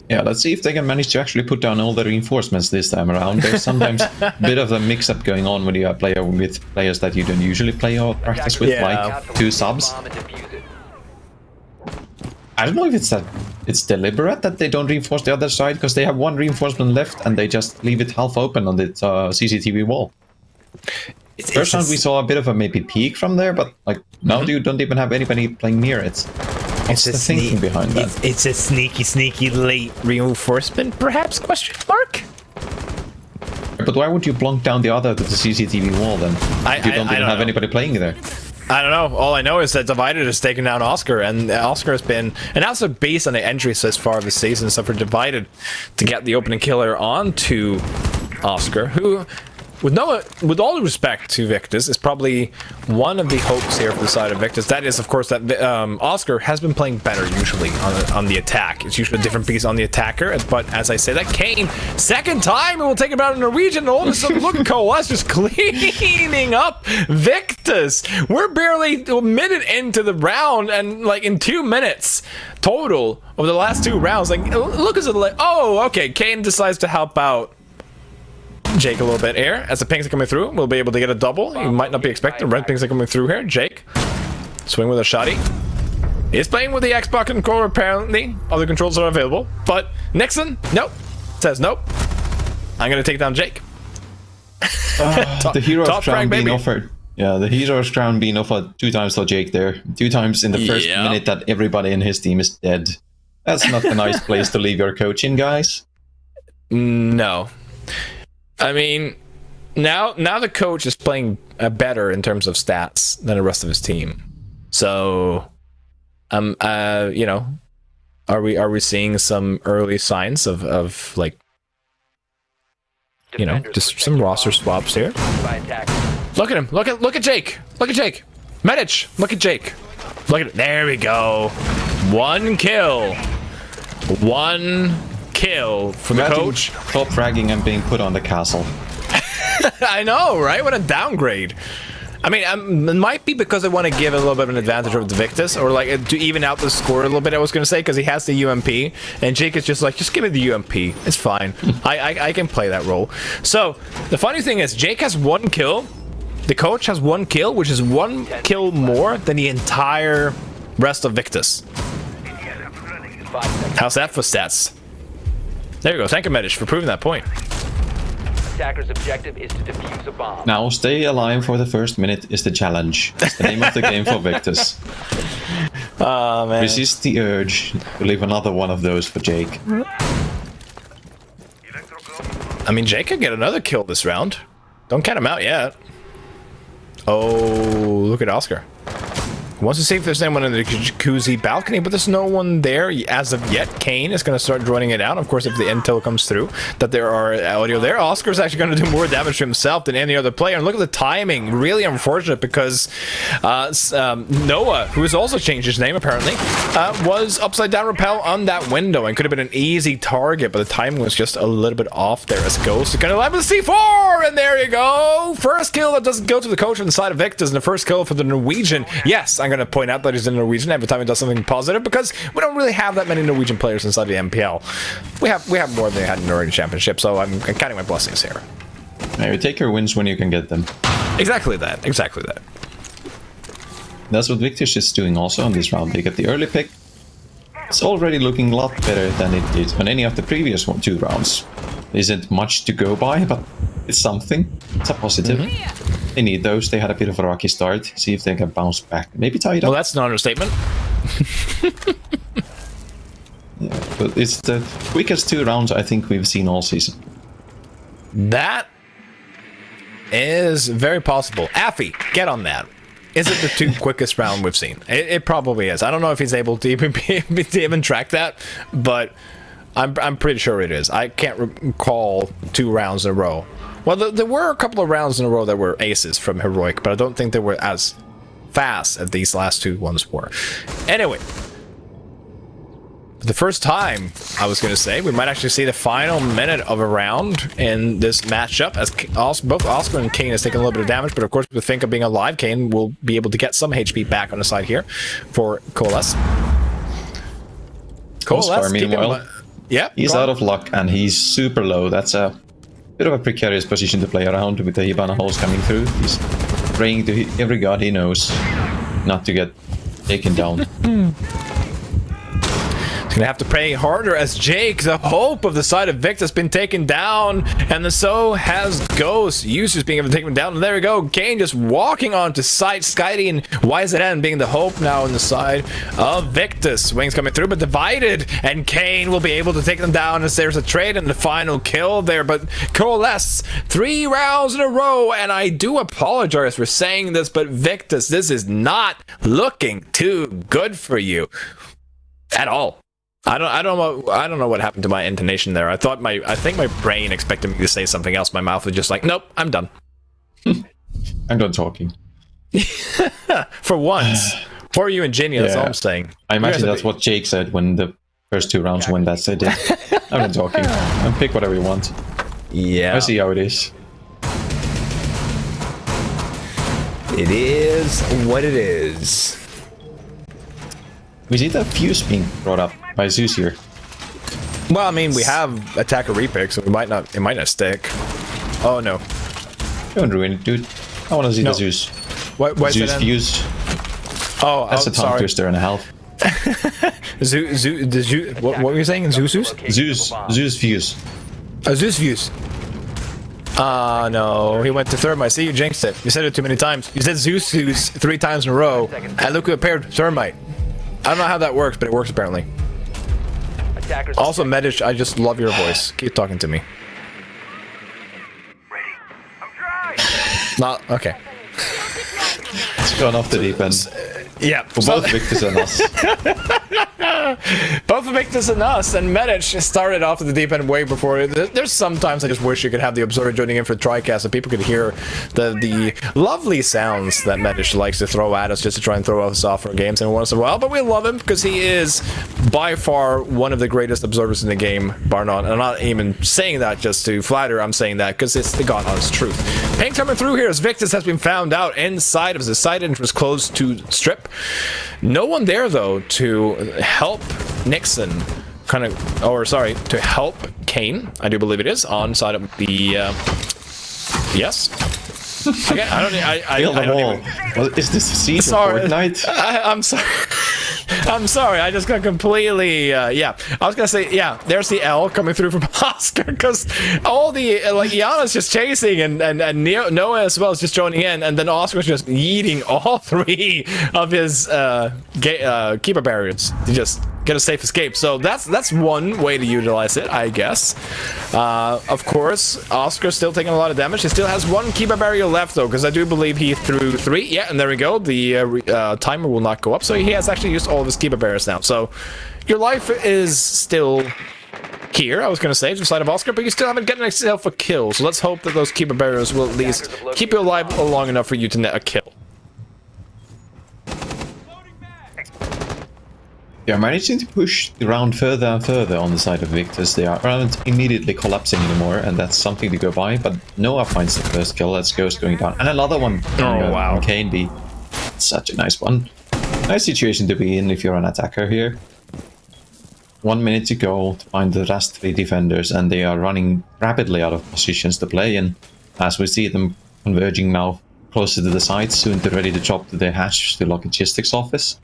Yeah, let's see if they can manage to actually put down all the reinforcements this time around. There's sometimes a bit of a mix-up going on when you play with players that you don't usually play or practice with, like 2 subs. I don't know if it's deliberate that they don't reinforce the other side, because they have 1 reinforcement left and they just leave it half open on the CCTV wall. First round we saw a bit of a maybe peek from there, but like now you don't even have anybody playing near it. What's the thinking behind that? It's a sneaky late reinforcement, perhaps? Question mark. But why would you plonk down the other to the CCTV wall then? You don't even have anybody playing there. I don't know. All I know is that Divided has taken down Oscar, and Oscar has been, and also based on the entries so far this season, so for Divided to get the opening killer onto Oscar, who, with all due respect to Victus, is probably one of the hopes here for the side of Victus. That is, of course, that Oscar has been playing better usually on the attack. It's usually a different piece on the attacker, but as I say, that Kane, second time, and we'll take it out in Norwegian, and all of a sudden, look at Coalesce just cleaning up Victus. We're barely a minute into the round, and like in 2 minutes total over the last 2 rounds, like look at it, like, oh, okay, Kane decides to help out Jake a little bit here. As the pings are coming through, we'll be able to get a double. You might not be expecting. Red pings are coming through here. Jake, swing with a shotty. He's playing with the Xbox controller apparently. Other controls are available. But Nixon, nope. Says nope. I'm going to take down Jake. The hero's crown being offered. Yeah, the hero's crown being offered 2 times for Jake there. 2 times in the first minute that everybody in his team is dead. That's not a nice place to leave your coach in, guys. No. I mean, now the coach is playing better in terms of stats than the rest of his team. So, you know, are we seeing some early signs of like, you know, just some roster swaps here? Look at him. Look at Jake. Look at Jake. Medic. Look at Jake. Look at it. There we go. 1 kill. 1 kill from the coach. Top fragging and being put on the castle. I know, right? What a downgrade. I mean, it might be because I want to give a little bit of an advantage over the Victus, or like to even out the score a little bit, I was going to say, because he has the UMP, and Jake is just like, just give me the UMP. It's fine. I can play that role. So, the funny thing is, Jake has 1 kill. The coach has 1 kill, which is 1 kill more than the entire rest of Victus. How's that for stats? There you go. Thank you, Medish, for proving that point. Attacker's objective is to defuse a bomb. Now, stay alive for the first minute is the challenge. That's the name of the game for Victus. Oh, man. Resist the urge to leave another one of those for Jake. I mean, Jake could get another kill this round. Don't count him out yet. Oh, look at Oscar. Wants to see if there's anyone in the jacuzzi balcony, but there's no one there as of yet. Kane is going to start joining it out. Of course, if the intel comes through that there are audio there, Oscar's actually going to do more damage to himself than any other player. And look at the timing. Really unfortunate, because Noah, who has also changed his name apparently, was upside down rappel on that window and could have been an easy target, but the timing was just a little bit off there as Ghost is going to level C4, and there you go. First kill that doesn't go to the coach on the side of Victus, and the first kill for the Norwegian. Yes, I'm going to point out that he's a Norwegian every time he does something positive, because we don't really have that many Norwegian players inside the NPL. We have more than they had in the Norwegian Championship, so I'm counting my blessings here. Maybe take your wins when you can get them. Exactly that. Exactly that. That's what Victus is doing also in this round. They get the early pick. It's already looking a lot better than it did on any of the previous 2 rounds. There isn't much to go by, but it's something. It's a positive. They need those. They had a bit of a rocky start. See if they can bounce back. Maybe tie it up. Well, that's an understatement. Yeah, but it's the quickest 2 rounds I think we've seen all season. That is very possible. Affy, get on that. Is it the 2 quickest round we've seen? It probably is. I don't know if he's able to even track that, but I'm pretty sure it is. I can't recall 2 rounds in a row. Well, there were a couple of rounds in a row that were aces from Heroic, but I don't think they were as fast as these last 2 ones were. Anyway, for the first time, I was going to say, we might actually see the final minute of a round in this matchup, as both Oscar and Kane has taken a little bit of damage, but of course, with Finka being alive, Kane will be able to get some HP back on the side here for Coalesce. Coalesce, meanwhile, he's out of luck and he's super low. That's a bit of a precarious position to play around with the Hibana holes coming through. He's praying to every god he knows not to get taken down. Gonna have to pray harder as Jake, the hope of the side of Victus, has been taken down, and so has Ghost. Users being able to take him down, and there we go. Kane just walking onto site. Skydie and YZN being the hope now on the side of Victus. Wings coming through, but divided, and Kane will be able to take them down as there's a trade and the final kill there. But Coalesce, 3 rounds in a row, and I do apologize for saying this, but Victus, this is not looking too good for you at all. I don't know what happened to my intonation there. I think my brain expected me to say something else. My mouth was just like, nope, I'm done. I'm done talking. For once. For you and Ginny, that's all I'm saying. I imagine that's what Jake said when the first 2 rounds went. That's it. I'm done talking. And pick whatever you want. Yeah. I see how it is. It is what it is. We see the fuse being brought up by Zeus here. Well, I mean, we have attacker repick, so it might not stick. Oh no! Don't ruin it, dude. I want to see the Zeus. What Zeus fuse. Oh, that's a tongue twister and a half. What were you saying? Zeus fuse. A Zeus fuse. No, he went to Thermite. See, you jinxed it. You said it too many times. You said Zeus 3 times in a row, and look who appeared, Thermite. I don't know how that works, but it works apparently. Also, Medish, I just love your voice. Keep talking to me. Not okay. It's gone off the deep end. Yeah, for both Victus and us. Both Victus and us, and Medic started off at the deep end way before. There's sometimes I just wish you could have the Observer joining in for TriCast so people could hear the lovely sounds that Medic likes to throw at us just to try and throw us off our games every once in a while. But we love him because he is by far one of the greatest observers in the game, bar none. And I'm not even saying that just to flatter, I'm saying that because it's the god honest truth. Pink coming through here as Victus has been found out inside of the side entrance close to Strip. No one there though to help Nixon to help Kane, I do believe it is, on side of the yes. I don't even. Well, is this a siege of Fortnite? I'm sorry. I'm sorry, I just got completely, yeah. I was gonna say, yeah, there's the L coming through from Oscar, because all the, like, Iana's just chasing, and Noah as well is just joining in, and then Oscar's just yeeting all 3 of his keeper barriers to just get a safe escape. So that's one way to utilize it, I guess. Of course, Oscar's still taking a lot of damage. He still has 1 keeper barrier left, though, because I do believe he threw 3. Yeah, and there we go. The timer will not go up, so he has actually used all of his keeper barriers now. So your life is still here, I was going to say, to the side of Oscar, but you still haven't gotten yourself a kill. So let's hope that those keeper barriers will at least keep you alive long enough for you to net a kill. They are managing to push the round further and further on the side of Victus. They aren't immediately collapsing anymore, and that's something to go by. But Noah finds the first kill. That's Ghost going down. And another one. Oh, wow. Kane B. Such a nice one. Nice situation to be in if you're an attacker here. 1 minute to go to find the last 3 defenders, and they are running rapidly out of positions to play in. As we see them converging now closer to the site, soon they're ready to drop to their hatch to logistics office.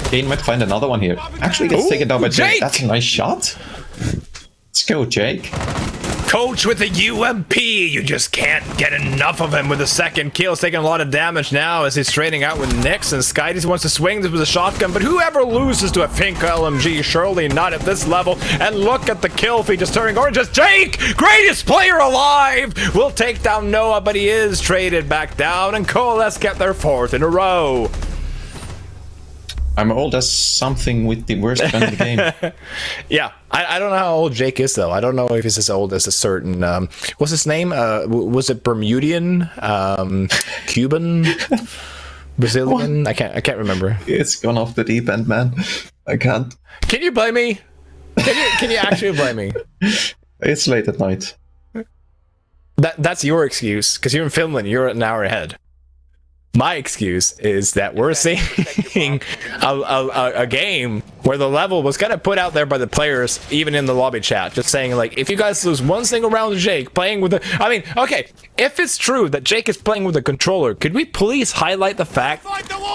Kane might find another one here. Actually gets taken down by Jake. That's a nice shot. Let's go, Jake. Coach with the UMP, you just can't get enough of him with the second kill. He's taking a lot of damage now as he's trading out with Nyx, and Skydys wants to swing this with a shotgun, but whoever loses to a Finka LMG, surely not at this level. And look at the kill feed just turning orange as Jake, greatest player alive, will take down Noah, but he is traded back down, and Coalesce kept their 4th in a row. I'm old as something with the worst gun in the game. Yeah, I don't know how old Jake is, though. I don't know if he's as old as a certain... what's his name? Was it Bermudian? Cuban? Brazilian? I can't remember. It's gone off the deep end, man. I can't. Can you blame me? Can you actually blame me? It's late at night. That's your excuse, because you're in Finland. You're an hour ahead. My excuse is that we're seeing a game where the level was kind of put out there by the players, even in the lobby chat, just saying, like, if you guys lose one single round of Jake playing with the... I mean, okay, if it's true that Jake is playing with a controller, could we please highlight the fact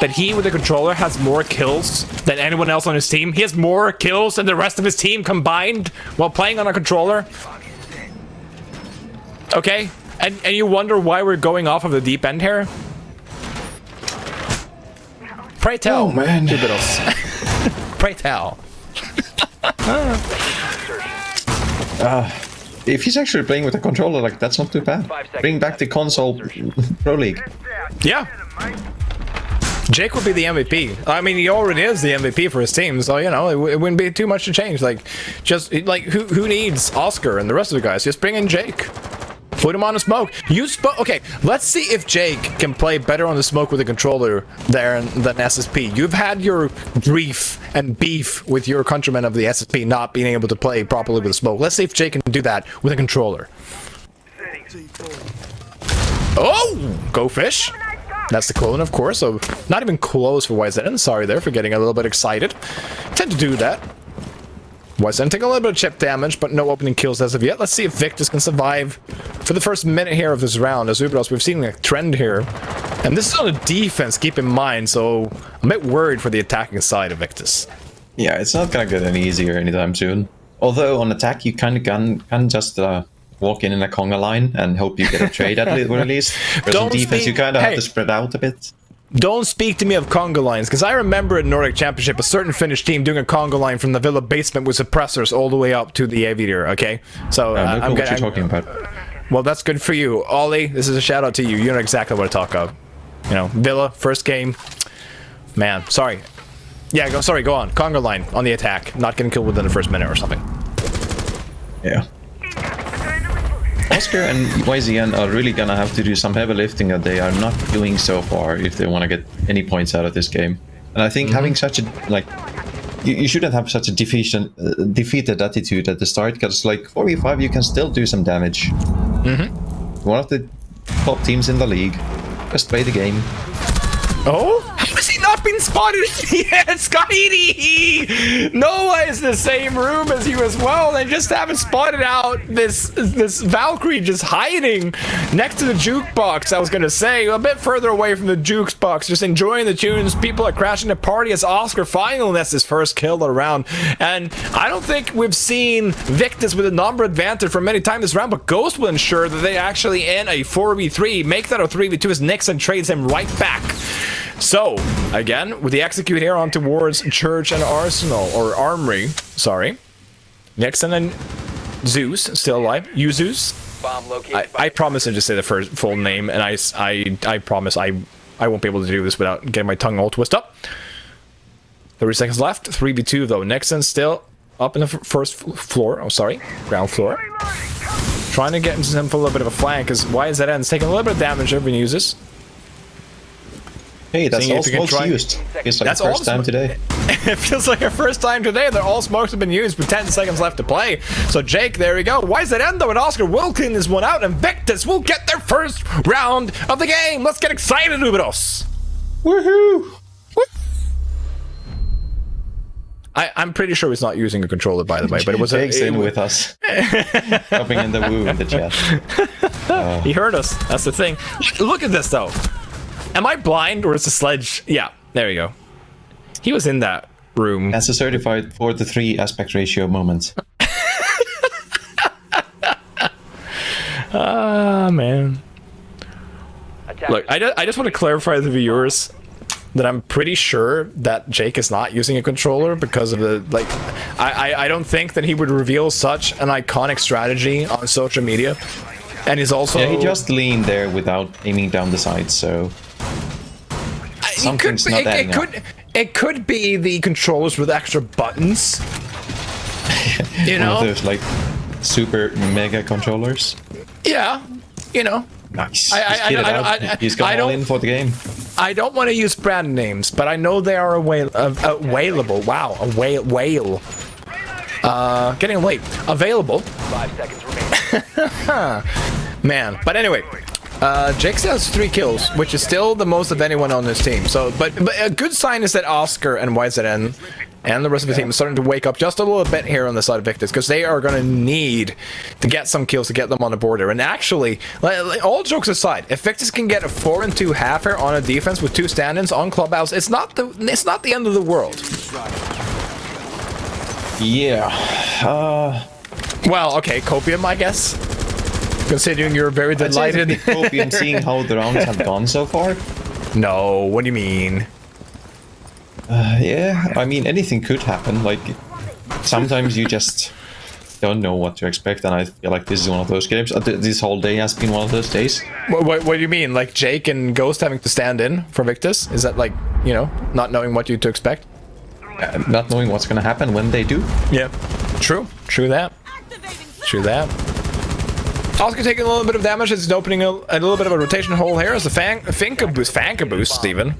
that he with the controller has more kills than anyone else on his team? He has more kills than the rest of his team combined while playing on a controller? Okay, and you wonder why we're going off of the deep end here? Pray tell, man. Pray tell. If he's actually playing with a controller, like, that's not too bad. Bring back the console Pro League. Yeah. Jake would be the MVP. I mean, he already is the MVP for his team, so, you know, it wouldn't be too much to change. Like, just, like, who needs Oscar and the rest of the guys? Just bring in Jake. Put him on a smoke. Okay, let's see if Jake can play better on the smoke with a controller there than SSP. You've had your grief and beef with your countrymen of the SSP not being able to play properly with a smoke. Let's see if Jake can do that with a controller. Oh! Go fish. That's the clone, of course, so not even close for YZN. Sorry there for getting a little bit excited. Tend to do that. YZN taking a little bit of chip damage, but no opening kills as of yet. Let's see if Victus can survive for the first minute here of this round. As Uberos, we've seen a trend here. And this is on the defense, keep in mind, so I'm a bit worried for the attacking side of Victus. Yeah, it's not gonna get any easier anytime soon. Although on attack, you kind of can just walk in a conga line and hope you get a trade at least. Whereas on defense, you kind of have to spread out a bit. Don't speak to me of conga lines, because I remember at Nordic Championship a certain Finnish team doing a conga line from the villa basement with suppressors all the way up to the aviator, okay? So I'm what you're talking about. Well, that's good for you. Ollie, this is a shout out to you. You know exactly what I talk of. You know, villa, first game. Man, sorry. Yeah, go on. Conga line on the attack. Not getting killed within the first minute or something. Yeah. Oscar and YZN are really gonna have to do some heavy lifting that they are not doing so far if they want to get any points out of this game. And I think having such a, like, you shouldn't have such a defeated attitude at the start, because, like, 4v5 you can still do some damage. One of the top teams in the league. Just play the game. Oh? How has he not been spotted yet, Skydys? Noah is in the same room as you as well. They just haven't spotted out this Valkyrie just hiding next to the jukebox. I was gonna say, a bit further away from the jukebox, just enjoying the tunes. People are crashing the party as Oscar finally gets his first kill around. And I don't think we've seen Victus with a number advantage for many times this round, but Ghost will ensure that they actually in a 4v3 make that a 3v2 as Nixon trades him right back. So, again, with the execute here on towards Church and Arsenal, or Armory, sorry. Nixon and Zeus, still alive. You Zeus? I promise to just say the first full name, and I promise I won't be able to do this without getting my tongue all twisted up. 30 seconds left, 3v2 though. Nixon still up in the first floor, ground floor. Trying to get him for a little bit of a flank, because YZN's taking a little bit of damage everyone uses. Hey, that's all smokes used. Feels like the first time today. It feels like our first time today. They're all smokes have been used with 10 seconds left to play. So Jake, there we go. YZN though, and Oscar will clean this one out, and Victus will get their first round of the game. Let's get excited, Uberos. Woohoo! I'm pretty sure he's not using a controller, by the way, but it was Jake's in with us. Dropping in the woo in the chat. He heard us. That's the thing. Look at this, though. Am I blind or is the sledge? Yeah, there you go. He was in that room. That's a certified 4:3 aspect ratio moment. Ah, man. Look, I just want to clarify to the viewers that I'm pretty sure that Jake is not using a controller because of the, like, I don't think that he would reveal such an iconic strategy on social media. And he's also... Yeah, he just leaned there without aiming down the sides, so... Something's not adding up. It could be the controllers with extra buttons. You know? One of those, like, super mega controllers. Yeah, you know. Nice. He's gone all in for the game. I don't want to use brand names, but I know they are available. Wow, a whale. Getting late. Available. 5 seconds remaining. Man, but anyway, Jake has 3 kills, which is still the most of anyone on this team. So, but a good sign is that Oscar and YZN and the rest of the team is starting to wake up just a little bit here on the side of Victus, because they are going to need to get some kills to get them on the border. And actually, all jokes aside, if Victus can get a 4-2 half here on a defense with 2 stand-ins on Clubhouse, it's not the end of the world. Yeah. Well, okay, Copium, I guess. Considering you're very delighted. Copium, seeing how the rounds have gone so far. No, what do you mean? Yeah, I mean, anything could happen. Like, sometimes you just don't know what to expect, and I feel like this is one of those games. This whole day has been one of those days. What do you mean? Like Jake and Ghost having to stand in for Victus? Is that like, you know, not knowing what you to expect? Not knowing what's going to happen when they do? Yeah, true that. Oscar taking a little bit of damage. It's opening a little bit of a rotation hole here as the Fanka boost, Steven.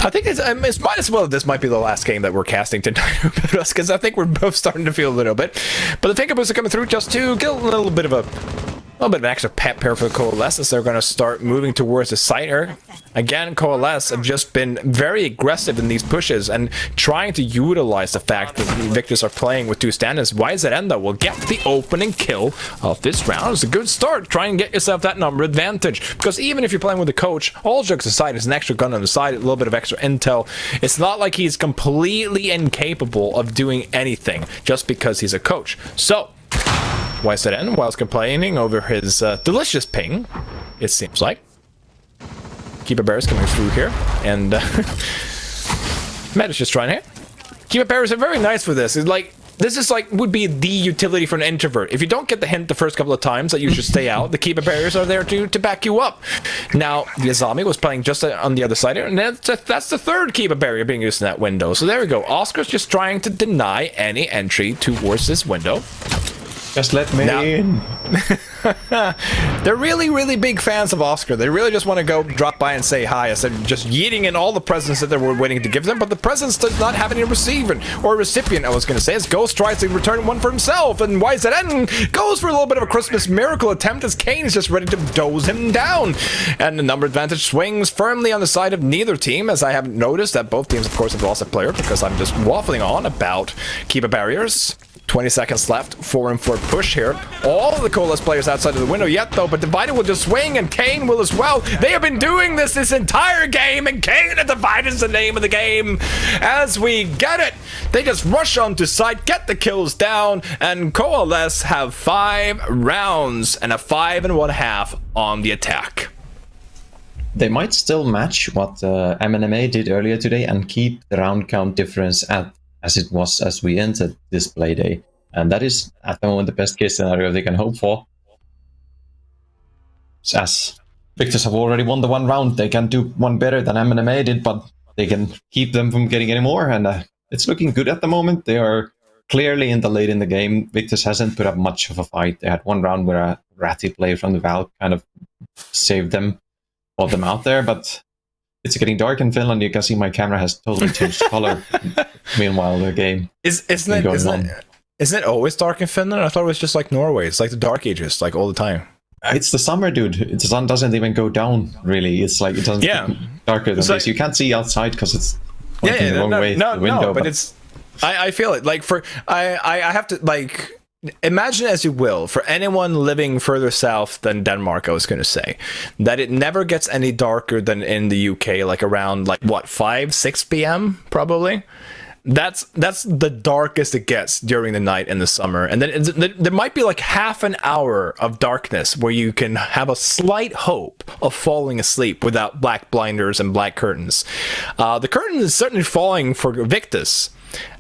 I think it's might as well this might be the last game that we're casting tonight, because I think we're both starting to feel a little bit. But the Fanka boosts are coming through just to get a little bit of an extra pep here for the Coalesce as they're going to start moving towards the site here. Again, Coalesce have just been very aggressive in these pushes and trying to utilize the fact that the Victus are playing with 2 stand-ins. YZN, though, will get the opening kill of this round. It's a good start. Try and get yourself that number advantage, because even if you're playing with a coach, all jokes aside, is an extra gun on the side, a little bit of extra intel. It's not like he's completely incapable of doing anything just because he's a coach. So, YZN, whilst complaining over his delicious ping, it seems like. Keep a Bears coming through here, and Matt is just trying here. Keep a Bears are very nice for this. It's like, this is like, would be the utility for an introvert. If you don't get the hint the first couple of times that you should stay out, the Keep a Barriers are there to back you up. Now, the Azami was playing just on the other side here, and that's the 3rd Keep a Barrier being used in that window. So there we go. Oscar's just trying to deny any entry towards this window. Just let me in. They're really, really big fans of Oscar. They really just want to go drop by and say hi instead of just yeeting in all the presents that they were waiting to give them. But the presents does not have any receiver or recipient, I was going to say, as Ghost tries to return one for himself. And YZN goes for a little bit of a Christmas miracle attempt as Kane is just ready to doze him down. And the number advantage swings firmly on the side of neither team, as I haven't noticed that both teams, of course, have lost a player because I'm just waffling on about Keep a Barriers. 20 seconds left, 4-4 push here. All of the Coalesce players outside of the window yet, though, but Divided will just swing, and Kane will as well. They have been doing this entire game, and Kane and Divided is the name of the game. As we get it, they just rush onto site, get the kills down, and Coalesce have 5 rounds and a 5.5 on the attack. They might still match what MNMA did earlier today and keep the round count difference as it was as we entered this Playday. And that is, at the moment, the best case scenario they can hope for. As Victus have already won the 1 round, they can do one better than MNMA did, but they can keep them from getting any more, and it's looking good at the moment. They are clearly in the late in the game. Victus hasn't put up much of a fight. They had 1 round where a ratty play from the Valve kind of saved them, bought them out there, but it's getting dark in Finland. You can see my camera has totally changed color. Meanwhile, the game isn't it always dark in Finland? I thought it was just like Norway. It's like the Dark Ages, like all the time. It's the summer, dude. The sun doesn't even go down, really. It's like, it doesn't get darker than this. You can't see outside because it's pointing the wrong way to the window. But it's I feel it. Like I have to like imagine as you will for anyone living further south than Denmark. I was going to say that it never gets any darker than in the UK, like around like what 5-6 p.m. probably. That's the darkest it gets during the night in the summer, and then there might be like half an hour of darkness where you can have a slight hope of falling asleep without black blinders and black curtains. The curtain is certainly falling for Victus,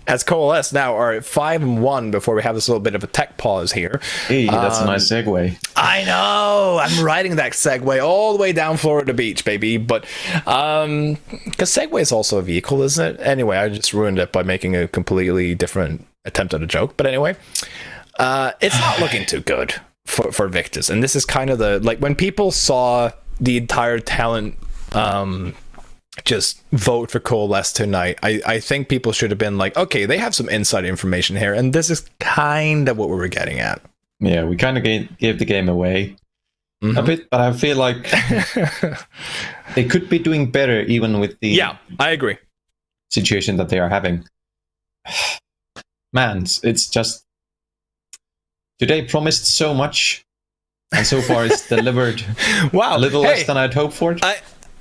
as Coalesce now are at 5-1 before we have this little bit of a tech pause here. Hey, that's a nice segue. I know. I'm riding that segue all the way down Florida Beach, baby. But because Segway is also a vehicle, isn't it? Anyway, I just ruined it by making a completely different attempt at a joke. But anyway, it's not looking too good for Victus. And this is kind of the, like, when people saw the entire talent just vote for Coalesce tonight, I think people should have been like, okay, they have some inside information here, and this is kind of what we were getting at. Yeah, we kind of gave the game away a bit, but I feel like they could be doing better even with the I agree situation that they are having. Man, it's just today promised so much, and so far it's delivered wow, a little less than I'd hoped for.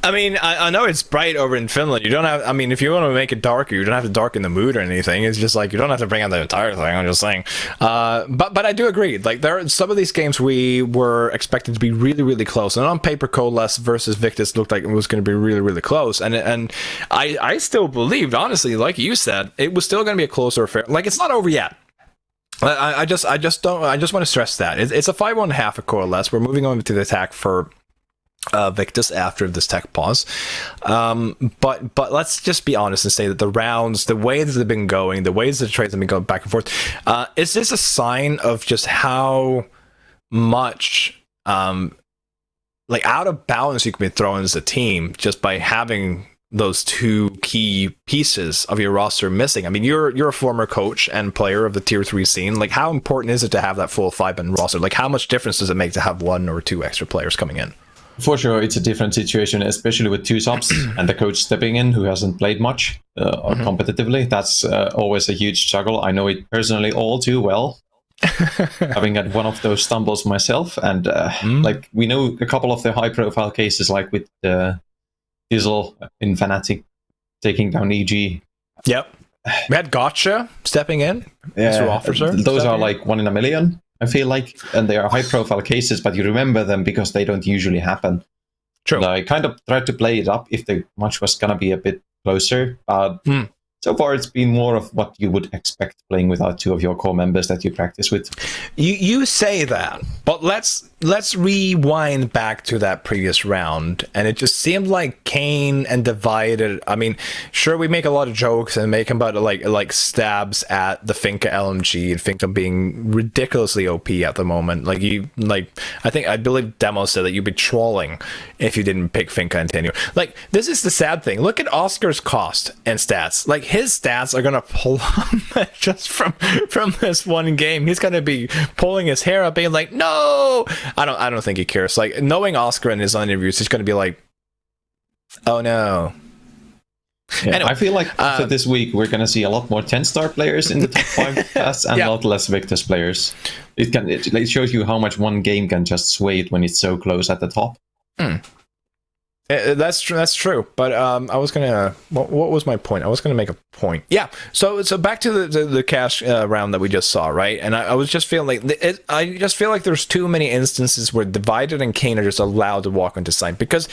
I mean, I know it's bright over in Finland. You don't have, I mean, if you want to make it darker, you don't have to darken the mood or anything. It's just like, you don't have to bring out the entire thing. I'm just saying. But I do agree. Like, there are some of these games we were expected to be really, really close. And on paper, Coalesce versus Victus looked like it was going to be really, really close. And I still believed, honestly, like you said, it was still going to be a closer affair. Like, it's not over yet. I just want to stress that. It's a 5-1.5 at Coalesce. We're moving on to the attack for Victus after this tech pause, but let's just be honest and say that the rounds, the way that they've been going, the ways that the trades have been going back and forth, is this a sign of just how much like out of balance you can be thrown as a team just by having those two key pieces of your roster missing? I mean, you're a former coach and player of the tier 3 scene. Like, how important is it to have that full 5-man roster? Like, how much difference does it make to have 1 or 2 extra players coming in? For sure, it's a different situation, especially with 2 subs and the coach stepping in who hasn't played much or competitively. That's always a huge struggle. I know it personally all too well, having had one of those stumbles myself. And like, we know a couple of the high-profile cases, like with Dizzle in Fnatic taking down EG. Yep. We had Gotcha stepping in. Yeah, officer those are like 1 in a million. I feel like, and they are high-profile cases, but you remember them because they don't usually happen. True. And I kind of tried to play it up if the match was gonna be a bit closer. So far, it's been more of what you would expect playing without 2 of your core members that you practice with. You say that, but let's rewind back to that previous round, and it just seemed like Kane and Divided. I mean, sure, we make a lot of jokes and make about like stabs at the Finka LMG and Finka being ridiculously OP at the moment. I believe Demo said that you'd be trolling if you didn't pick Finka and Tenure. Like, this is the sad thing. Look at Oscar's cost and stats. Like, his stats are gonna plummet just from this one game. He's gonna be pulling his hair up, being like, "No." I don't think he cares. Like, knowing Oscar in his interviews, he's gonna be like, "Oh no." Yeah, anyway, I feel like for this week we're gonna see a lot more 10-star players in the top 5 class and a lot less Victus players. It shows you how much one game can just sway it when it's so close at the top. That's true. But I was gonna. What was my point? I was gonna make a point. Yeah. So back to the cash round that we just saw, right? And I was just feeling like I just feel like there's too many instances where Divided and Kane are just allowed to walk into sight, because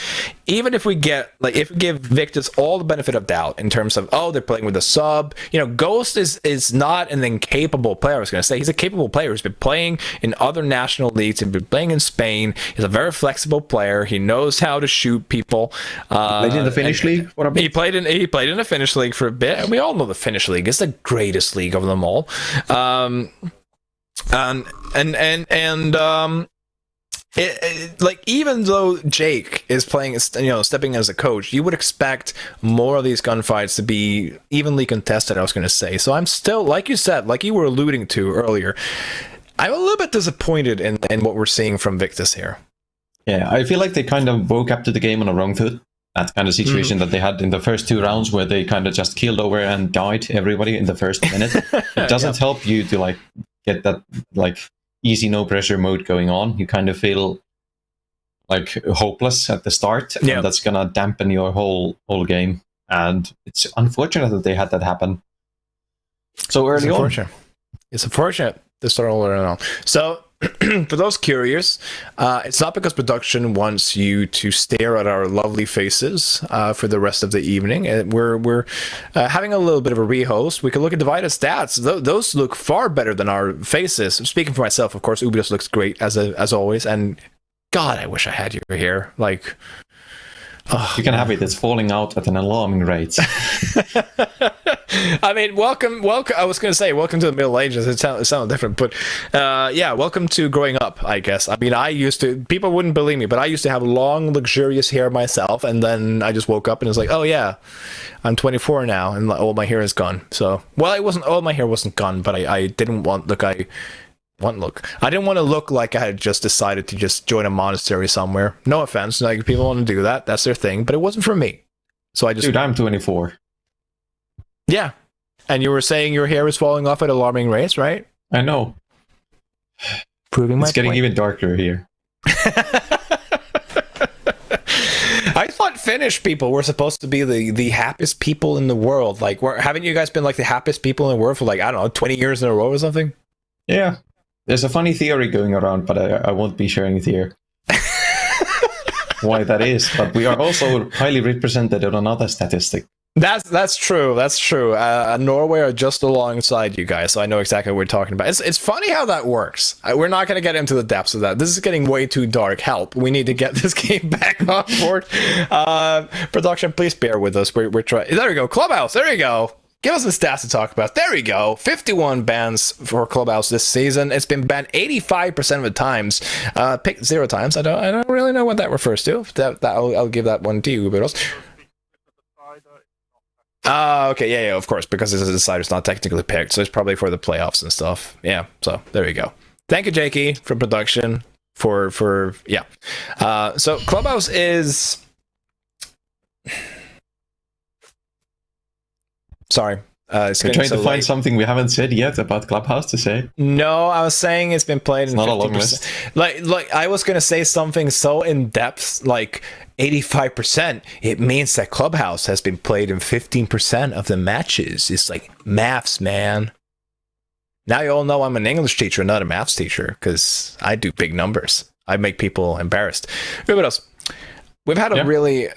even if we give Victus all the benefit of doubt in terms of, oh, they're playing with a sub, Ghost is not an incapable player. I was gonna say he's a capable player. He's been playing in other national leagues. He's been playing in Spain. He's a very flexible player. He knows how to shoot people. Played in the Finnish league for a bit. He played in the Finnish league for a bit. We all know the Finnish league is the greatest league of them all. Like, even though Jake is playing, stepping as a coach, you would expect more of these gunfights to be evenly contested, I was going to say. So I'm still, like you said, like you were alluding to earlier, I'm a little bit disappointed in what we're seeing from Victus here. Yeah, I feel like they kind of woke up to the game on the wrong foot. that kind of situation that they had in the first 2 rounds where they kind of just killed over and died everybody in the first minute. It doesn't help you to like get that like easy no pressure mode going on. You kind of feel like hopeless at the start, and that's gonna dampen your whole game. And it's unfortunate that they had that happen so early on. It's unfortunate to start all around. So, for those curious, it's not because production wants you to stare at our lovely faces for the rest of the evening. We're having a little bit of a rehost. We can look at divided stats. Those look far better than our faces. Speaking for myself, of course, Ubidos looks great as always. And God, I wish I had you here. Like, you can have it. It's falling out at an alarming rate. I mean, welcome. I was going to say, welcome to the Middle Ages. It sounded different, but yeah, welcome to growing up, I guess. I mean, people wouldn't believe me, but I used to have long, luxurious hair myself, and then I just woke up and it was like, oh yeah, I'm 24 now, and all my hair is gone. So, well, all my hair wasn't gone, but I didn't want I didn't want to look like I had just decided to just join a monastery somewhere. No offense, like people want to do that, that's their thing, but it wasn't for me. So I just... Dude, I'm 24. Yeah. And you were saying your hair is falling off at alarming rates, right? I know. Proving my point. It's getting even darker here. I thought Finnish people were supposed to be the happiest people in the world. Like, haven't you guys been like the happiest people in the world for like, I don't know, 20 years in a row or something? Yeah. There's a funny theory going around, but I won't be sharing it here. Why that is, but we are also highly represented on another statistic. That's true. That's true. Norway are just alongside you guys, so I know exactly what we're talking about. It's funny how that works. We're not going to get into the depths of that. This is getting way too dark. Help! We need to get this game back on board. Production, please bear with us. We're trying. There we go. Clubhouse. There you go. Give us the stats to talk about. There we go. 51 bans for Clubhouse this season. It's been banned 85% of the times. Picked 0 times. I don't really know what that refers to. I'll give that one to you, Biddles. Okay, yeah, of course, because this is a decider, it's not technically picked, so it's probably for the playoffs and stuff. Yeah, so there we go. Thank you, Jakey, from production for yeah. So Clubhouse is... Sorry. We're trying to find something we haven't said yet about Clubhouse to say. No, I was saying it's been played in not a long list. Like I was gonna say something so in depth, like 85%. It means that Clubhouse has been played in 15% of the matches. It's like maths, man. Now you all know I'm an English teacher, not a maths teacher, because I do big numbers. I make people embarrassed. What else? We've had a really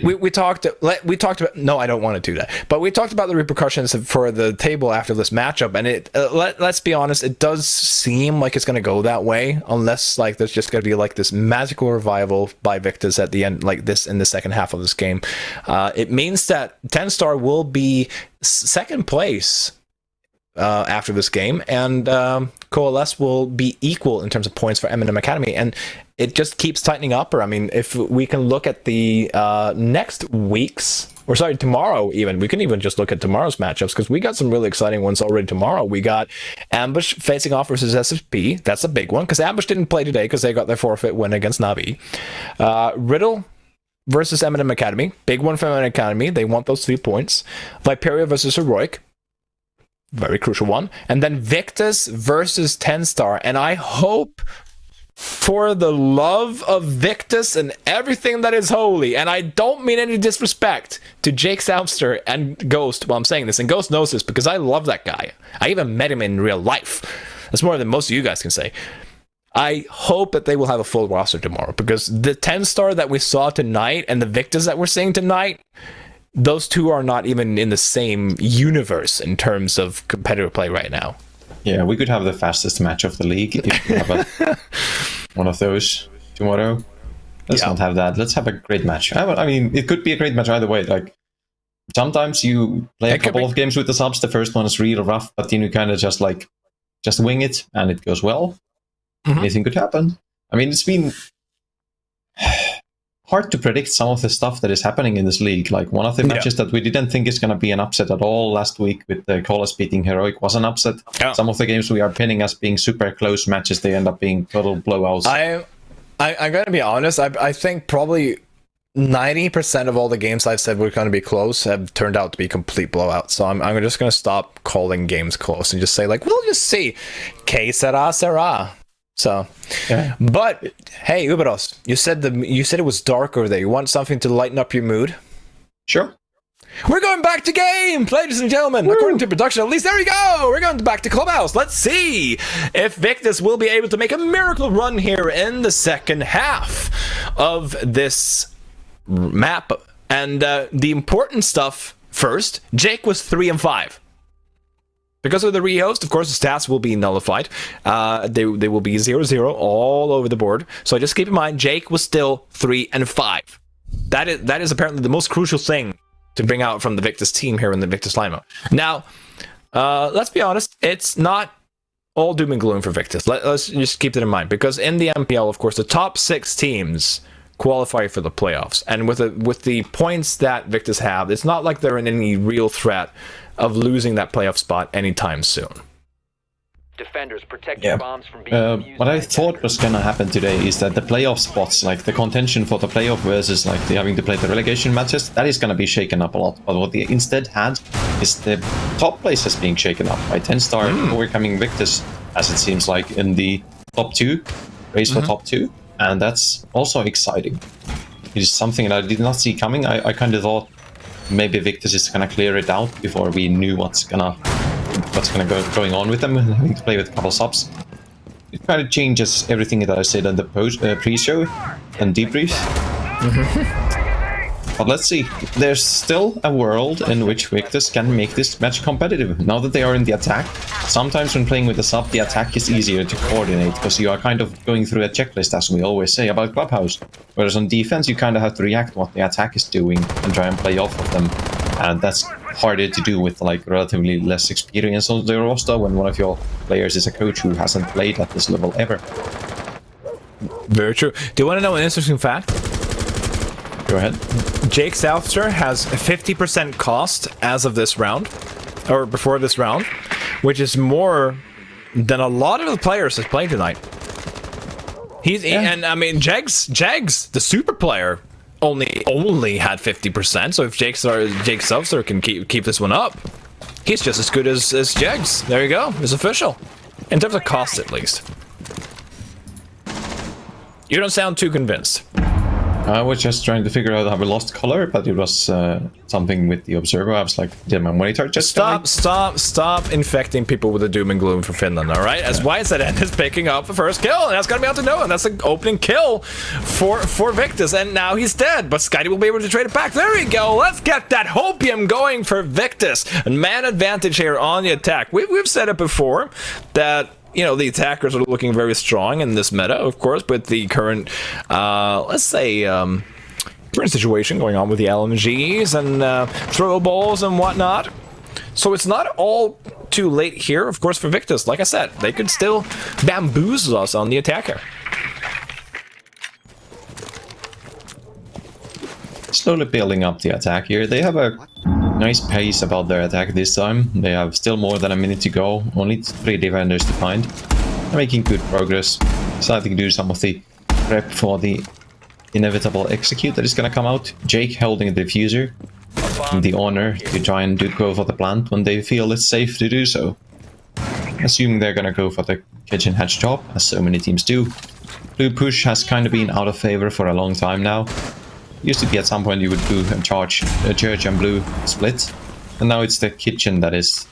we talked about, no, I don't want to do that, but we talked about the repercussions for the table after this matchup, and it let's be honest, it does seem like it's going to go that way, unless like there's just going to be like this magical revival by Victus at the end, like this in the second half of this game. It means that TENSTAR will be second place after this game, and Coalesce will be equal in terms of points for M&M Academy, and it just keeps tightening up. Or I mean, if we can look at the next week's, or sorry, tomorrow even, we can even just look at tomorrow's matchups, because we got some really exciting ones already tomorrow. We got Ambush facing off versus SFP. That's a big one, because Ambush didn't play today because they got their forfeit win against Navi. Riddle versus M&M Academy. Big one for M&M Academy. They want those 3 points. Viperio versus Heroic. Very crucial one. And then Victus versus TENSTAR. And I hope, for the love of Victus and everything that is holy, and I don't mean any disrespect to Jake Soutster and Ghost while I'm saying this, and Ghost knows this because I love that guy. I even met him in real life. That's more than most of you guys can say. I hope that they will have a full roster tomorrow, because the TENSTAR that we saw tonight and the Victus that we're seeing tonight, those two are not even in the same universe in terms of competitive play right now. Yeah, we could have the fastest match of the league if we have one of those tomorrow. Let's not have that. Let's have a great match. I mean, it could be a great match either way. Like, sometimes you play a couple of games with the subs. The first one is real rough, but then you kind of just wing it, and it goes well. Anything could happen. I mean, it's been hard to predict some of the stuff that is happening in this league. Like, one of the matches that we didn't think is going to be an upset at all last week with the Coalesce beating Heroic was an upset. Some of the games we are pinning as being super close matches, they end up being total blowouts. I'm going to be honest. I think probably 90% of all the games I've said were going to be close have turned out to be complete blowouts. So I'm just going to stop calling games close and just say, like, we'll just see. Que sera, sera. So, yeah. But hey, Uberos, you said it was dark over there. You want something to lighten up your mood? Sure. We're going back to game, ladies and gentlemen. Woo! According to production, at least, there we go. We're going back to Clubhouse. Let's see if Victus will be able to make a miracle run here in the second half of this map. And the important stuff first, Jake was 3 and 5. Because of the rehost, of course, the stats will be nullified. They will be 0-0 all over the board. So just keep in mind, Jake was still 3 and 5. That is apparently the most crucial thing to bring out from the Victus team here in the Victus lineup. Now, let's be honest, it's not all doom and gloom for Victus. Let's just keep that in mind, because in the NPL, of course, the top 6 teams qualify for the playoffs, and with the points that Victus have, it's not like they're in any real threat of losing that playoff spot anytime soon. Defenders protect your bombs from being what I thought was gonna happen today is that the playoff spots, like the contention for the playoff versus like the having to play the relegation matches, that is gonna be shaken up a lot. But what they instead had is the top places being shaken up by TENSTAR overcoming Victus, as it seems like, in the top 2 race for top 2, and that's also exciting. It is something that I did not see coming. I kind of thought maybe Victus is gonna clear it out before we knew what's gonna going on with them, and having to play with a couple subs. It kind of changes everything that I said on the pre-show and debrief. But let's see. There's still a world in which Victus can make this match competitive. Now that they are in the attack, sometimes when playing with a sub, the attack is easier to coordinate, because you are kind of going through a checklist, as we always say about Clubhouse. Whereas on defense, you kind of have to react to what the attack is doing and try and play off of them. And that's harder to do with like relatively less experience on the roster when one of your players is a coach who hasn't played at this level ever. Very true. Do you want to know an interesting fact? Go ahead. Jake Southster has 50% cost as of this round, or before this round, which is more than a lot of the players have played tonight. And I mean, Jags, the super player, only had 50%. So if Jake Southster can keep this one up, he's just as good as Jags. There you go. It's official. In terms of cost, at least. You don't sound too convinced. I was just trying to figure out how we lost color, but it was something with the observer. I was like, did my monitor just stop infecting people with the doom and gloom for Finland, all right? As YZN is picking up the first kill, and that's gonna be out to Noah. That's an opening kill for Victus, and now he's dead, but Skydie will be able to trade it back. There we go. Let's get that hopium going for Victus. And man advantage here on the attack. We've said it before that, you know, the attackers are looking very strong in this meta, of course, with the current, let's say, current situation going on with the LMGs and throw balls and whatnot. So it's not all too late here, of course, for Victus. Like I said, they could still bamboozle us on the attacker. Slowly building up the attack here. They have a nice pace about their attack this time. They have still more than a minute to go. Only 3 defenders to find. They're making good progress. Starting to do some of the prep for the inevitable execute that is going to come out. Jake holding the diffuser. And the honor to try and go for the plant when they feel it's safe to do so. Assuming they're going to go for the kitchen hatch top, as so many teams do. Blue push has kind of been out of favor for a long time now. Used to be at some point you would do a church and blue split, and now it's the kitchen that is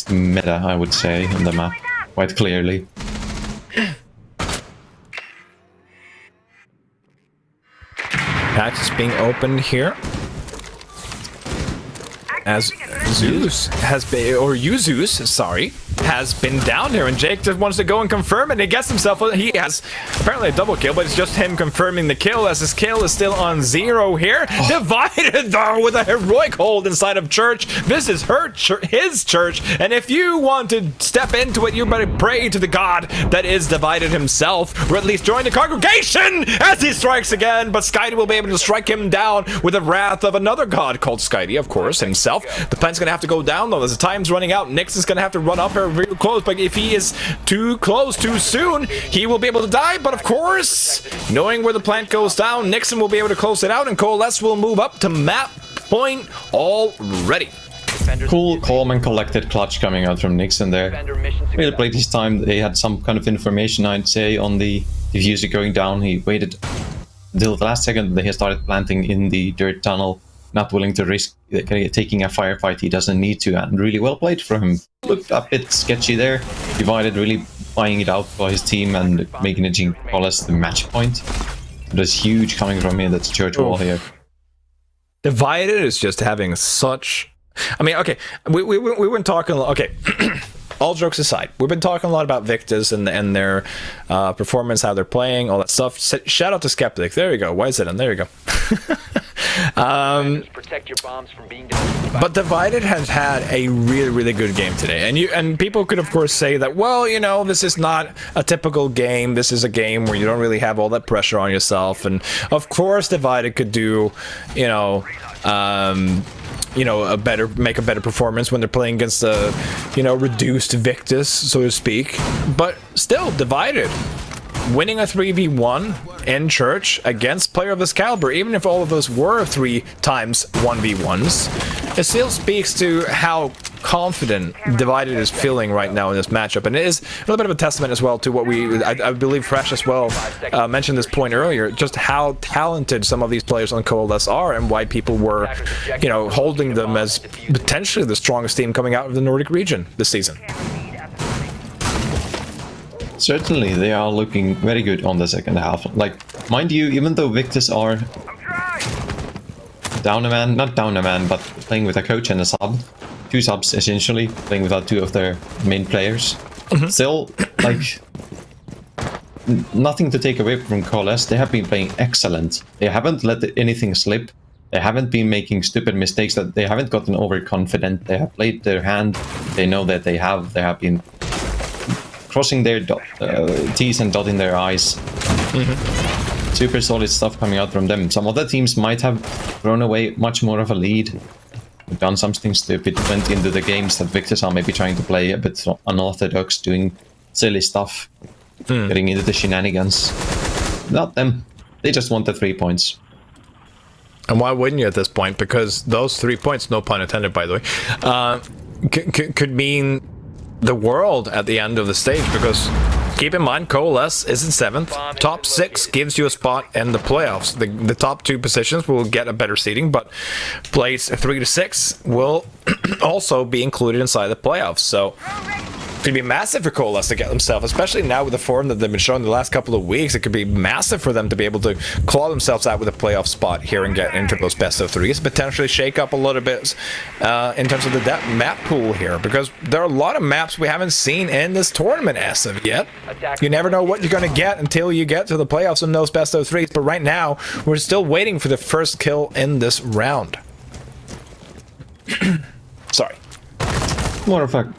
the meta, I would say, on the map, quite clearly. Hatch is being opened here. As Zeus has been, or Uzus, sorry, has been down here, and Jake just wants to go and confirm it, and he gets himself, he has apparently a double kill, but it's just him confirming the kill, as his kill is still on 0 here. Divided, though, with a heroic hold inside of church. This is his church, and if you want to step into it, you better pray to the god that is Divided himself, or at least join the congregation as he strikes again, but Skydie will be able to strike him down with the wrath of another god called Skydie, of course, himself. The plant's gonna have to go down, though, as the time's running out. Nyx is gonna have to run up here very close, but if he is too close too soon, he will be able to die. But of course, knowing where the plant goes down, Nixon will be able to close it out, and Coalesce will move up to map point already. Cool, calm and collected clutch coming out from Nixon there. Really played his time. They had some kind of information, I'd say, on the diffuser going down. He waited until the last second. They started planting in the dirt tunnel, not willing to risk taking a firefight he doesn't need to, and really well played from him. Looked a bit sketchy there. Divided really buying it out by his team and making it Coalesce the match point. There's huge coming from here. That's church wall here. Divided is just having such... I mean, okay, we weren't talking... Okay, all jokes aside, we've been talking a lot about Victus and their performance, how they're playing, all that stuff. Shout out to Skeptic. There you go. Why is it? And there you go. But Divided has had a really, really good game today, and people could of course say that, well, you know, this is not a typical game. This is a game where you don't really have all that pressure on yourself, and of course Divided could do, make a better performance when they're playing against a, reduced Victus, so to speak. But still, Divided winning a 3v1 in church against player of this caliber, even if all of those were 3 times 1v1s, it still speaks to how confident Divided is feeling right now in this matchup. And it is a little bit of a testament as well to what I believe Fresh as well mentioned this point earlier, just how talented some of these players on Coalesce are, and why people were, holding them as potentially the strongest team coming out of the Nordic region this season. Certainly, they are looking very good on the second half. Like, mind you, even though Victus are not down a man, but playing with a coach and a sub, 2 subs essentially, playing without 2 of their main players, still, like, nothing to take away from Coalesce. They have been playing excellent. They haven't let anything slip. They haven't been making stupid mistakes. That they haven't gotten overconfident. They have played their hand. They know that they have been crossing their T's and dotting their I's. Super solid stuff coming out from them. Some other teams might have thrown away much more of a lead, done something stupid, went into the games that Victus are maybe trying to play a bit unorthodox, doing silly stuff, getting into the shenanigans. Not them. They just want the 3 points. And why wouldn't you at this point? Because those 3 points, no pun intended, by the way, could mean the world at the end of the stage, because keep in mind, Coalesce is in 7th. Top 6 gives you a spot in the playoffs. The top 2 positions will get a better seeding, but place 3 to 6 will also be included inside the playoffs. So it could be massive for Coalesce to get themselves, especially now with the form that they've been showing the last couple of weeks. It could be massive for them to be able to claw themselves out with a playoff spot here and get into those best of 3s, potentially shake up a little bit in terms of the map pool here, because there are a lot of maps we haven't seen in this tournament as of yet. You never know what you're going to get until you get to the playoffs in those best of 3s, but right now we're still waiting for the first kill in this round. Sorry. More of a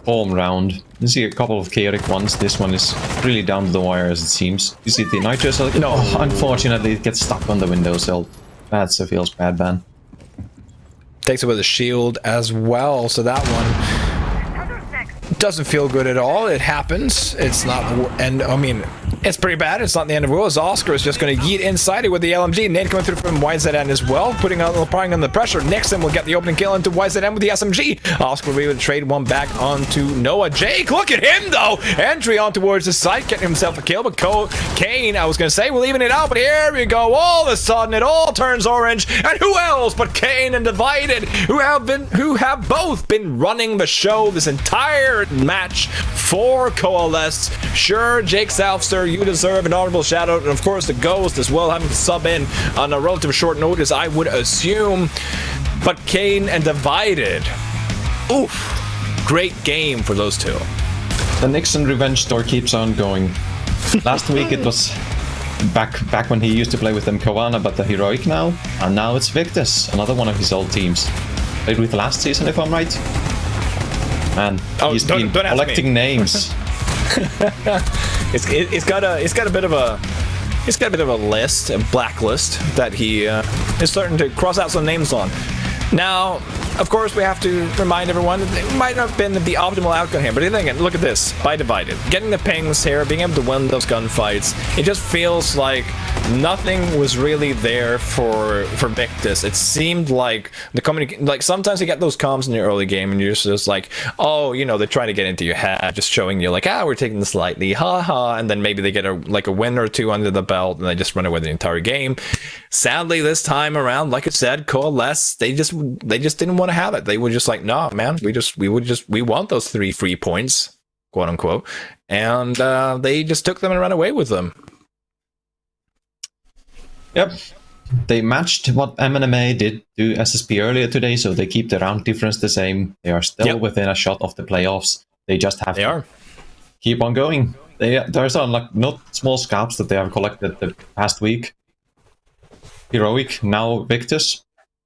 calm round. You see a couple of chaotic ones. This one is really down to the wire, as it seems. You see the nitrous. No, unfortunately, it gets stuck on the windowsill. That feels bad, man. Takes away the shield as well, so that one doesn't feel good at all. It happens. It's not, and I mean, it's pretty bad. It's not the end of the world, as Oscar is just going to yeet inside it with the LMG. Nate coming through from YZN as well, applying on the pressure. Nixon will get the opening kill into YZN with the SMG. Oscar will be able to trade one back onto Noah. Jake, look at him though! Entry on towards the side, getting himself a kill, but Kane, I was going to say, we're leaving it out, but here we go. All of a sudden, it all turns orange, and who else but Kane and Divided, who have both been running the show this entire match for Coalesce. Sure, Jake Salfster, you deserve an honorable shout out, and of course the Ghost as well, having to sub in on a relative short notice, I would assume. But Kane and Divided, oof, great game for those two. The Nixon revenge story keeps on going. Last week it was back when he used to play with them, Kawana, but the Heroic now, and now it's Victus, another one of his old teams. Played with last season, if I'm right. Man, he's been collecting names. It's got a bit of a list, a blacklist that he is starting to cross out some names on. Now, of course, we have to remind everyone that it might not have been the optimal outcome here. But then again, look at this. By divided. Getting the pings here, being able to win those gunfights, it just feels like nothing was really there for Victus. It seemed like the like sometimes you get those comms in the early game and you're just like, oh, you know, they're trying to get into your head, just showing you like, we're taking this lightly, haha, and then maybe they get a win or two under the belt and they just run away the entire game. Sadly, this time around, like I said, Coalesce, they just didn't want to have it. They were just like, nah, man, we want those 3 free points, quote unquote, and they just took them and ran away with them. Yep. They matched what MNMA did to SSP earlier today, so they keep the rank difference the same. They are still within a shot of the playoffs. They just have to keep on going. There's like not small scalps that they have collected the past week. Heroic, now Victus.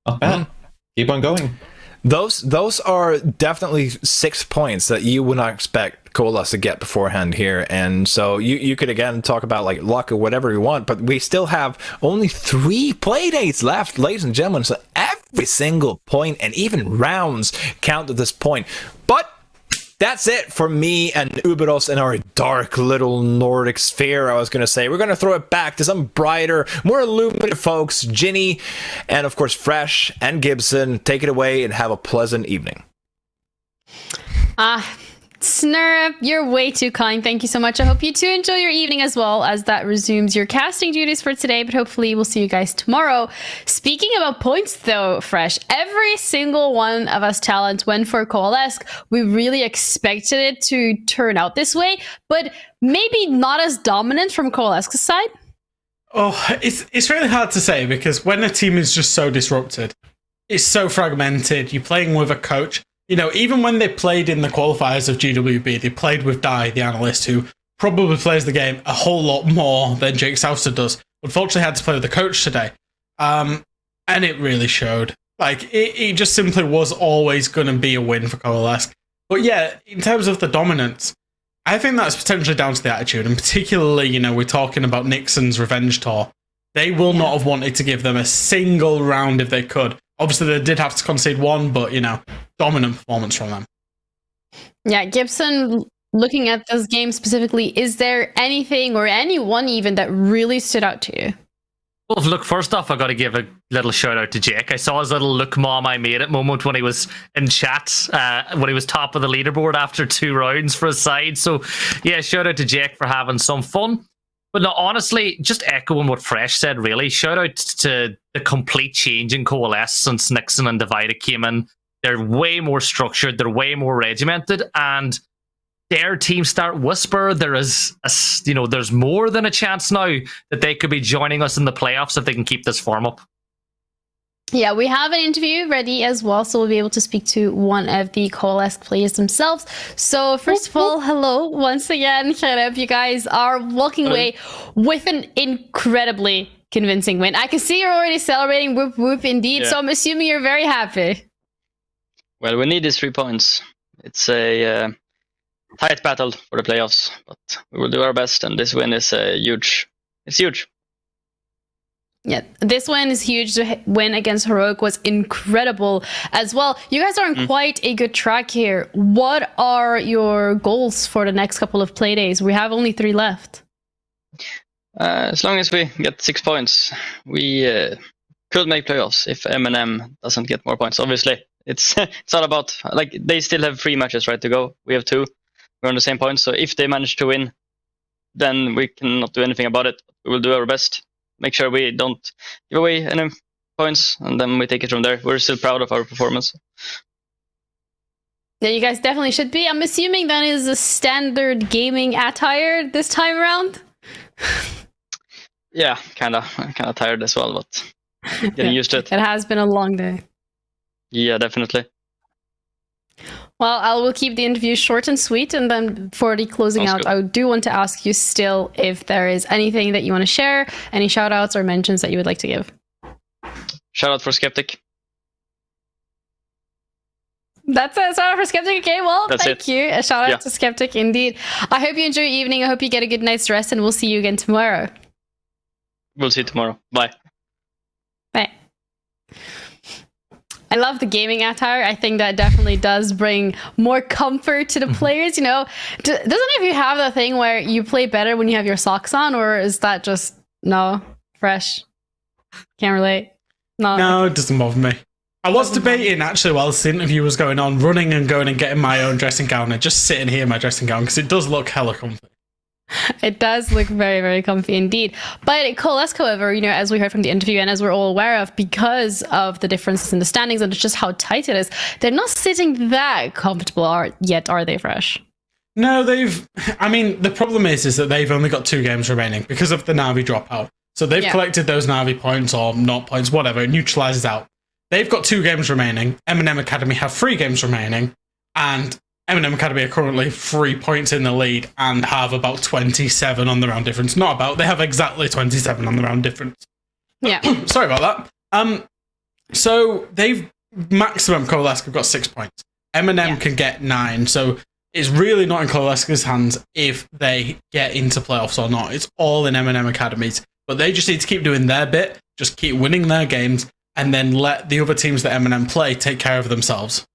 Not bad. Keep on going. Those are definitely 6 points that you would not expect Coalesce to get beforehand here, and so you could again talk about like luck or whatever you want, but we still have only 3 playdates left, ladies and gentlemen, so every single point and even rounds count at this point. But that's it for me and Uberos in our dark little Nordic sphere, I was going to say. We're going to throw it back to some brighter, more illuminated folks, Ginny, and of course Fresh and Gibson. Take it away and have a pleasant evening. Snurp, you're way too kind. Thank you so much. I hope you too enjoy your evening as well, as that resumes your casting duties for today, but hopefully we'll see you guys tomorrow. Speaking about points though, Fresh, every single one of us talents went for Coalesce. We really expected it to turn out this way, but maybe not as dominant from Coalesce's side. Oh, it's really hard to say, because when a team is just so disrupted, it's so fragmented, you're playing with a coach. You know, even when they played in the qualifiers of GWB, they played with Dai, the analyst, who probably plays the game a whole lot more than Jake Southster does. Unfortunately, had to play with the coach today. And it really showed. Like, it just simply was always going to be a win for Coalesce. But yeah, in terms of the dominance, I think that's potentially down to the attitude. And particularly, you know, we're talking about Nixon's revenge tour. They will not have wanted to give them a single round if they could. Obviously, they did have to concede 1, but, you know, dominant performance from them. Yeah, Gibson, looking at this game specifically, is there anything or anyone even that really stood out to you? Well, look, first off, I got to give a little shout out to Jake. I saw his little "look, mom, I made it" moment when he was in chat, when he was top of the leaderboard after 2 rounds for his side. So, yeah, shout out to Jake for having some fun. But no, honestly, just echoing what Fresh said, really. Shout out to the complete change in Coalesce since Nixon and Divided came in. They're way more structured, they're way more regimented, and their team start whisper. There is, there's more than a chance now that they could be joining us in the playoffs if they can keep this form up. Yeah, we have an interview ready as well, so we'll be able to speak to one of the Coalesce players themselves. So first of all, hello once again. I hope you guys are walking away with an incredibly convincing win. I can see you're already celebrating, whoop whoop indeed, so I'm assuming you're very happy. Well, we need these 3 points. It's a tight battle for the playoffs, but we will do our best, and this win is huge. It's huge. Yeah, this win is huge. The win against Heroic was incredible as well. You guys are on quite a good track here. What are your goals for the next couple of play days? We have only 3 left. As long as we get 6 points, we could make playoffs if M&M doesn't get more points. Obviously, it's all about, like, they still have 3 matches right to go. We have 2. We're on the same points. So if they manage to win, then we cannot do anything about it. We will do our best. Make sure we don't give away any points, and then we take it from there. We're still proud of our performance. Yeah, you guys definitely should be. I'm assuming that is a standard gaming attire this time around. Yeah, kind of tired as well, but getting used to it. It has been a long day. Yeah, definitely. Well, I will keep the interview short and sweet, and then for the closing out, I do want to ask you still if there is anything that you want to share, any shout outs or mentions that you would like to give. Shout out for Skeptic. That's a shout out for Skeptic. Okay, well, That's thank you. A shout out to Skeptic indeed. I hope you enjoy your evening. I hope you get a good night's rest, and we'll see you again tomorrow. We'll see you tomorrow. Bye. Bye. I love the gaming attire. I think that definitely does bring more comfort to the players. You know, doesn't it if you have the thing where you play better when you have your socks on, or is that just no fresh? Can't relate. No, it doesn't bother me. I was debating actually while this interview was going on, running and going and getting my own dressing gown and just sitting here in my dressing gown because it does look hella comfy. It does look very, very comfy indeed. But Coalesce, however, you know, as we heard from the interview and as we're all aware of, because of the differences in the standings and just how tight it is, they're not sitting that comfortable yet, are they, Fresh? No, I mean, the problem is that they've only got 2 games remaining because of the Na'Vi dropout. So they've collected those Na'Vi points or not points, whatever, it neutralizes out. They've got 2 games remaining. M&M Academy have 3 games remaining. And M&M Academy are currently 3 points in the lead and have about 27 on the round difference. Not about, they have exactly 27 on the round difference. Yeah. Sorry about that. So they've maximum Coalesce have got 6 points. M&M can get 9. So it's really not in Coalesce's hands if they get into playoffs or not. It's all in M&M Academies. But they just need to keep doing their bit, just keep winning their games, and then let the other teams that M&M play take care of themselves.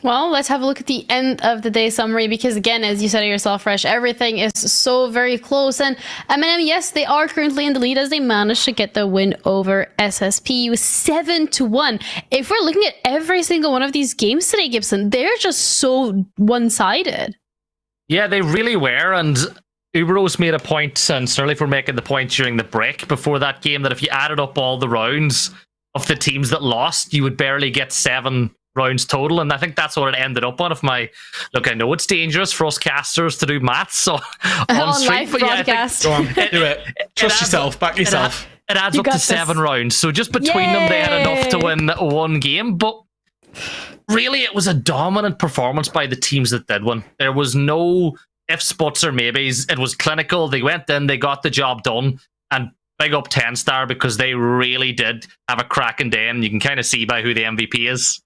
Well, let's have a look at the end of the day summary, because again, as you said it yourself, Fresh, everything is so very close. And M&M, yes, they are currently in the lead as they managed to get the win over SSP 7-1. If we're looking at every single one of these games today, Gibson, they're just so one-sided. Yeah, they really were. And Uberos made a point, and Snurley were making the point during the break before that game, that if you added up all the rounds of the teams that lost, you would barely get 7 rounds total, and I think that's what it ended up on. Look, I know it's dangerous for us casters to do maths on stream, but broadcast. Go on, do it. Trust yourself, back yourself. It adds up to 7 rounds, so just between them they had enough to win 1 game, but really it was a dominant performance by the teams that did win. There was no ifs, buts or maybes. It was clinical. They went in, they got the job done, and big up TENSTAR because they really did have a cracking day, and you can kind of see by who the MVP is.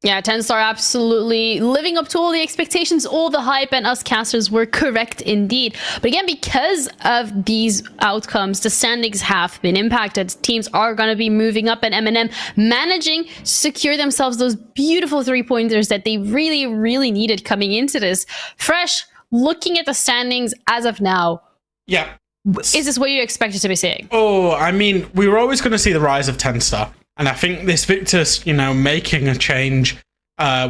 Yeah, TENSTAR absolutely living up to all the expectations, all the hype, and us casters were correct indeed. But again, because of these outcomes, the standings have been impacted. Teams are going to be moving up, and M&M managing to secure themselves those beautiful 3-pointers that they really, really needed coming into this. Fresh, looking at the standings as of now, yeah, is this what you expected to be seeing? Oh, I mean, we were always going to see the rise of TENSTAR. And I think this Victus, making a change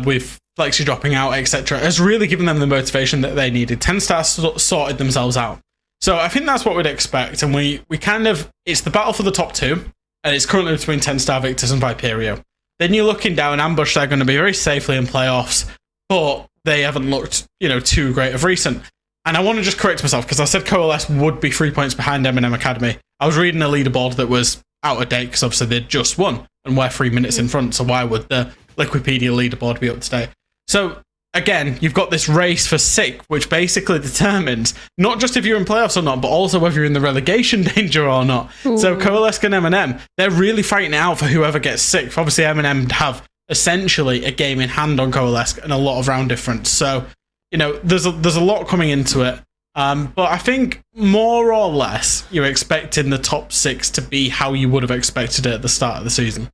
with Flexi dropping out, etc., has really given them the motivation that they needed. TENSTAR sorted themselves out. So I think that's what we'd expect. And we kind of, it's the battle for the top 2. And it's currently between TENSTAR, Victus, and Viperio. Then you're looking down Ambush, they're going to be very safely in playoffs. But they haven't looked, too great of recent. And I want to just correct myself, because I said Coalesce would be 3 points behind M&M Academy. I was reading a leaderboard that was out of date, because obviously they'd just won, and we're 3 minutes in front, so why would the Liquipedia leaderboard be up to date? So, again, you've got this race for 6th, which basically determines not just if you're in playoffs or not, but also whether you're in the relegation danger or not. Ooh. So Coalesce and M&M, they're really fighting it out for whoever gets 6th. Obviously, M&M have essentially a game in hand on Coalesce and a lot of round difference. So, there's a lot coming into it. But I think more or less you're expecting the top 6 to be how you would have expected it at the start of the season.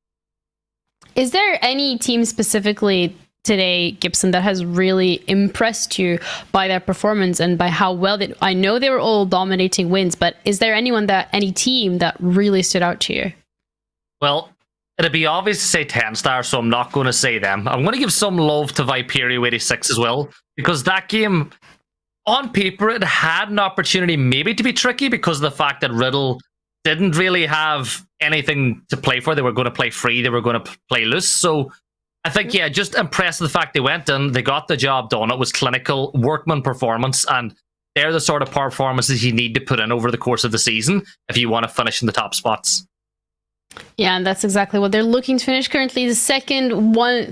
Is there any team specifically today, Gibson, that has really impressed you by their performance and by how well I know they were all dominating wins, but is there any team that really stood out to you? Well, it'd be obvious to say TENSTAR, so I'm not going to say them. I'm going to give some love to Viperio 86 as well, because that game, on paper, it had an opportunity maybe to be tricky because of the fact that RIDDLE didn't really have anything to play for. They were going to play free. They were going to play loose. So I think, just impressed with the fact they went in, they got the job done. It was clinical, workman performance, and they're the sort of performances you need to put in over the course of the season if you want to finish in the top spots. Yeah, and that's exactly what they're looking to finish currently. The second one,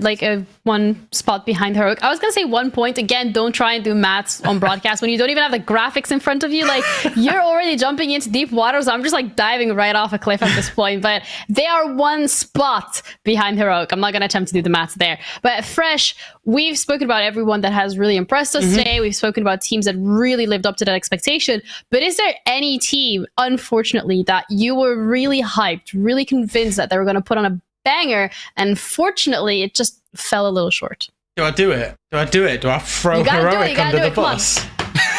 one spot behind Heroic. I was going to say 1 point. Again, don't try and do maths on broadcast when you don't even have the graphics in front of you. You're already jumping into deep water, so I'm just diving right off a cliff at this point. But they are 1 spot behind Heroic. I'm not going to attempt to do the maths there. But Fresh, we've spoken about everyone that has really impressed us today. We've spoken about teams that really lived up to that expectation. But is there any team, unfortunately, that you were really hyped, really convinced that they were going to put on a banger. Unfortunately, it just fell a little short. Do I do it? Do I throw You gotta do it, Heroic you gotta under do the it, come on. bus?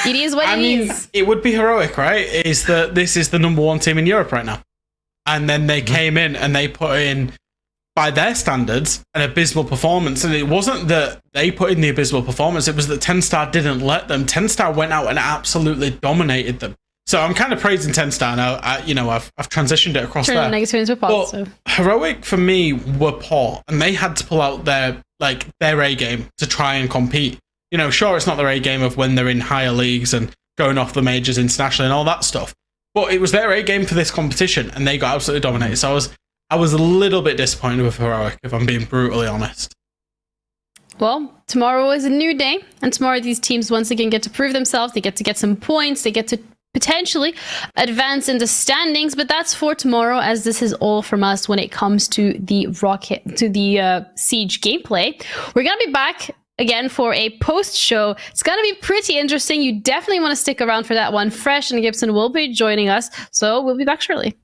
It is what it is. It would be Heroic, right? Is that this is the number one team in Europe right now. And then they came in and they put in, by their standards, an abysmal performance. And it wasn't that they put in the abysmal performance, it was that TENSTAR didn't let them. TENSTAR went out and absolutely dominated them. So I'm kind of praising TENSTAR now. I've transitioned it across Turn there. the negative into a positive. But Heroic, for me, were poor. And they had to pull out their A game to try and compete. You know, sure, it's not their A game of when they're in higher leagues and going off the majors internationally and all that stuff. But it was their A game for this competition, and they got absolutely dominated. So I was a little bit disappointed with Heroic, if I'm being brutally honest. Well, tomorrow is a new day, and tomorrow these teams once again get to prove themselves. They get some points. They get to potentially advance in the standings, but that's for tomorrow, as this is all from us when it comes to the Siege gameplay. We're gonna be back again for a post-show. It's gonna be pretty interesting. You definitely want to stick around for that one. Fresh and Gibson will be joining us, so we'll be back shortly.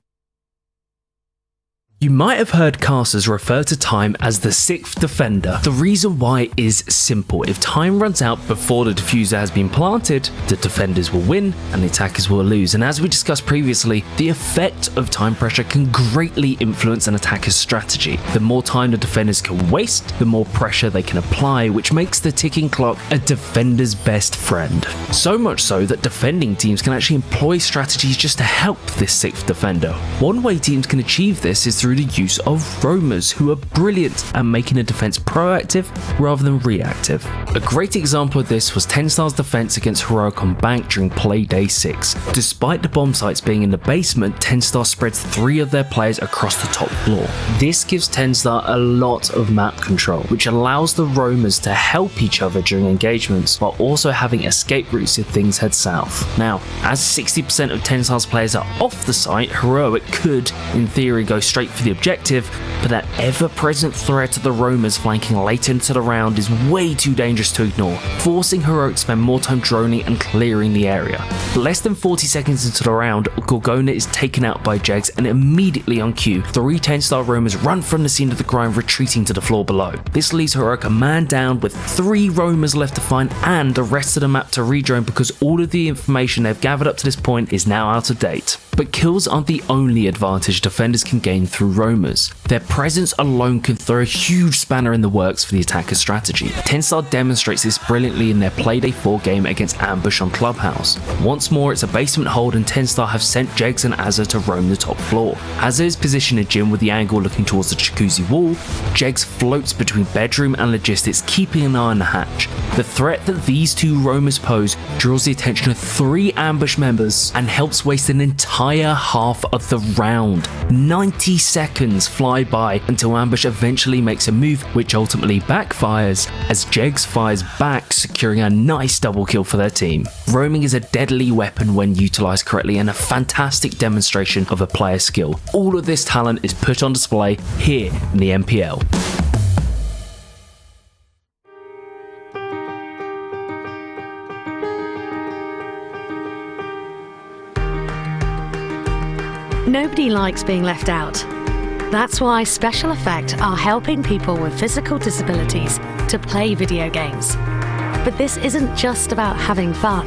You might have heard casters refer to time as the sixth defender. The reason why is simple. If time runs out before the diffuser has been planted, the defenders will win and the attackers will lose. And as we discussed previously, the effect of time pressure can greatly influence an attacker's strategy. The more time the defenders can waste, the more pressure they can apply, which makes the ticking clock a defender's best friend. So much so that defending teams can actually employ strategies just to help this sixth defender. One way teams can achieve this is through the use of roamers, who are brilliant at making a defense proactive rather than reactive. A great example of this was TENSTAR's defense against Heroic on Bank during Playday 6. Despite the bomb sites being in the basement, TENSTAR spreads 3 of their players across the top floor. This gives TENSTAR a lot of map control, which allows the roamers to help each other during engagements while also having escape routes if things head south. Now, as 60% of TENSTAR's players are off the site, Heroic could, in theory, go straight for the objective, but that ever-present threat of the roamers flanking late into the round is way too dangerous to ignore, forcing Heroic to spend more time droning and clearing the area. Less than 40 seconds into the round, Gorgona is taken out by Jegs, and immediately on cue, 3 TENSTAR roamers run from the scene of the crime, retreating to the floor below. This leaves Heroic a man down with 3 roamers left to find and the rest of the map to redrone, because all of the information they've gathered up to this point is now out of date. But kills aren't the only advantage defenders can gain through roamers. Their presence alone can throw a huge spanner in the works for the attacker's strategy. TENSTAR demonstrates this brilliantly in their Playday 4 game against Ambush on Clubhouse. Once more, it's a basement hold and TENSTAR have sent Jegs and Azza to roam the top floor. Azza is positioned in gym with the angle looking towards the jacuzzi wall. Jegs floats between bedroom and logistics, keeping an eye on the hatch. The threat that these 2 roamers pose draws the attention of 3 Ambush members and helps waste an entire half of the round. 90 seconds fly by until Ambush eventually makes a move, which ultimately backfires as Jegs fires back, securing a nice double kill for their team. Roaming is a deadly weapon when utilized correctly and a fantastic demonstration of a player's skill. All of this talent is put on display here in the NPL. Nobody likes being left out. That's why Special Effect are helping people with physical disabilities to play video games. But this isn't just about having fun.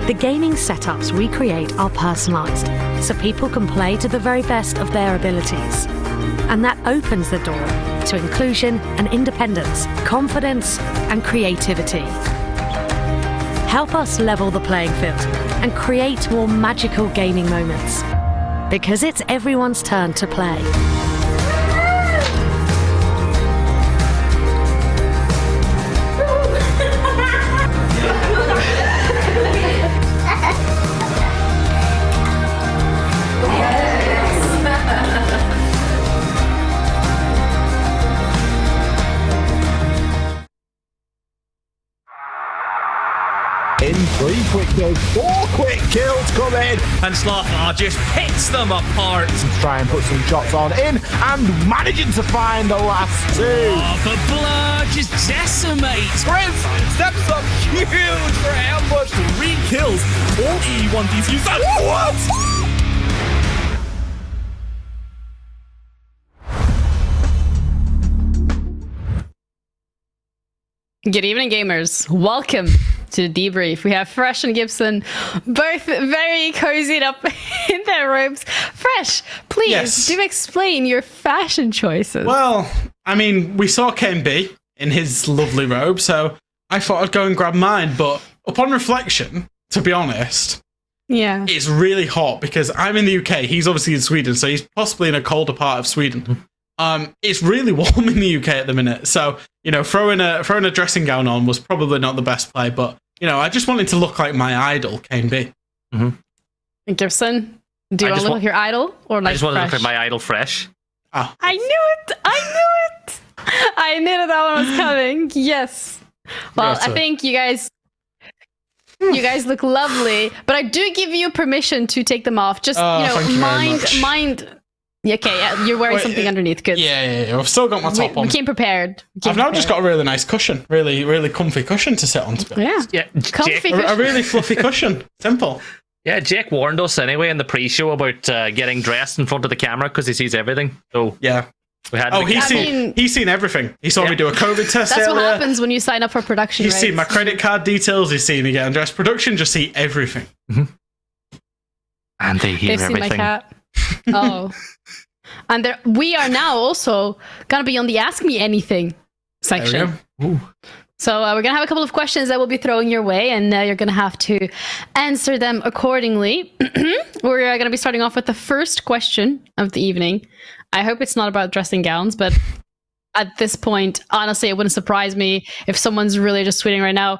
The gaming setups we create are personalised, so people can play to the very best of their abilities. And that opens the door to inclusion and independence, confidence and creativity. Help us level the playing field and create more magical gaming moments. Because it's everyone's turn to play. In 3 quick kills, 4 quick kills come in. And Slaughter just picks them apart. Try and put some shots on in and managing to find the last 2. Oh, but Blur just decimates. Grizz steps up huge for Ambush. 3 kills, 41 defusers. What? Good evening, gamers. Welcome to the debrief. We have Fresh and Gibson, both very cozied up in their robes. Fresh, please do explain your fashion choices. Well, I mean, we saw KMB in his lovely robe, so I thought I'd go and grab mine. But upon reflection, to be honest, it's really hot because I'm in the UK. He's obviously in Sweden, so he's possibly in a colder part of Sweden. It's really warm in the UK at the minute, so throwing a dressing gown on was probably not the best play. But I just wanted to look like my idol, KMB. Gibson, do you want to look like your idol or like? I just want to look Fresh? like my idol, Fresh. I knew it! I knew that one was coming. Yes. Well, I think you guys look lovely, but I do give you permission to take them off. Just mind. Okay, you're wearing something underneath. Good. Yeah. I've still got my top on. We came prepared. I've now just got a really nice cushion, really comfy cushion to sit on. To be honest. Comfy cushion. A really fluffy cushion. Simple. Yeah, Jake warned us anyway in the pre-show about getting dressed in front of the camera because he sees everything. So yeah, we had. He's seen everything. He saw me do a COVID test. That's earlier. what happens when you sign up for production. He's seen my credit card details. He's seen me get undressed. Production just see everything. And they hear They've everything. seen my cat. Oh. And we are now also going to be on the Ask Me Anything section. So we're going to have a couple of questions that we'll be throwing your way, and you're going to have to answer them accordingly. We're going to be starting off with the first question of the evening. I hope it's not about dressing gowns, but at this point, honestly, it wouldn't surprise me if someone's really just tweeting right now,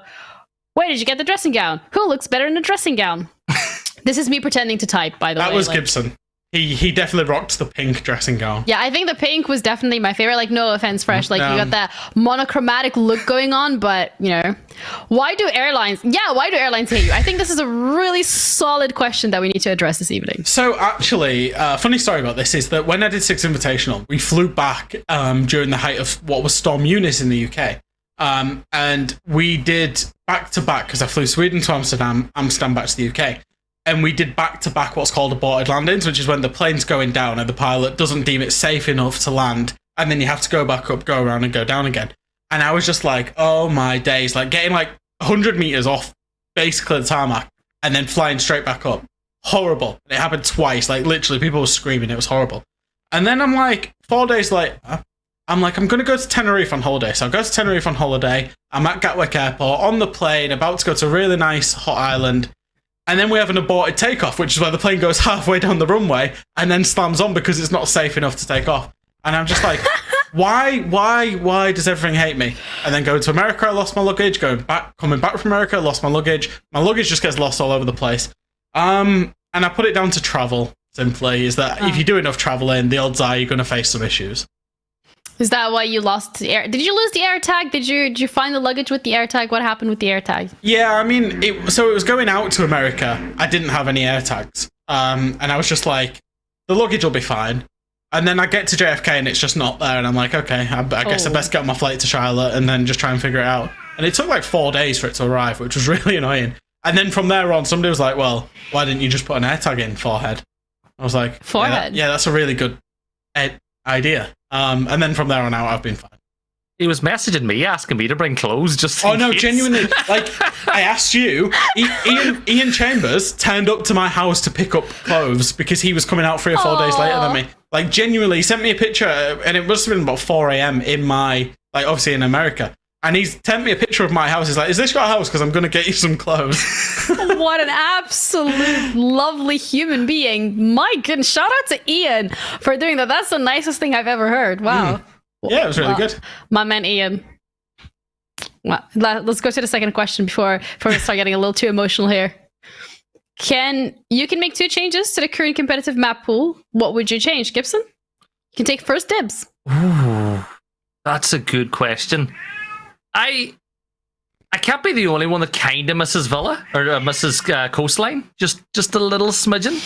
where did you get the dressing gown? Who looks better in a dressing gown? This is me pretending to type, by the way. That was Gibson. He definitely rocked the pink dressing gown. Yeah, I think the pink was definitely my favorite. Like, no offense, Fresh. Like, you got that monochromatic look going on, but, why do airlines hate you? I think this is a really solid question that we need to address this evening. So, actually, funny story about this is that when I did Six Invitational, we flew back during the height of what was Storm Eunice in the UK. And we did back-to-back, because I flew Sweden to Amsterdam back to the UK. And we did back-to-back what's called aborted landings, which is when the plane's going down and the pilot doesn't deem it safe enough to land. And then you have to go back up, go around and go down again. And I was just like, oh my days. Like getting 100 meters off basically the tarmac and then flying straight back up. Horrible. It happened twice. Like literally people were screaming. It was horrible. And then I'm like, 4 days later, I'm like, I'm going to go to Tenerife on holiday. So I go to Tenerife on holiday. I'm at Gatwick Airport on the plane, about to go to a really nice hot island. And then we have an aborted takeoff, which is where the plane goes halfway down the runway and then slams on because it's not safe enough to take off. And I'm just like, why does everything hate me? And then going to America, I lost my luggage. Coming back from America, I lost my luggage. My luggage just gets lost all over the place. And I put it down to travel, simply, is that if you do enough traveling, the odds are you're going to face some issues. Is that why you lost the air? Did you lose the air tag? Did you find the luggage with the air tag? What happened with the air tag? Yeah, I mean, it was going out to America. I didn't have any air tags. And I was just like, the luggage will be fine. And then I get to JFK and it's just not there. And I'm like, okay, I guess I best get on my flight to Charlotte and then just try and figure it out. And it took 4 days for it to arrive, which was really annoying. And then from there on, somebody was like, well, why didn't you just put an air tag in forehead? I was like, forehead? Yeah, that's a really good idea. And then from there on out, I've been fine. He was messaging me, asking me to bring clothes. Genuinely. I asked you. Ian Chambers turned up to my house to pick up clothes because he was coming out 3 or 4 days later than me. Genuinely, he sent me a picture, and it must have been about 4 a.m. in my, obviously in America. And he's sent me a picture of my house. He's like, is this your house? Because I'm going to get you some clothes. What an absolute lovely human being. My goodness. Shout out to Ian for doing that. That's the nicest thing I've ever heard. Wow. Yeah, it was really good. My man Ian. Well, let's go to the second question before we start getting a little too emotional here. You can make 2 changes to the current competitive map pool. What would you change, Gibson? You can take first dibs. Ooh, that's a good question. I can't be the only one that kind of misses Villa or misses Coastline. Just a little smidgen.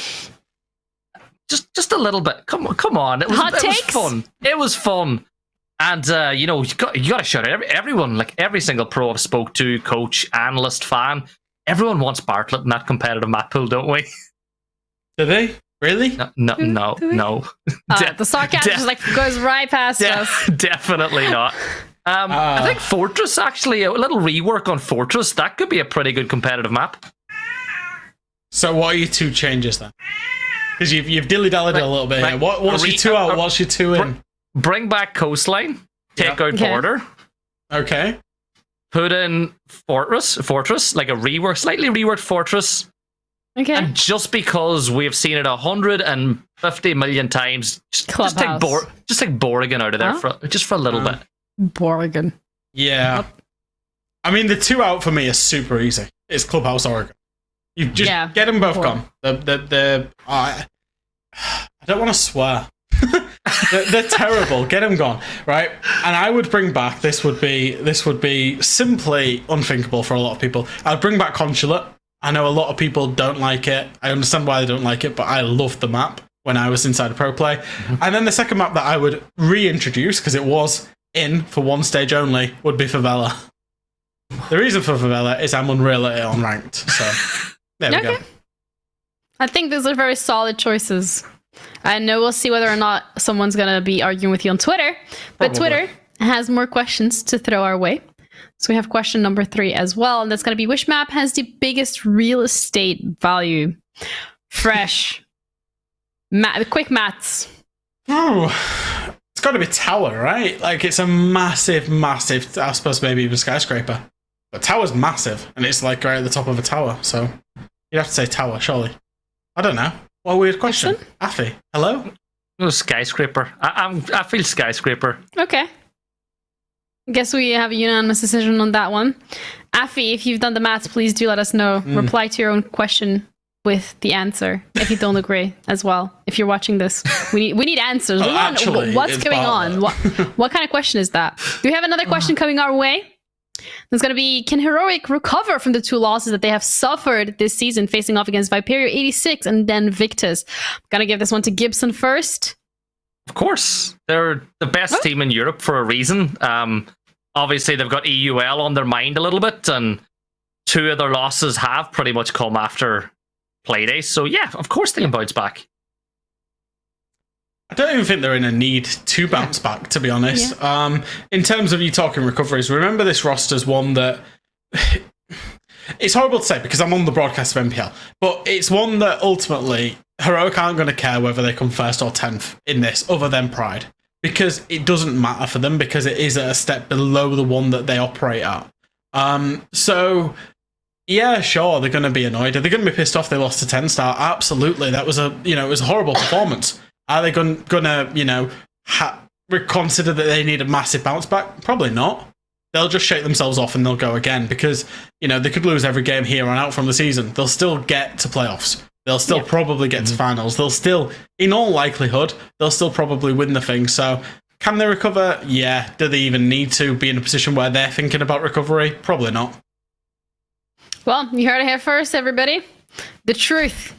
Just a little bit. Come on. It was fun. It was fun. And you got to shout out everyone, every single pro I've spoke to, coach, analyst, fan. Everyone wants Bartlett in that competitive map pool, don't we? Do they? Really? No. The sarcasm just goes right past us. Definitely not. I think Fortress, actually, a little rework on Fortress, that could be a pretty good competitive map. So what are your 2 changes then? Because you've dilly-dallied a little bit here. What's your 2 out? What's your 2 in? Bring back Coastline. Take out Border. Okay. Put in Fortress, like a slightly reworked Fortress. Okay. And just because we've seen it 150 million times, just take Borrigan out of there for a little bit. Borrigan. Yeah. I mean, the 2 out for me are super easy. It's Clubhouse Oregon. You just get them both gone. I don't want to swear. they're terrible. Get them gone, right? And I would bring back. This would be simply unthinkable for a lot of people. I'd bring back Consulate. I know a lot of people don't like it. I understand why they don't like it, but I loved the map when I was inside of Pro Play. Mm-hmm. And then the second map that I would reintroduce, because it was in for 1 stage only, would be Favela. The reason for Favela is I'm unreal at it on ranked. So there we go. I think these are very solid choices. I know we'll see whether or not someone's going to be arguing with you on Twitter. But Twitter has more questions to throw our way. So we have question number 3 as well. And that's going to be, which map has the biggest real estate value? Fresh. Quick maths. Ooh, it's got to be Tower, right? Like, it's a massive, I suppose maybe even skyscraper. But Tower's massive, and it's like right at the top of a tower. So you'd have to say Tower, surely. I don't know. What a weird question. Affy, hello? Oh, skyscraper. I feel skyscraper. Okay. Guess we have a unanimous decision on that one. Affy, if you've done the maths, please do let us know. Reply to your own question with the answer if you don't agree as well. If you're watching this, we need answers. We want to know what's going on. What kind of question is that? Do we have another question coming our way? There's going to be, can Heroic recover from the 2 losses that they have suffered this season, facing off against Viperio 86 and then Victus? I'm going to give this one to Gibson first. Of course. They're the best team in Europe for a reason. Obviously, they've got EUL on their mind a little bit, and 2 of their losses have pretty much come after Playday. So, yeah, of course they can bounce back. I don't even think they're in a need to bounce back, to be honest. Yeah. In terms of you talking recoveries, remember this roster's one that... it's horrible to say because I'm on the broadcast of NPL, but it's one that ultimately Heroic aren't going to care whether they come 1st or 10th in this, other than Pride. Because it doesn't matter for them, because it is a step below the one that they operate at. So... yeah, sure, they're going to be annoyed. Are they going to be pissed off they lost to TENSTAR? Absolutely. That was it was a horrible performance. Are they going to, reconsider that they need a massive bounce back? Probably not. They'll just shake themselves off and they'll go again because, they could lose every game here on out from the season. They'll still get to playoffs. They'll still probably get to finals. They'll still, in all likelihood, they'll still probably win the thing. So, can they recover? Yeah. Do they even need to be in a position where they're thinking about recovery? Probably not. Well, you heard it here first, everybody. The truth.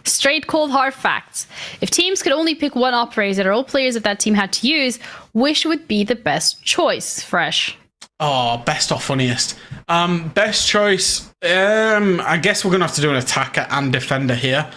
Straight cold hard facts. If teams could only pick one operator that all players of that team had to use, which would be the best choice? Fresh. Oh, best or funniest. Best choice. I guess we're gonna have to do an attacker and defender here.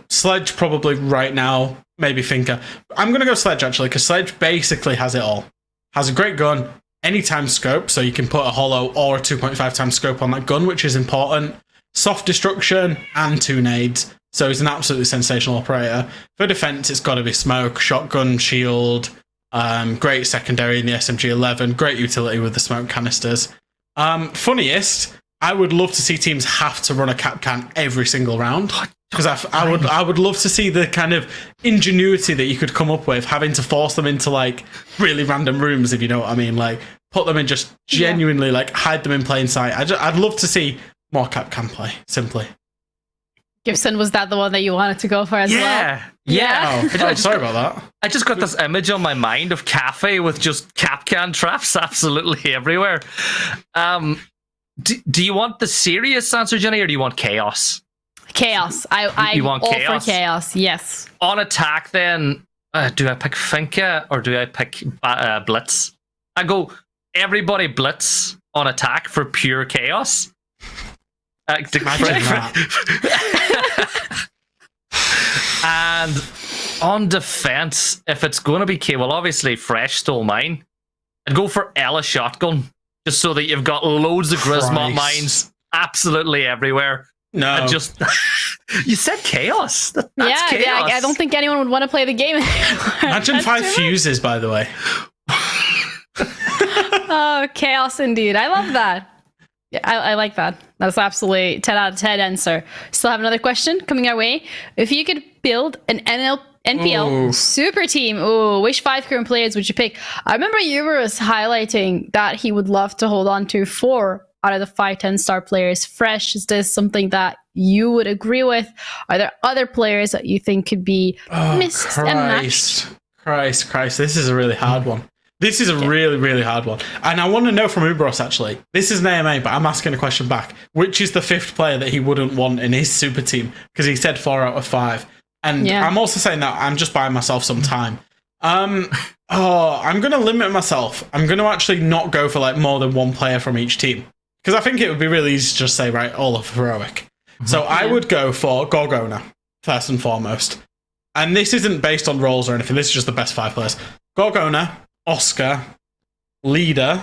Sledge probably right now. Maybe Finker. I'm gonna go Sledge actually because Sledge basically has it all. Has a great gun, anytime scope, so you can put a holo or a 2.5 times scope on that gun, which is important. Soft destruction and 2 nades. So he's an absolutely sensational operator. For defense, it's got to be smoke, shotgun, shield, great secondary in the SMG-11, great utility with the smoke canisters. Funniest, I would love to see teams have to run a cap can every single round. Because I would love to see the kind of ingenuity that you could come up with, having to force them into like really random rooms, if you know what I mean. Like put them in just genuinely like hide them in plain sight. I'd love to see more cap can play, simply. Gibson, was that the one that you wanted to go for as well? Yeah. Oh, sorry about that. I just got this image on my mind of cafe with just cap can traps absolutely everywhere. Do you want the serious answer, Jenny, or do you want chaos? Chaos. I'm all for chaos. Yes. On attack, then, do I pick Finka or do I pick Blitz? I go everybody Blitz on attack for pure chaos. And on defense, if it's going to be well, obviously Fresh stole mine. I'd go for Ella Shotgun, just so that you've got loads of Grismot mines absolutely everywhere. No. And just you said chaos. That's chaos. Yeah, I don't think anyone would want to play the game anymore. Imagine 5 fuses, by the way. Oh, chaos indeed. I love that. Yeah, I like that. That's absolutely 10 out of 10 answer. Still have another question coming our way. If you could build an NPL super team, which 5 current players would you pick? I remember you were highlighting that he would love to hold on to 4 out of the 5 10-star players. Fresh, is this something that you would agree with? Are there other players that you think could be missed and matched? Christ, this is a really hard one. This is a really, really hard one. And I want to know from Ubros, actually. This is an AMA, but I'm asking a question back. Which is the 5th player that he wouldn't want in his super team? Because he said 4 out of 5. And I'm also saying that I'm just buying myself some time. I'm going to limit myself. I'm going to actually not go for like more than 1 player from each team. Because I think it would be really easy to just say, right, all of Heroic. So I would go for Gorgona, first and foremost. And this isn't based on roles or anything. This is just the best 5 players. Gorgona, Oscar, Leader,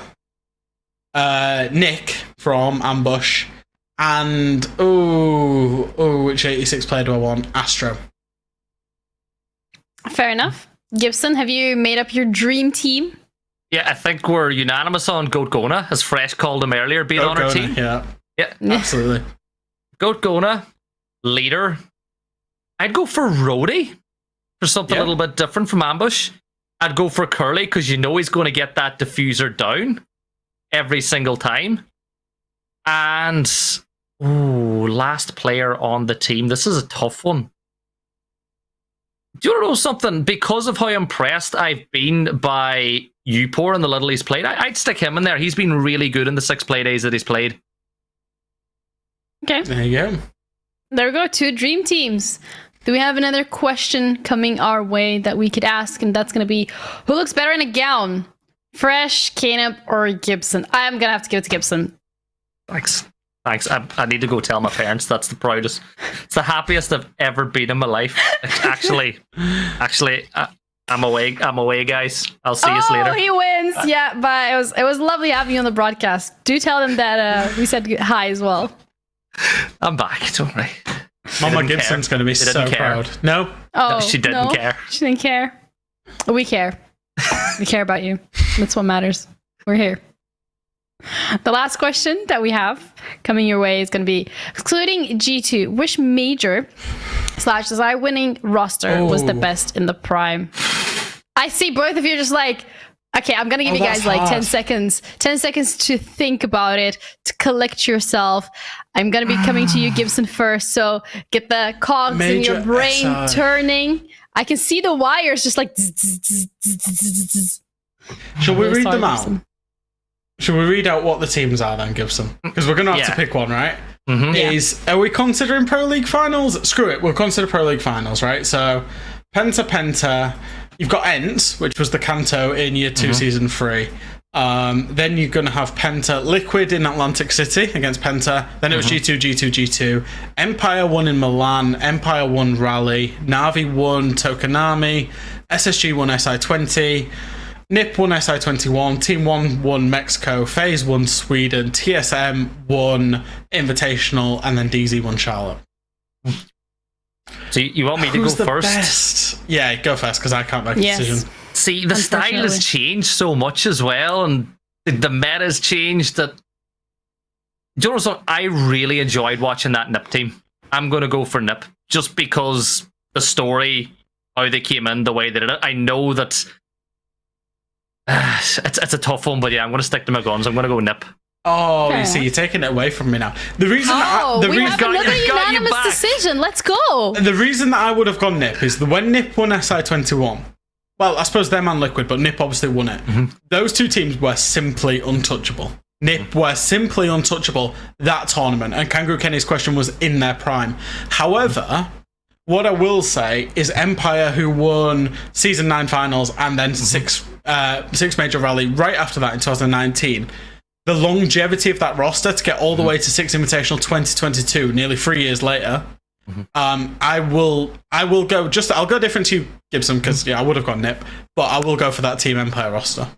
Nick from Ambush, and which 86 player do I want? Astro. Fair enough. Gibson, have you made up your dream team? Yeah, I think we're unanimous on Goat Gona, as Fresh called him earlier, being on our team. Yeah, absolutely. Goat Gona, Leader. I'd go for Rhodey for something a little bit different from Ambush. I'd go for Curly because you know he's going to get that diffuser down every single time. And last player on the team. This is a tough one. Do you want to know something? Because of how impressed I've been by Upor and the little he's played, I'd stick him in there. He's been really good in the 6 play days that he's played. Okay. There you go. There we go. 2 dream teams. Do we have another question coming our way that we could ask? And that's going to be, who looks better in a gown? Fresh, Canop, or Gibson? I'm going to have to give it to Gibson. Thanks. I need to go tell my parents. That's the proudest. It's the happiest I've ever been in my life. Actually, I'm away, guys. I'll see you later. Oh, he wins. Yeah, but it was lovely having you on the broadcast. Do tell them that we said hi as well. I'm back. Don't worry. Mama Gibson's going to be so proud. No? Oh, she didn't care. She didn't care. We care. We care about you. That's what matters. We're here. The last question that we have coming your way is going to be, excluding G2, which major / design winning roster was the best in the prime? I see both of you just like, okay, I'm going to give you guys like 10 seconds. 10 seconds to think about it, to collect yourself. I'm going to be coming to you, Gibson, first. So get the cogs in your brain turning. I can see the wires just like... Shall we read them out? Should we read out what the teams are then, Gibson? Because we're going to have to pick one, right? Are we considering Pro League finals? Screw it, we'll consider Pro League finals, right? So, Penta. You've got Ents, which was the Kanto in year 2, season 3. Then you're going to have Penta Liquid in Atlantic City against Penta. Then it was G2. Empire won in Milan. Empire won Rally. Navi won Tokonami. SSG won SI20. NIP won SI21, Team 1 won Mexico, FaZe won Sweden, TSM won Invitational, and then DZ won Charlotte. So you want me to go first? Best? Yeah, go first, because I can't make a decision. See, the style has changed so much as well, and the meta's changed that... Do you know what? I really enjoyed watching that NIP team. I'm going to go for NIP, just because the story, how they came in, the way they did it. I know that... it's a tough one, but yeah, I'm going to stick to my guns. I'm going to go NIP. Oh, you see, you're taking it away from me now. The reason we have another unanimous decision. Let's go. The reason that I would have gone NIP is that when NIP won SI21, well, I suppose them and Liquid, but NIP obviously won it. Those 2 teams were simply untouchable. NIP were simply untouchable that tournament, and Kangaroo Kenny's question was in their prime. However, what I will say is Empire, who won Season 9 finals and then 6 major rally right after that in 2019, the longevity of that roster to get all the way to 6 Invitational 2022, nearly 3 years later, I will go I'll go different to you, Gibson, because I would have gone NIP, but I will go for that Team Empire roster.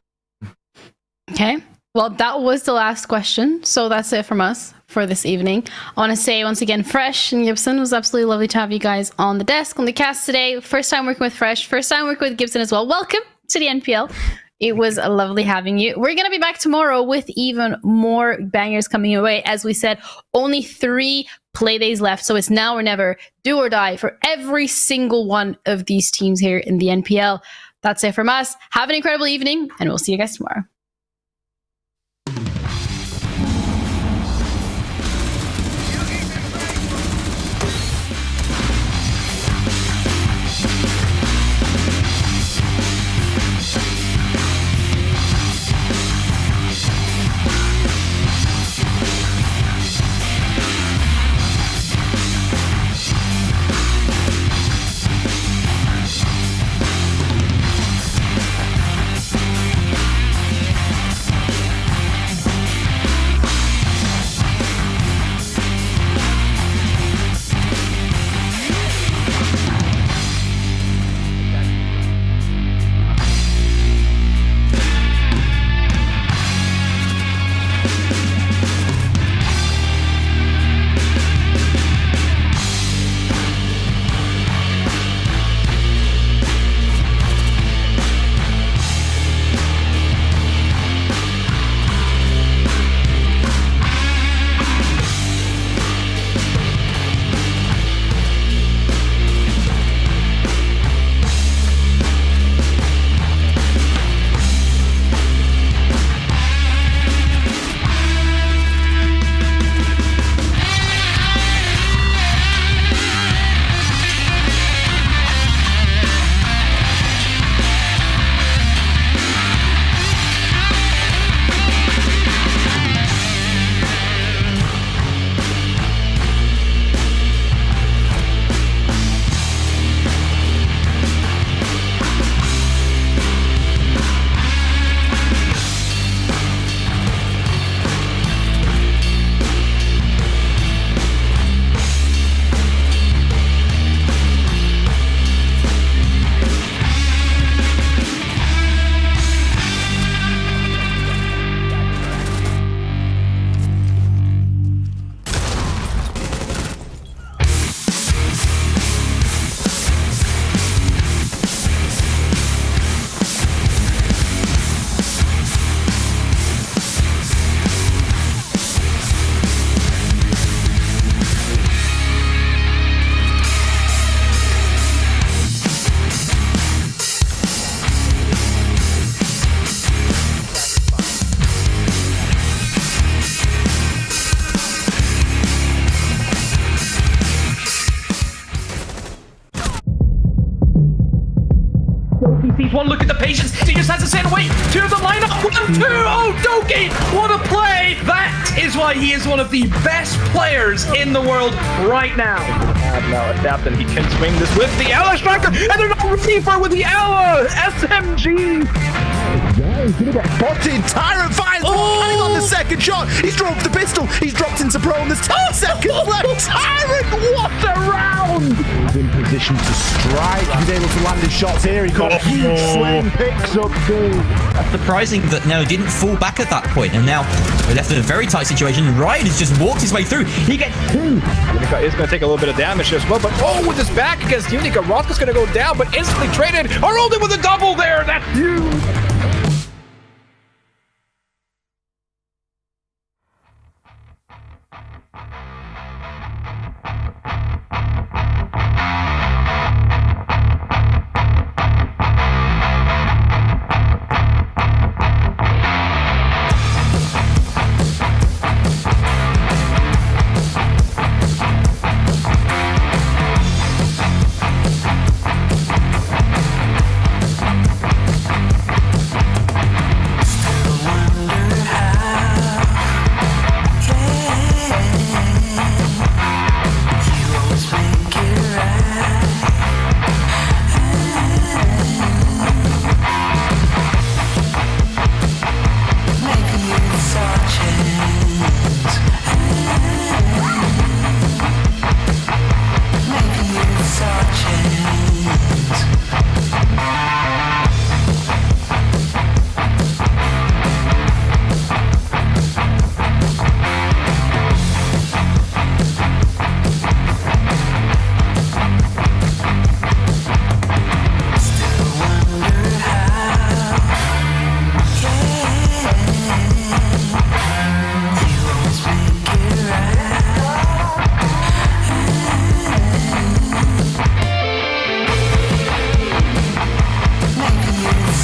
Okay. Well, that was the last question. So that's it from us for this evening. I want to say once again, Fresh and Gibson, it was absolutely lovely to have you guys on the desk, on the cast today. First time working with Fresh, first time working with Gibson as well. Welcome to the NPL. It was lovely having you. We're going to be back tomorrow with even more bangers coming your way. As we said, only 3 Playdays left. So it's now or never, do or die for every single one of these teams here in the NPL. That's it from us. Have an incredible evening, and we'll see you guys tomorrow. One look at the patience. He just has to send away to the lineup. 1-2. Oh, Doki. What a play. That is why he is one of the best players in the world right now. Now adapt, and he can swing this with the Ella Striker. And they're not ready for with the Ella SMG. He's gonna get spotted. Tyrant finds Cunning on the second shot. He's dropped the pistol. He's dropped into prone. There's 10 seconds left. Tyrant, what a round! He's in position to strike. He's able to land his shots here. He got a huge swing. Picks up 2. That's surprising that no, didn't fall back at that point, and now we're left in a very tight situation. Ryan has just walked his way through. He gets 2. Unica is going to take a little bit of damage as well, but with his back against Unica, Rothko's going to go down, but instantly traded. Aroldi with a double there. That's huge.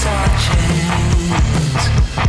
our chance.